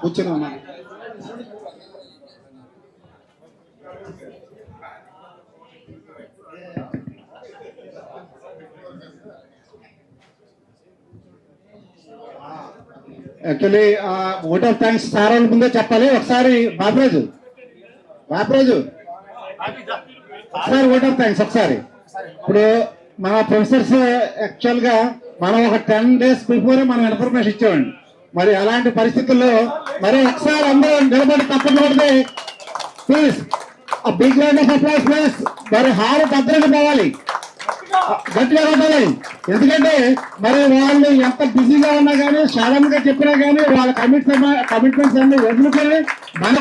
Speaker 4: కూర్చొని ఉన్నా. Actually vote of thanks sir వాళ్ళ ముందే చెప్పాలి. ఒకసారి బాబరాజు ఒకసారి ఓట్ ఆఫ్ థ్యాంక్స్ ఒకసారి. ఇప్పుడు మన ప్రొఫెసర్స్ యాక్చువల్గా మనం ఒక 10 days బిఫోరే మనం ఇన్ఫర్మేషన్ ఇచ్చామండి. మరి అలాంటి పరిస్థితుల్లో మరి ఒకసారి అందరూ నిలబడి తప్పకూడదు please. Big round of applause please. మరి హాల్ భద్రంగా పోవాలి, గట్టిగా కొట్టాలి. ఎందుకంటే మరి వాళ్ళు ఎంత బిజీగా ఉన్నా కానీ సడన్ గా చెప్పినా కానీ వాళ్ళ కమిట్మెంట్స్ అన్ని వదులుకొని మన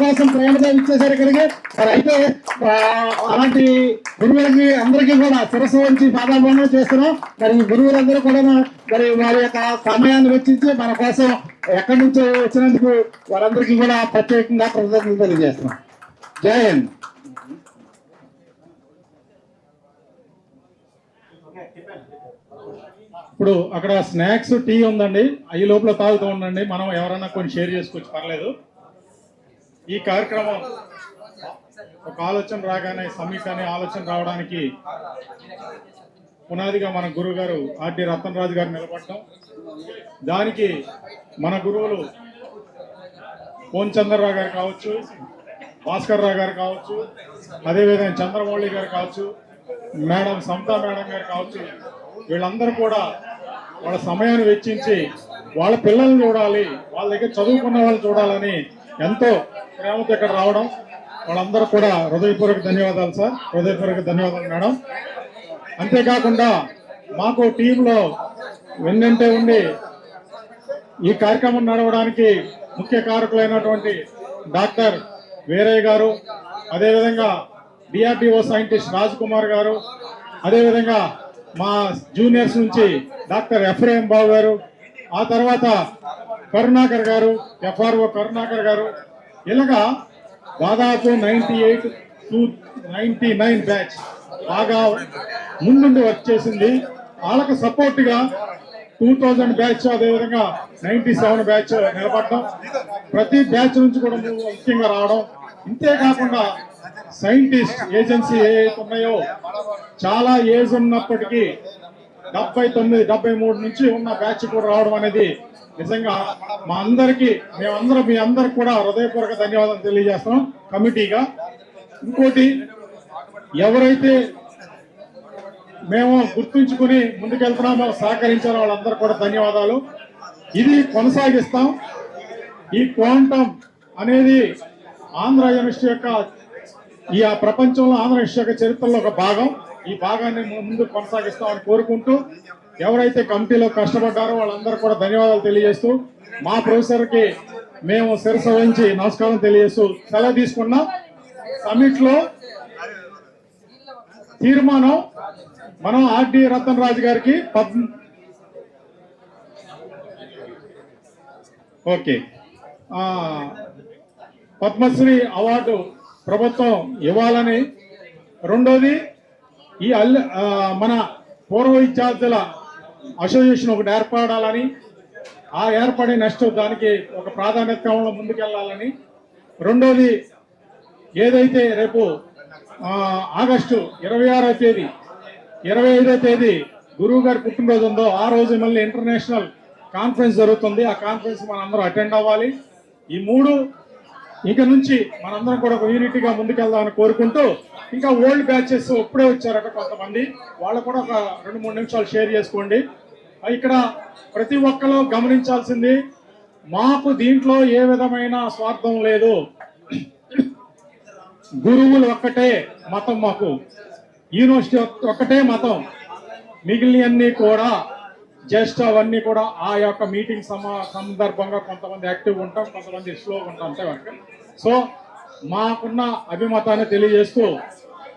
Speaker 4: కోసం ప్రేమగా ఇచ్చేసారు ఇక్కడికి. మరి అయితే అలాంటి గురువులకి అందరికీ కూడా శిరస్సు వంచి పాదాభరణం చేస్తున్నాం. మరి ఈ గురువులందరూ కూడా మరి వారి యొక్క సమయాన్ని వెచ్చించి మన కోసం ఎక్కడి నుంచో వచ్చినందుకు వారందరికీ కూడా ప్రత్యేకంగా కృతజ్ఞతలు తెలియజేస్తున్నాం. జై హింద్.
Speaker 18: ఇప్పుడు అక్కడ స్నాక్స్ టీ ఉందండి, ఈ లోపల తాగుతూ ఉండండి. మనం ఎవరైనా కొన్ని షేర్ చేసుకోవచ్చు, పర్లేదు. ఈ కార్యక్రమం ఒక ఆలోచన రాగానే సమిట్ అనే ఆలోచన రావడానికి పునాదిగా మన గురువు గారు ఆర్డి రత్న రాజు గారు నిలబడటం, దానికి మన గురువులు కోన్ చంద్రరావు గారు కావచ్చు, భాస్కర్ రావు గారు కావచ్చు, అదేవిధంగా చంద్రమౌళి గారు కావచ్చు, మేడం సమతా మేడం గారు కావచ్చు, వీళ్ళందరూ కూడా వాళ్ళ సమయాన్ని వెచ్చించి వాళ్ళ పిల్లల్ని చూడాలి, వాళ్ళ దగ్గర చదువుకున్న వాళ్ళని చూడాలని ఎంతో ప్రేమతో ఇక్కడ రావడం, వాళ్ళందరూ కూడా హృదయపూర్వక ధన్యవాదాలు సార్, హృదయపూర్వక ధన్యవాదాలు మేడం. అంతేకాకుండా మాకు టీంలో వెన్నంటే ఉండి ఈ కార్యక్రమం నడవడానికి ముఖ్య కారకులైనటువంటి డాక్టర్ వీరయ్య గారు, అదేవిధంగా డిఆర్డిఓ సైంటిస్ట్ రాజ్ కుమార్ గారు, అదేవిధంగా మా జూనియర్స్ నుంచి డాక్టర్ ఎఫ్రాయిం బాబు గారు, ఆ తర్వాత కరుణాకర్ గారు, ఎఫ్ఆర్ఓ కరుణాకర్ గారు, ఇలాగా దాదాపు 98 to 99 బ్యాచ్ బాగా ముందుండి వర్క్ చేసింది. వాళ్ళకి సపోర్ట్గా 2000 బ్యాచ్, అదేవిధంగా 97 బ్యాచ్ నిలబడడం, ప్రతి బ్యాచ్ నుంచి కూడా ముఖ్యంగా రావడం. ఇంతేకాకుండా సైంటిస్ట్ ఏజెన్సీ ఏవైతే ఉన్నాయో చాలా ఏజ్ ఉన్నప్పటికీ 79, 73 నుంచి ఉన్న బ్యాచ్ కూడా రావడం అనేది నిజంగా మా అందరికీ మీ అందరికి కూడా హృదయపూర్వక ధన్యవాదాలు తెలియజేస్తున్నాం కమిటీగా. ఇంకోటి, ఎవరైతే మేము గుర్తుంచుకుని ముందుకెళ్తున్నామో సహకరించారో వాళ్ళందరూ కూడా ధన్యవాదాలు. ఇది కొనసాగిస్తాం. ఈ క్వాంటమ్ అనేది ఆంధ్ర యూనివర్సిటీ యొక్క ఈ ప్రపంచంలో ఆంధ్ర యూనివర్సిటీ యొక్క చరిత్రలో ఒక భాగం. ఈ భాగాన్ని ముందు కొనసాగిస్తామని కోరుకుంటూ, ఎవరైతే కమిటీలో కష్టపడ్డారో వాళ్ళందరూ కూడా ధన్యవాదాలు తెలియజేస్తూ, మా ప్రొఫెసర్కి మేము శిరస్సు వహించి నమస్కారం తెలియజేస్తూ సెలవు తీసుకున్నాం. సమిట్లో తీర్మానం మనం ఆర్డి రత్న రాజు గారికి ఓకే పద్మశ్రీ అవార్డు ప్రభుత్వం ఇవ్వాలని, రెండోది ఈ మన పూర్వ విద్యార్థుల అసోసియేషన్ ఒకటి ఏర్పడాలని, ఆ ఏర్పడే నెక్స్ట్ దానికి ఒక ప్రాధాన్యత క్రమంలో ముందుకెళ్లాలని, రెండోది ఏదైతే రేపు ఆగస్టు 26వ తేదీ 25వ తేదీ గురువు గారి పుట్టినరోజు ఉందో ఆ రోజు మళ్ళీ ఇంటర్నేషనల్ కాన్ఫరెన్స్ జరుగుతుంది. ఆ కాన్ఫరెన్స్ మనందరం అటెండ్ అవ్వాలి. ఈ మూడు ఇక నుంచి మనందరం కూడా ఒక యూనిటీగా ముందుకెళ్దామని కోరుకుంటూ, ఇంకా ఓల్డ్ బ్యాచెస్ ఇప్పుడే వచ్చారట కొంతమంది, వాళ్ళు కూడా ఒక 2-3 నిమిషాలు షేర్ చేసుకోండి. ఇక్కడ ప్రతి ఒక్కరు గమనించాల్సింది, మాకు దీంట్లో ఏ విధమైన స్వార్థం లేదు. గురువులు ఒక్కటే మతం, మాకు యూనివర్సిటీ ఒక్కటే మతం, మిగిలినవన్నీ కూడా జస్ట్ అవన్నీ కూడా ఆ యొక్క మీటింగ్ సందర్భంగా కొంతమంది యాక్టివ్గా ఉంటాం, కొంతమంది స్లోగా ఉంటాం అంతే వరకు. సో మాకున్న అభిమతాన్ని తెలియజేస్తూ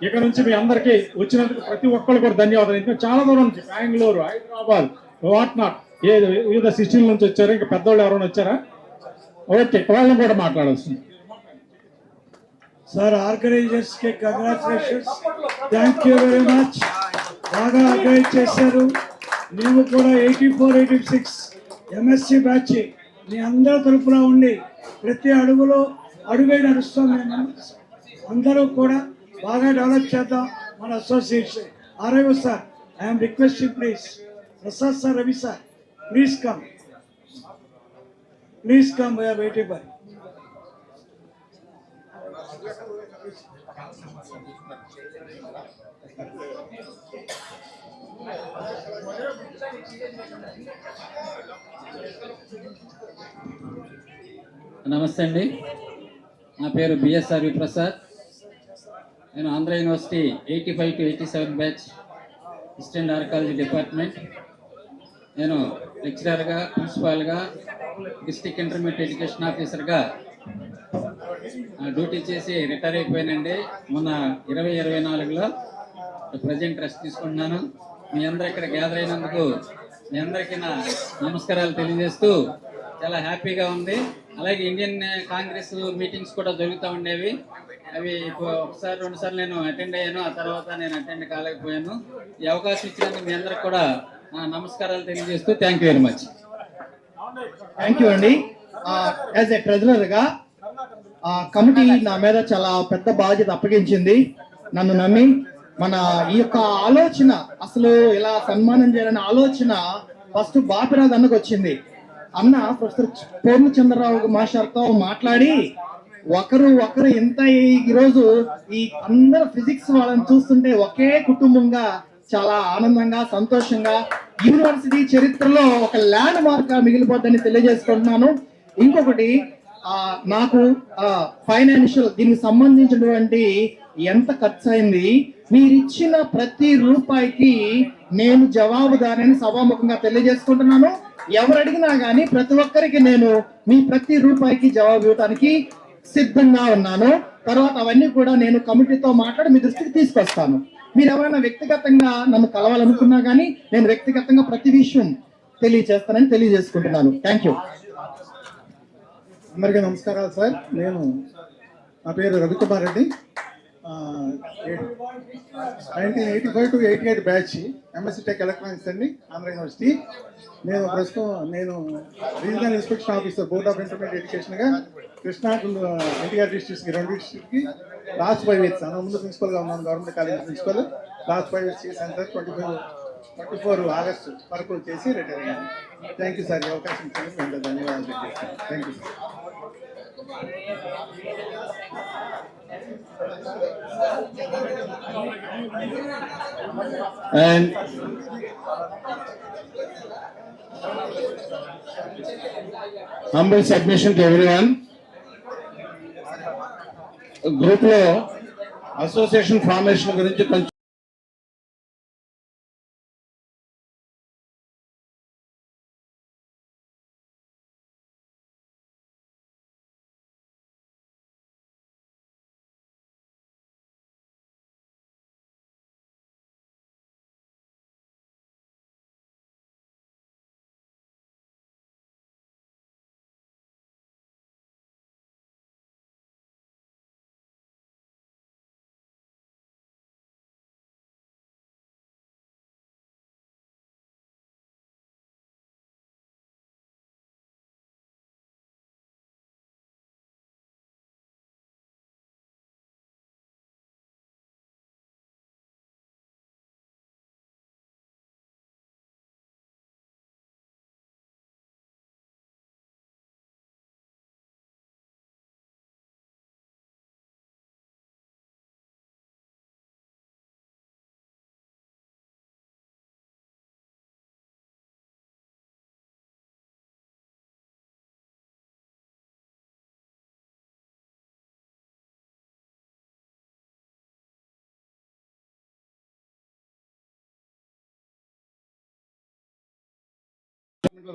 Speaker 18: ఇక నుంచి మీ అందరికీ వచ్చినందుకు ప్రతి ఒక్కరు కూడా ధన్యవాదాలు. ఇంకా చాలా దూరం నుంచి బెంగళూరు, హైదరాబాద్, వాట్ నాట్ వివిధ సిటీల నుంచి వచ్చారు. ఇంకా పెద్దవాళ్ళు ఎవరైనా వచ్చారా? ఓకే, వాళ్ళని కూడా మాట్లాడాల్సింది.
Speaker 7: సార్, ఆర్గనైజర్స్ కి congratulations, thank you very much. బాగా ఆర్గనైజ్ చేశారు. మేము కూడా 84-86 ఎంఎస్సి బ్యాచ్ మీ అందరూ తరఫున ఉండి ప్రతి అడుగై నడుస్తాం. మేము అందరూ కూడా బాగా డెవలప్ చేద్దాం మన association. RIO sir, I'm requesting please, Prasad sir, Ravi sir, please come, we're waiting for.
Speaker 22: నమస్తే అండి, నా పేరు బిఎస్ఆర్ ప్రసాద్. నేను Andhra university 85-87 batch history archaeology department. నేను లెక్చరర్గా, ప్రిన్సిపాల్గా, డిస్ట్రిక్ట్ ఇంటర్మీడియట్ ఎడ్యుకేషన్ ఆఫీసర్గా డ్యూటీ చేసి రిటైర్ అయిపోయానండి. మొన్న 2024లో ప్రజెంట్ రెస్ట్ తీసుకుంటున్నాను. మీ అందరూ ఇక్కడ గ్యాదర్ అయినందుకు మీ అందరికీ నా నమస్కారాలు తెలియజేస్తూ చాలా హ్యాపీగా ఉంది. అలాగే ఇండియన్ కాంగ్రెస్ మీటింగ్స్ కూడా జరుగుతూ ఉండేవి. అవి 1-2 సార్లు నేను అటెండ్ అయ్యాను, ఆ తర్వాత నేను అటెండ్ కాలేకపోయాను. ఈ అవకాశం ఇచ్చినందుకు మీ అందరికి కూడా నా నమస్కారాలు తెలియజేస్తూ thank you very much.
Speaker 6: Thank you అండి. యాజ్ ఏ ట్రెజరర్గా కమిటీ నా మీద చాలా పెద్ద బాధ్యత అప్పగించింది. నన్ను నమ్మి మన ఈ యొక్క ఆలోచన, అసలు ఇలా సన్మానం చేయాలనే ఆలోచన ఫస్ట్ బాపిరాజు అన్నకు వచ్చింది. అన్న ప్రొఫెసర్ పూర్ణచంద్రరావు మాస్టర్తో మాట్లాడి ఒకరు ఎంత ఈరోజు ఈ అందరు ఫిజిక్స్ వాళ్ళని చూస్తుంటే ఒకే కుటుంబంగా చాలా ఆనందంగా, సంతోషంగా యూనివర్సిటీ చరిత్రలో ఒక ల్యాండ్ మార్క్ గా మిగిలిపోద్దని తెలియజేసుకుంటున్నాను. ఇంకొకటి, నాకు ఫైనాన్షియల్ దీనికి సంబంధించినటువంటి ఎంత ఖర్చు అయింది, మీరిచ్చిన ప్రతి రూపాయికి నేను జవాబుదారని సభాముఖంగా తెలియజేసుకుంటున్నాను. ఎవరు అడిగినా కానీ ప్రతి ఒక్కరికి నేను మీ ప్రతి రూపాయికి జవాబు ఇవ్వడానికి సిద్ధంగా ఉన్నాను. తర్వాత అవన్నీ కూడా నేను కమిటీతో మాట్లాడి మీ దృష్టికి తీసుకొస్తాను. మీరు ఎవరైనా వ్యక్తిగతంగా నన్ను కలవాలనుకున్నా కానీ నేను వ్యక్తిగతంగా ప్రతి విషయం తెలియజేస్తానని తెలియజేసుకుంటున్నాను. Thank you.
Speaker 23: అందరికీ నమస్కారాలు సార్. నా పేరు Ravikumar Reddy. 1985-88 batch MSc tech electronics అండి, ఆంధ్ర యూనివర్సిటీ. నేను regional inspection officer, board of intermediate ఎడ్యుకేషన్గా కృష్ణా ఎన్టీఆర్ డిస్ట్రిక్ట్కి 2 డిస్ట్రిక్ట్కి లాస్ట్ 5 ఇయర్స్ ముందు ప్రిన్సిపల్గా ఉన్నాను, government college principal. Last 5 years చేశాను సార్. 24 ఆగస్టు వరకు చేసి రిటైర్ అయ్యాను. థ్యాంక్ యూ సార్, ఈ అవకాశం ఇచ్చినందుకు ధన్యవాదాలు తెలియజేస్తాను. Thank you sir.
Speaker 24: And humble submission to everyone. Group lo association formation gurinchi konచెం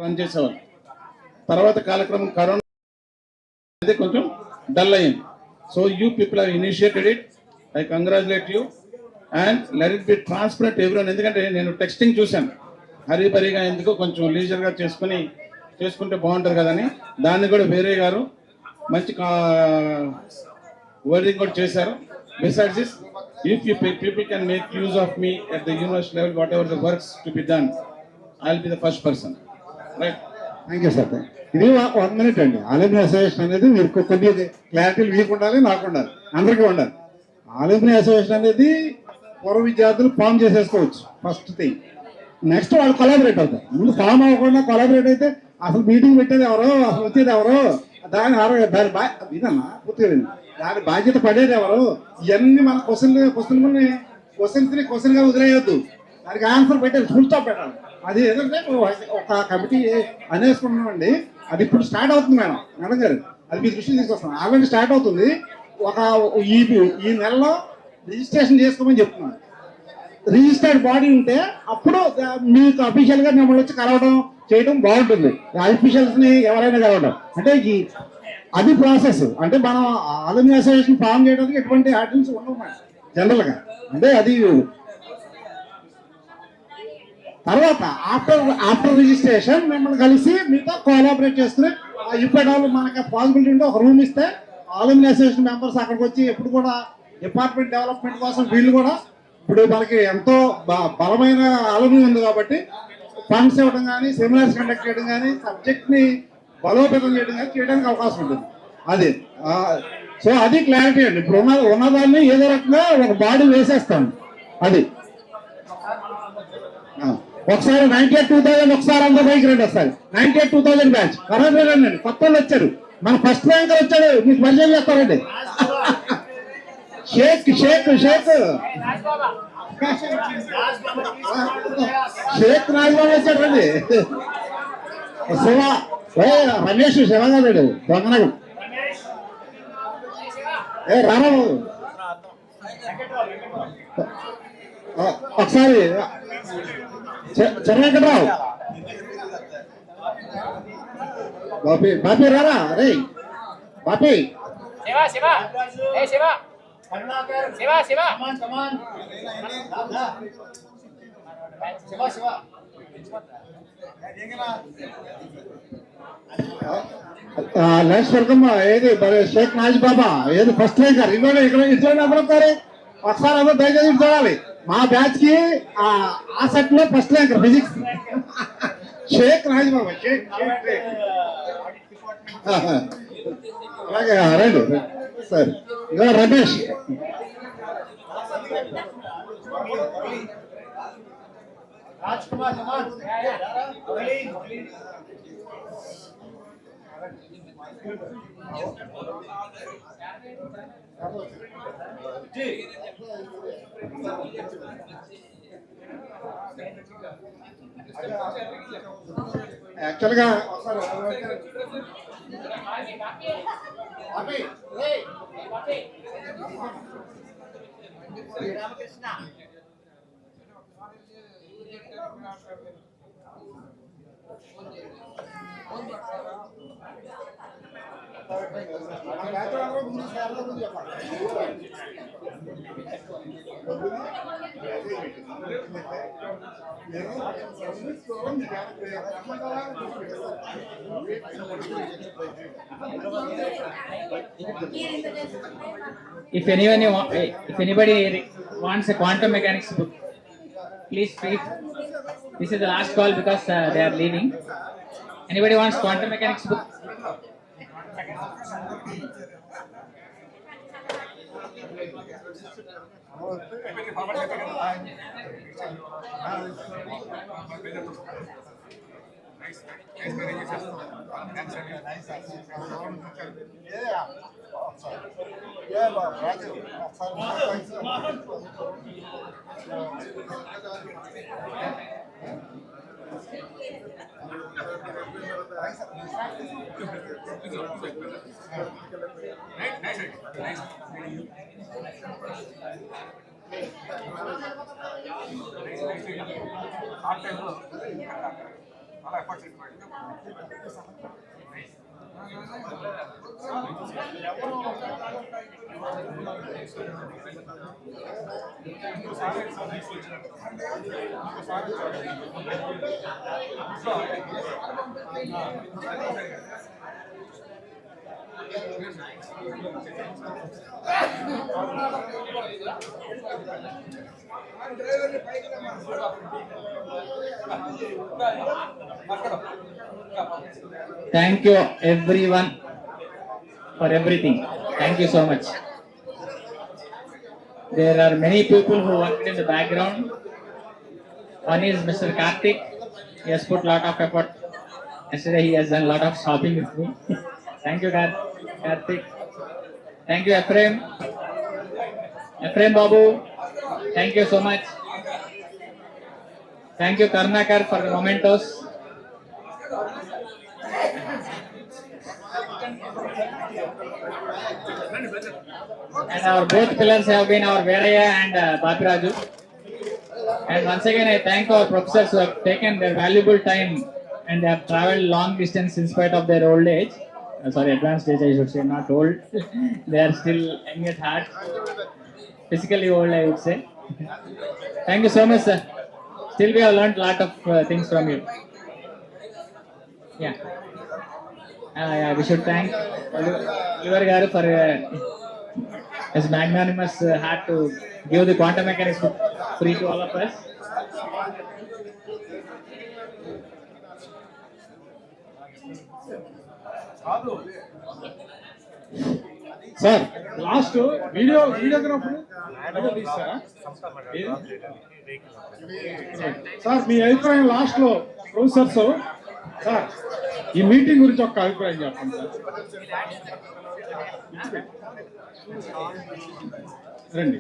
Speaker 24: రన్ చేసేవాళ్ళు. తర్వాత కాలక్రమం కరోనా అనేది కొంచెం డల్ అయింది. So you people have initiated it. I congratulate you and let it be transparent everyone. ఎందుకంటే నేను texting చూశాను, హరిబరిగా ఎందుకు కొంచెం లీజర్గా చేసుకుంటే బాగుంటుంది కదని దాన్ని కూడా వేరే గారు మంచి వర్డింగ్ కూడా చేశారు. Besides this, if you people can make use of me at the university level, what ever the works to be done, I will be the first person. Right,
Speaker 23: thank you sir. ఇది 1 minute అండి. Alumni association అనేది మీరు కొన్ని క్లారిటీలు మీకు ఉండాలి, నాకు ఉండాలి, అందరికీ ఉండాలి. అలుమ్ని అసోసియేషన్ అనేది పూర్వ విద్యార్థులు ఫామ్ చేసేసుకోవచ్చు, ఫస్ట్ థింగ్. నెక్స్ట్ వాళ్ళు కొలాబరేట్ అవుతారు. ముందు ఫామ్ అవ్వకుండా కొలాబరేట్ అయితే అసలు మీటింగ్ పెట్టేది ఎవరో, అసలు వచ్చేది ఎవరో, దాని ఇదన్నా పూర్తిగా దాని బాధ్యత పడేది ఎవరు, ఇవన్నీ మన క్వశ్చన్గా వదిలేయొద్దు. దానికి ఆన్సర్ పెట్టేది, ఫుల్ స్టాప్ పెట్టాలి. అది ఏదంటే ఒక కమిటీ అనేసుకుంటున్నామండి. అది ఇప్పుడు స్టార్ట్ అవుతుంది మేడం గారు, అది మీ దృష్టికి తీసుకొస్తాం. ఆల్రెడీ స్టార్ట్ అవుతుంది. ఈ నెలలో రిజిస్ట్రేషన్ చేసుకోమని చెప్తున్నాను. రిజిస్టర్డ్ బాడీ ఉంటే అప్పుడు మీకు అఫీషియల్గా మిమ్మల్ని వచ్చి కలవడం చేయడం బాగుంటుంది. అఫీషియల్స్ని ఎవరైనా కలవడం అంటే అది ప్రాసెస్. అంటే మనం అలుమ్ని అసోసియేషన్ ఫామ్ చేయడానికి ఎటువంటి ఆర్డినెన్స్ ఉండవు మేడం జనరల్గా. అంటే అది తర్వాత ఆఫ్టర్ రిజిస్ట్రేషన్ మిమ్మల్ని కలిసి మీతో కోలాబరేట్ చేస్తున్న ఇప్పటి మనకి పాసిబిలిటీ ఉంటే ఒక రూమ్ ఇస్తే అలుమ్ని అసోసియేషన్ మెంబర్స్ అక్కడికి వచ్చి ఎప్పుడు కూడా డిపార్ట్మెంట్ డెవలప్మెంట్ కోసం వీళ్ళు కూడా, ఇప్పుడు మనకి ఎంతో బలమైన అలుమ్ని ఉంది కాబట్టి ఫండ్స్ ఇవ్వడం కానీ, సెమినార్స్ కండక్ట్ చేయడం కానీ, సబ్జెక్ట్ని బలోపేతం చేయడం కానీ చేయడానికి అవకాశం ఉంటుంది. అది సో అది క్లారిటీ అండి. ఇప్పుడు ఉన్నదాన్ని ఏదో రకంగా ఒక బాడీ వేసేస్తాను. అది ఒకసారి 98,2000 ఒకసారి అందరూ పైకి రండి. ఒకసారి 98,2000 బ్యాచ్ రండి. కొత్త వాళ్ళు వచ్చారు. మన ఫస్ట్ ర్యాంకర్ వచ్చాడు, మీకు పరిచయం చేస్తారండి. షేక్ రాజ్బాబు వచ్చాడు రండి. శివ రమేష్ శివ కాదాడు దొంగనగం. రారావు ఒకసారి చెన్నైకరావు బాపి రారా రే బాపి. లెట్స్ వెల్కమ్ ఏది షేక్ నాజ్ బాబా ఏది ఫస్ట్ ర్యాంకర్. ఇక్కడ ఎవరు ఒకసారి అందరూ దయచేసి చూడాలి. మా బ్యాచ్ కి ఆ సెట్ లో first ranker physics Sheikh Naaz బాబా. అలాగే రండి సార్. ఇదో రమేష్ యాక్చువల్గా
Speaker 10: If anybody wants a quantum mechanics book, please speak. This is the last call because they are leaving. Anybody wants quantum mechanics book? Thank you everyone for everything. Thank you so much. There are many people who worked in the background. One is Mr. Karthik. He has put lot of effort. Yesterday he has done a lot of shopping with me. Thank you, Karthik. Thank you, Ephraim. Ephraim Babu. Thank you so much. Thank you, Karnakar, for the mementos. And our both pillars have been our Veeraya and Bascar Raju. And once again, I thank our professors who have taken their valuable time and they have traveled long distance in spite of their old age. Sorry, advanced age, I should say, not old. They are still young at heart. Physically old, I would say. Thank you so much, sir. Still, we have learned a lot of things from you. Yeah. We should thank Oliver Garu for his magnanimous heart to give the quantum mechanics book free to all of us.
Speaker 18: Sir last videographer sir మీ అభిప్రాయం last లో professors sir ఈ meeting గురించి ఒక అభిప్రాయం చెప్పండి sir రండి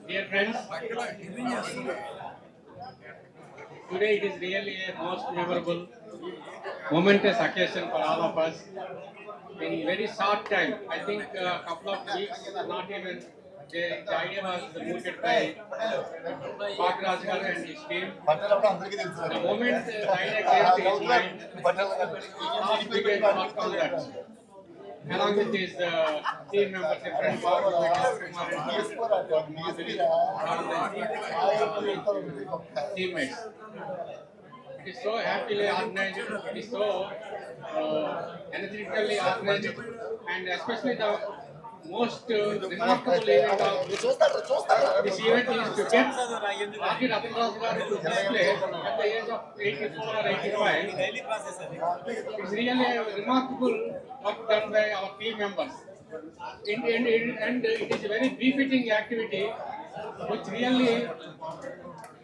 Speaker 11: Dear friends, today it is really a most memorable, momentous occasion for all of us. In very short time, I think a couple of weeks, not even, the idea was mooted by Bascar and his team. The moment the idea came to his mind, he began to work on that. Along with his team members, different teammates. It is so happily organized, it is so energetically organized, and especially the most remarkable event of this event is to get Ratna Raju to display at the age of 84 or 85. It's really a remarkable work done by our team members. And it is a very befitting activity which really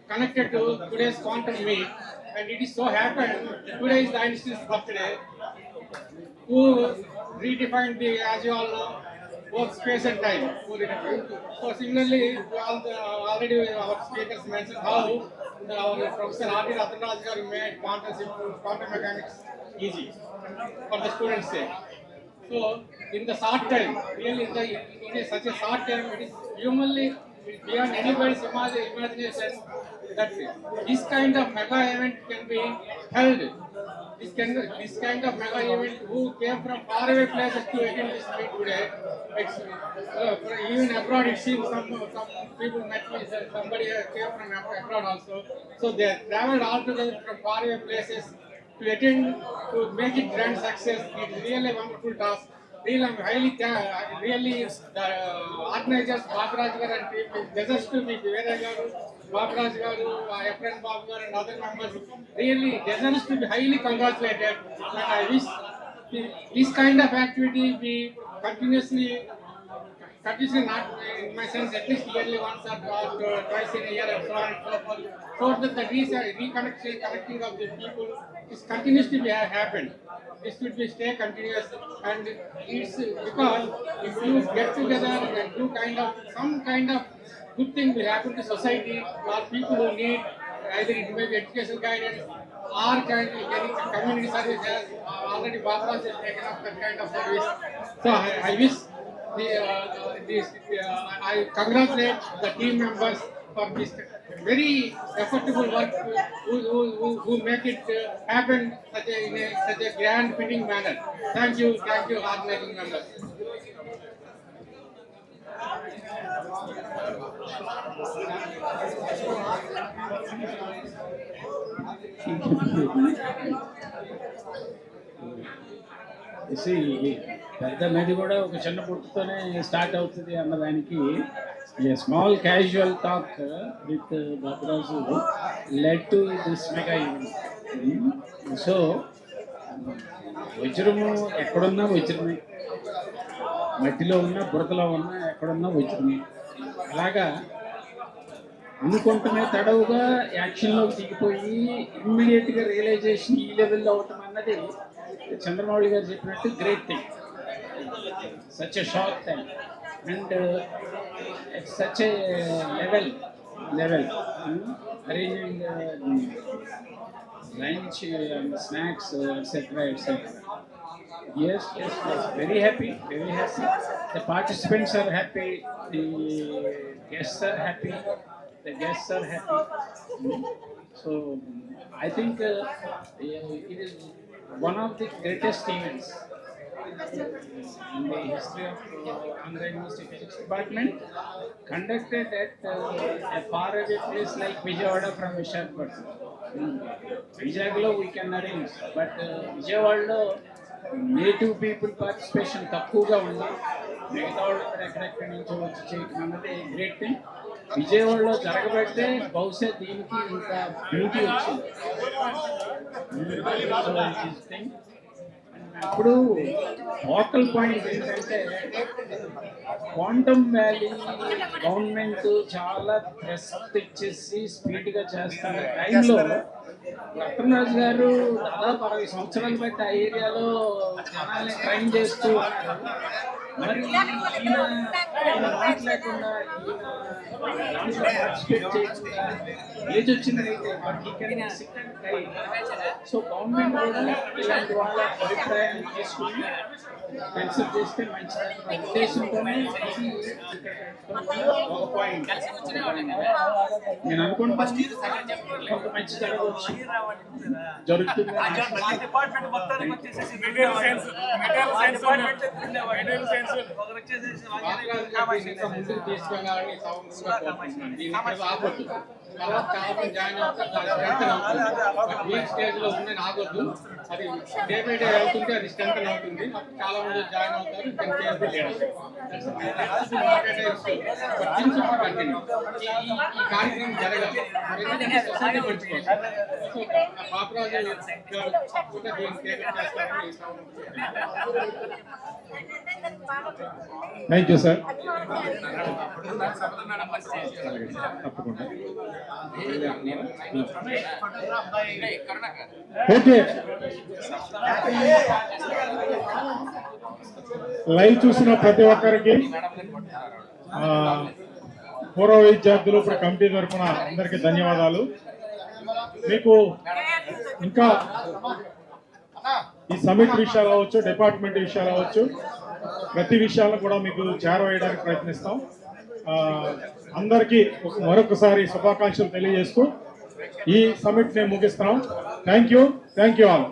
Speaker 11: connected to today's quantum meet. And it is so happened, today is the Einstein's birthday, who redefined the, as you all know, both space and time. So similarly, already our speakers mentioned how our Professor Ratna Raju made quantum mechanics easy for the students' sake. So in the short time, really in such a short time, it is humanly beyond anybody's imagination that this kind of mega event can be held. This kind of mega event who came from faraway places to attend this meet today It's, even abroad, it seems some people met me. Somebody came from abroad also. So they traveled all together from faraway places to attend, to make it grand success. It's really a wonderful task. Really, I'm really the organizers, Babu Garu and team, deserves to be Vijayawada, Babu Garu, Efren Babu Garu and other members. Really deserves to be highly congratulated. And I wish this kind of activity be continuously not in my sense at least yearly once or twice in a year and so on and so forth, so that the connecting of the people is continuously happen. This should be stay continuous, and it's because if you get together and do some kind of good thing will happen to society or people who need either it may be educational guidance or any community service has already Bharat has taken up that kind of service. So I wish I congratulate the team members for this very effortful work who make it happen in such a grand fitting manner. Thank you, organizing members.
Speaker 9: పెద్ద నది కూడా ఒక చిన్న పుట్టుతోనే start అవుతుంది అన్నదానికి small casual talk with Baburaju led to this mega event. So వజ్రము ఎక్కడున్నా వజ్రమే, మట్టిలో ఉన్నా బురదలో ఉన్నా ఎక్కడున్నా వజ్రమే. అలాగా అనుకుంటమే తడవుగా యాక్షన్లోకి దిగిపోయి ఇమ్మీడియట్గా రియలైజేషన్ ఈ లెవెల్లో అవటం అన్నది చంద్రమౌళి గారు చెప్పినట్టు great thing. Such a short time and such a level arranging lunch and snacks, etc. Yes, very happy. The participants are happy, the guests are happy, So I think it is one of the greatest events in the history of Andhra University Physics Department, conducted at a faraway place like Vijayawada from Visakhapatnam. Vijayawada we can arrange, but Vijayawada native people participation తక్కువగా ఉంది. మిగతా వాళ్ళు ఎక్కడెక్కడి నుంచి వచ్చి చేయటం అన్నది great thing. విజయవాడలో జరగబెడితే బహుశా దీనికి ఇంకా బ్యూటీ వచ్చింది. ఇప్పుడు ఫోకల్ పాయింట్ ఏంటంటే క్వాంటమ్ వ్యాలీ గవర్నమెంట్ చాలా ప్రెస్ ఇచ్చేసి స్పీడ్గా చేస్తున్న టైంలో రత్నరాజు గారు దాదాపు 60 సంవత్సరాలు బట్టి ఆ ఏరియాలో జనాల్ని ట్రైన్ చేస్తూ ఉన్నారు. మరి ఈయన మాట్లాడకుండా దాంట్లో పార్టిసిపేట్ చేయకుండా ఏజ్ వచ్చిందైతే సో గవర్నమెంట్ కూడా ఇలాంటి వాళ్ళ అభిప్రాయాన్ని తీసుకుని కన్సిడర్ చేస్తే మంచిదన్న ఉద్దేశంతోనే ఒక పాయింట్ నేను అనుకుంటాను కొంత మంచి జరుగుతుంది. ముందుకు తీసుకెళ్ళాలని ఆగొద్దు. తర్వాత చాలా జాయిన్ అవుతుంది. స్టేజ్ లో ఉందని ఆగొద్దు. అది డే బై డే అవుతుంటే అది స్ట్రెంగ్ అవుతుంది. చాలా మంది జాయిన్ అవుతారు. ఈ కార్యక్రమం జరగాలి. సొసైటీ పెంచుకోవాలి. బాపురాజు తప్పకుండా దీన్ని చేస్తారని
Speaker 18: థ్యాంక్ యూ సార్. తప్పకుండా. ఓకే, లైవ్ చూసిన ప్రతి ఒక్కరికి పూర్వ విద్యార్థులు ఇప్పుడు కమిటీ తరఫున అందరికీ ధన్యవాదాలు. మీకు ఇంకా ఈ సమిట్ విషయాలు అవ్వచ్చు, డిపార్ట్మెంట్ విషయాలు అవ్వచ్చు, ప్రతి విషయాలను కూడా మీకు చేరవేయడానికి ప్రయత్నిస్తాం. అందరికీ మరొకసారి శుభాకాంక్షలు తెలియజేస్తూ ఈ సమిట్ ని ముగిస్తున్నాం. Thank you all.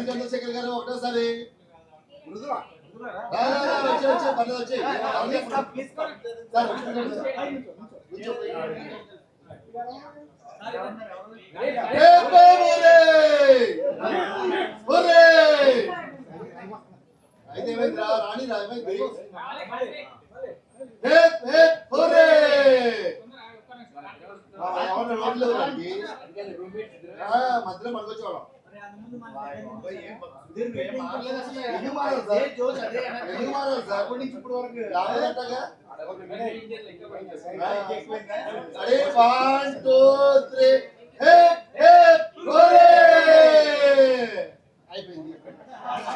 Speaker 14: చంద్రశేఖర్ గారు ఒకటేసారి అయితే ఏమైందిరా రాణి రా ఏమైంది మధ్యలో పడుకొచ్చేవాళ్ళం అరే 1 2 3 అయిపోయింది.